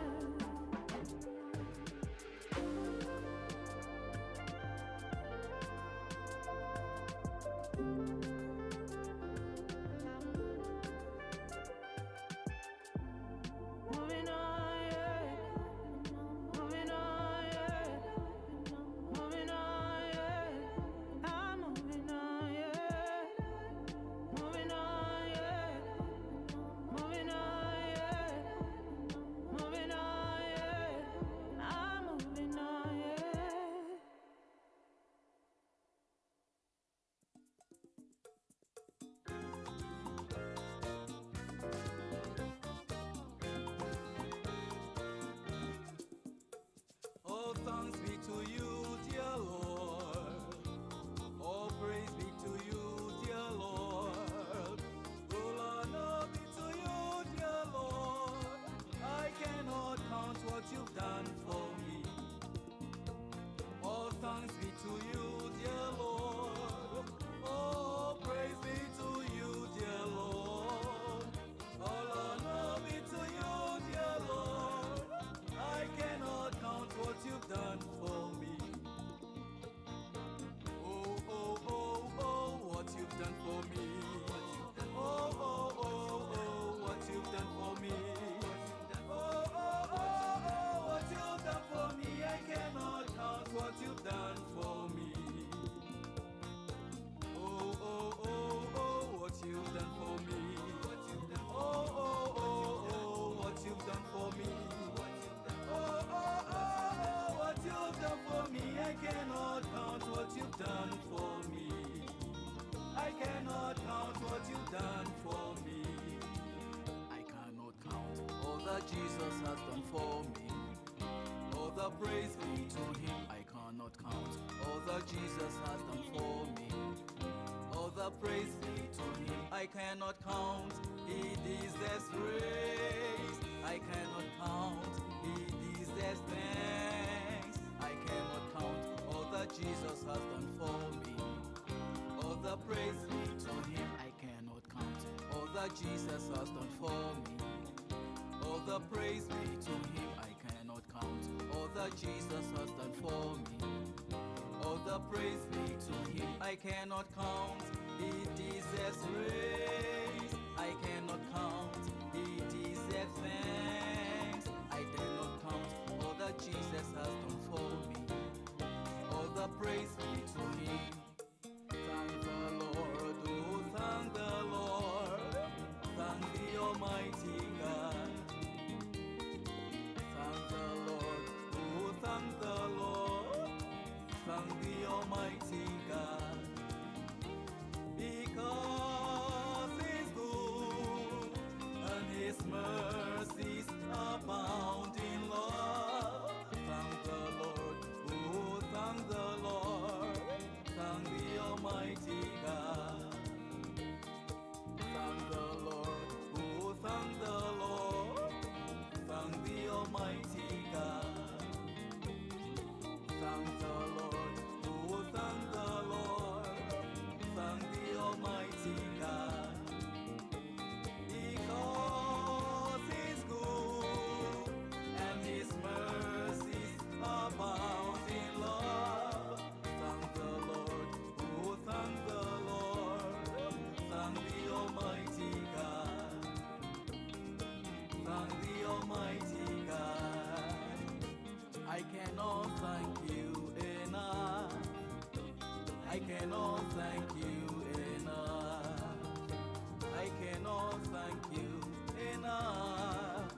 Moving on, yeah. Moving on, yeah. Moving on, yeah. I'm moving on, yeah. Moving on, yeah. Moving on, yeah. Moving on, yeah. I'm moving on, yeah. All thanks be to you, dear Lord. All praise be to you, dear Lord. All honor be to you, dear Lord. I cannot count what you've done for me. All thanks be to you, dear Lord. All praise be to you, dear Lord. All honor be to you, dear Lord. I cannot count what you've done for me. Oh, oh, oh, oh, what you've done for me. Oh, oh, oh, oh, what you've done for me. Oh, oh, oh, oh, what you've done for me. I cannot count what you've done for me. Oh, oh, oh, oh, what you've done for me. Oh, oh, oh, oh, what you've done for me. Oh, oh, oh, oh, what you've done for me. I cannot count what you've done for me. I cannot count what you've done for me. I cannot count all that Jesus has done for me. All the praise be to him. I cannot count all that Jesus has done for me. All the praise be to him. I cannot count. He deserves praise. I cannot count. He deserves thanks. I cannot count all that Jesus has done for me. All the praise be to him. I cannot count all that Jesus has done for me. All the praise be to him. I cannot count all that Jesus has done for me. All the praise be to him. I cannot count. He deserves praise. I cannot count. He deserves thanks. I cannot count all that Jesus has done for me. All the praise be to him. Thank the Lord, oh thank the Lord. Thank the Almighty God. Thank the Lord, oh thank the Lord. Thank the Almighty God. Because he's good and his mercies abound in love. Thank the Lord, oh thank the Lord. thank you enough. I cannot thank you enough.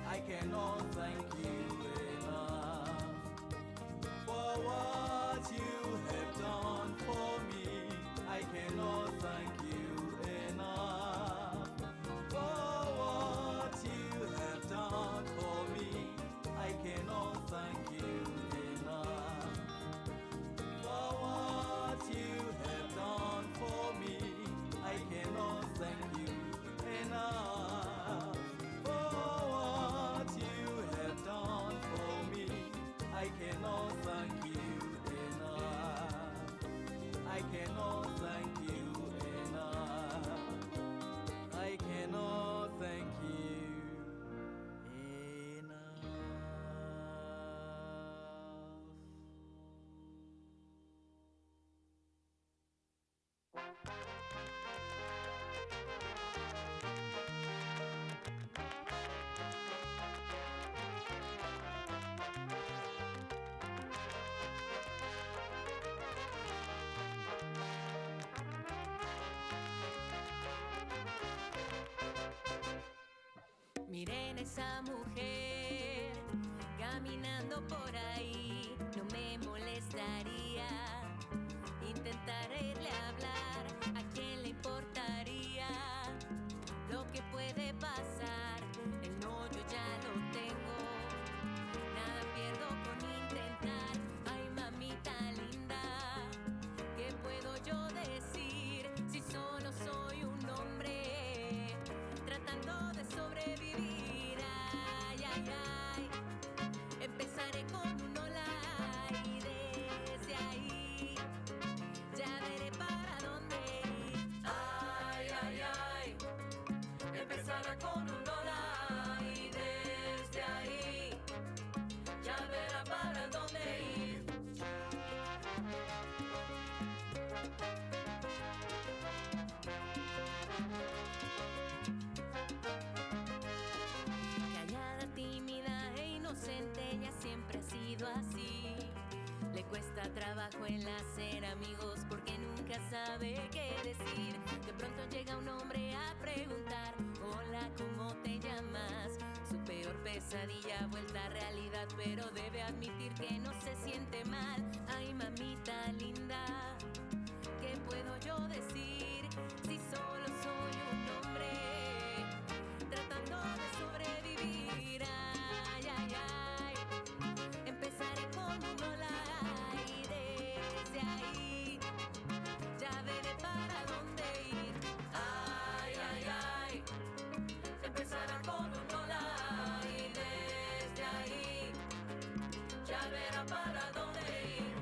I cannot thank you enough for what you have done for me. I cannot thank you enough for what you have done for me. I cannot thank you enough for what you have done for me. I cannot thank you enough for what you have done for me. I cannot thank you enough. I cannot thank you enough. I cannot thank you enough. Miren esa mujer caminando por ahí, no me molestaría intentar irle a hablar. ¿A quién le importaría lo que puede pasar? El no yo ya lo tengo, nada pierdo con intentar. Ay, mamita linda, ¿qué puedo yo decir si solo soy un hombre tratando de sobrevivir? Ay, ay, ay, empezaré con un hola y desde ahí ya veré para dónde ir. Ay, ay, ay, empezaré con un hola y desde ahí ya verá para dónde ir. Callada, tímida e inocente, ella siempre ha sido así. Le cuesta trabajo el hacer amigos porque nunca sabe qué decir. De pronto llega un hombre a preguntar: hola, ¿cómo te llamas? Su peor pesadilla vuelta a realidad, pero debe admitir que no se siente mal. Ay, mamita linda, ¿qué puedo yo decir si solo soy un hombre tratando de sobrevivir? Ay, ay, ay, empezaré con un hola y desde ahí ya veré para dónde ir. Ay, ay, ay, empezará con un hola y desde ahí ya verá para dónde ir.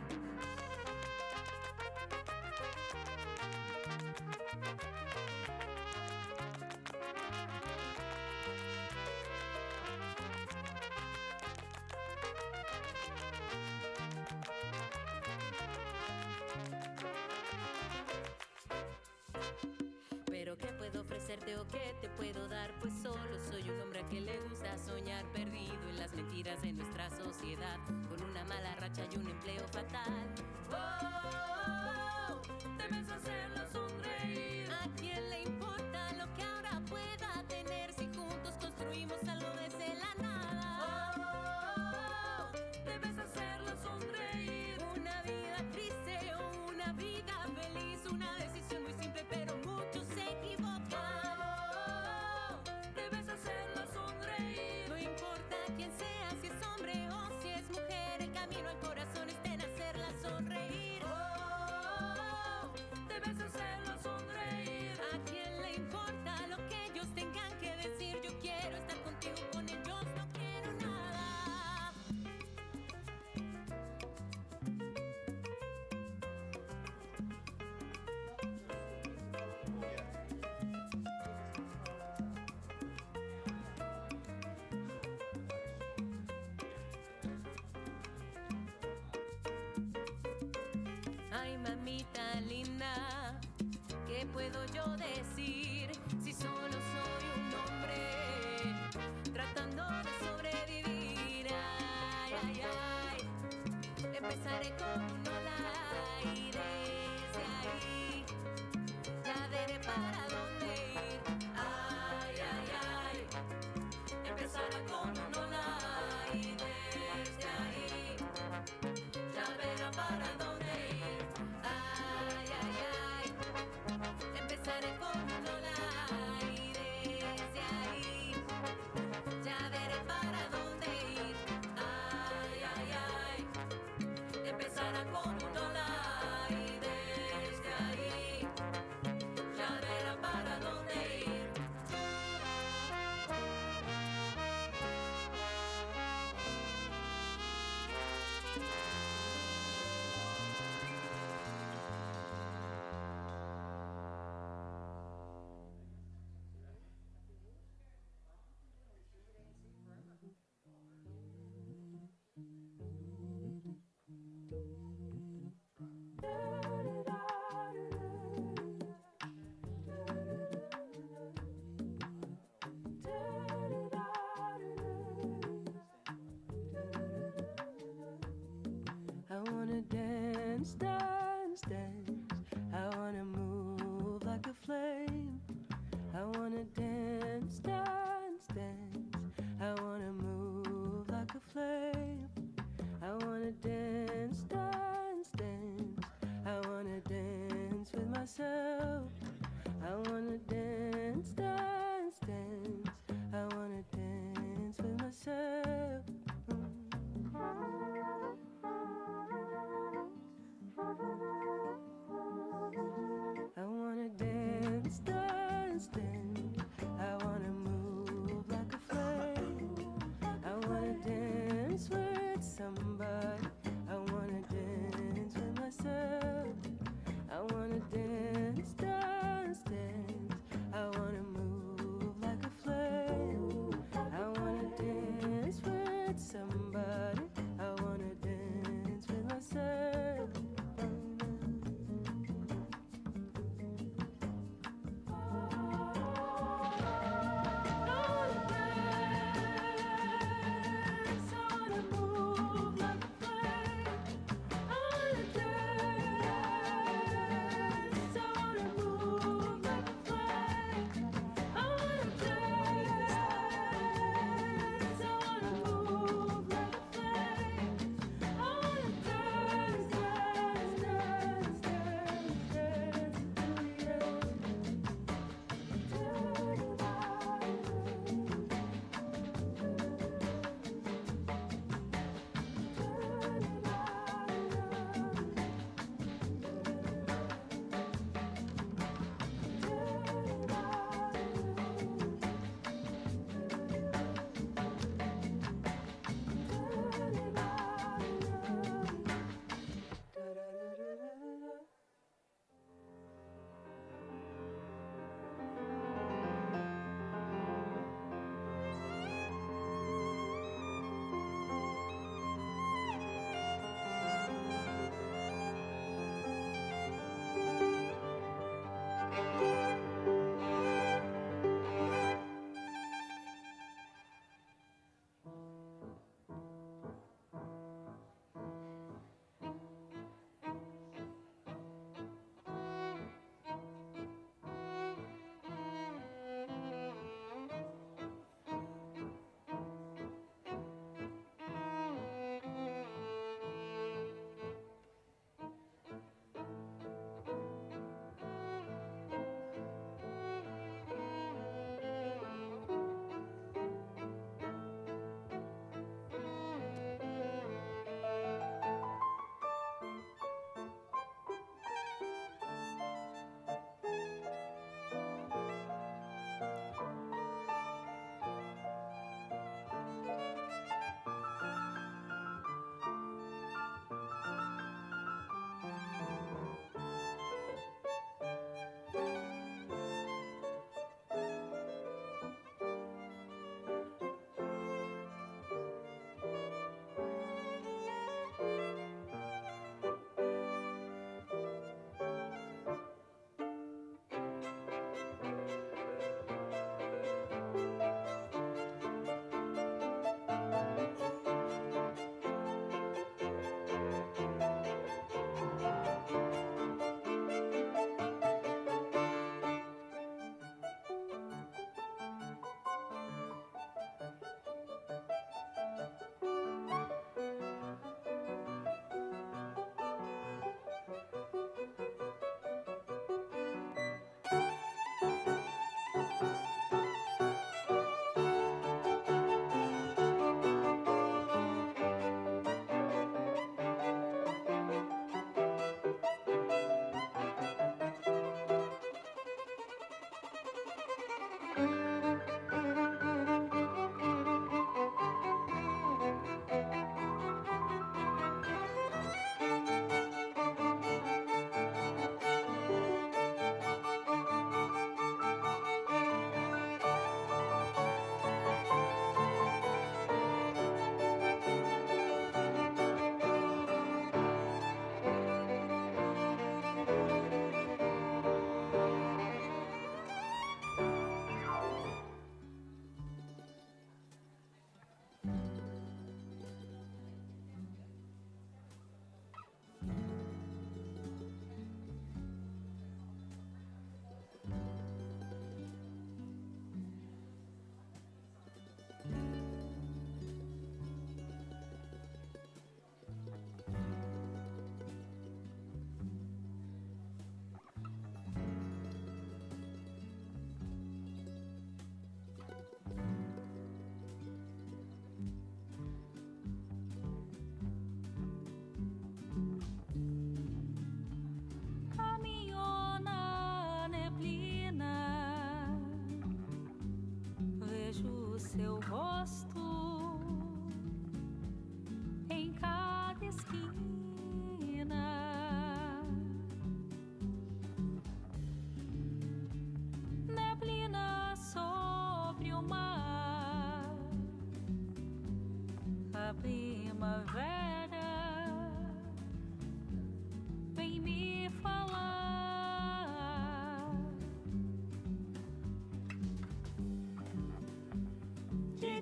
Pero ¿qué puedo ofrecerte o qué te puedo dar? Pues solo soy un hombre que le gusta soñar, perdido en las mentiras de nuestra sociedad, con una mala racha y un empleo fatal. Oh, debes hacerlo sonreír. ¿A quién le importa lo que ahora pueda tener si juntos construimos algo desde la nada? Oh, debes hacerlo sonreír. Una vida triste o una vida feliz, una decisión muy simple pero muchos se equivocan. Oh, debes hacerlo sonreír. No importa quién sea, si es hombre o si es mujer, el camino al corazón está en hacerla sonreír. Oh, debes hacerlo sonreír. ¿A quién le importa lo que ellos tengan que decir? Yo quiero estar contigo, con ellos no quiero nada. Ay, mamita linda, ¿qué puedo yo decir si solo soy un hombre tratando de sobrevivir? Ay, ay, ay, empezaré con un hola y desde ahí dance, dance, dance. I wanna move like a flame. I wanna dance, dance, dance. I wanna move like a flame. I wanna dance, dance, dance. I wanna dance with myself. I wanna dance, dance, dance. I wanna dance with myself. I wanna dance, dance, dance. I wanna move like a flame. I wanna dance with somebody. I wanna dance with myself. I wanna dance,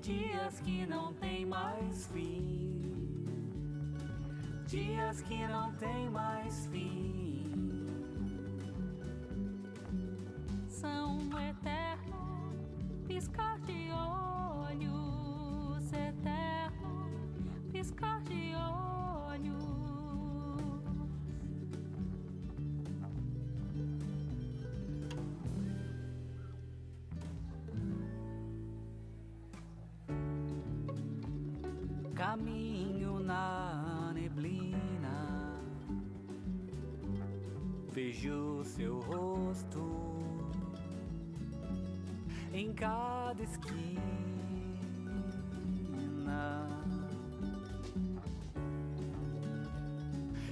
dias que não tem mais fim, dias que não tem mais fim, são um eterno piscar de olhos, eterno piscar de olhos. Caminho na neblina, vejo seu rosto em cada esquina.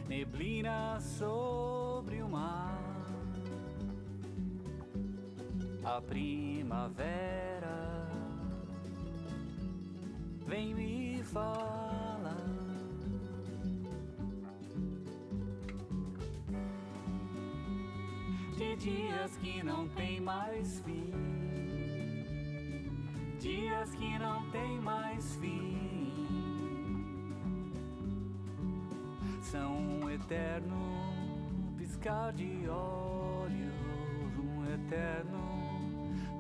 Neblina sobre o mar, a primavera vem me falar. De dias que não tem mais fim, dias que não tem mais fim, são um eterno piscar de olhos, um eterno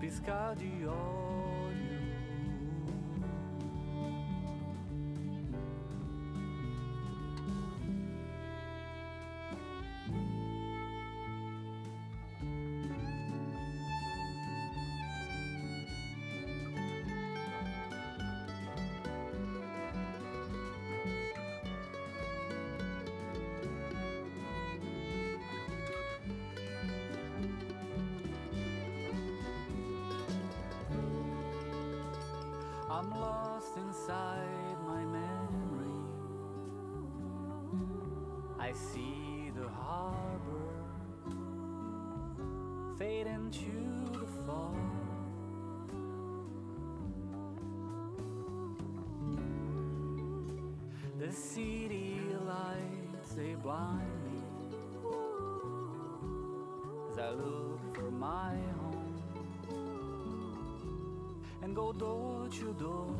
piscar de olhos. I'm lost inside my memory. I see the harbor fade into the fog. The city lights, they blind me as I look for my home and go door to door.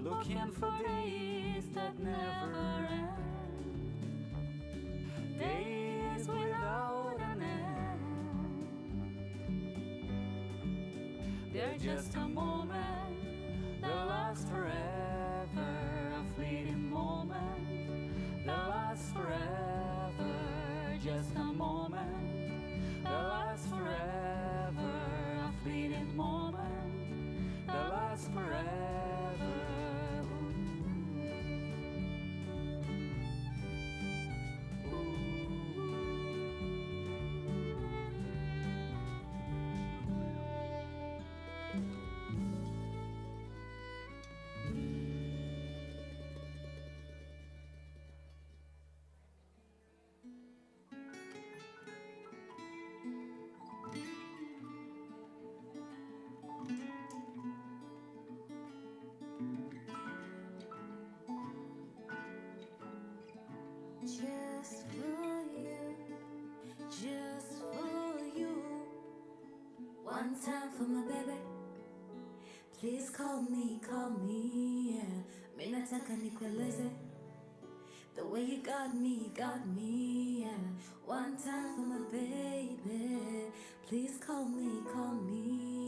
Looking for days that never end, days without an end. They're just a moment that lasts forever, a fleeting moment that lasts forever, just a moment that lasts forever, a fleeting moment that lasts forever. Just for you, just for you. One time for my baby. Please call me, yeah. Mimi nataka nikueleze the way you got me, yeah. One time for my baby. Please call me,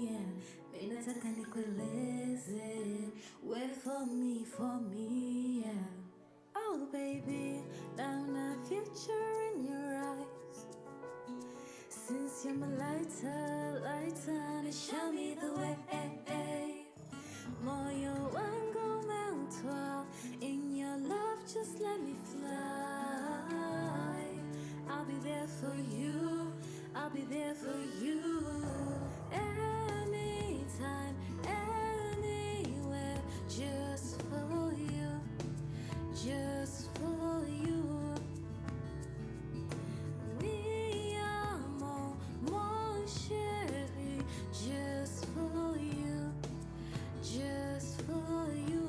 yeah. Mimi nataka nikueleze. Wait for me, yeah. Oh baby, down a future in your eyes. Since you're my lighter, and show me the way. Moyo wangu umeutwa, in your love just let me fly. I'll be there for you, I'll be there for you. Anytime, anywhere, just for you, just for you. Mi amor, mon chéri, just for you, just for you.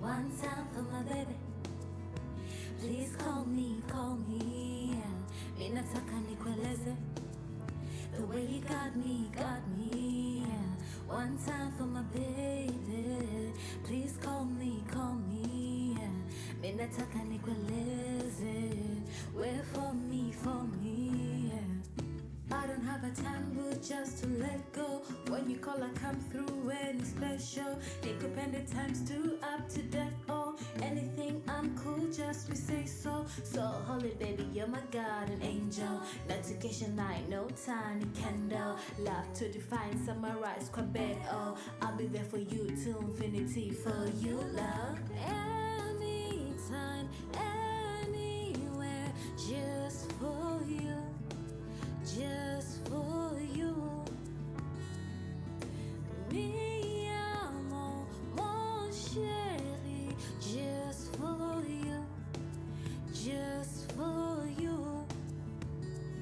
One time for my baby. Please call me, yeah. Mimi nataka nikueleze The way you got me, yeah. One time for my baby. Please call me, yeah. Mimi nataka nikueleze. Wait for me, yeah. I don't have a time but just to let go. When you call I come through any special. Nikupende times 2 up to death. Oh, anything I'm cool, just we say so. So holy baby, you're my guardian angel. Notification night, no tiny candle. Love to define, summarize, Quebec. Oh, I'll be there for you to infinity for you, love. Anytime, anywhere, just for you. Just for you. Mi amor, mon chéri. Just for you. Just for you.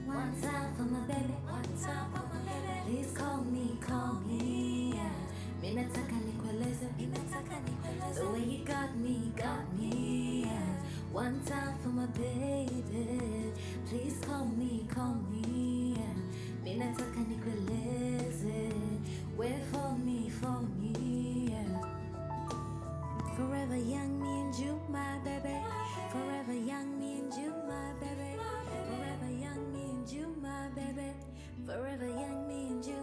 One time for my baby. One time for my baby. Please call me, yeah. Mimi nataka nikueleze. The way you got me, yeah. One time for my baby. Please call me, yeah. Mimi nataka nikueleze. Wait for me, yeah. Forever young, me and you, my baby. Forever young, me and you, my baby. Forever young, me and you, my baby. Forever young, me and you,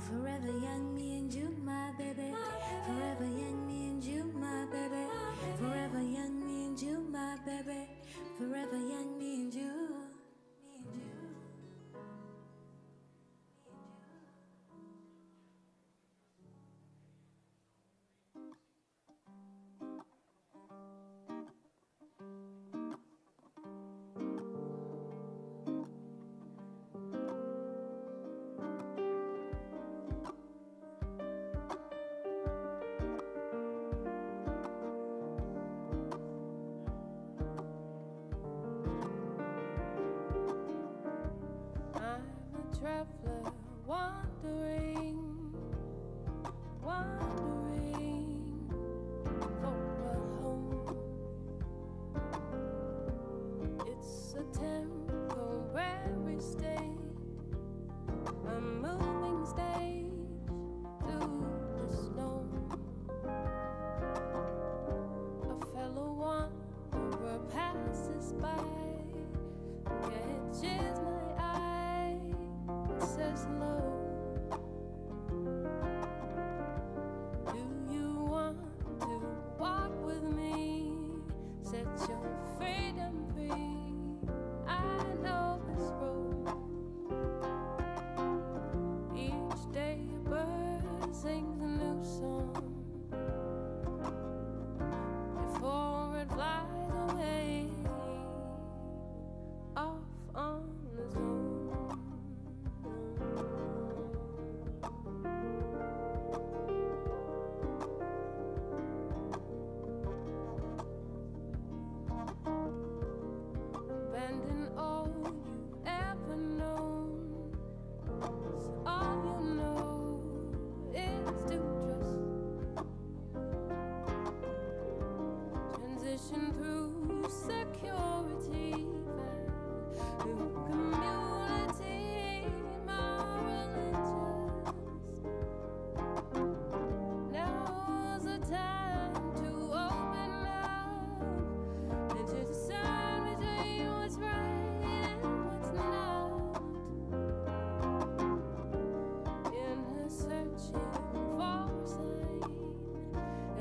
Forever young, me and you, my baby. Forever young, me and you, my baby. Forever young, me and you, my baby. Forever young, me and you. Traveler wandering for a home. It's a temporary state, a moving stage through the snow. A fellow wanderer passes by, catches my eye, says hello. Do you want to walk with me? Set your freedom free. I know this road. Each day a bird sings a new song before it flies away off on its own. Abandon all you've ever known, 'cause all you know is to trust. Transition through security, find new community, moral and just. Now's the time to open up and to discern between what's right and what's not. In her searching for a sign,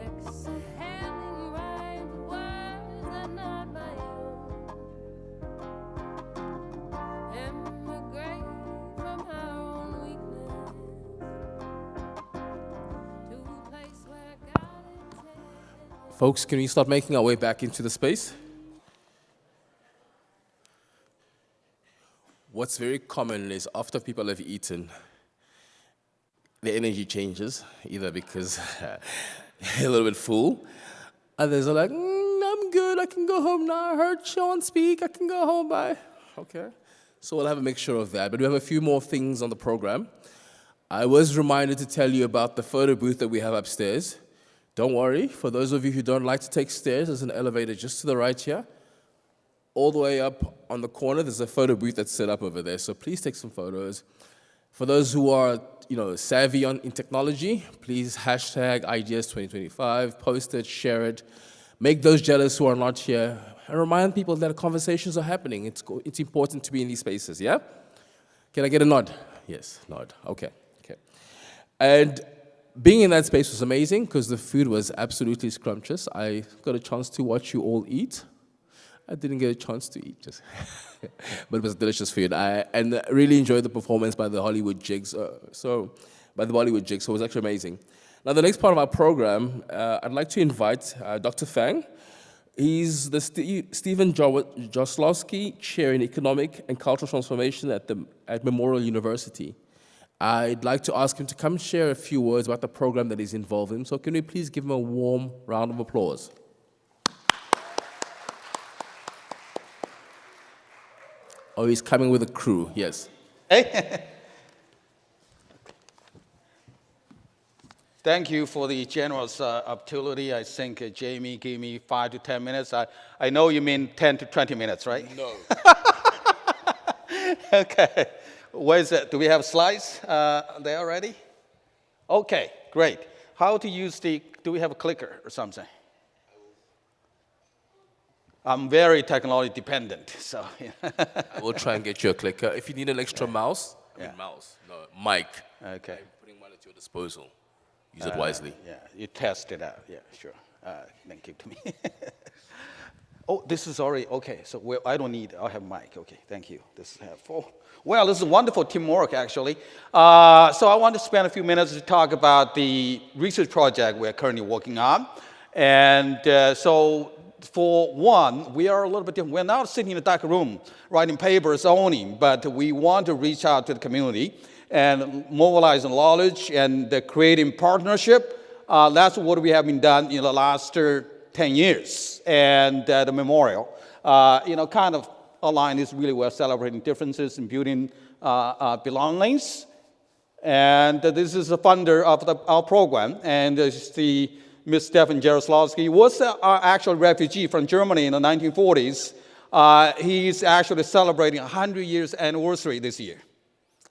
exhaling rhymes, words are not my own. Emigrate from her own weakness to a place where God intended. Folks, can we start making our way back into the space? What's very common is after people have eaten, the energy changes, either because they're a little bit full. Others are like, I'm good, I can go home now. I heard Sean speak, I can go home, bye. Okay. So we'll have a mixture of that. But we have a few more things on the program. I was reminded to tell you about the photo booth that we have upstairs. Don't worry, for those of you who don't like to take stairs, there's an elevator just to the right here. all the way up on the corner, there's a photo booth that's set up over there. So please take some photos. For those who are, savvy in technology, please hashtag Ideas 2025, post it, share it, make those jealous who are not here, and remind people that conversations are happening. It's important to be in these spaces, yeah? Can I get a nod? Yes, nod, okay. And being in that space was amazing because the food was absolutely scrumptious. I got a chance to watch you all eat. I didn't get a chance to eat, but it was delicious food. And really enjoyed the performance by the Hollywood Jigs. So it was actually amazing. Now, the next part of our program, I'd like to invite Dr. Fang. He's the Stephen Joslowski Chair in Economic and Cultural Transformation at Memorial University. I'd like to ask him to come share a few words about the program that he's involved in. So can we please give him a warm round of applause? Oh, he's coming with a crew, yes. Hey. Thank you for the generous opportunity. I think Jamie gave me 5 to 10 minutes. I know you mean 10 to 20 minutes, right? No. Okay. Where is it? Do we have slides there already? Okay, great. How to use do we have a clicker or something? I'm very technology dependent, so. I will try and get you a clicker. If you need an extra mouse, mic. Okay. I'm putting one at your disposal. Use it wisely. Yeah, you test it out. Yeah, sure. Then give it to me. Oh, this is already, okay. So I'll have mic. Okay, thank you. This is helpful. Well, this is wonderful teamwork, actually. So I want to spend a few minutes to talk about the research project we're currently working on. And so for one, we are a little bit different. We're not sitting in a dark room writing papers only, but we want to reach out to the community and mobilize knowledge and creating partnership. That's what we have been done in the last 10 years. And the memorial, kind of aligned is really well, celebrating differences and building belongings. And this is the funder of our program. And Ms. Stefan Jaroslawski was an actual refugee from Germany in the 1940s. He's actually celebrating 100 years anniversary this year.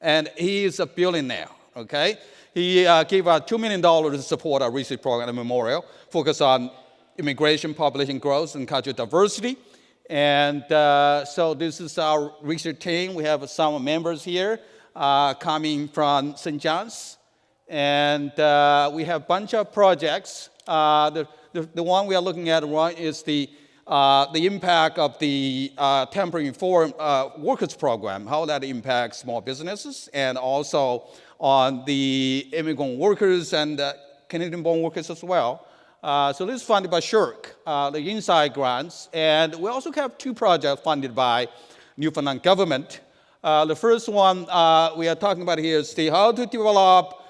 And he is a billionaire, okay? He gave out $2 million to support our research program at Memorial, focused on immigration, population growth, and cultural diversity. And so this is our research team. We have some members here coming from St. John's. And we have a bunch of projects. The one we are looking at is the impact of the temporary foreign workers program, how that impacts small businesses, and also on the immigrant workers and Canadian-born workers as well. So this is funded by SHIRK, the Inside Grants, and we also have 2 projects funded by Newfoundland government. The first one we are talking about here is how to develop,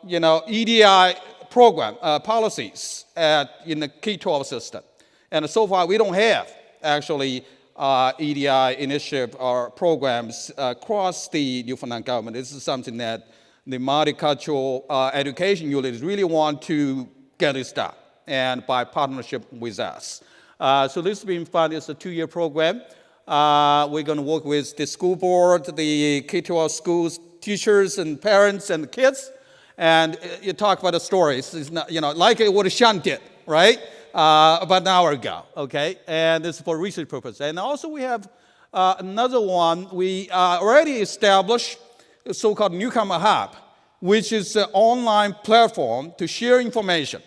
EDI program policies in the K-12 system. And so far, we don't have actually EDI initiative or programs across the Newfoundland government. This is something that the multicultural education units really want to get this done, and by partnership with us. So this has been funded as a 2-year program. We're going to work with the school board, the K-12 schools, teachers and parents and kids, and you talk about the stories. It's not, like what Sean did, right? About an hour ago, okay? And this is for research purposes. And also we have another one. We already established a so-called Newcomer Hub, which is an online platform to share information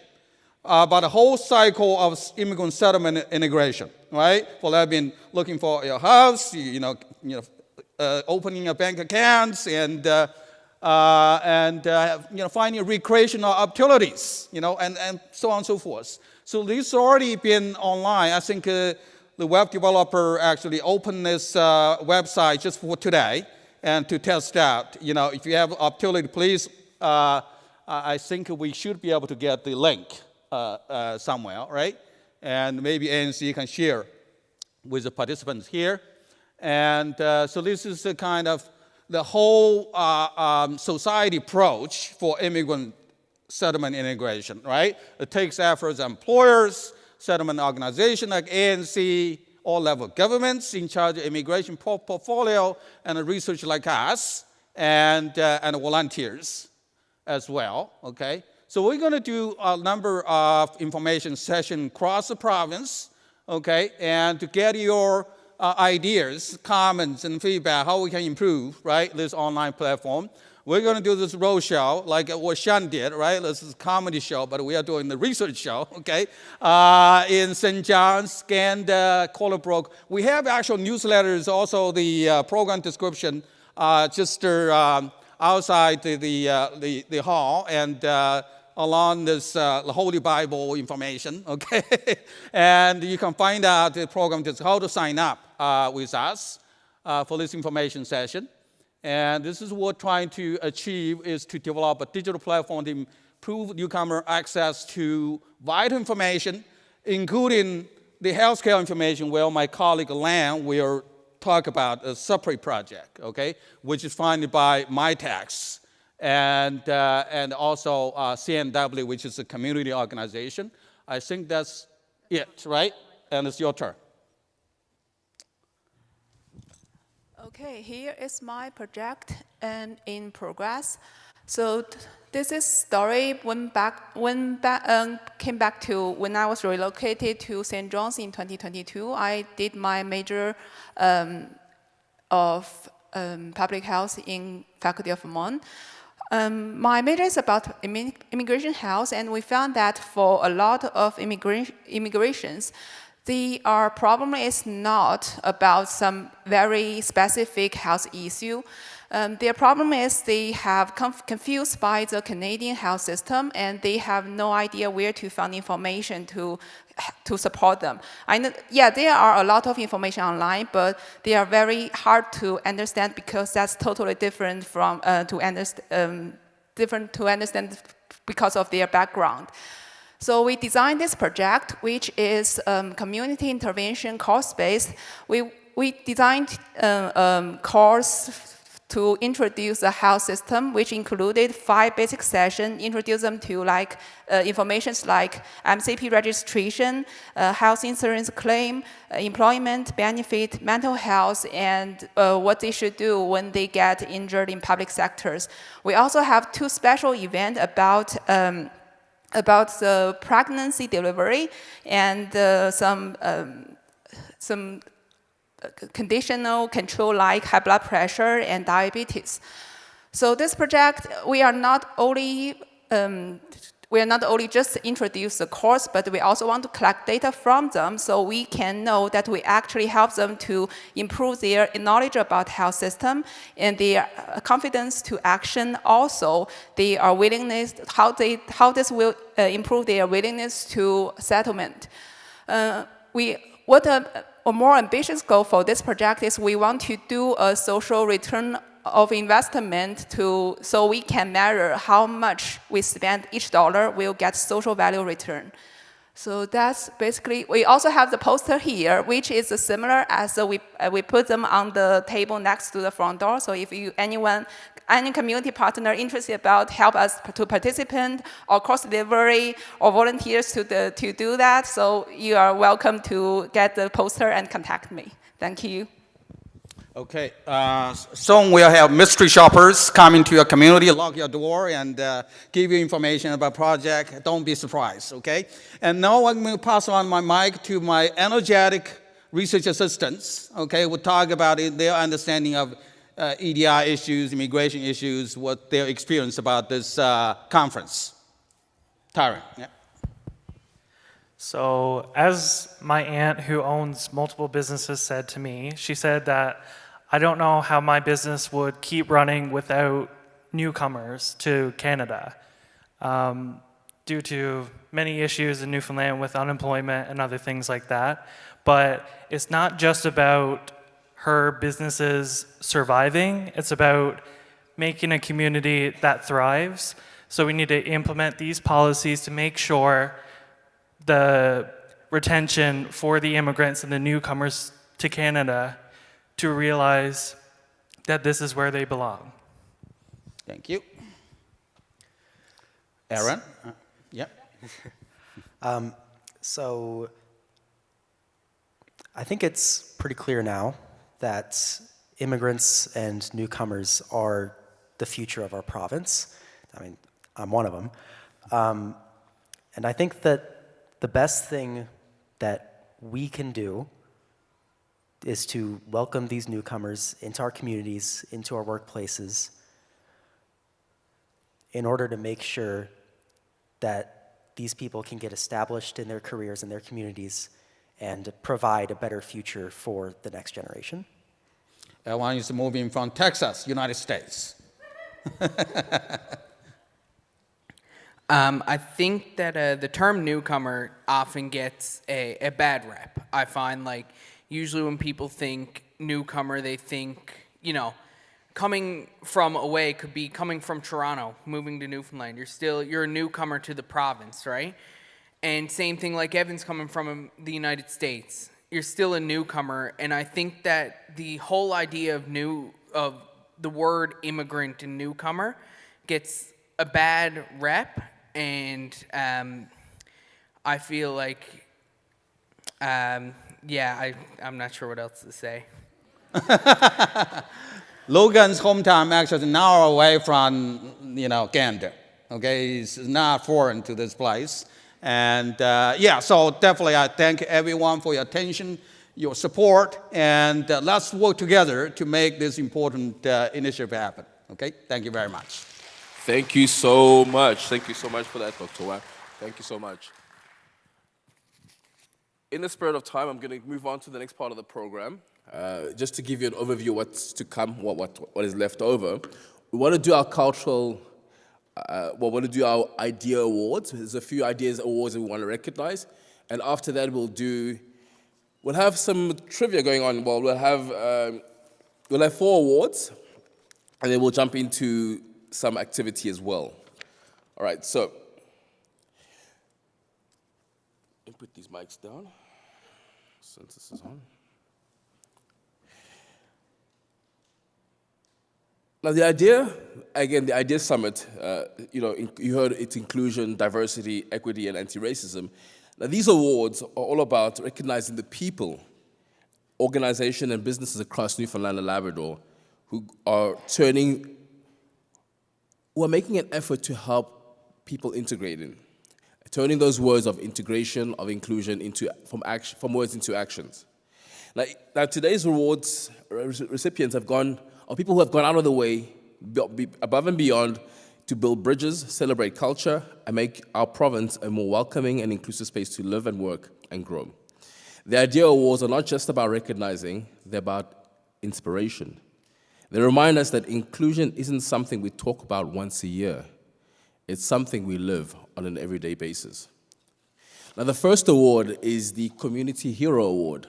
about the whole cycle of immigrant settlement integration, right? Well, I've been looking for your house, opening a bank accounts, and finding recreational opportunities, and so on and so forth. So this already been online. I think the web developer actually opened this website just for today and to test out. If you have opportunity, please, I think we should be able to get the link somewhere, right? And maybe ANC can share with the participants here. And so this is the kind of the whole society approach for immigrant settlement integration, right? It takes efforts of employers, settlement organizations like ANC, all level governments in charge of immigration portfolio and research like us, and volunteers as well, okay? So we're going to do a number of information sessions across the province, okay, and to get your ideas, comments, and feedback, how we can improve, right, this online platform. We're going to do this roadshow like what Sean did, right? This is a comedy show, but we are doing the research show, okay? In St. John's, Gander, Collarbrook. We have actual newsletters, also the program description, just outside the hall, and along this the Holy Bible information, okay? And you can find out the program, just how to sign up with us for this information session. And this is what we're trying to achieve, is to develop a digital platform to improve newcomer access to vital information, including the healthcare information, where my colleague Lan will talk about a separate project, okay, which is funded by MyTax and also CNW, which is a community organization. I think that's it, right? And it's your turn. Okay, here is my project and in progress. So this is story came back to when I was relocated to St. John's in 2022. I did my major of public health in Faculty of Vermont. My major is about immigration health, and we found that for a lot of immigrations, the problem is not about some very specific health issue. Their problem is they have confused by the Canadian health system, and they have no idea where to find information to support them. I know, yeah, there are a lot of information online, but they are very hard to understand because that's totally different from to understand because of their background. So we designed this project, which is community intervention course-based. We designed a course to introduce the health system, which included 5 basic sessions, introduce them to like informations like MCP registration, health insurance claim, employment benefit, mental health, and what they should do when they get injured in public sectors. We also have 2 special events about the pregnancy delivery and some conditional control like high blood pressure and diabetes. So this project, we are not only just introduce the course, but we also want to collect data from them so we can know that we actually help them to improve their knowledge about health system and their confidence to action. Also, their willingness, how this will improve their willingness to settlement. A more ambitious goal for this project is we want to do a social return of investment so we can measure how much we spend each dollar will get social value return. So that's basically, we also have the poster here, which is similar as we put them on the table next to the front door. So if any community partner interested about help us to participate or course delivery or volunteers to do that, so you are welcome to get the poster and contact me. Thank you. Okay, soon we'll have mystery shoppers come into your community, lock your door, and give you information about project. Don't be surprised, okay? And now I'm going to pass on my mic to my energetic research assistants, okay? We'll talk about their understanding of EDI issues, immigration issues, what their experience about this conference. Tyron, yeah. So as my aunt who owns multiple businesses said to me, she said that I don't know how my business would keep running without newcomers to Canada due to many issues in Newfoundland with unemployment and other things like that. But it's not just about her businesses surviving, it's about making a community that thrives. So we need to implement these policies to make sure the retention for the immigrants and the newcomers to Canada to realize that this is where they belong. Thank you. Aaron? Yeah. So I think it's pretty clear now that immigrants and newcomers are the future of our province. I mean, I'm one of them. And I think that the best thing that we can do is to welcome these newcomers into our communities, into our workplaces, in order to make sure that these people can get established in their careers and their communities and provide a better future for the next generation. Everyone is moving from Texas, United States. I think that the term newcomer often gets a bad rep. I find like usually when people think newcomer, they think, you know, coming from away could be coming from Toronto, moving to Newfoundland. You're a newcomer to the province, right? And same thing like Evan's coming from the United States. You're still a newcomer, and I think that the whole idea of the word immigrant and newcomer gets a bad rep, and I feel like, I'm not sure what else to say. Logan's hometown actually is an hour away from, Gander. Okay, it's not foreign to this place. And so definitely I thank everyone for your attention, your support, and let's work together to make this important initiative happen. Okay, thank you very much. Thank you so much. Thank you so much for that, Dr. Wang. Thank you so much. In the spirit of time, I'm going to move on to the next part of the program. Just to give you an overview of what's to come, what is left over. We want to do our cultural, we want to do our idea awards. There's a few ideas awards that we want to recognize. And after that, we'll have some trivia going on. Well, we'll have 4 awards, and then we'll jump into some activity as well. All right, so let me put these mics down since this is on. Now, the Ideas Summit, you heard it's inclusion, diversity, equity, and anti-racism. Now, these awards are all about recognizing the people, organizations, and businesses across Newfoundland and Labrador who are making an effort to help people integrate in, turning those words of integration, of inclusion from words into actions. Now today's awards recipients are people who have gone out of the way, above and beyond, to build bridges, celebrate culture, and make our province a more welcoming and inclusive space to live and work and grow. The Idea Awards are not just about recognizing, they're about inspiration. They remind us that inclusion isn't something we talk about once a year. It's something we live on an everyday basis. Now, the first award is the Community Hero Award.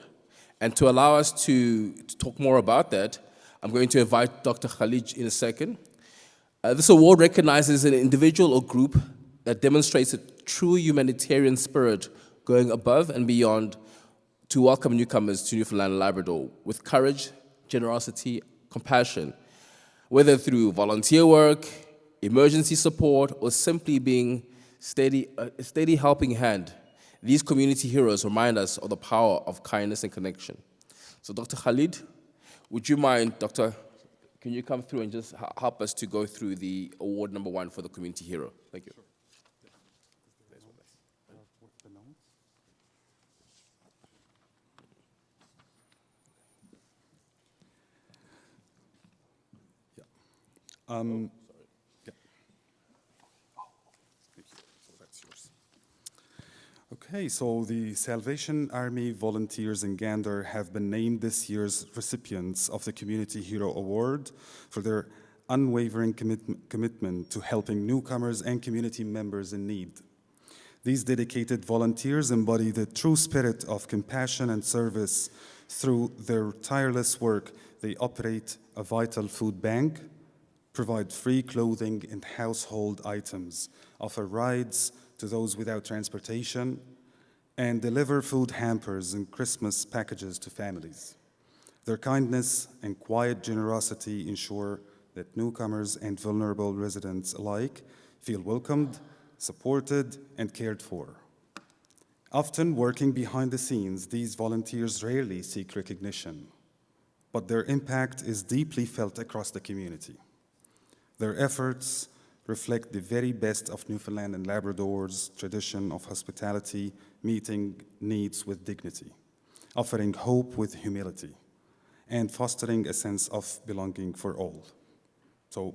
And to allow us to talk more about that, I'm going to invite Dr. Khalid in a second. This award recognizes an individual or group that demonstrates a true humanitarian spirit going above and beyond to welcome newcomers to Newfoundland and Labrador with courage, generosity, compassion, whether through volunteer work, emergency support, or simply being a steady helping hand. These community heroes remind us of the power of kindness and connection. So Dr. Khalid, would you mind, can you come through and just help us to go through the award number 1 for the community hero? Thank you. Okay, so the Salvation Army volunteers in Gander have been named this year's recipients of the Community Hero Award for their unwavering commitment to helping newcomers and community members in need. These dedicated volunteers embody the true spirit of compassion and service. Through their tireless work, they operate a vital food bank, provide free clothing and household items, offer rides to those without transportation, and deliver food hampers and Christmas packages to families. Their kindness and quiet generosity ensure that newcomers and vulnerable residents alike feel welcomed, supported, and cared for. Often working behind the scenes, these volunteers rarely seek recognition, but their impact is deeply felt across the community. Their efforts reflect the very best of Newfoundland and Labrador's tradition of hospitality, meeting needs with dignity, offering hope with humility, and fostering a sense of belonging for all. So,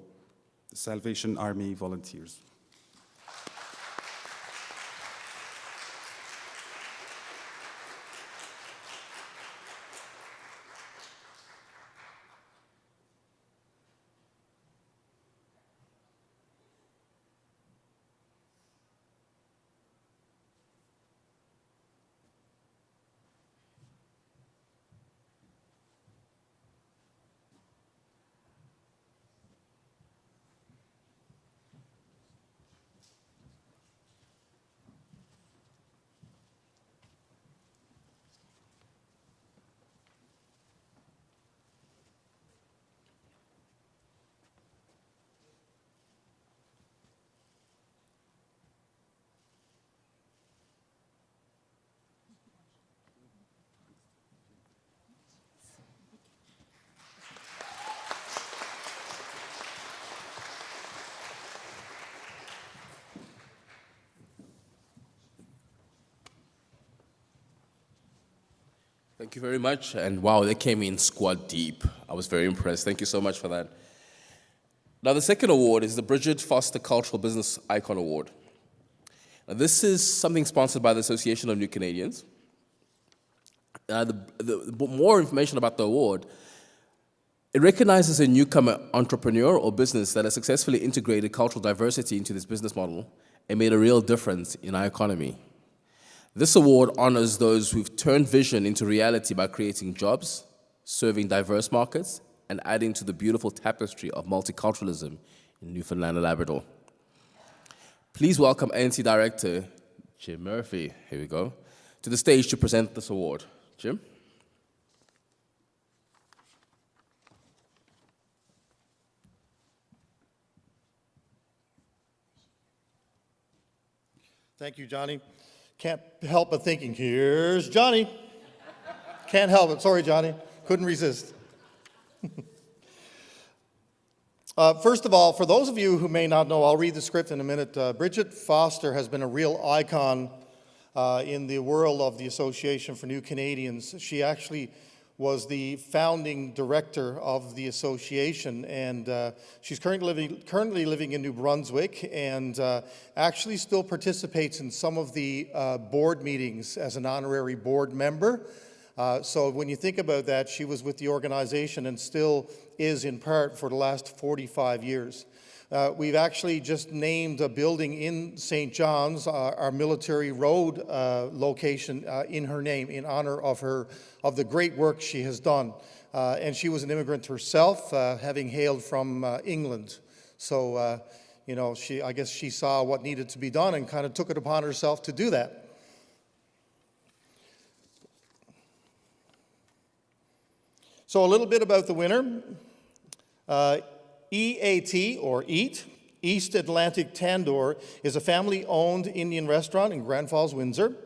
the Salvation Army volunteers. Thank you very much. And wow, they came in squad deep. I was very impressed. Thank you so much for that. Now, the second award is the Bridget Foster Cultural Business Icon Award. Now, this is something sponsored by the Association of New Canadians. More information about the award, it recognizes a newcomer entrepreneur or business that has successfully integrated cultural diversity into this business model and made a real difference in our economy. This award honors those who've turned vision into reality by creating jobs, serving diverse markets, and adding to the beautiful tapestry of multiculturalism in Newfoundland and Labrador. Please welcome ANC Director Jim Murphy, here we go, to the stage to present this award. Jim? Thank you, Johnny. Can't help but thinking, here's Johnny. Can't help it. Sorry, Johnny. Couldn't resist. First of all, for those of you who may not know, I'll read the script in a minute. Bridget Foster has been a real icon in the world of the Association for New Canadians. She actually was the founding director of the association, and she's currently living in New Brunswick, and actually still participates in some of the board meetings as an honorary board member. So when you think about that, she was with the organization and still is in part for the last 45 years. We've actually just named a building in St. John's, our Military Road location, in her name, in honor of the great work she has done. And she was an immigrant herself, having hailed from England. So, you know, I guess she saw what needed to be done and kind of took it upon herself to do that. So a little bit about the winner. EAT, or EAT, East Atlantic Tandoor, is a family-owned Indian restaurant in Grand Falls, Windsor,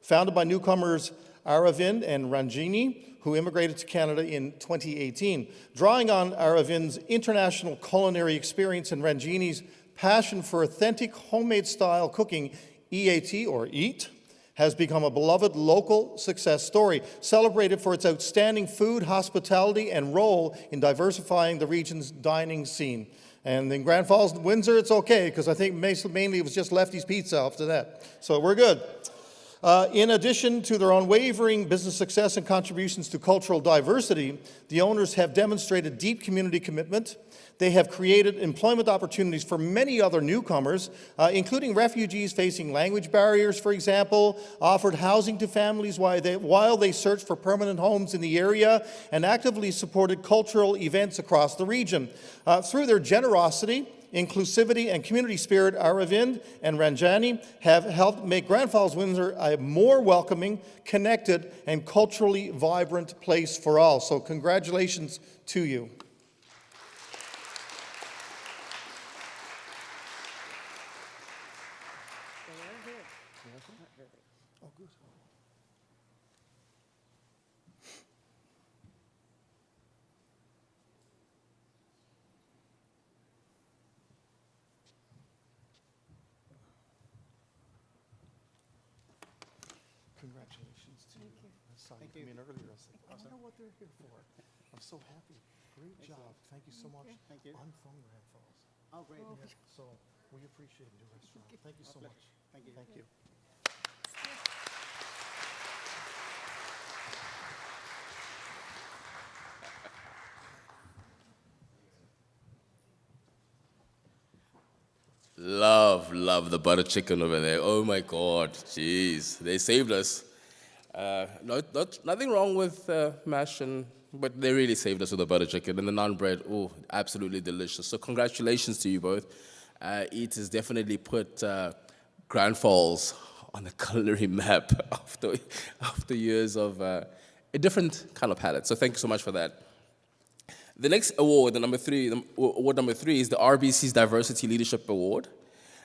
founded by newcomers Aravind and Ranjini, who immigrated to Canada in 2018. Drawing on Aravind's international culinary experience and Ranjini's passion for authentic homemade style cooking, EAT, or EAT, has become a beloved local success story, celebrated for its outstanding food, hospitality, and role in diversifying the region's dining scene. And in Grand Falls, Windsor, it's okay, because I think mainly it was just Lefty's Pizza after that. So we're good. In addition to their unwavering business success and contributions to cultural diversity, the owners have demonstrated deep community commitment. They have created employment opportunities for many other newcomers, including refugees facing language barriers, for example, offered housing to families while they searched for permanent homes in the area, and actively supported cultural events across the region. Through their generosity, inclusivity, and community spirit, Aravind and Ranjani have helped make Grand Falls, Windsor a more welcoming, connected, and culturally vibrant place for all. So congratulations to you. Oh, good. Congratulations to you. I saw you come in earlier. I was like, I wonder what they're here for. I'm so happy. Great job. Thank you so much. Thank you. I'm from Grand Falls. Oh, great. Yeah, so we appreciate your restaurant. Thank you so much. Thank you. Thank you. Love the butter chicken over there. Oh my God, jeez, they saved us. Nothing wrong with mash, but they really saved us with the butter chicken and the naan bread. Oh, absolutely delicious. So congratulations to you both. Eat has definitely put Grand Falls on the culinary map after years of a different kind of palate. So thank you so much for that. The next award, award number three, is the RBC's Diversity Leadership Award.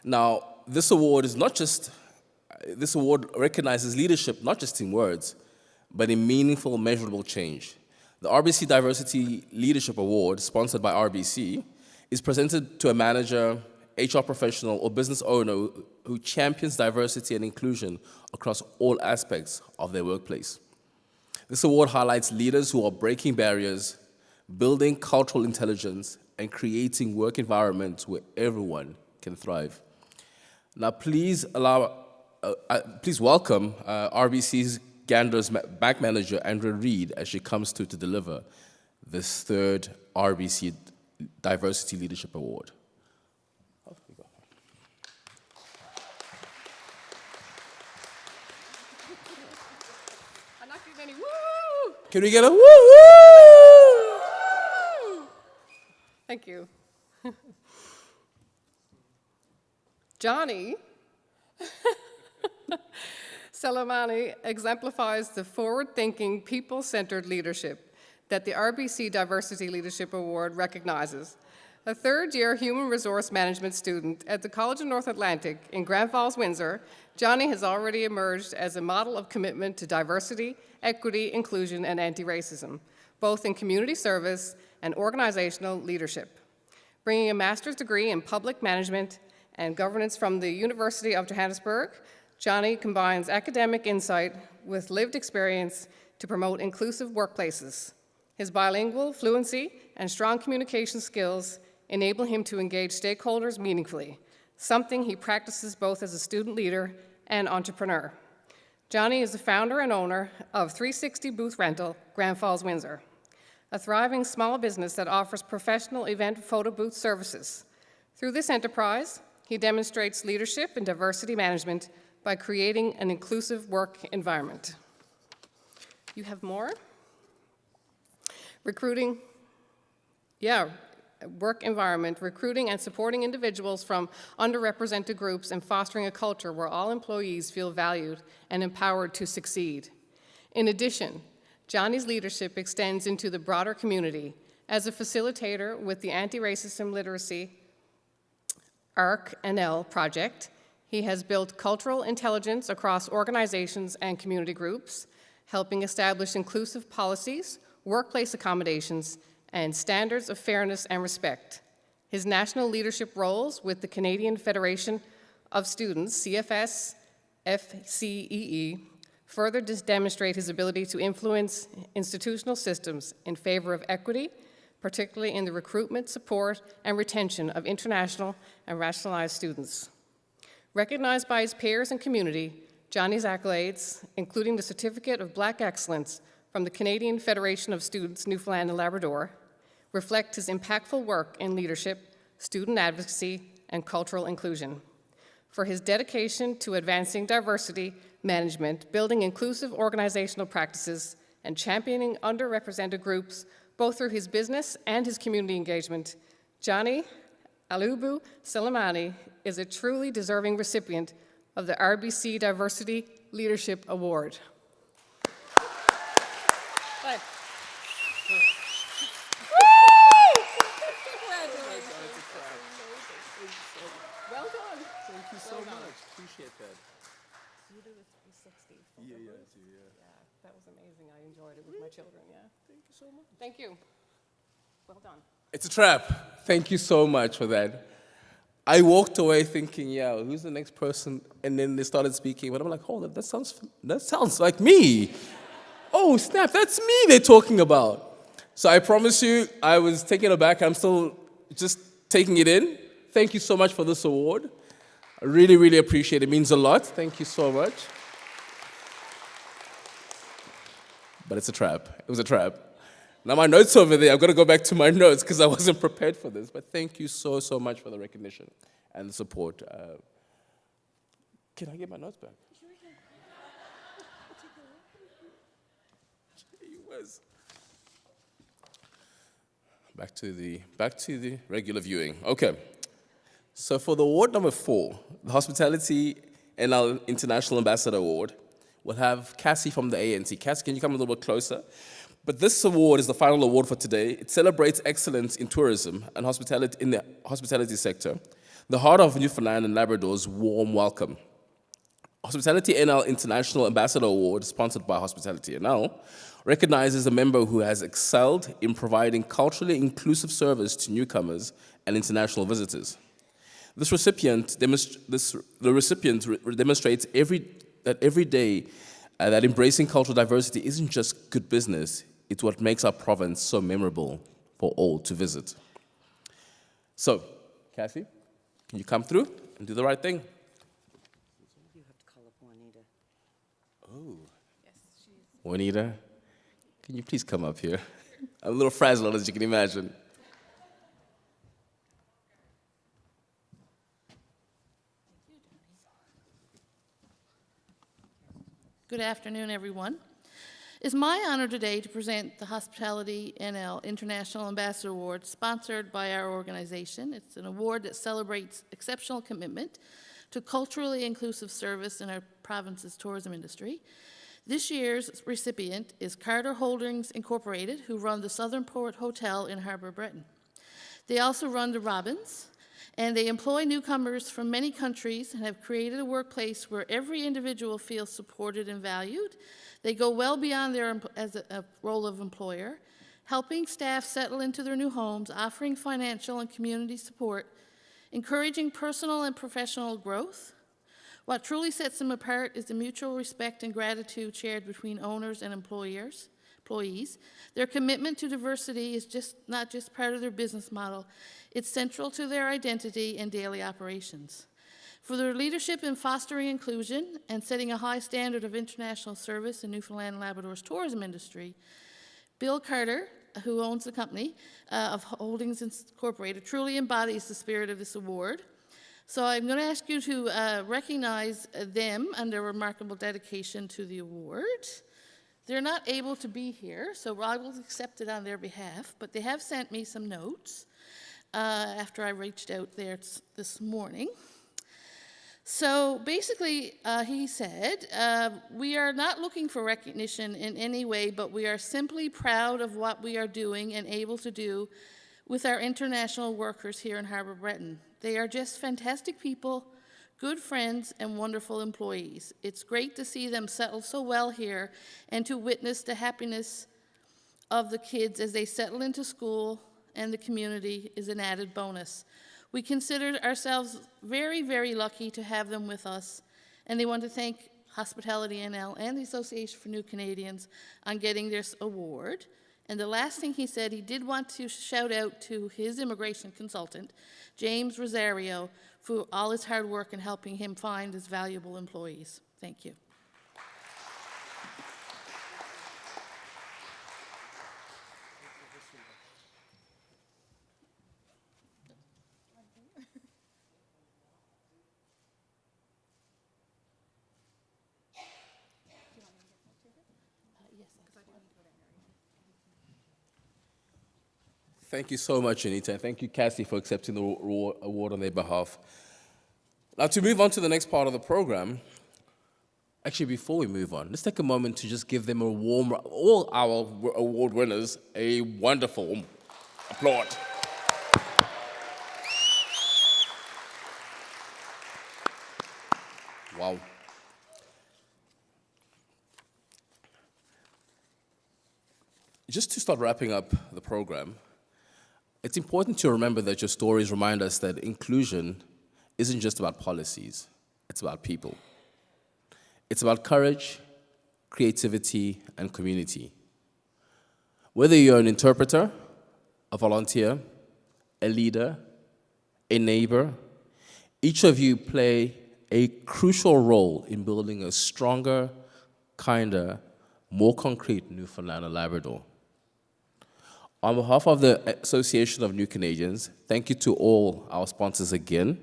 Now, this award recognizes leadership not just in words, but in meaningful, measurable change. The RBC Diversity Leadership Award, sponsored by RBC, is presented to a manager, HR professional, or business owner who champions diversity and inclusion across all aspects of their workplace. This award highlights leaders who are breaking barriers, building cultural intelligence, and creating work environments where everyone can thrive. Now, please welcome RBC's Gander's bank manager, Andrea Reed, as she comes to deliver this third RBC Diversity Leadership Award. Oh, here you go. I'm not getting any woo! Can we get a woo-woo? Thank you. Johnny Selemani exemplifies the forward-thinking, people-centered leadership that the RBC Diversity Leadership Award recognizes. A third-year human resource management student at the College of North Atlantic in Grand Falls, Windsor, Johnny has already emerged as a model of commitment to diversity, equity, inclusion, and anti-racism, both in community service and organizational leadership. Bringing a master's degree in public management and governance from the University of Johannesburg, Johnny combines academic insight with lived experience to promote inclusive workplaces. His bilingual fluency and strong communication skills enable him to engage stakeholders meaningfully, something he practices both as a student leader and entrepreneur. Johnny is the founder and owner of 360 Booth Rental, Grand Falls, Windsor, a thriving small business that offers professional event photo booth services. Through this enterprise, he demonstrates leadership and diversity management by creating an inclusive work environment. You have more? Recruiting, work environment, recruiting and supporting individuals from underrepresented groups and fostering a culture where all employees feel valued and empowered to succeed. In addition, Johnny's leadership extends into the broader community. As a facilitator with the Anti-Racism Literacy ARC-NL project, he has built cultural intelligence across organizations and community groups, helping establish inclusive policies, workplace accommodations, and standards of fairness and respect. His national leadership roles with the Canadian Federation of Students, CFS FCEE, further demonstrate his ability to influence institutional systems in favor of equity, particularly in the recruitment, support, and retention of international and racialized students. Recognized by his peers and community, Johnny's accolades, including the Certificate of Black Excellence from the Canadian Federation of Students, Newfoundland and Labrador, reflect his impactful work in leadership, student advocacy, and cultural inclusion. For his dedication to advancing diversity management, building inclusive organizational practices, and championing underrepresented groups, both through his business and his community engagement, Johnny Alubu Selemani is a truly deserving recipient of the RBC Diversity Leadership Award. Well done. Thank you so much. Appreciate that. do the 360. Yeah, that was amazing. I enjoyed it with my children, yeah. Thank you so much. Thank you. Well done. It's a trap. Thank you so much for that. I walked away thinking, yeah, who's the next person? And then they started speaking, but I'm like, oh, that sounds like me. Oh, snap, that's me they're talking about. So I promise you, I was taken aback. I'm still just taking it in. Thank you so much for this award. I really, really appreciate it. It means a lot. Thank you so much. But it's a trap. It was a trap. Now my notes over there, I've got to go back to my notes because I wasn't prepared for this. But thank you so, so much for the recognition and the support. Can I get my notes back? Gee whiz. Back to the regular viewing. Okay. So for the award number 4, the Hospitality NL International Ambassador Award, we'll have Cassie from the ANC. Cassie, can you come a little bit closer? But this award is the final award for today. It celebrates excellence in tourism and hospitality in the hospitality sector. The heart of Newfoundland and Labrador's warm welcome. Hospitality NL International Ambassador Award, sponsored by Hospitality NL, recognizes a member who has excelled in providing culturally inclusive service to newcomers and international visitors. The recipient demonstrates every day that embracing cultural diversity isn't just good business, it's what makes our province so memorable for all to visit. So, Cassie, can you come through and do the right thing? You have to call up Juanita. Oh. Juanita, can you please come up here? I'm a little frazzled, as you can imagine. Good afternoon, everyone. It's my honor today to present the Hospitality NL International Ambassador Award, sponsored by our organization. It's an award that celebrates exceptional commitment to culturally inclusive service in our province's tourism industry. This year's recipient is Carter Holdings Incorporated, who run the Southern Port Hotel in Harbour Breton. They also run the Robins, and they employ newcomers from many countries and have created a workplace where every individual feels supported and valued. They go well beyond their as a role of employer, helping staff settle into their new homes, offering financial and community support, encouraging personal and professional growth. What truly sets them apart is the mutual respect and gratitude shared between owners and employees. Their commitment to diversity is not just part of their business model, it's central to their identity and daily operations. For their leadership in fostering inclusion and setting a high standard of international service in Newfoundland and Labrador's tourism industry, Bill Carter, who owns the company of Holdings Incorporated, truly embodies the spirit of this award. So I'm going to ask you to recognize them and their remarkable dedication to the award. They're not able to be here, so I will accept it on their behalf, but they have sent me some notes after I reached out there this morning. So basically, he said, we are not looking for recognition in any way, but we are simply proud of what we are doing and able to do with our international workers here in Harbour Breton. They are just fantastic people, good friends, and wonderful employees. It's great to see them settle so well here and to witness the happiness of the kids as they settle into school and the community is an added bonus. We consider ourselves very, very lucky to have them with us, and they want to thank Hospitality NL and the Association for New Canadians on getting this award. And the last thing he said, he did want to shout out to his immigration consultant, James Rosario, for all his hard work in helping him find his valuable employees. Thank you. Thank you so much, Anita, and thank you, Cassie, for accepting the award on their behalf. Now, to move on to the next part of the program, actually, before we move on, let's take a moment to just give them a warm, all our award winners, a wonderful applaud. Wow. Just to start wrapping up the program, it's important to remember that your stories remind us that inclusion isn't just about policies, it's about people. It's about courage, creativity, and community. Whether you're an interpreter, a volunteer, a leader, a neighbor, each of you play a crucial role in building a stronger, kinder, more concrete Newfoundland and Labrador. On behalf of the Association of New Canadians, thank you to all our sponsors again.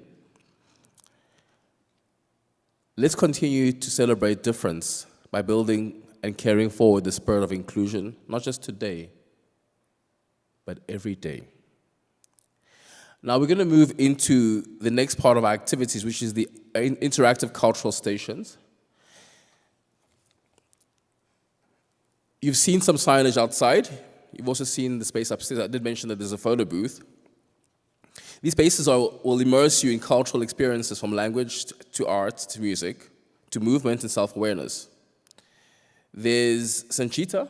Let's continue to celebrate difference by building and carrying forward the spirit of inclusion, not just today, but every day. Now we're going to move into the next part of our activities, which is the interactive cultural stations. You've seen some signage outside. You've also seen the space upstairs. I did mention that there's a photo booth. These spaces will immerse you in cultural experiences from language to art to music to movement and self-awareness. There's Sanchita.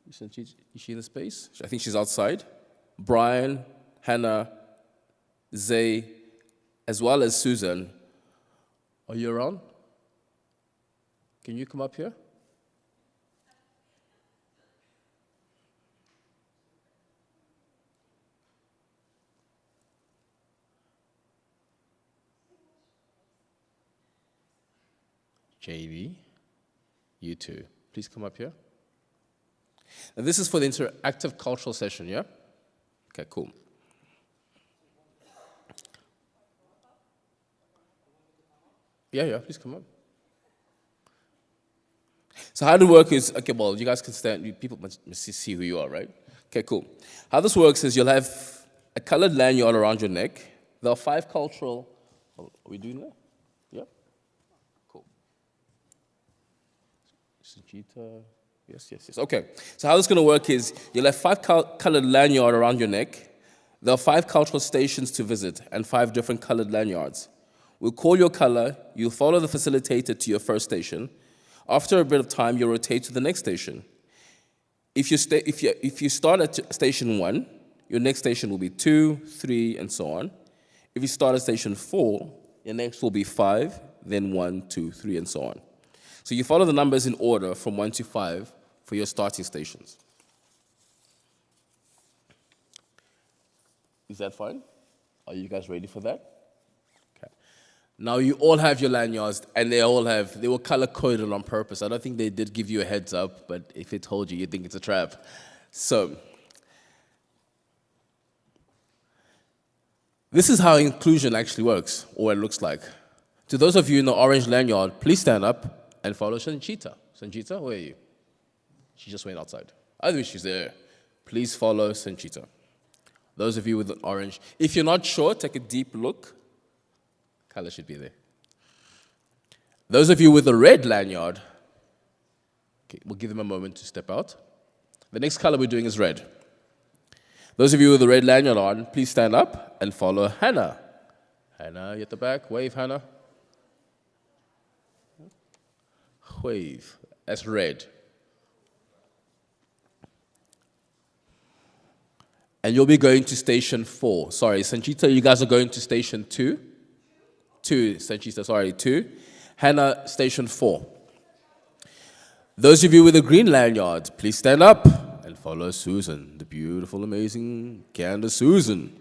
Is she in the space? I think she's outside. Brian, Hannah, Zay, as well as Susan. Are you around? Can you come up here? JV, you too. Please come up here. Now this is for the interactive cultural session, yeah? Okay, cool. Yeah, please come up. So how it works is, okay, well, you guys can stand, people must see who you are, right? Okay, cool. How this works is you'll have a colored lanyard around your neck. There are 5 cultural, are we doing that? Yeah? Cool. Sanchita, yes. Okay, so how this is going to work is you'll have 5 colored lanyard around your neck. There are 5 cultural stations to visit and 5 different colored lanyards. We'll call your color, you'll follow the facilitator to your first station. After a bit of time, you'll rotate to the next station. If you start at station 1, your next station will be 2, 3, and so on. If you start at station 4, your next will be 5, then 1, 2, 3, and so on. So you follow the numbers in order from 1 to 5 for your starting stations. Is that fine? Are you guys ready for that? Now you all have your lanyards, and they were color-coded on purpose. I don't think they did give you a heads up, but if they told you, you'd think it's a trap. So, this is how inclusion actually works, or it looks like. To those of you in the orange lanyard, please stand up and follow Sanchita. Sanchita, where are you? She just went outside. I think she's there. Please follow Sanchita. Those of you with the orange, if you're not sure, take a deep look. Color should be there. Those of you with the red lanyard, okay, we'll give them a moment to step out. The next color we're doing is red. Those of you with the red lanyard on, please stand up and follow Hannah. Hannah, you at the back. Wave, Hannah. Wave. That's red. And you'll be going to station 4. Sorry, Sanchita, you guys are going to station 2. 2, Sanchita, sorry, 2. Hannah, station 4. Those of you with a green lanyard, please stand up and follow Susan, the beautiful, amazing Candace Susan.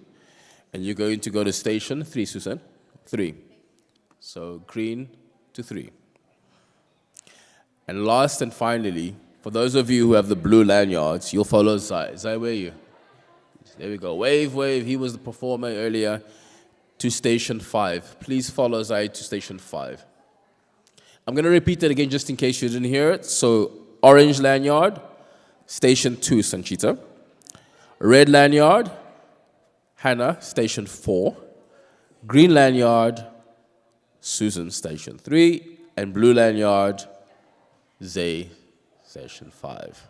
And you're going to go to station 3, Susan. 3. So green to 3. And last and finally, for those of you who have the blue lanyards, you'll follow Zai. Zai, where are you? There we go. Wave, wave. He was the performer earlier. To station 5. Please follow Zai to station 5. I'm going to repeat it again just in case you didn't hear it. So, orange lanyard, station 2, Sanchita. Red lanyard, Hannah, station 4. Green lanyard, Susan, station 3. And blue lanyard, Zay, station 5.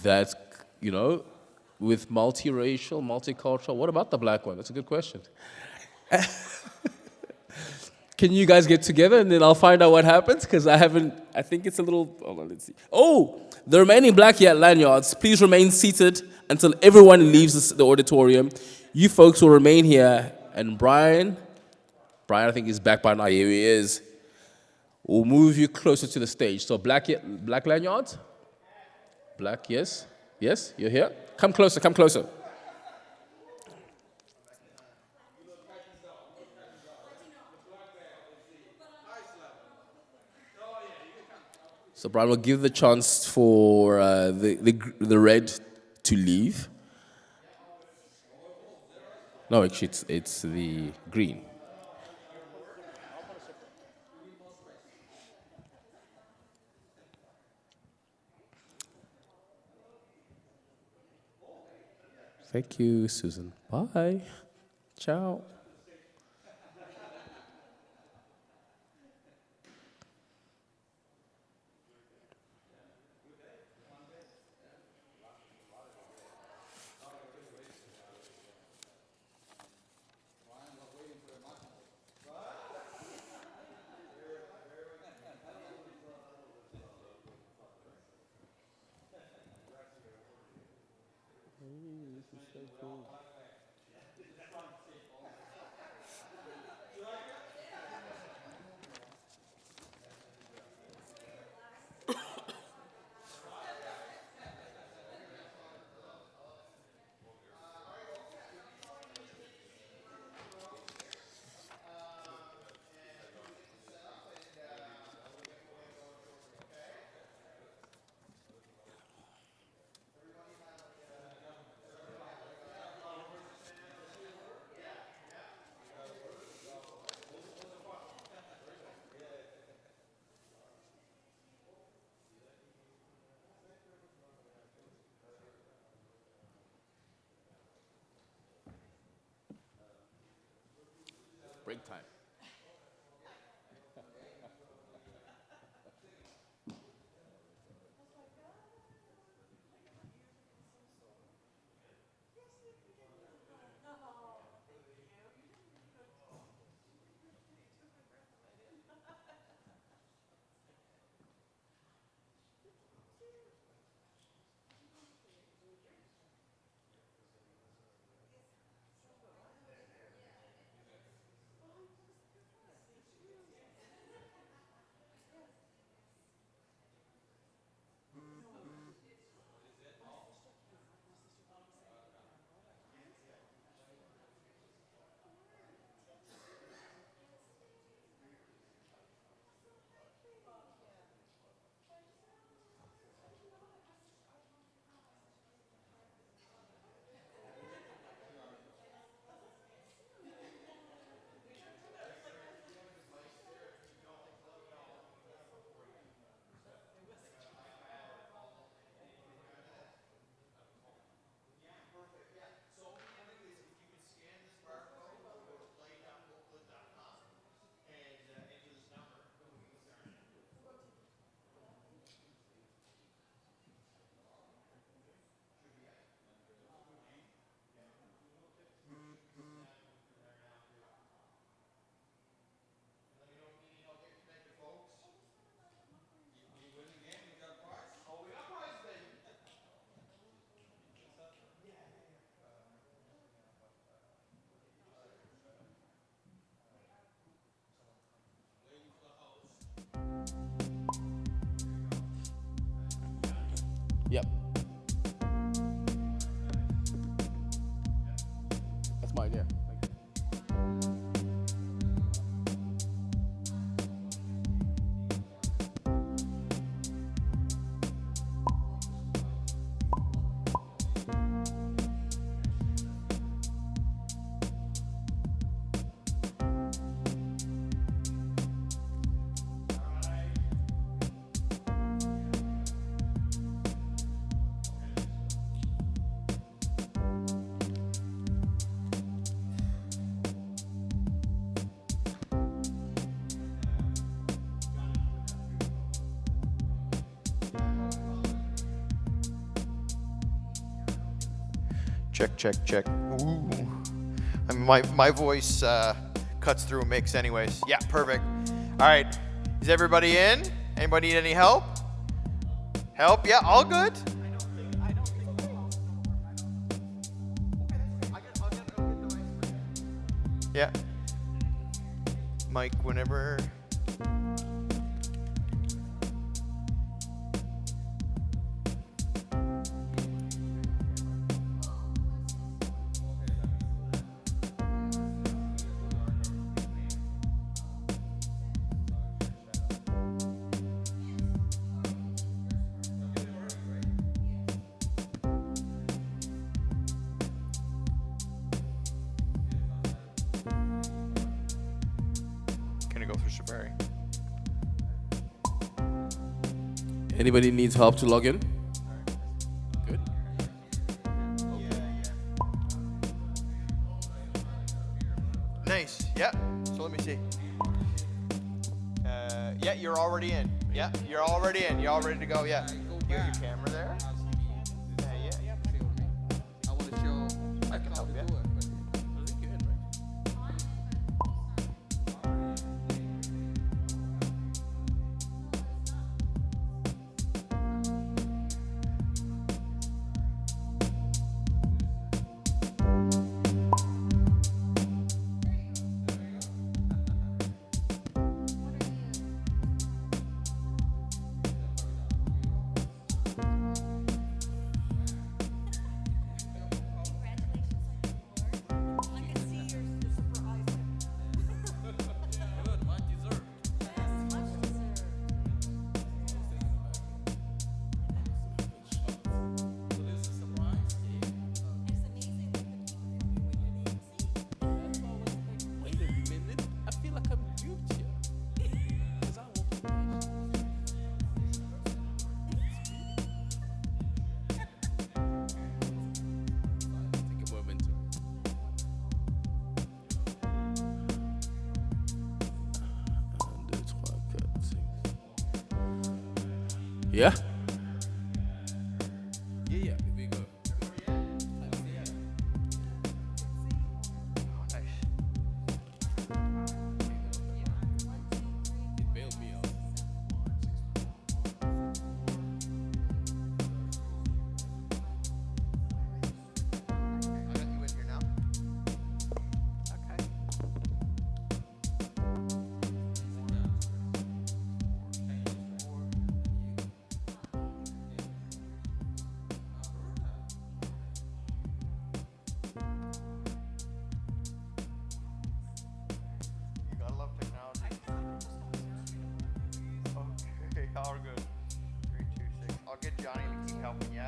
That's, with multiracial, multicultural, what about the black one? That's a good question. Can you guys get together and then I'll find out what happens? Because I think it's a little, hold on, let's see. Oh, the remaining black lanyards, please remain seated until everyone leaves the auditorium. You folks will remain here. And Brian, I think he's back by now, here he is. We'll move you closer to the stage. So black lanyards? Black, yes. Yes, you're here. Come closer, come closer. So Brian will give the chance for the red to leave. No, actually, it's the green. Thank you, Susan. Bye. Ciao. Break time. Yep. That's mine, yeah. Thank you. Check, check, check. Ooh. I mean, my voice cuts through a mix anyways. Yeah, perfect. All right, is everybody in? Anybody need any help? Help? Yeah, all good? Yeah. Mike, whenever. Gonna go through Safari. Anybody needs help to log in? Good. Nice. Yeah. So let me see. Yeah, you're already in. Yeah, you're already in. You're all ready to go. Yeah. You got your camera there? Yeah. I want to show. I can help you. Yeah? Yeah, we go. It bailed me out. I got you in here now. Okay. You gotta love technology. Okay, all good. 3, 2, 6. I'll get Johnny to keep helping you.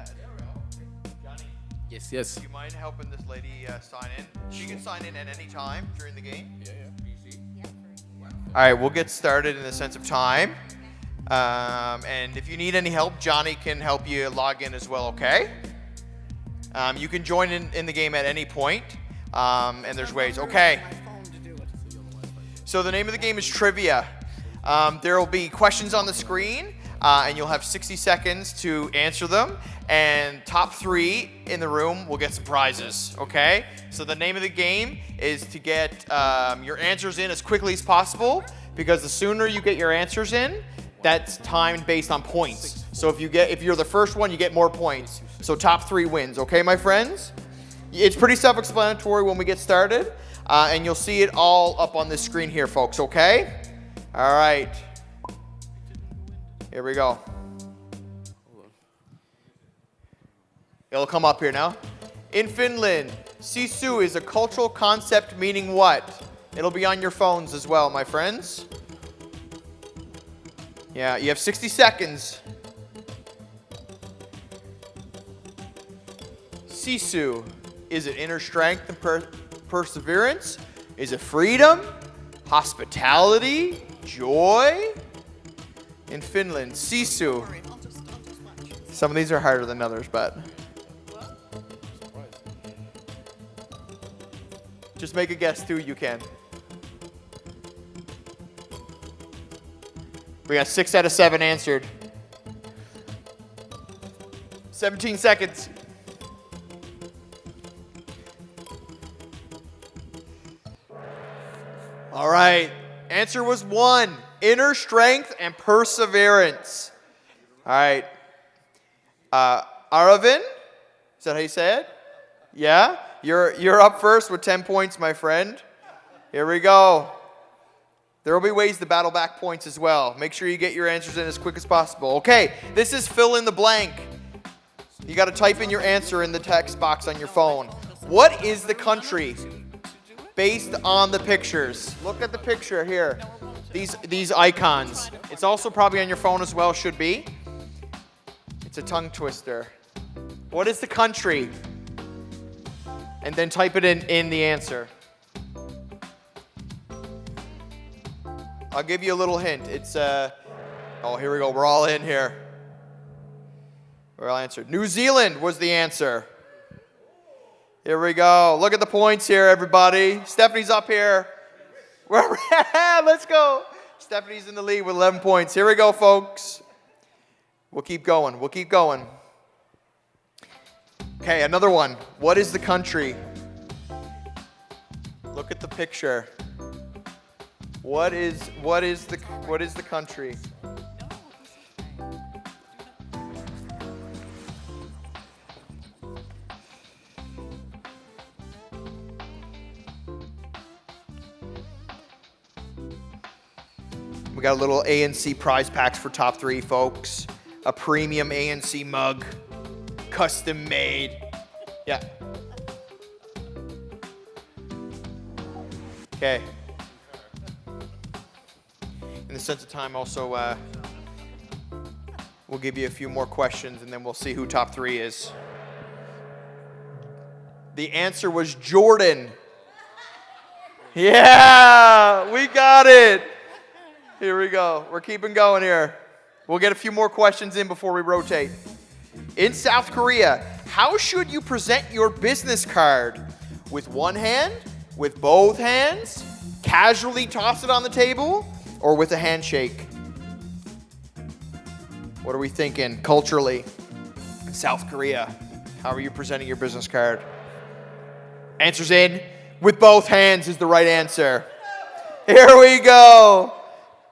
Johnny. Yes. Do you mind helping this lady sign in? She can sign in at any time during the game. Yeah. All right, we'll get started in the sense of time. And if you need any help, Johnny can help you log in as well, okay? You can join in the game at any point, and there's ways. Okay. So the name of the game is Trivia. There will be questions on the screen, and you'll have 60 seconds to answer them. And top 3 in the room will get some prizes, okay? So the name of the game is to get your answers in as quickly as possible, because the sooner you get your answers in, that's timed based on points. So if you're the first one, you get more points. So top 3 wins, okay, my friends? It's pretty self-explanatory when we get started, and you'll see it all up on this screen here, folks, okay? All right. Here we go. It'll come up here now. In Finland, sisu is a cultural concept meaning what? It'll be on your phones as well, my friends. Yeah, you have 60 seconds. Sisu, is it inner strength and perseverance? Is it freedom? Hospitality? Joy? In Finland, sisu. Some of these are harder than others, but just make a guess too, you can. We got 6 out of 7 answered. 17 seconds. All right. Answer was 1. Inner strength and perseverance. All right. Aravind, is that how you say it? Yeah? You're up first with 10 points, my friend. Here we go. There will be ways to battle back points as well. Make sure you get your answers in as quick as possible. Okay, this is fill in the blank. You got to type in your answer in the text box on your phone. What is the country based on the pictures? Look at the picture here. These icons. It's also probably on your phone as well, should be. It's a tongue twister. What is the country? And then type it in the answer. I'll give you a little hint. It's, oh, here we go. We're all in here. We're all answered. New Zealand was the answer. Here we go. Look at the points here, everybody. Stephanie's up here. Let's go. Stephanie's in the lead with 11 points. Here we go, folks. We'll keep going. We'll keep going. Okay, another one. What is the country? Look at the picture. What is the country? We got a little ANC prize packs for top 3, folks. A premium ANC mug, custom made. Yeah. Okay. In the sense of time, also, we'll give you a few more questions, and then we'll see who top 3 is. The answer was Jordan. Yeah, we got it. Here we go. We're keeping going here. We'll get a few more questions in before we rotate. In South Korea, how should you present your business card? With one hand? With both hands? Casually toss it on the table? Or with a handshake? What are we thinking culturally in South Korea? How are you presenting your business card? Answers in. With both hands is the right answer. Here we go.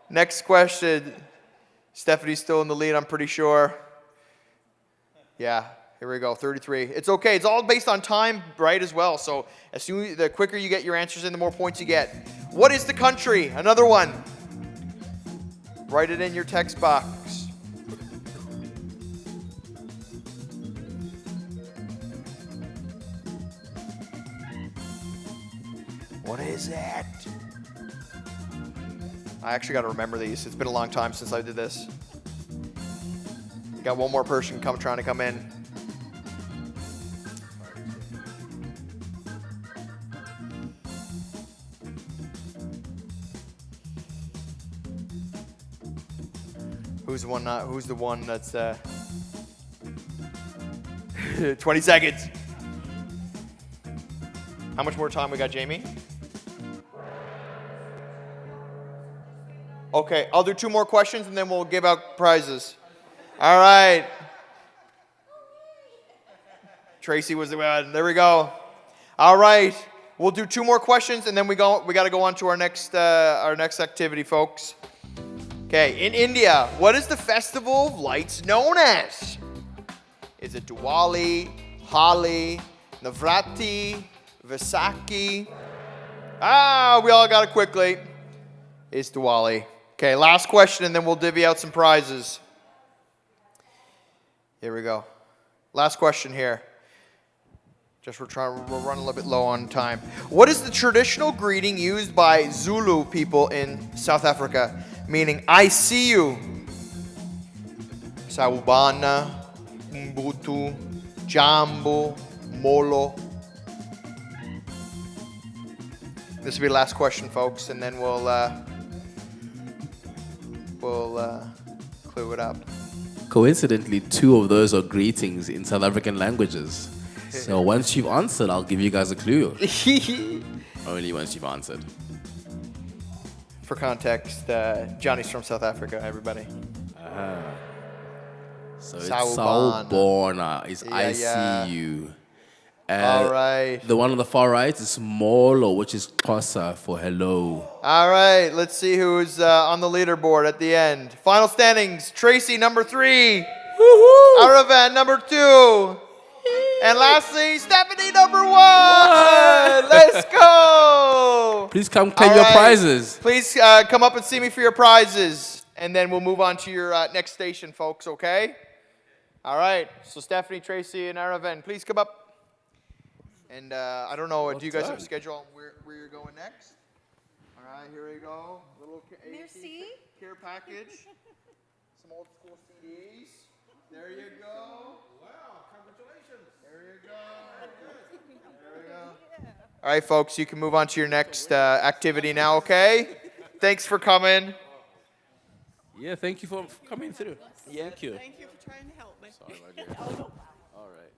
Next question. Stephanie's still in the lead, I'm pretty sure. Yeah, here we go, 33. It's okay, it's all based on time, right, as well. So the quicker you get your answers in, the more points you get. What is the country? Another one. Write it in your text box. What is it? I actually got to remember these. It's been a long time since I did this. Got one more person trying to come in. Who's the one that's 20 seconds. How much more time we got, Jamie? Okay, I'll do 2 more questions and then we'll give out prizes. All right. Tracy was the one. There we go. All right. We'll do 2 more questions and then we got to go on to our next activity, folks. Okay, in India, what is the festival of lights known as? Is it Diwali, Holi, Navratri, Vaisakhi? We all got it quickly. It's Diwali. Okay, last question, and then we'll divvy out some prizes. Here we go. Last question here. We're running a little bit low on time. What is the traditional greeting used by Zulu people in South Africa? Meaning, I see you. Sawubona, Mbutu, Jambo, Molo. This will be the last question, folks, and then we'll clue it up. Coincidentally, 2 of those are greetings in South African languages. So once you've answered, I'll give you guys a clue. Only once you've answered. For context, Johnny's from South Africa, everybody. So it's Sawubona is I see you. All right. The one on the far right is Molo, which is Xhosa for hello. All right, let's see who's on the leaderboard at the end. Final standings, Tracy, number 3. Aravan, number 2. And lastly, Stephanie, number 1. Let's go. Please come claim your prizes. Please come up and see me for your prizes. And then we'll move on to your next station, folks, okay? All right, so Stephanie, Tracy, and Aravan, please come up. And I don't know, do you guys have a schedule on where you're going next? All right, here we go. Little care package. Some old school CDs. There you go. Wow, congratulations. There you go. There we go. All right, folks, you can move on to your next activity now, okay? Thanks for coming. Yeah, thank you for coming through. Yeah. Thank you. Thank you for trying to help me. Sorry, my dear. All right.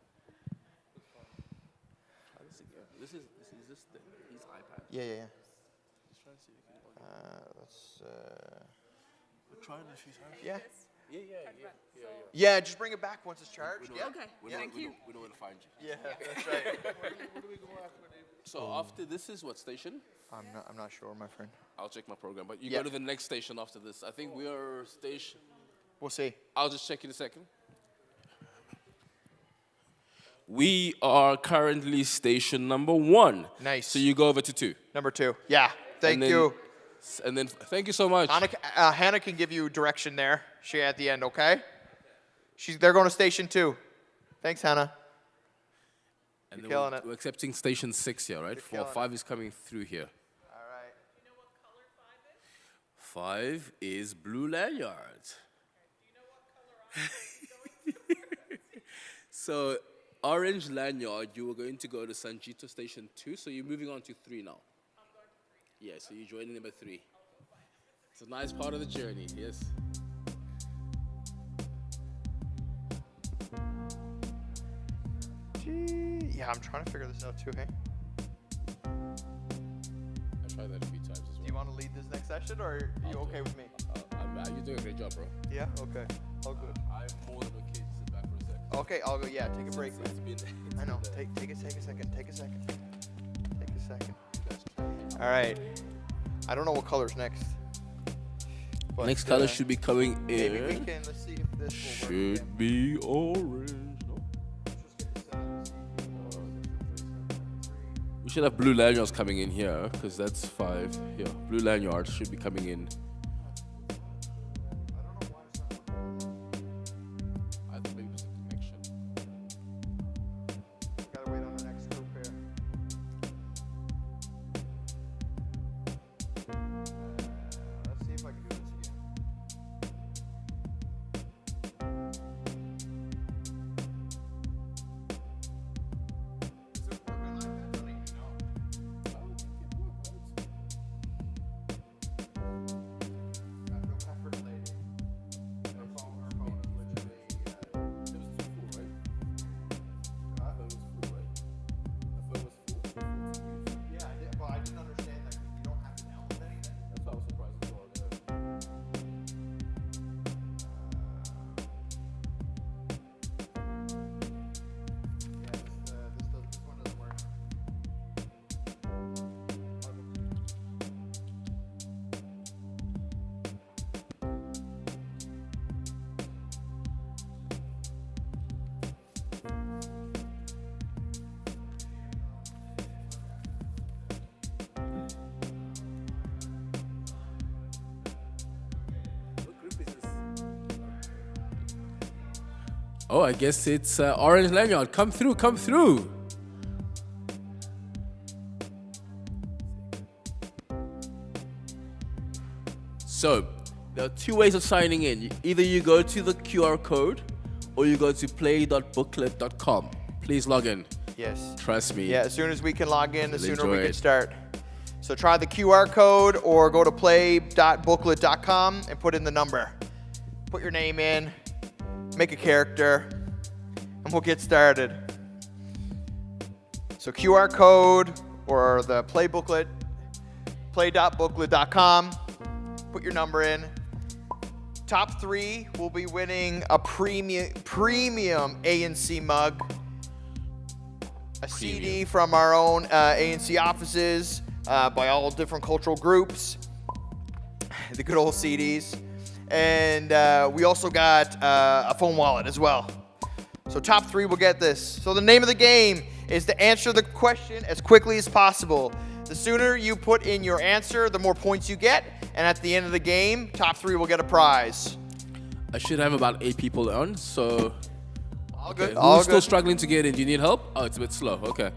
This is his iPad. Yeah. Just trying to see if you can. Let's. We're trying a few times. Yeah. Yeah. Yeah, just bring it back once it's charged. Yeah. Okay. Thank you. We know where to find you. Yeah, that's right. Where do we go after David? So after this is what station? I'm not sure, my friend. I'll check my program, but you Yeah. go to the next station after this. I think we are station. We'll see. I'll just check in a second. We are currently station number 1. Nice. So you go over to 2. Number 2. Yeah. Thank And then- you. And then thank you so much. Hannah can give you direction there. She at the end, okay? They're going to station 2. Thanks, Hannah. And You're then killing it. we're accepting station 6 here, right? You're 4, killing 5 is coming through here. All right. 5 is blue lanyard. So orange lanyard, you were going to go to Sanjito station 2, so you're moving on to 3 now. Yeah, so you're joining number 3. It's a nice part of the journey, yes. Yeah, I'm trying to figure this out too, hey? I tried that a few times as well. Do you want to lead this next session, or are you okay with me? You're doing a great job, bro. Yeah? Okay. All good. I'm more than okay to sit back for a second. Okay, I'll go. Yeah, take a break. I know. Take a second. Take a second. All right. I don't know what color's next. But, Next color should be coming in. Maybe we can. Let's see if this will work. Should be orange. No? We should have blue lanyards coming in here, because that's 5 here. Blue lanyards should be coming in. I think maybe it's a connection. Gotta wait on the next group here. Let's see if I can do this again. Does it work on iPads? I don't even know. Got no effort, lady. Her phone is literally. It was too full, right? I thought it was full, right? I thought it was full. Yeah, but I didn't understand that you don't have to download anything. That's why I was surprised as well. Yeah. This one doesn't work. What group is this? Oh, I guess it's orange lanyard. Come through, come through. So, there are 2 ways of signing in. Either you go to the QR code or you go to play.booklet.com. Please log in. Yes. Trust me. Yeah, as soon as we can log in, the You'll sooner we enjoy can it. start. So try the QR code or go to play.booklet.com and put in the number. Put your name in, make a character, and we'll get started. So QR code or the play booklet, play.booklet.com, put your number in. Top 3 will be winning a premium ANC mug. a CD from our own ANC offices by all different cultural groups. The good old CDs. And we also got a phone wallet as well. So top 3 will get this. So the name of the game is to answer the question as quickly as possible. The sooner you put in your answer, the more points you get. And at the end of the game, top 3 will get a prize. I should have about 8 people on, so... All good. Okay. All Who's still good. struggling to get in? Do you need help? Oh, it's a bit slow. Okay.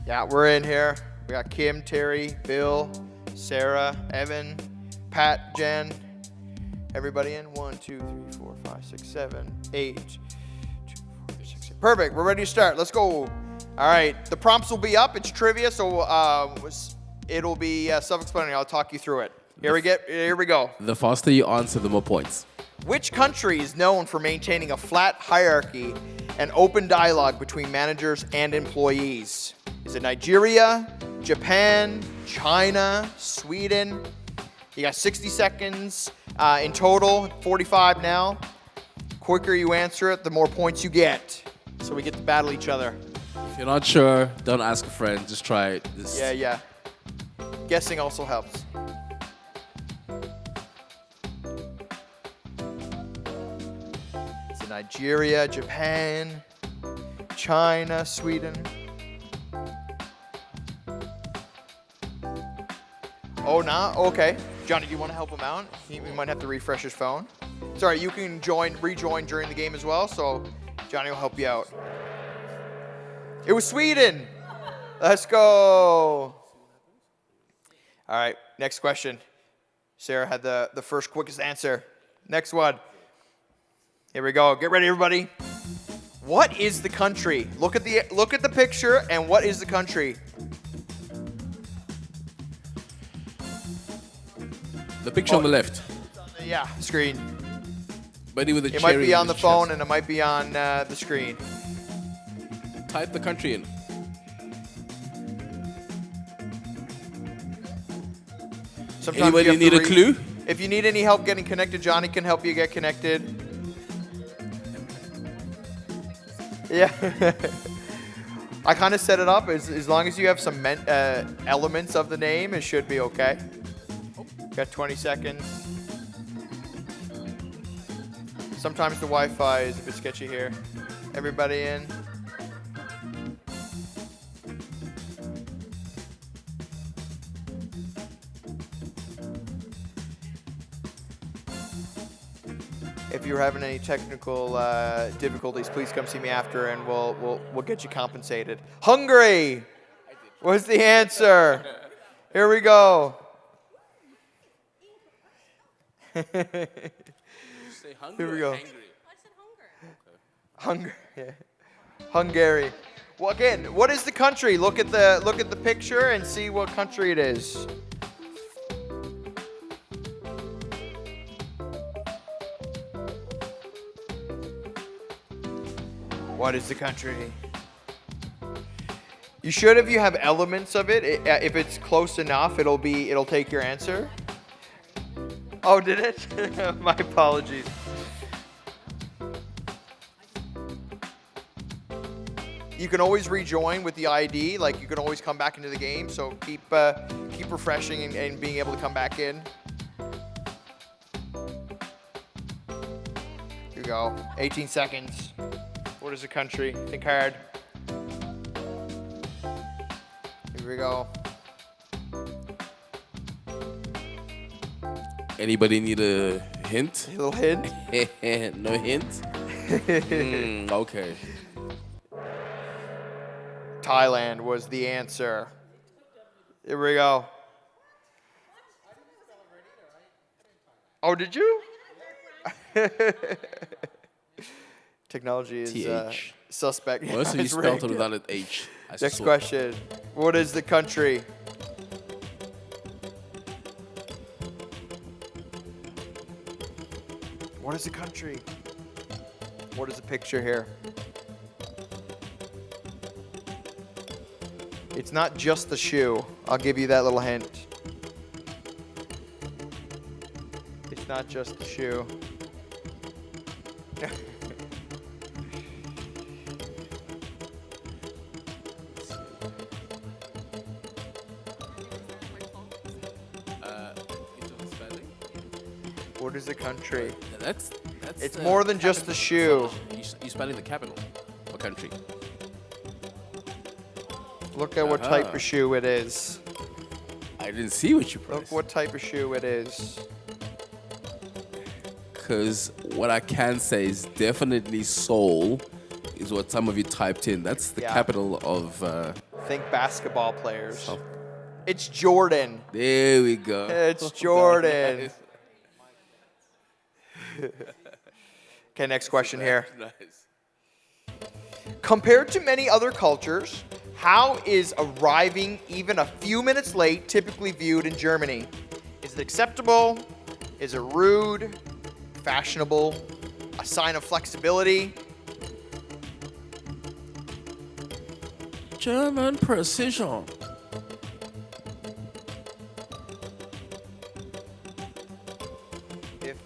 Yeah, we're in here. We got Kim, Terry, Bill, Sarah, Evan, Pat, Jen. Everybody in? 1, 2, 3, 4, 5, 6, 7, 8. 2, 4, 6, 7. Perfect. We're ready to start. Let's go. All right. The prompts will be up. It's trivia, so it'll be self-explanatory. I'll talk you through it. Here we go. The faster you answer, the more points. Which country is known for maintaining a flat hierarchy and open dialogue between managers and employees? Is it Nigeria, Japan, China, Sweden? You got 60 seconds in total, 45 now. Quicker you answer it, the more points you get. So we get to battle each other. If you're not sure, don't ask a friend. Just try it. Yeah. Guessing also helps. It's Nigeria, Japan, China, Sweden. Oh, nah? Okay. Johnny, do you want to help him out? He might have to refresh his phone. Sorry, you can rejoin during the game as well, so Johnny will help you out. It was Sweden. Let's go. All right, next question. Sarah had the first quickest answer. Next one. Here we go. Get ready, everybody. What is the country? Look at the picture, and what is the country? The picture on the left. Yeah, screen. Buddy with a It cherry might be in on the his phone, chest. and it might be on the screen. Type the country in. Sometimes Anybody you have need to a clue? If you need any help getting connected, Johnny can help you get connected. Yeah. I kind of set it up as long as you have some elements of the name, it should be okay. Got 20 seconds. Sometimes the Wi-Fi is a bit sketchy here. Everybody in. If you're having any technical difficulties, please come see me after, and we'll get you compensated. Hungary was the answer. Here we go. Say hungry. Here we go. Angry? Hungary. Yeah. Hungary. Well, again, what is the country? Look at the picture and see what country it is. What is the country? You should, if you have elements of it, if it's close enough, it'll take your answer. Oh, did it? My apologies. You can always rejoin with the ID. Like, you can always come back into the game. So keep refreshing and being able to come back in. Here we go. 18 seconds. What is the country? Think hard. Here we go. Anybody need a hint? A little hint? No hint? Okay. Thailand was the answer. Here we go. Oh, did you? Technology is TH. suspect. Well, so you It's spelled it rigged. without an H. I Next saw. question. What is the country? What is the country? What is the picture here? It's not just the shoe. I'll give you that little hint. It's not just the shoe. What is a country? That's It's more than just the shoe. You spelling the capital of a country. Look at what type of shoe it is. I didn't see what you pressed. Look what type of shoe it is. Because what I can say is definitely Seoul is what some of you typed in. That's the capital of... Think basketball players. It's Jordan. There we go. It's Jordan. Okay, next question here. Nice. Compared to many other cultures, how is arriving even a few minutes late typically viewed in Germany? Is it acceptable? Is it rude? Fashionable? A sign of flexibility? German precision. If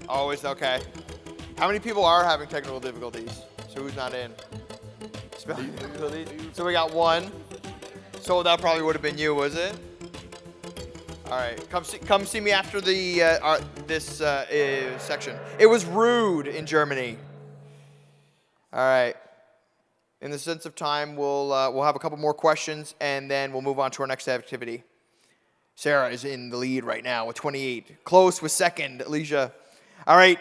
always okay. How many people are having technical difficulties? So who's not in? Spelling difficulties? So we got one. So that probably would have been you, was it? All right, come see me after the this section. It was rude in Germany. All right. In the sense of time, we'll have a couple more questions, and then we'll move on to our next activity. Sarah is in the lead right now with 28. Close with second, Alicia. All right,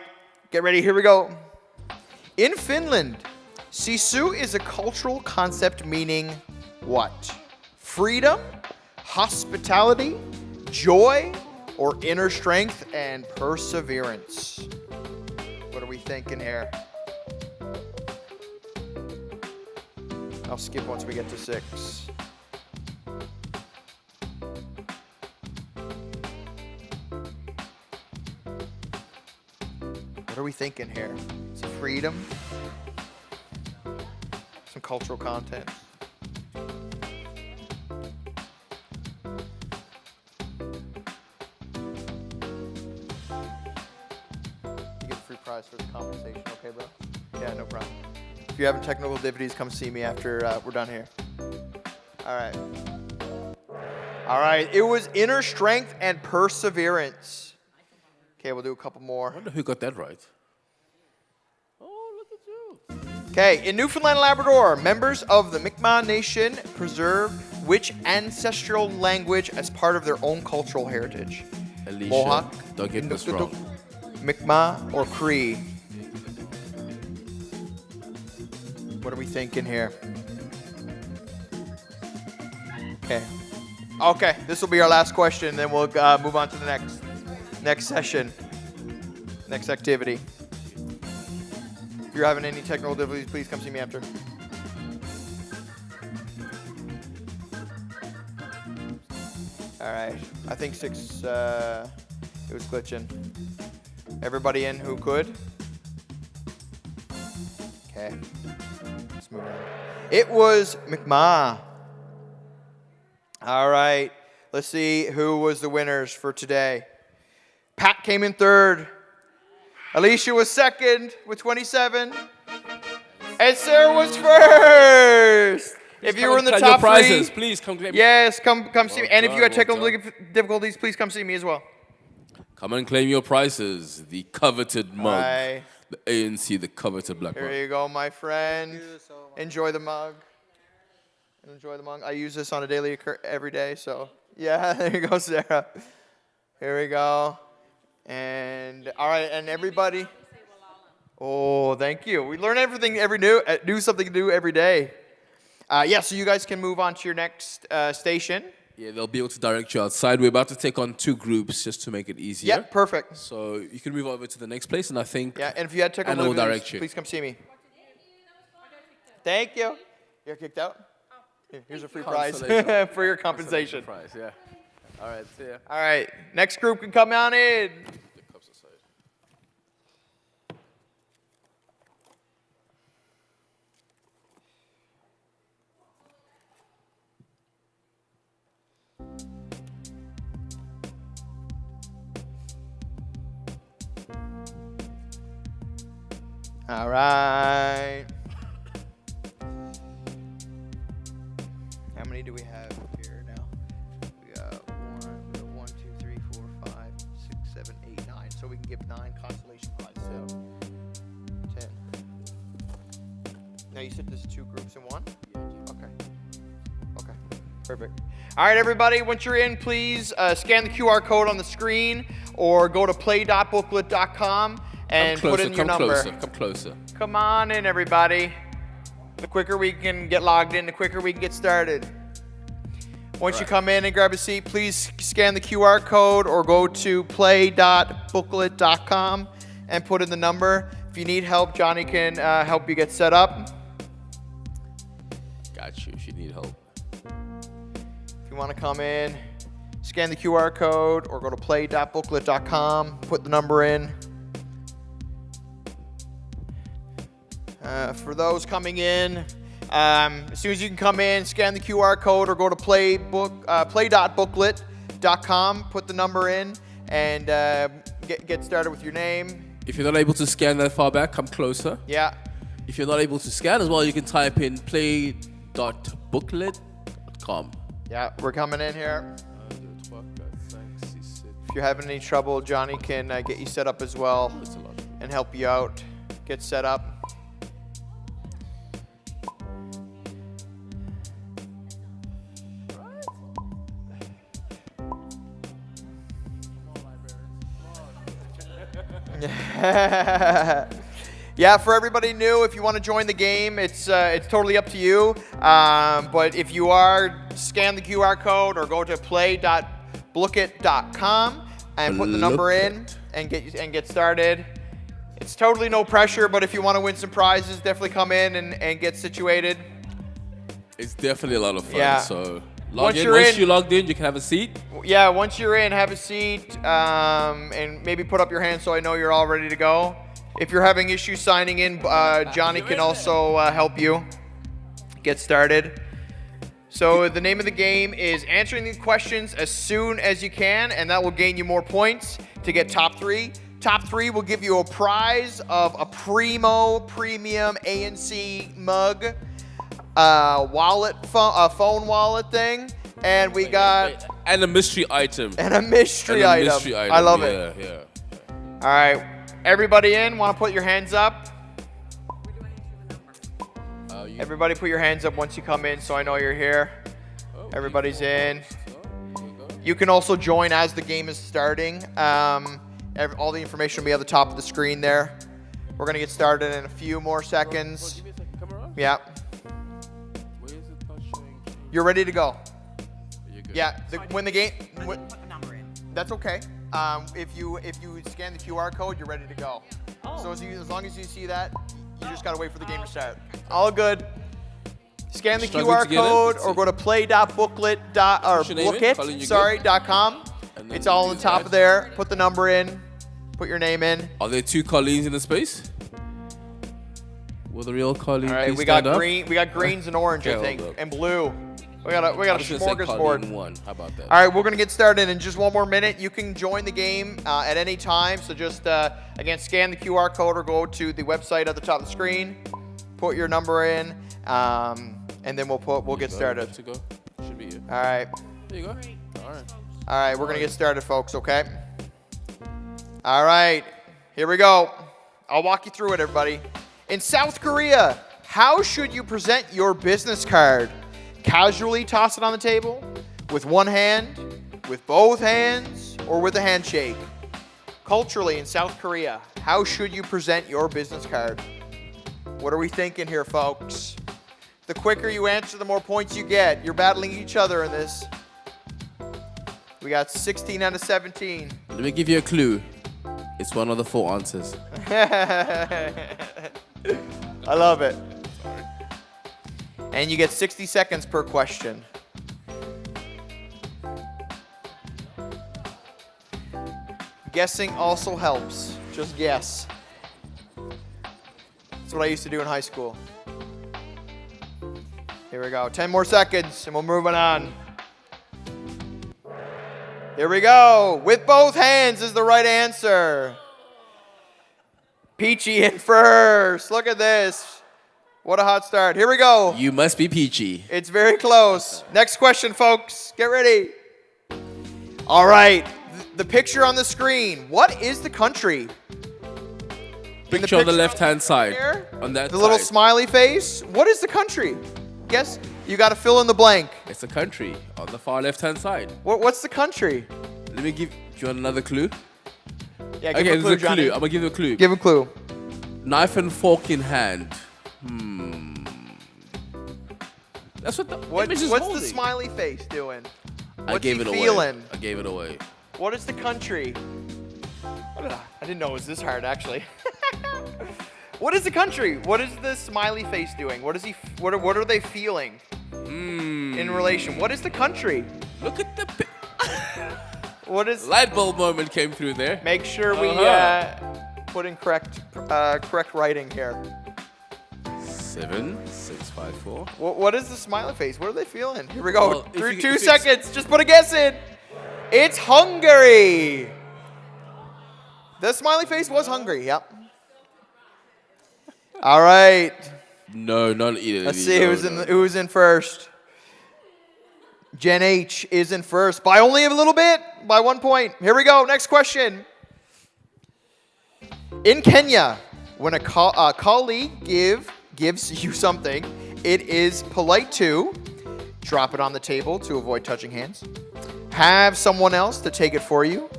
get ready. Here we go. In Finland, sisu is a cultural concept meaning what? Freedom, hospitality, joy, or inner strength and perseverance? What are we thinking here? I'll skip once we get to 6. What are we thinking here? Is it freedom? Some cultural content. You get a free prize for the compensation, okay, bro? Yeah, no problem. If you're having technical difficulties, come see me after we're done here. All right. All right, it was inner strength and perseverance. Okay, we'll do a couple more. I wonder who got that right. Oh, look at you. Okay, in Newfoundland and Labrador, members of the Mi'kmaq Nation preserve which ancestral language as part of their own cultural heritage? Alicia, Mohawk, don't get this wrong. Mi'kmaq, or Cree? What are we thinking here? Okay. Okay, this will be our last question, then we'll move on to the next session, next activity. If you're having any technical difficulties, please come see me after. All right, I think 6, it was glitching. Everybody in who could? Okay, let's move on. It was Mi'kmaq. All right, let's see who was the winners for today. Pat came in 3rd. Alicia was 2nd with 27. And Sarah was 1st. If you were in the top prizes, 3, please come claim. Yes, come see me. And if you had technical difficulties, please come see me as well. Come and claim your prizes. The coveted mug. Bye. The ANC, the coveted black mug. Here you go, my friend. Enjoy the mug. Enjoy the mug. I use this on a daily every day, so yeah, there you go, Sarah. Here we go. And all right, and everybody. Oh, thank you. We learn everything do something new every day. Yeah, so you guys can move on to your next station. Yeah, they'll be able to direct you outside. We're about to take on 2 groups just to make it easier. Yeah, perfect. So you can move over to the next place, and I think Yeah, and if you had technical Anna will direct difficulties, you. please come see me. Thank you. You're kicked out? Here's a free prize for your compensation. Prize, yeah. All right, see ya. All right, next group can come on in. All right. How many do we have here now? We got 1, 2, 3, 4, 5, 6, 7, 8, 9. So we can give 9 consolation prizes out. 10. Now you said there's 2 groups in one? Okay. Okay. Perfect. All right, everybody. Once you're in, please scan the QR code on the screen or go to play.booklet.com and put in your number. Come closer. Come on in, everybody. The quicker we can get logged in, the quicker we can get started. Once you come in and grab a seat, please scan the QR code or go to play.booklet.com and put in the number. If you need help, Johnny can help you get set up. Got you if you need help. If you want to come in, scan the QR code or go to play.booklet.com, put the number in. For those coming in, as soon as you can come in, scan the QR code or go to play.booklet.com, put the number in, and get started with your name. If you're not able to scan that far back, come closer. Yeah. If you're not able to scan as well, you can type in play.booklet.com. Yeah, we're coming in here. If you're having any trouble, Johnny can get you set up as well and help you out. Get set up. Yeah, for everybody new, if you want to join the game, it's totally up to you. But if you are, scan the QR code or go to play.booklet.com and put the number in and get started. It's totally no pressure, but if you want to win some prizes, definitely come in and get situated. It's definitely a lot of fun. Yeah. So Once you're logged in, you can have a seat. Yeah, once you're in, have a seat and maybe put up your hand so I know you're all ready to go. If you're having issues signing in, Johnny can also help you get started. So the name of the game is answering the questions as soon as you can, and that will gain you more points to get top 3. Top 3 will give you a prize of a premium ANC mug, phone wallet thing, and we got and a mystery item. I love it. Yeah. All right, everybody in, want to put your hands up? Everybody put your hands up once you come in so I know you're here. Everybody's in. You can also join as the game is starting. All the information will be at the top of the screen there. We're going to get started in a few more seconds. Yeah. You're ready to go. Yeah, when the game... That's okay. If you scan the QR code, you're ready to go. So as long as you see that, you just got to wait for the game to start. All good. Scan the QR code or go to play.booklet.com. It's all on the top of there. Put the number in. Put your name in. Are there 2 Colleens in the space? Will the real Colleen? All right, we got green. We got greens and orange, I think, and blue. We got a smorgasbord. How about that? All right, we're gonna get started in just one more minute. You can join the game at any time. So just again, scan the QR code or go to the website at the top of the screen. Put your number in, and then we'll get started. To go. Should be you. All right. There you go. All right. All right, we're gonna get started, folks. Okay. All right, here we go. I'll walk you through it, everybody. In South Korea, how should you present your business card? Casually toss it on the table, with one hand, with both hands, or with a handshake? Culturally, in South Korea, how should you present your business card? What are we thinking here, folks? The quicker you answer, the more points you get. You're battling each other in this. We got 16 out of 17. Let me give you a clue. It's one of the 4 answers. I love it. And you get 60 seconds per question. Guessing also helps. Just guess. That's what I used to do in high school. Here we go. 10 more seconds and we're moving on. Here we go. With both hands is the right answer. Peachy in first. Look at this. What a hot start. Here we go. You must be peachy. It's very close. Next question, folks. Get ready. All right. The picture on the screen. What is the country? Picture on the left-hand side. Here, on that the little side. smiley face. What is the country? Guess. You got to fill in the blank. It's a country on the far left-hand side. What's the country? Let me give you another clue. Yeah, Okay, give a clue, there's a Johnny. clue. I'm gonna give you a clue. Give a clue. Knife and fork in hand. That's what the image is What's holding. the smiley face doing? I What's gave he it feeling? away. I gave it away. What is the country? I didn't know it was this hard, actually. What is the country? What is the smiley face doing? What is he? What are they feeling in relation? What is the country? Look at the. What is? Light bulb moment came through there. Make sure we put in correct writing here. 7, 6, 5, 4. What is the smiley face? What are they feeling? Here we go. Well, if 2 seconds. Just put a guess in. It's Hungary. The smiley face was Hungary. Yep. All right. No, not either. Let's see who's in first. Gen H is in first by only a little bit, by 1 point. Here we go. Next question. In Kenya, when a colleague gives you something, it is polite to drop it on the table to avoid touching hands, have someone else to take it for you,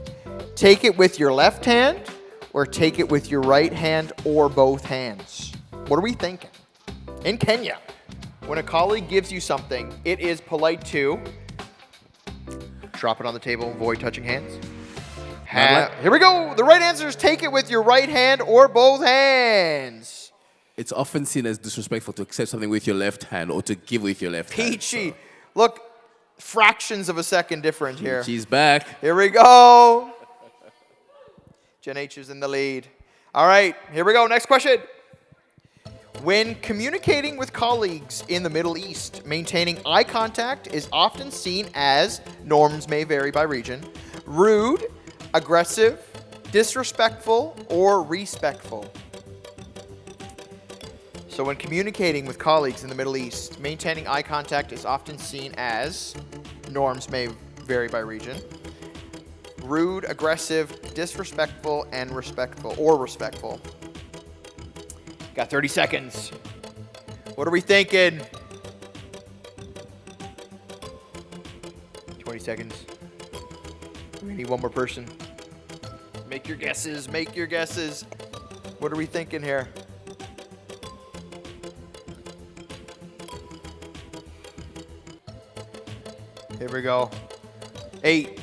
take it with your left hand, or take it with your right hand or both hands. What are we thinking? In Kenya, when a colleague gives you something, it is polite to drop it on the table, avoid touching hands. Here we go. The right answer is take it with your right hand or both hands. It's often seen as disrespectful to accept something with your left hand or to give with your left hand. Peachy. Look, fractions of a second different here. Peachy's back. Here we go. Gen H is in the lead. All right, here we go. Next question. When communicating with colleagues in the Middle East, maintaining eye contact is often seen as, norms may vary by region, rude, aggressive, disrespectful, or respectful. So when communicating with colleagues in the Middle East, maintaining eye contact is often seen as, norms may vary by region, rude, aggressive, disrespectful, and respectful, or respectful. Got 30 seconds. What are we thinking? 20 seconds. We need one more person. Make your guesses, make your guesses. What are we thinking here? Here we go. 8.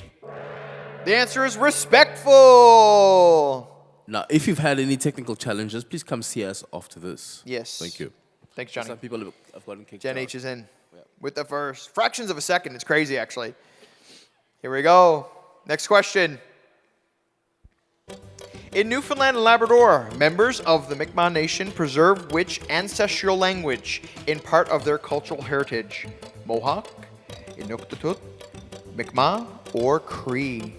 The answer is respectful. Now, if you've had any technical challenges, please come see us after this. Yes. Thank you. Thanks, Johnny. Some people have gotten kicked Gen out. H is in with the first. Fractions of a second. It's crazy, actually. Here we go. Next question. In Newfoundland and Labrador, members of the Mi'kmaq Nation preserve which ancestral language in part of their cultural heritage? Mohawk, Inuktitut, Mi'kmaq, or Cree?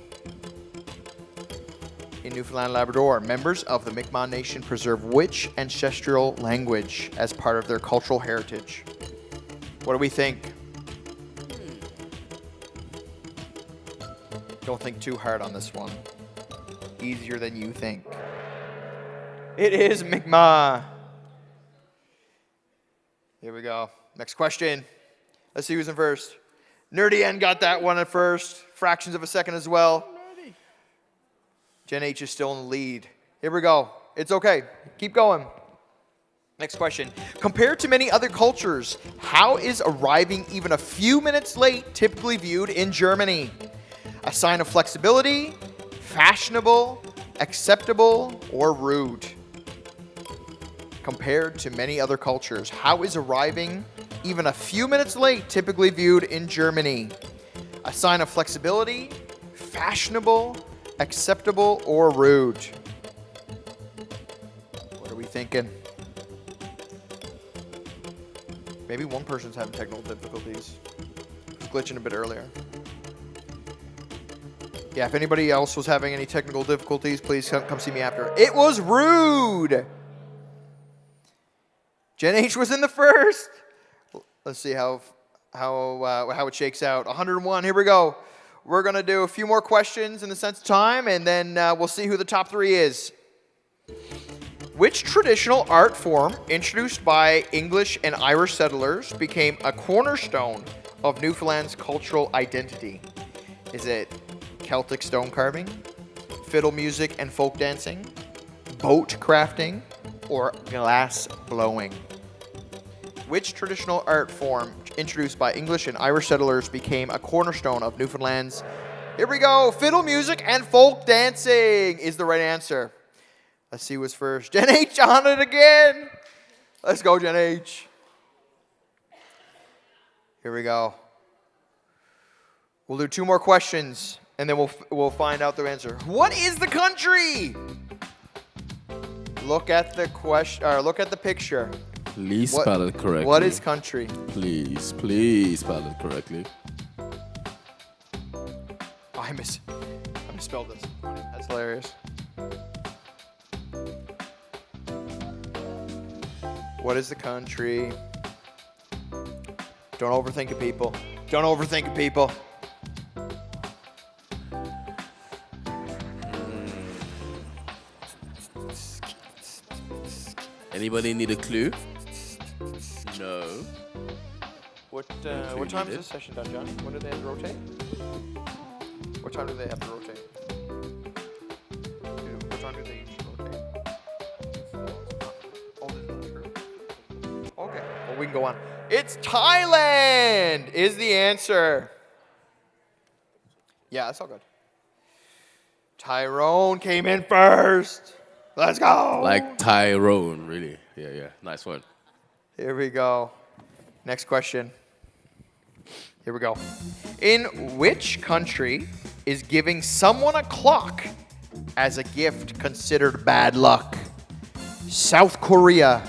In Newfoundland and Labrador, members of the Mi'kmaq Nation preserve which ancestral language as part of their cultural heritage? What do we think? Don't think too hard on this one. Easier than you think. It is Mi'kmaq. Here we go. Next question. Let's see who's in first. Nerdy N got that one at first. Fractions of a second as well. Gen H is still in the lead. Here we go. It's okay. Keep going. Next question. Compared to many other cultures, how is arriving even a few minutes late typically viewed in Germany? A sign of flexibility, fashionable, acceptable, or rude? Compared to many other cultures, how is arriving even a few minutes late typically viewed in Germany? A sign of flexibility, fashionable, acceptable, or rude? What are we thinking? Maybe one person's having technical difficulties. It was glitching a bit earlier. Yeah, if anybody else was having any technical difficulties, please come see me after. It was rude. Jen H was in the first. Let's see how it shakes out. 101, here we go. We're going to do a few more questions in the sense of time, and then we'll see who the top 3 is. Which traditional art form introduced by English and Irish settlers became a cornerstone of Newfoundland's cultural identity? Is it Celtic stone carving, fiddle music and folk dancing, boat crafting, or glass blowing? Which traditional art form introduced by English and Irish settlers became a cornerstone of Newfoundland's? Here we go. Fiddle music and folk dancing is the right answer. Let's see who's first. Jen H on it again. Let's go, Jen H. Here we go. We'll do 2 more questions, and then we'll find out the answer. What is the country? Look at the question. Look at the picture. Please spell it correctly. What is country? Please spell it correctly. Oh, I misspelled this. That's hilarious. What is the country? Don't overthink it, people. Don't overthink it, people. Anybody need a clue? No. What time is this session done, Johnny? When do they have to rotate? What time do they have to rotate? What time do they usually rotate? Oh, this is not true. Okay, well, we can go on. It's Thailand is the answer. Yeah, that's all good. Tyrone came in first. Let's go. Like Tyrone, really. Yeah. Nice one. Here we go. Next question. Here we go. In which country is giving someone a clock as a gift considered bad luck? South Korea,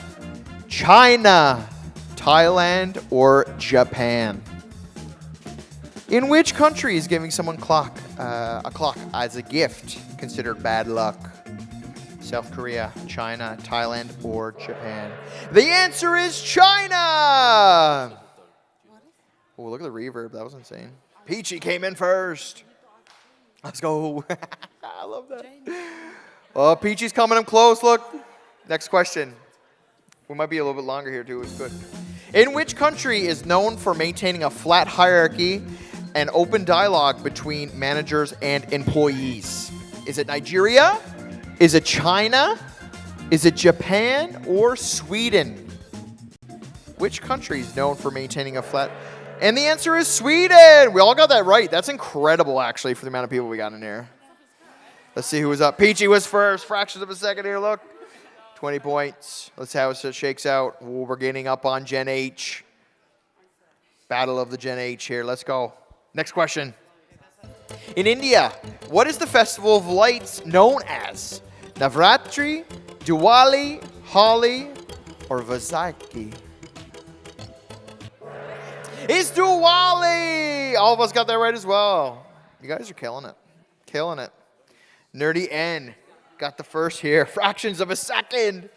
China, Thailand, or Japan? In which country is giving someone a clock as a gift considered bad luck? South Korea, China, Thailand, or Japan? The answer is China! Oh, look at the reverb. That was insane. Peachy came in first. Let's go. I love that. Oh, Peachy's coming up close. Look. Next question. We might be a little bit longer here, too. It's good. In which country is known for maintaining a flat hierarchy and open dialogue between managers and employees? Is it Nigeria? Is it China? Is it Japan or Sweden? Which country is known for maintaining a flat... And the answer is Sweden. We all got that right. That's incredible, actually, for the amount of people we got in here. Let's see who was up. Peachy was first. Fractions of a second here, look. 20 points. Let's see how it shakes out. Ooh, we're getting up on Gen H. Battle of the Gen H here. Let's go. Next question. In India, what is the festival of lights known as? Navratri, Diwali, Holi, or Vaisakhi? It's Diwali! All of us got that right as well. You guys are killing it. Killing it. Nerdy N got the first here. Fractions of a second.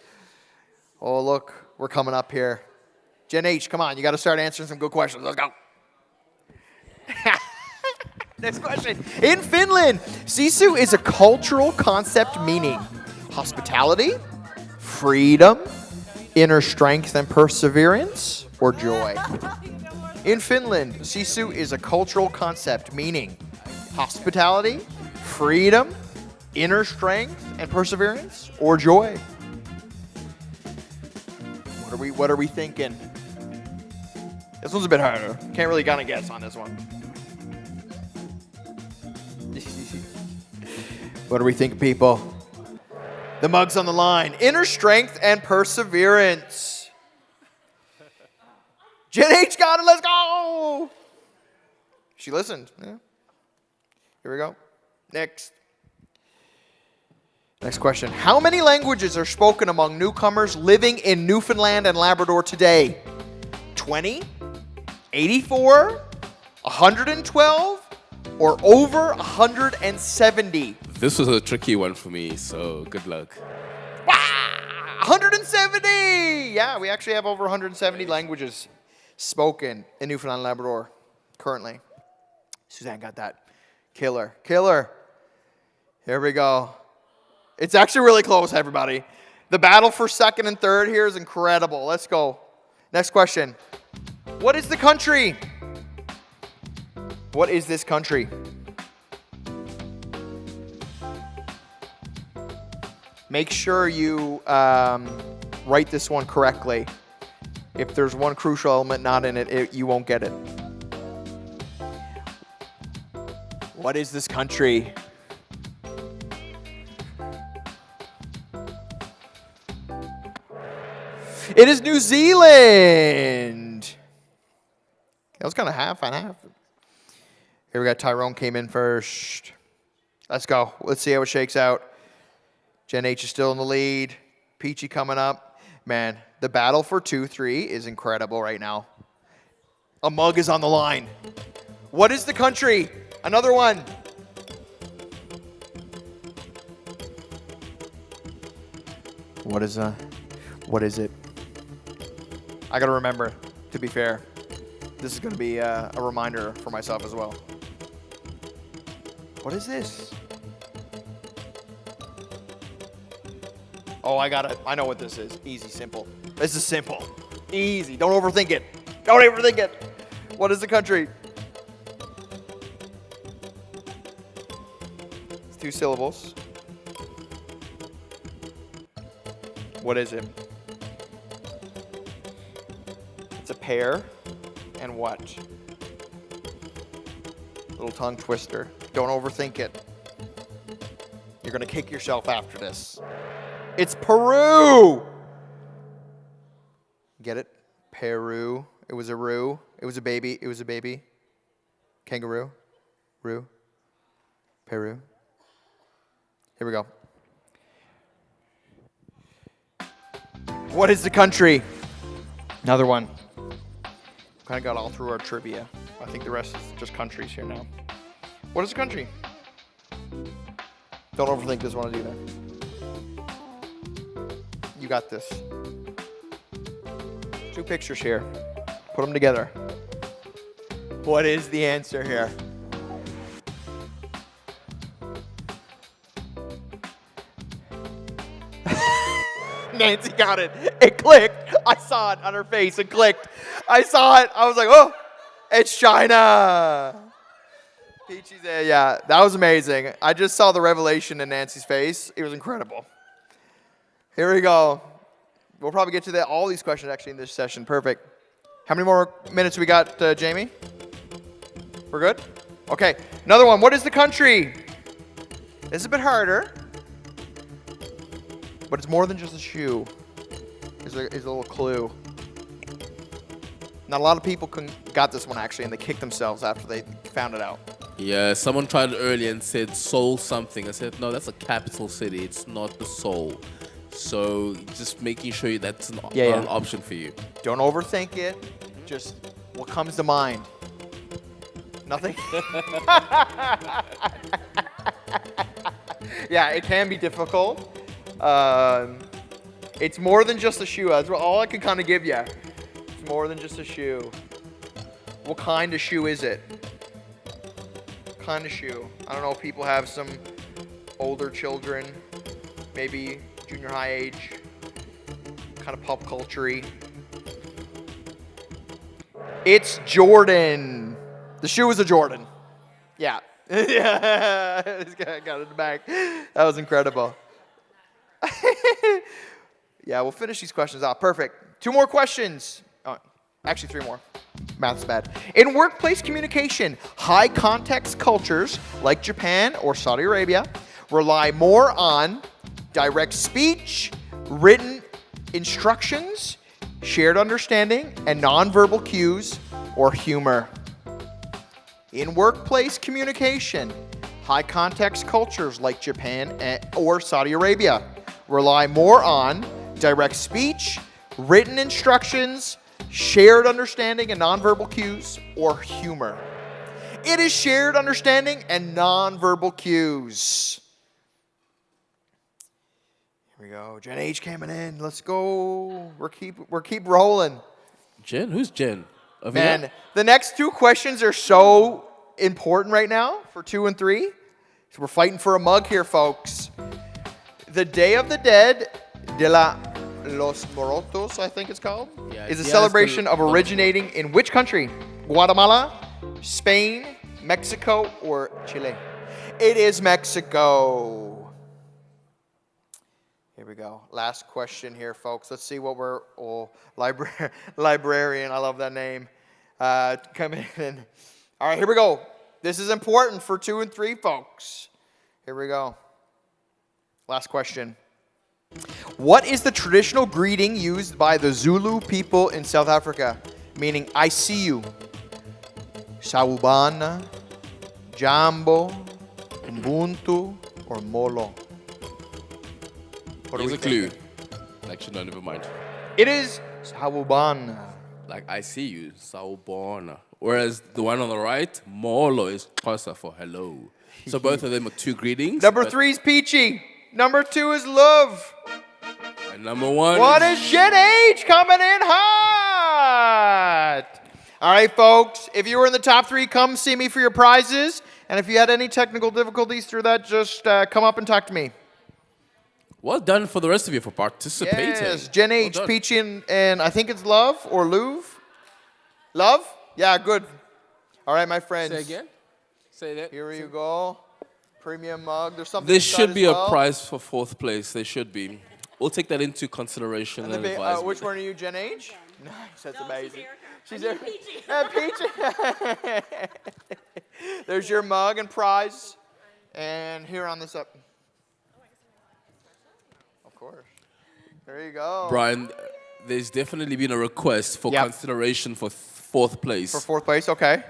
Oh, look. We're coming up here. Gen H, come on. You got to start answering some good questions. Let's go. Next question. In Finland, sisu is a cultural concept meaning hospitality, freedom, inner strength and perseverance, or joy. In Finland, sisu is a cultural concept meaning hospitality, freedom, inner strength and perseverance, or joy. What are we thinking? This one's a bit harder. Can't really kind of guess on this one. What do we think, people? The mug's on the line. Inner strength and perseverance. Jen H got it. Let's go. She listened. Yeah. Here we go. Next question. How many languages are spoken among newcomers living in Newfoundland and Labrador today? 20? 84? 112? or over 170? This was a tricky one for me, so good luck. 170! Yeah, we actually have over 170 languages spoken in Newfoundland and Labrador currently. Suzanne got that. Killer. Killer. Here we go. It's actually really close, everybody. The battle for second and third here is incredible. Let's go. Next question. What is the country? What is this country? Make sure you write this one correctly. If there's one crucial element not in it, you won't get it. What is this country? It is New Zealand. That was kind of half and half. Here we got Tyrone came in first. Let's go. Let's see how it shakes out. Gen H is still in the lead. Peachy coming up. Man, the battle for 2-3 is incredible right now. A mug is on the line. What is the country? Another one. What is it? I gotta remember, to be fair. This is gonna be a reminder for myself as well. What is this? Oh, I got it. I know what this is. Easy, simple. This is simple. Easy. Don't overthink it. Don't overthink it. What is the country? It's 2 syllables. What is it? It's a pear and what? Little tongue twister. Don't overthink it. You're gonna kick yourself after this. It's Peru! Get it? Peru. It was a roo. It was a baby. It was a baby. Kangaroo. Roo. Peru. Here we go. What is the country? Another one. Kind of got all through our trivia. I think the rest is just countries here now. What is the country? Don't overthink this one either. You got this. 2 pictures here. Put them together. What is the answer here? Nancy got it. It clicked. I saw it on her face. It clicked. I saw it. I was like, oh, it's China. Peachy's there. Yeah, that was amazing. I just saw the revelation in Nancy's face. It was incredible. Here we go. We'll probably get to all these questions actually in this session. Perfect. How many more minutes we got, Jamie? We're good? Okay. Another one. What is the country? This is a bit harder. But it's more than just a shoe. Is a little clue. Not a lot of people got this one actually, and they kicked themselves after they found it out. Yeah, someone tried it earlier and said Seoul something. I said, no, that's a capital city. It's not the Seoul. So just making sure that's not an option for you. Don't overthink it. Just what comes to mind. Nothing. Yeah, it can be difficult. It's more than just a shoe. That's all I can kind of give you. It's more than just a shoe. What kind of shoe is it? What kind of shoe? I don't know if people have some older children, maybe junior high age, kind of pop culture-y. It's Jordan. The shoe is a Jordan. Yeah. Yeah. This guy got it in the back. That was incredible. Yeah, we'll finish these questions off. Perfect. 2 more questions. Oh, actually, 3 more. Math's bad. In workplace communication, high context cultures like Japan or Saudi Arabia rely more on direct speech, written instructions, shared understanding, and nonverbal cues or humor. In workplace communication, high context cultures like Japan or Saudi Arabia rely more on direct speech, written instructions, shared understanding and nonverbal cues, or humor. It is shared understanding and nonverbal cues. Here we go. Gen H coming in. Let's go. We're keep rolling. Jen? Who's Jen? Avina? Man, the next two questions are so important right now for 2 and 3. So we're fighting for a mug here, folks. The Day of the Dead de los Muertos, I think it's called, is a celebration of originating in which country? Guatemala, Spain, Mexico, or Chile? It is Mexico. Here we go. Last question here, folks. Let's see what we're... Oh, librarian. I love that name. Coming in. All right, here we go. This is important for 2 and 3, folks. Here we go. Last question. What is the traditional greeting used by the Zulu people in South Africa? Meaning, I see you. Sawubona, Jambo, Ubuntu, or Molo? Here's a clue. Actually, no, never mind. It is Sawubona. Like, I see you, Sawubona. Whereas the one on the right, Molo, is Xhosa for hello. So both of them are 2 greetings. Number 3 is Peachy. Number 2 is Love. And number 1 What is Gen H coming in hot? All right, folks. If you were in the top 3, come see me for your prizes. And if you had any technical difficulties through that, just come up and talk to me. Well done for the rest of you for participating. Yes, Gen H, Well Peachy, and I think it's Love or Louvre. Love? Yeah, good. All right, my friends. Say again? Say that. Here you go. Premium mug. There's something There inside should as be well. a prize for 4th place. There should be. We'll take that into consideration and advisement. Which one are you, Gen H? Nice, that's amazing. She's Peachy. There's your mug and prize. And here on this up. Of course. There you go. Brian, there's definitely been a request for consideration for 4th place. For 4th place, okay.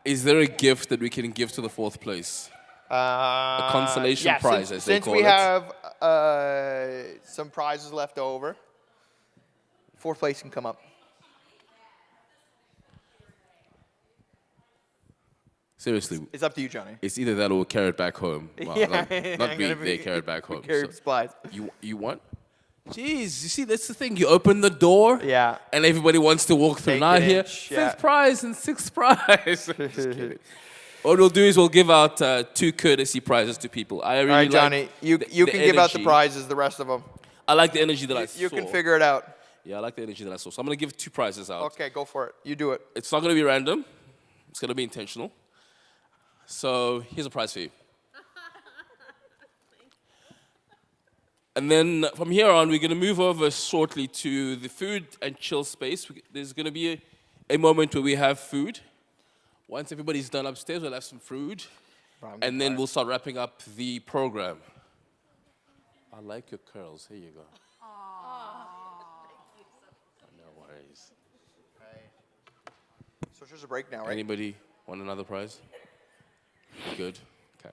Is there a gift that we can give to the 4th place? A consolation prize, as they call it. Since we have some prizes left over, 4th place can come up. Seriously. It's up to you, Johnny. It's either that or we'll carry it back home. Well, not me, they carry it back home. Carry supplies. You want? Jeez, you see, that's the thing. You open the door, and everybody wants to walk through. Now here, 5th prize and 6th prize. Just kidding. What we'll do is we'll give out 2 courtesy prizes to people. I really All right, Johnny, like you can give out the prizes, the rest of them. I like the energy that I saw. You can figure it out. Yeah, I like the energy that I saw. So I'm going to give 2 prizes out. Okay, go for it. You do it. It's not going to be random. It's going to be intentional. So here's a prize for you. And then from here on, we're going to move over shortly to the food and chill space. There's going to be a moment where we have food. Once everybody's done upstairs, we'll have some food. And then we'll start wrapping up the program. I like your curls. Here you go. No worries. So it's just a break now, right? Anybody want another prize? Good. Okay.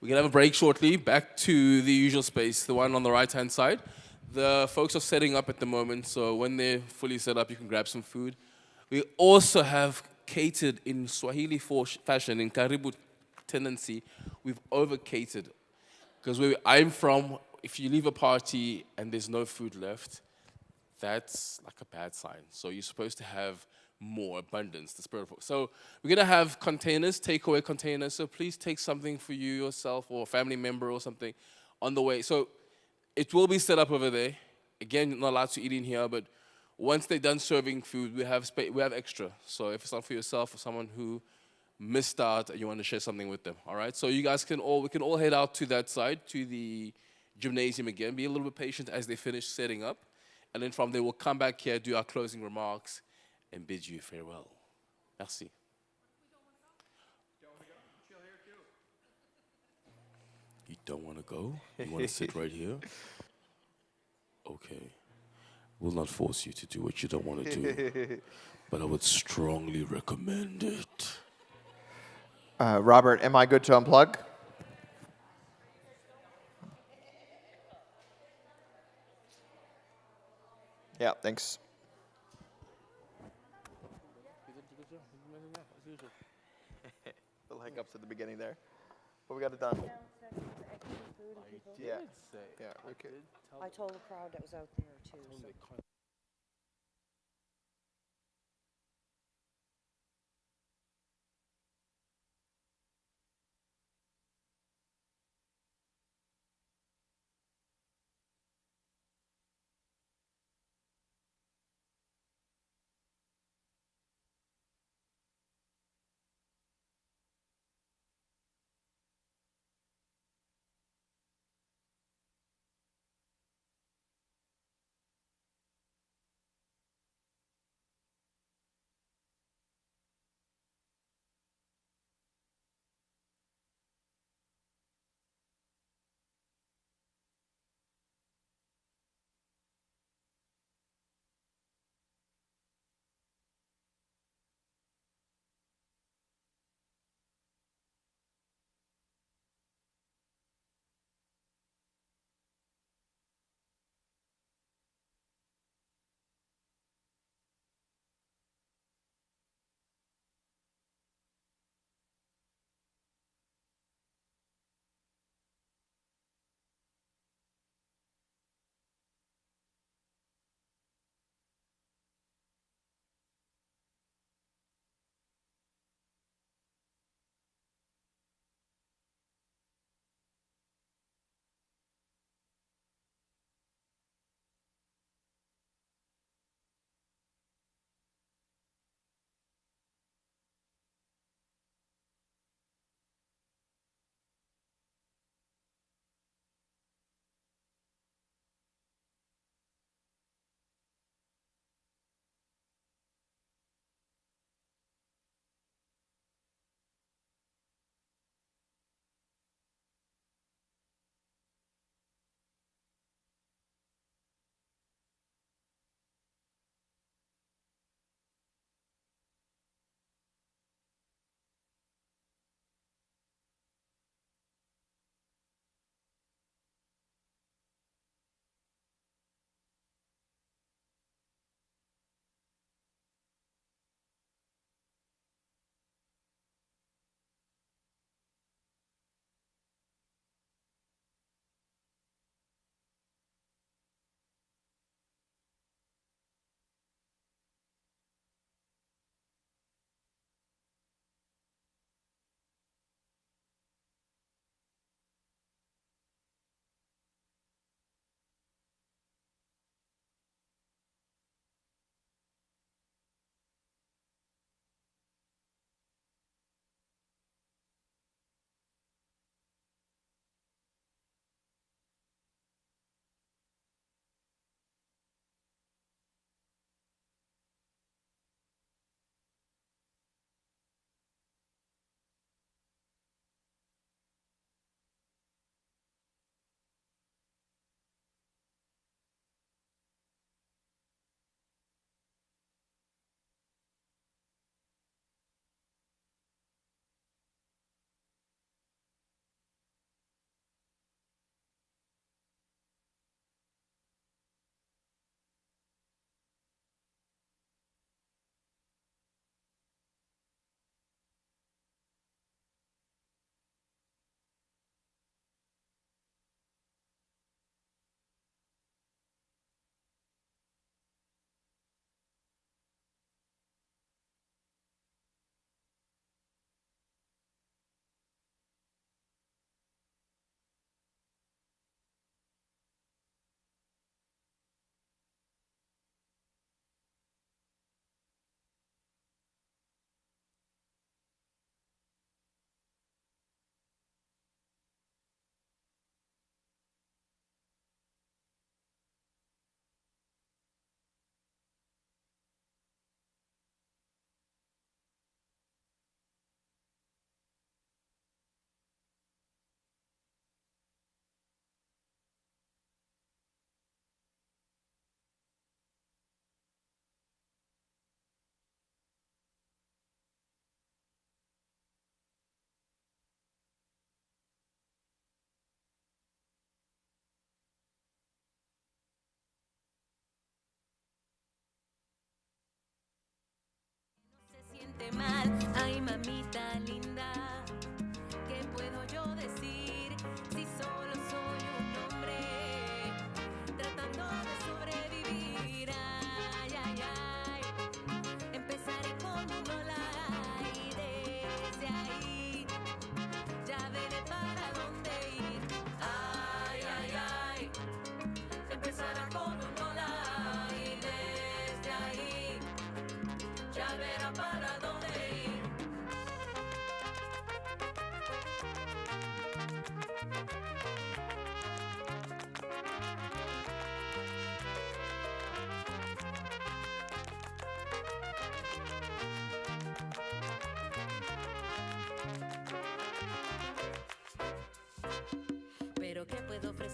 We're going to have a break shortly. Back to the usual space, the one on the right-hand side. The folks are setting up at the moment, so when they're fully set up, you can grab some food. We also have catered in Swahili fashion, in Karibu tendency, we've over-catered. Because where I'm from, if you leave a party and there's no food left, that's like a bad sign. So you're supposed to have more abundance, the spirit of. So we're going to have containers, takeaway containers. So please take something for you yourself or a family member or something on the way. So it will be set up over there. Again, you're not allowed to eat in here, but once they're done serving food, we have extra. So if it's not for yourself or someone who missed out and you want to share something with them, all right? So you guys we can all head out to that side, to the gymnasium again. Be a little bit patient as they finish setting up. And then from there, we'll come back here, do our closing remarks, and bid you farewell. Merci. You don't want to go? You want to sit right here? Okay. We'll not force you to do what you don't want to do, but I would strongly recommend it. Robert, am I good to unplug? Yeah, thanks. hiccups at the beginning there. But we got it done. Yeah. Yeah. Okay. I told the crowd that was out there too. So. Se siente mal, ay mamita linda.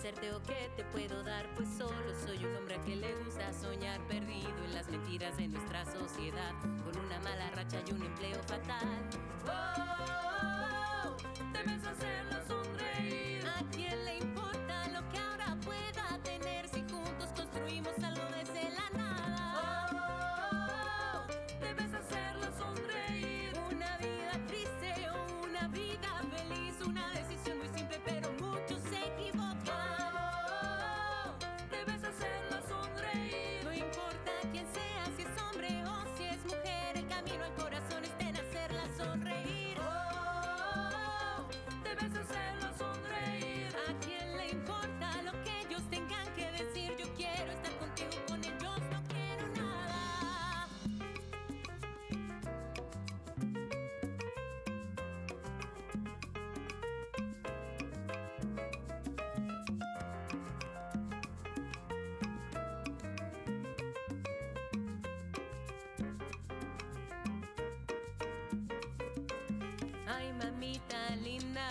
ofrecerte o qué te puedo dar, pues solo soy un hombre que le gusta soñar, perdido en las mentiras de nuestra sociedad, con una mala racha y un empleo fatal. Oh, debes hacerlo sonreír. ¿A quién le importa lo que ahora pueda tener si juntos construimos algo desde la nada? Oh, debes hacerlo sonreír. Una vida triste o una vida feliz, una decisión muy simple pero muchos se equivocan. Oh, debes hacerlo sonreír. No importa quién sea, si es hombre o si es mujer, el camino al corazón está en hacerla sonreír. Oh, debes hacerlo sonreír. ¿A quién le importa lo que ellos tengan que decir? Yo quiero estar contigo, con ellos no quiero nada. Ay, mamita linda,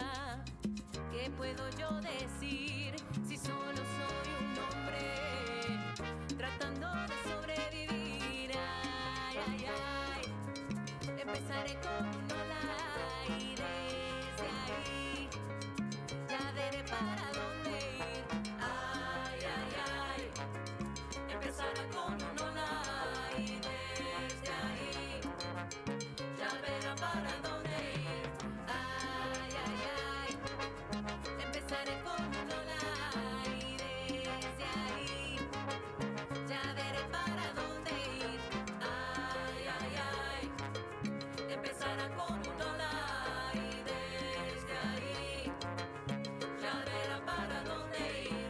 ¿qué puedo yo decir si solo soy un hombre tratando de sobrevivir? Ay, ay, ay, empezaré con un hola y desde ahí ya veré para dónde ir. Ay, ay, ay, empezaré con un hola y desde ahí ya verá para dónde ir. Ay, ay, ay, empezaré con un hola y desde ahí ya veré para dónde ir. Ay, ay, ay, empezará con un hola y desde ahí ya verá para dónde ir.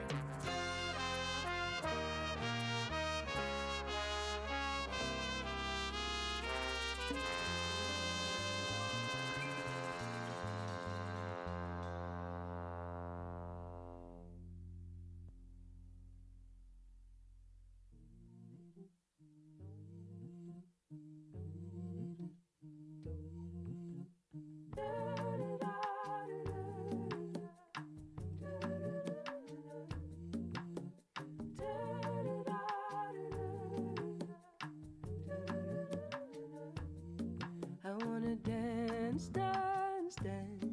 I wanna dance, dance, dance.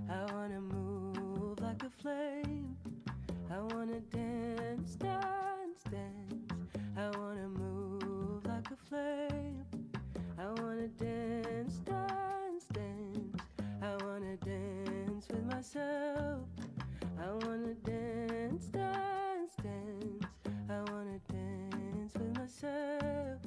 I wanna move like a flame. I wanna dance, dance, dance. I wanna move like a flame. I wanna dance, dance, dance. I wanna dance with myself. I wanna dance, dance, dance. I wanna dance with myself.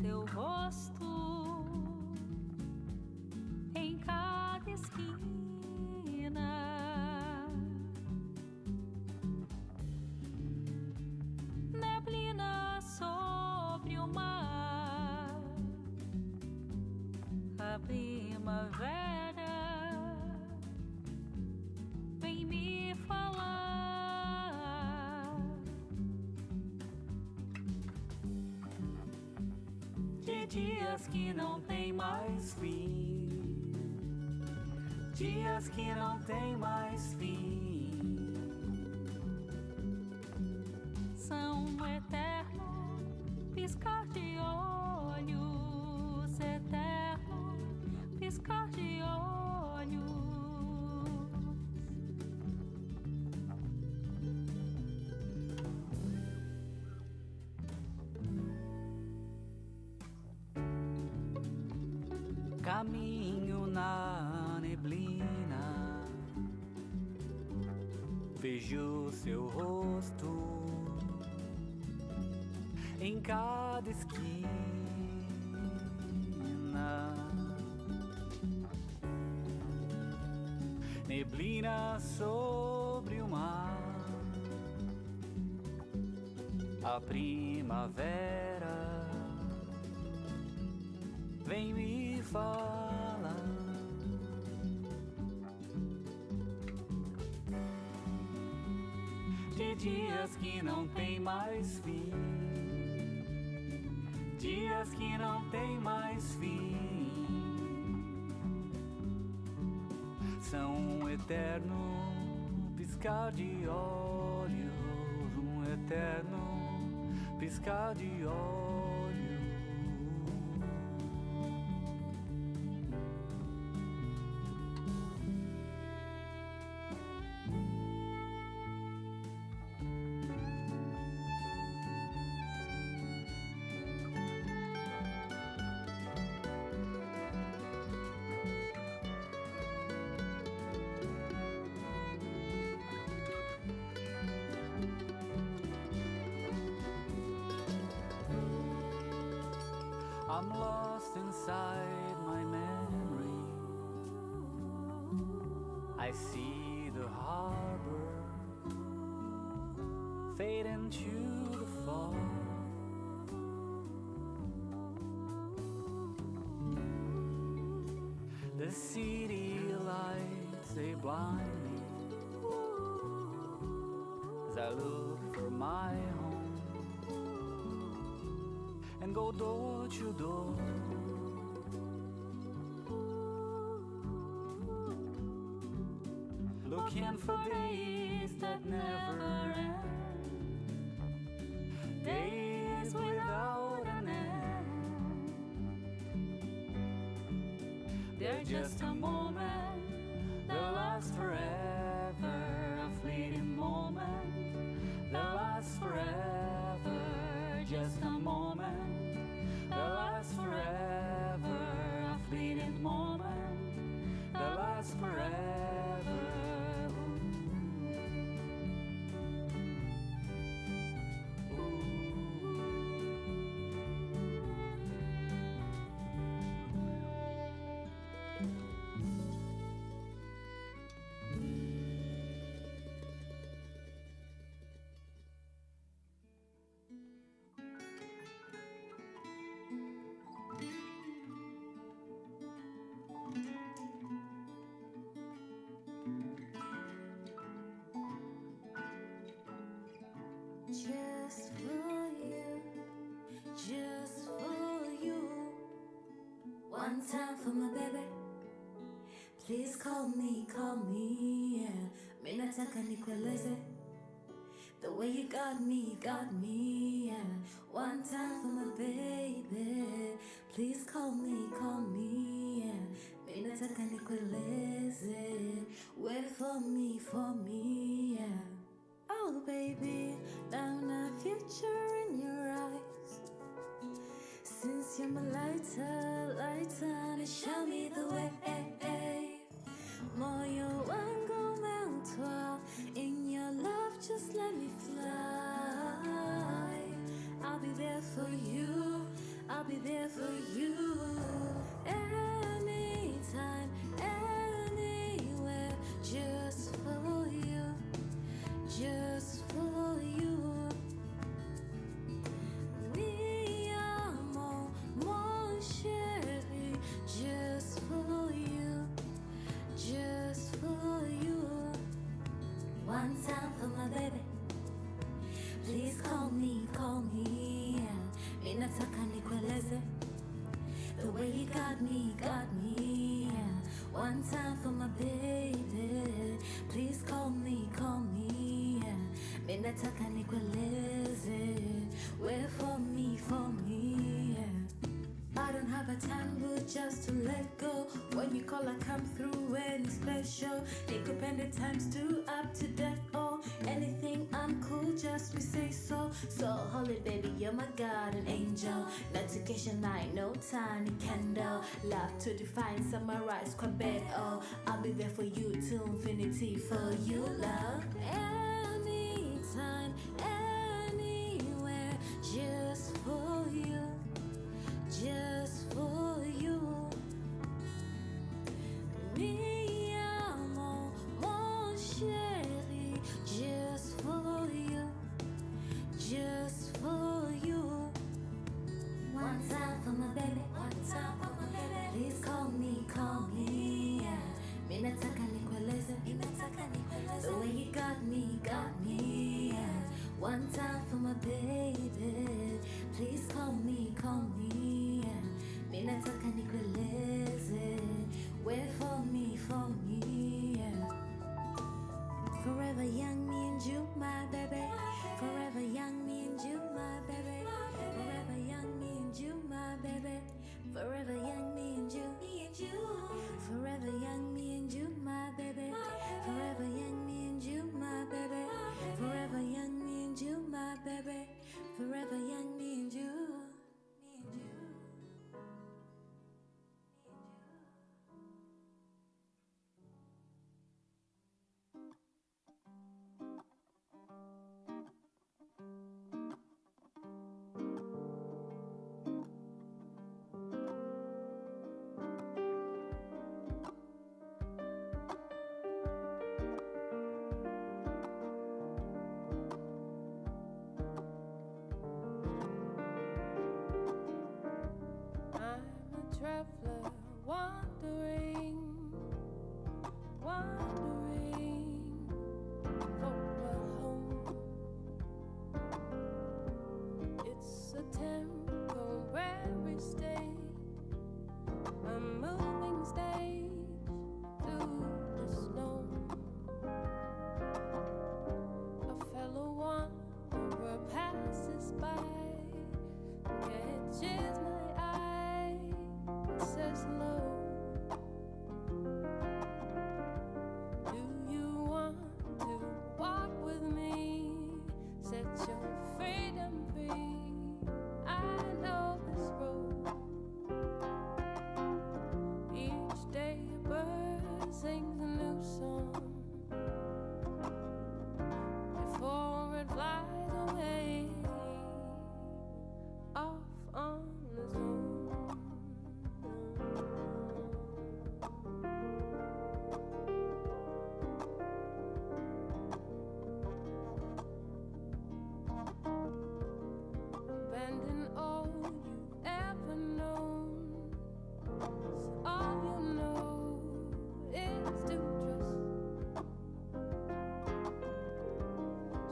seu rosto em cada esquina. Neblina sobre o mar, a primavera vem me falar de dias que não tem mais fim, dias que não tem mais fim, são um eterno piscar de olhos, eterno piscar de olhos. Caminho na neblina, vejo seu rosto em cada esquina. Neblina sobre o mar, a primavera vem me falar de dias que não tem mais fim, dias que não tem mais fim, são um eterno piscar de olhos, um eterno piscar de olhos. I'm lost inside my memory. I see the harbor fade into the fog. The city lights, they blind me as I look for my home and go door to door. Looking for days that never end, days without an end. They're just a moment that lasts forever, a fleeting moment that lasts forever, just a moment that lasts forever, a fleeting moment that lasts forever. Just for you, just for you. One time for my baby. Please call me, yeah. Mimi nataka nikueleze the way you got me, yeah. One time for my baby. Please call me, yeah. Mimi nataka nikueleze. Wait for me, yeah. Oh baby, down a future in your eyes. Since you're my lighter, and show me the way. Moyo wangu umeutwa, in your love just let me fly. I'll be there for you, I'll be there for you. Anytime, anywhere, just for you, just for you. Mi amor, mon chéri, just for you, just for you. One time for my baby, please call me, call me. Mimi nataka nikueleze the way you got me, got me. One time for my baby, please call me, call me. Mimi nataka nikueleze, wait for me, for me. I don't have a time but just to let go. When you call I come through, any special. Nikupende times 2 up to death. Oh, anything I'm cool, just we say so. So holy baby, you're my guardian angel. Notification light, no tiny candle. Love to define, summarize, Quebec. Oh, I'll be there for you to infinity for you, love. Anytime, anywhere, just for you, just for you. Mi amor, mon chéri, just for you, just for you. One time for my baby, one time for my baby. Please call me, call me. Mimi nataka nikueleze, the way you got me, got me. One time for my baby, please call me, call me. Mimi nataka nikueleze, wait for me, for me. Forever young, me and you, my baby. Forever young, me and you, my baby. Forever young, me and you, my baby. Forever young, me and you, me and you. Forever young, me and you, my baby. Forever young, me and you, my baby. Forever young, me and you, my baby. Forever young, me and you, me and you. I'm a traveler wandering, wandering for a home. It's a temporary state, a moving stage through the snow. A fellow wanderer passes by, catches my eye, says hello. Do you want to walk with me? Set your freedom free. I know this road. Each day a bird sings a new song before it flies away off on its own. Abandon all you've ever known, 'cause all you know is to trust.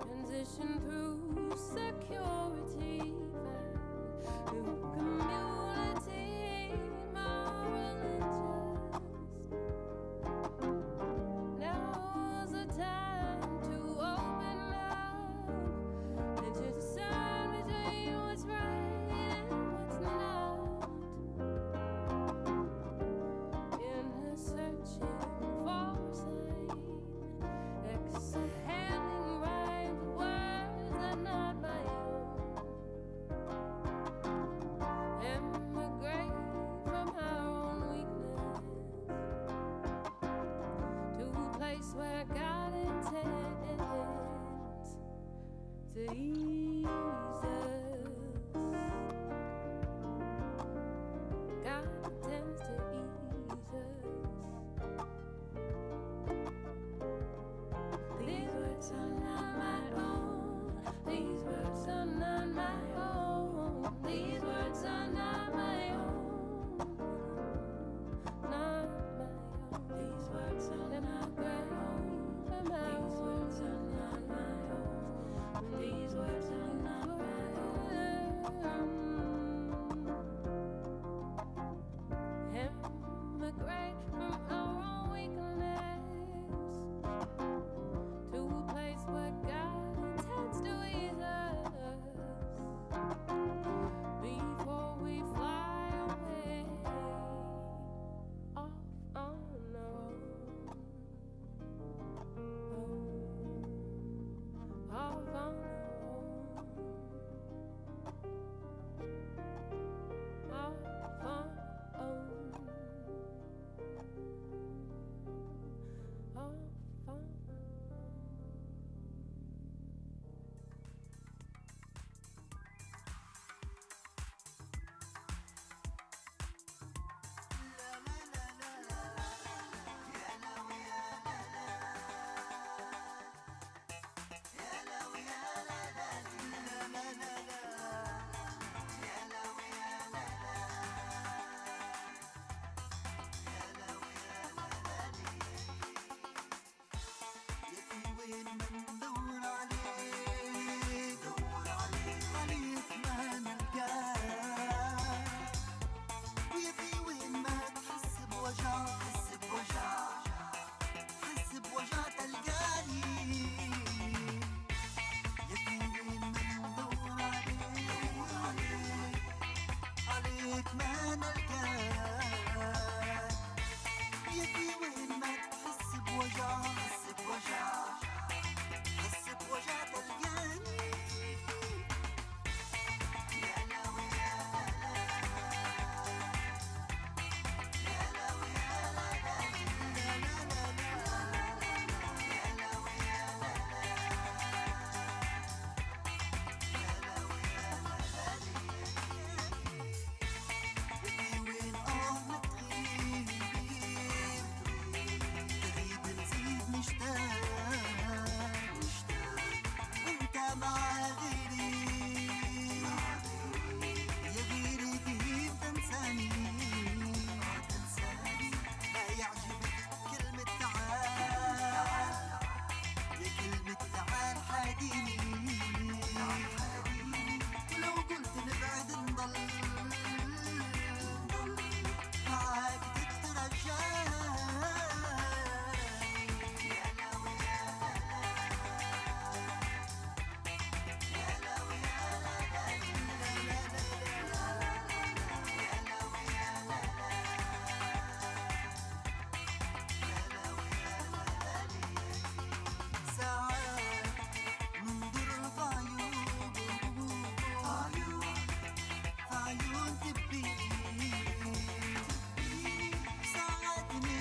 Transition through security, find new community, moral and just. Now's the time to open up and to discern between what's right and what's not. In her searching for a sign, exhaling rhymes with words that are not my own. Emigrate from our own weakness to a place where God intends to ease us.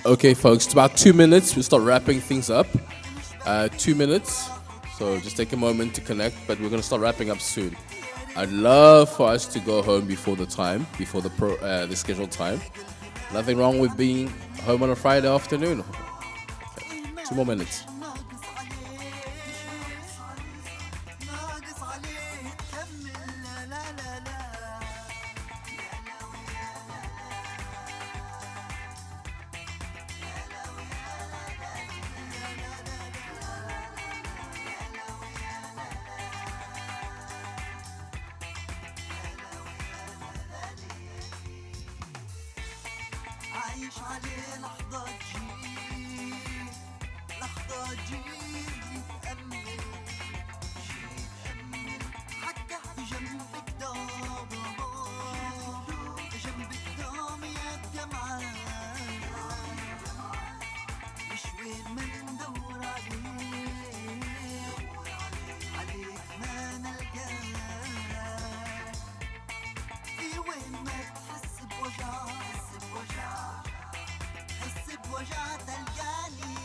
Okay, folks, it's about 2 minutes. We'll start wrapping things up. 2 minutes. So just take a moment to connect, but we're going to start wrapping up soon. I'd love for us to go home before the time, before the scheduled time. Nothing wrong with being home on a Friday afternoon. Okay. 2 more minutes. عايش عليه لحظة تجي لحظة تجي يتأمل حتى بجنبك دام بجنبك دام يا الدمعة مش وين ما ندور عليك ما نلقاك في وين ما تحس بوجع حس بوجع تلقاني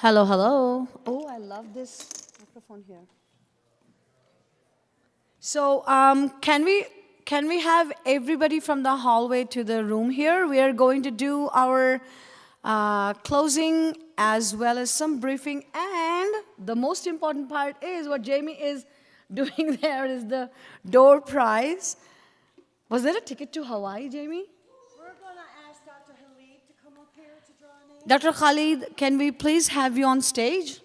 Hello, hello. Oh, I love this microphone here. So, can we have everybody from the hallway to the room here? We are going to do our closing as well as some briefing, and the most important part is what Jamie is doing there is the door prize. Was there a ticket to Hawaii, Jamie? We're going to ask Dr. Khalid to come up here to draw a name. Dr. Khalid, can we please have you on stage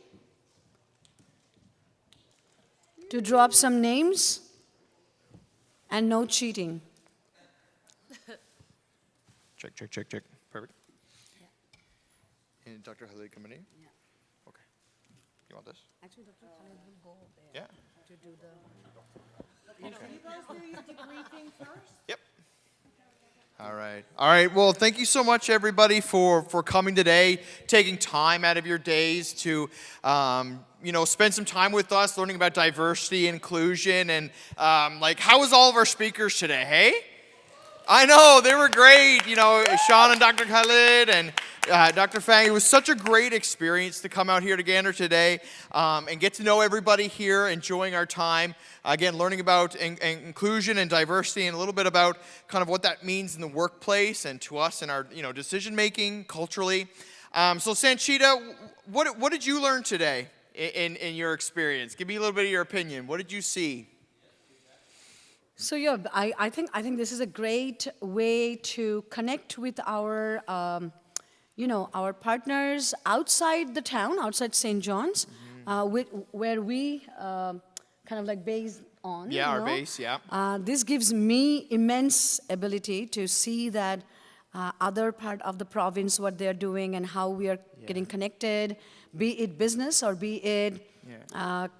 to draw up some names? And no cheating. Check, check, check, check. Perfect. And Dr. Khalid coming in? Yeah. Okay. You want this? Actually, Dr. Khalid will go there. Yeah. To do the... You guys do your debriefing first? Yep. All right. All right. Well, thank you so much, everybody, for coming today, taking time out of your days to, spend some time with us, learning about diversity, inclusion, and how was all of our speakers today? Hey, I know they were great. Sean and Dr. Khalid and Dr. Fang. It was such a great experience to come out here to Gander today and get to know everybody here, enjoying our time. Again, learning about inclusion and diversity and a little bit about kind of what that means in the workplace and to us in our decision making culturally. So Sanchita, what did you learn today in your experience? Give me a little bit of your opinion. What did you see? So yeah, I think this is a great way to connect with our our partners outside the town, outside St. John's, where we kind of like based on. Yeah, our base, yeah. This gives me immense ability to see that other part of the province, what they're doing and how we are getting connected, be it business or be it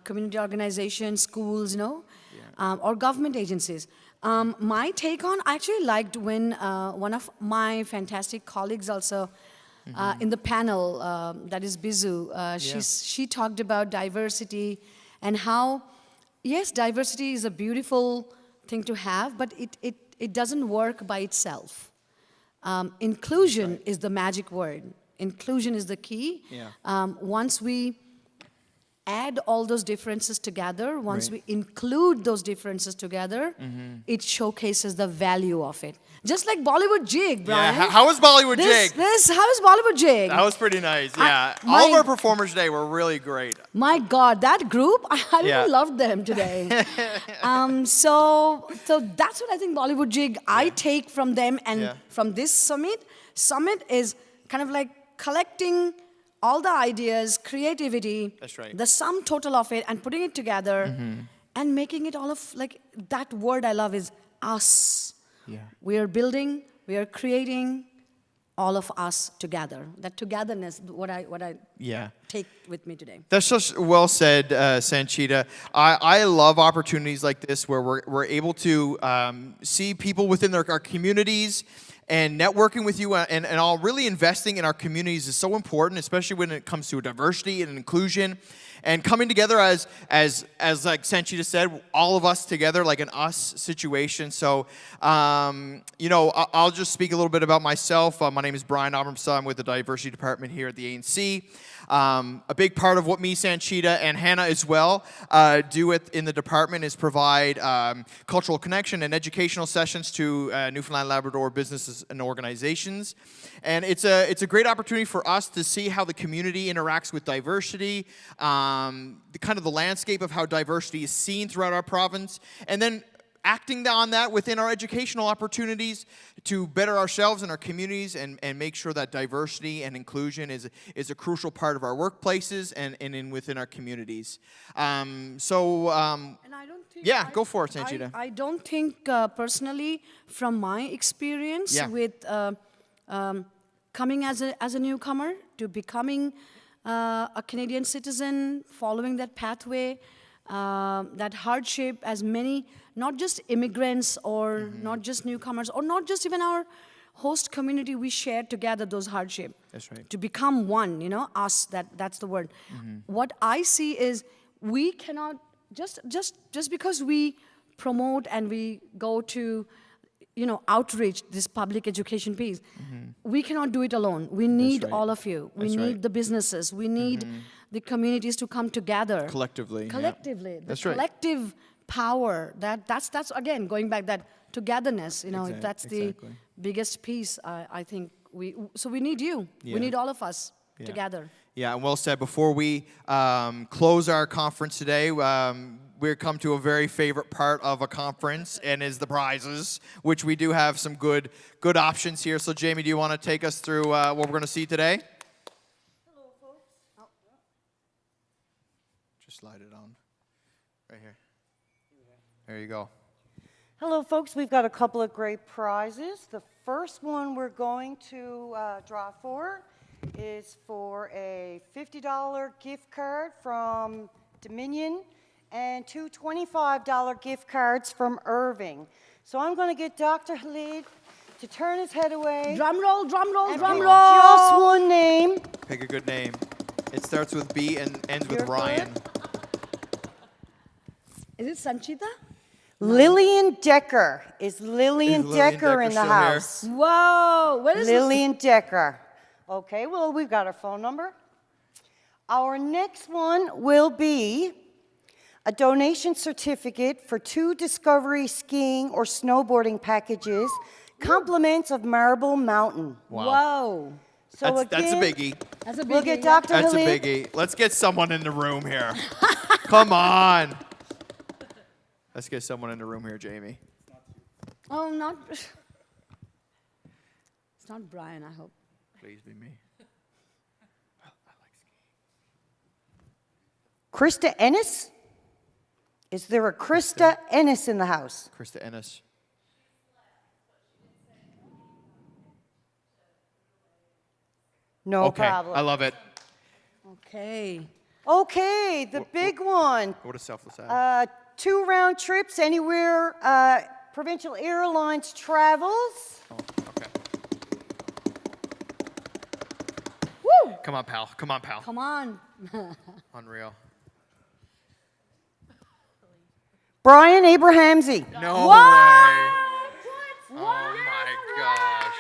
community organizations, schools, or government agencies. My take on, I actually liked when one of my fantastic colleagues also in the panel, that is Bizu, she talked about diversity and how, yes, diversity is a beautiful thing to have, but it doesn't work by itself. Inclusion is the magic word. Inclusion is the key. Once we add all those differences together, once we include those differences together, it showcases the value of it. Just like Bollywood Jig, Brian. Yeah, how was Bollywood Jig? How was Bollywood Jig? That was pretty nice, yeah. All of our performers today were really great. My God, that group, I really loved them today. So that's what I think Bollywood Jig, I take from them and from this summit. Summit is kind of like collecting all the ideas, creativity, the sum total of it, and putting it together and making it all of, like, that word I love is us. We are building, we are creating all of us together. That togetherness, what I take with me today. That's just well said, Sanchita. I love opportunities like this where we're able to see people within our communities. And networking with you and all, really investing in our communities is so important, especially when it comes to diversity and inclusion. And coming together as like Sanchita said, all of us together, like an us situation. So, I'll just speak a little bit about myself. My name is Brian Abramson. I'm with the Diversity Department here at the ANC. A big part of what me, Sanchita, and Hannah as well do in the department is provide cultural connection and educational sessions to Newfoundland Labrador businesses and organizations. And it's a great opportunity for us to see how the community interacts with diversity, the landscape of how diversity is seen throughout our province, and then acting on that within our educational opportunities to better ourselves and our communities and make sure that diversity and inclusion is a crucial part of our workplaces and within our communities. And I don't think go for it, Sanchita. I don't think personally, from my experience with coming as a newcomer to becoming a Canadian citizen, following that pathway, that hardship, as many, not just immigrants or not just newcomers or not just even our host community, we share together those hardships. That's right. To become one, us, that's the word. What I see is we cannot, just because we promote and we go to outreach, this public education piece. We cannot do it alone. We need right. all of you. We That's need right. the businesses. We need the communities to come together. Collectively. yeah. Collectively. That's the right. collective power. That's again, going back, that togetherness, that's the exactly. biggest piece, I think. So we need you. Yeah. We need all of us Yeah. together. Yeah, and well said. Before we close our conference today, we've come to a very favorite part of a conference, and is the prizes, which we do have some good options here. So, Jamie, do you want to take us through what we're going to see today? Hello, folks. Just slide it on. Right here. There you go. Hello, folks. We've got a couple of great prizes. The first one we're going to draw for is for a $50 gift card from Dominion and two $25 gift cards from Irving. So I'm going to get Dr. Khalid to turn his head away. Drum roll, drum roll, and drum pick roll. Just one name. Pick a good name. It starts with B and ends with You're Ryan. Is it Sanchita? Lillian Decker. Is Lillian Is Lillian Decker in the Decker still here? house? Whoa. What is Lillian Decker. Okay, well, we've got her phone number. Our next one will be a donation certificate for 2 Discovery skiing or snowboarding packages, compliments of Marble Mountain. Wow. Whoa. So That's a biggie. That's a biggie. We'll get Dr. That's a Khalid. biggie. Let's get someone in the room here. Come on. Let's get someone in the room here, Jamie. Oh, not. It's not Brian, I hope. Please be me. Krista Ennis? Is there a Krista Ennis in the house? Krista Ennis. No Okay, problem. I love it. Okay. Okay, the big one. Go to Selfless Ad. 2 round trips anywhere Provincial Airlines travels. Okay. Woo! Come on, pal. Come on, pal. Come on. Unreal. Brian Abrahamsey. No What? way. Oh my gosh.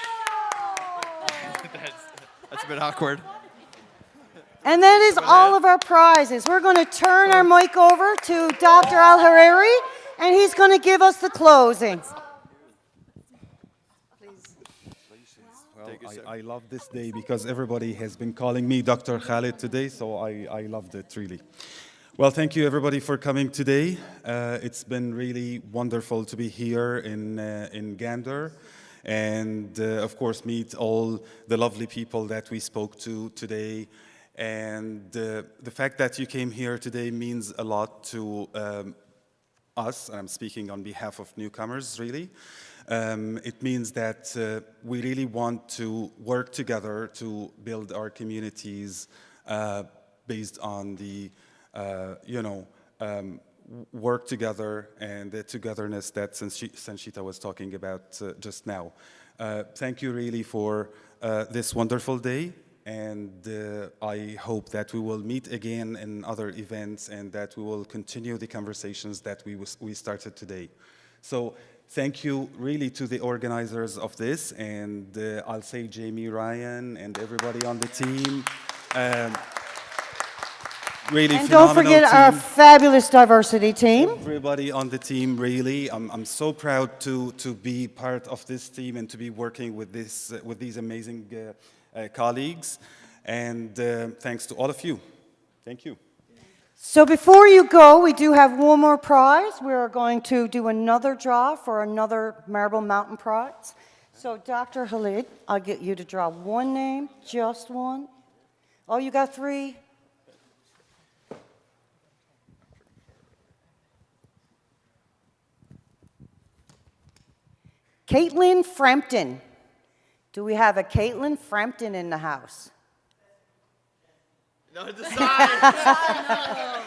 That's a bit awkward. And that is all of our prizes. We're going to turn our mic over to Dr. Al-Hariri, and he's going to give us the closing. Well, I love this day because everybody has been calling me Dr. Khalid today, so I loved it, really. Well, thank you, everybody, for coming today. It's been really wonderful to be here in Gander and, of course, meet all the lovely people that we spoke to today. And the fact that you came here today means a lot to us, and I'm speaking on behalf of newcomers, really. It means that we really want to work together to build our communities based on the, work together and the togetherness that Sanchita was talking about just now. Thank you really for this wonderful day. And I hope that we will meet again in other events and that we will continue the conversations that we started today. So thank you really to the organizers of this, and I'll say Jamie, Ryan, and everybody on the team. Really And don't forget our fabulous diversity team. Everybody on the team, really. I'm so proud to be part of this team and to be working with these amazing colleagues, and thanks to all of you. Thank you. So before you go, we do have one more prize. We're going to do another draw for another Marble Mountain prize. So Dr. Khalid, I'll get you to draw one name, just one. Oh, you got 3? Caitlin Frampton. Do we have a Caitlin Frampton in the house? No, decide.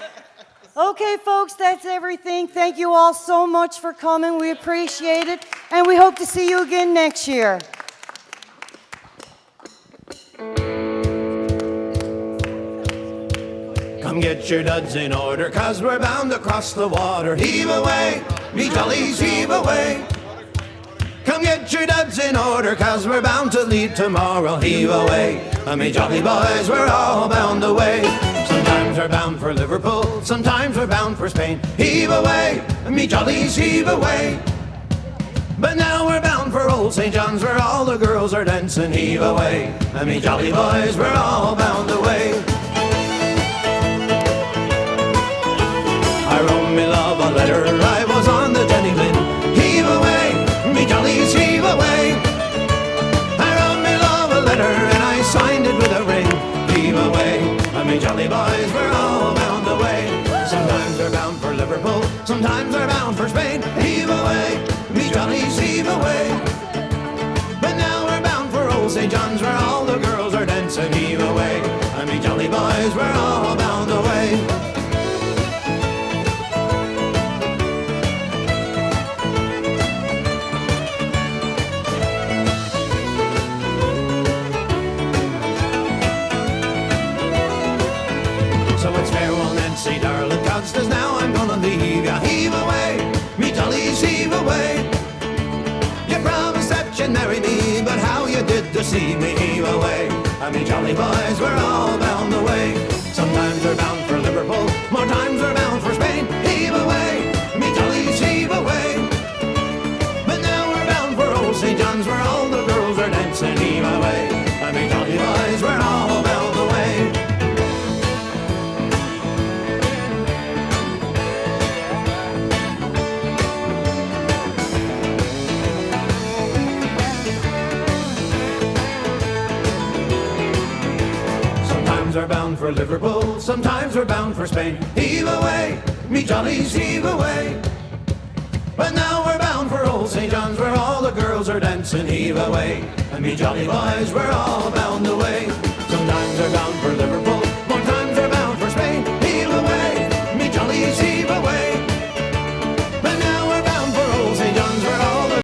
Okay, folks, that's everything. Thank you all so much for coming. We appreciate it, and we hope to see you again next year. Come get your duds in order, 'cause we're bound to cross the water. Heave away, me jollies, heave away. Come Come get your duds in order, cause we're bound to leave tomorrow. Heave away, me jolly boys, we're all bound away. Sometimes we're bound for Liverpool, sometimes we're bound for Spain. Heave away, me jollies, heave away. But now we're bound for old St. John's, where all the girls are dancing. Heave away, me jolly boys, we're all bound away. I wrote me love a letter, I was on the Jenny Lynn. Heave away, me jollies, heave away. I wrote me love a letter and I signed it with a ring. Heave away, me jolly boys, we're all bound away. Sometimes we're bound for Liverpool, sometimes we're bound for Spain. Heave away, me jollies, heave away. But now we're bound for old St. John's, where all the girls are dancing. Heave away, me jolly boys, we're all bound away. Say, darling, Constance, now I'm gonna leave ya. Heave away, me jollies, heave away. You promised that you'd marry me, but how you did deceive me. Heave away, me jolly boys, we're all bound away. Sometimes we're bound for Liverpool, more times we're bound for Spain. Heave away, me jollies, heave away. But now we're bound for old St. John's, where all the girls are dancing. Heave away, me jolly boys, we're all bound away. Sometimes we're bound for Liverpool, sometimes we're bound for Spain. Heave away, me jollies, heave away. But now we're bound for old St. John's, where all the girls are dancing. Heave away, me jolly boys, we're all bound away.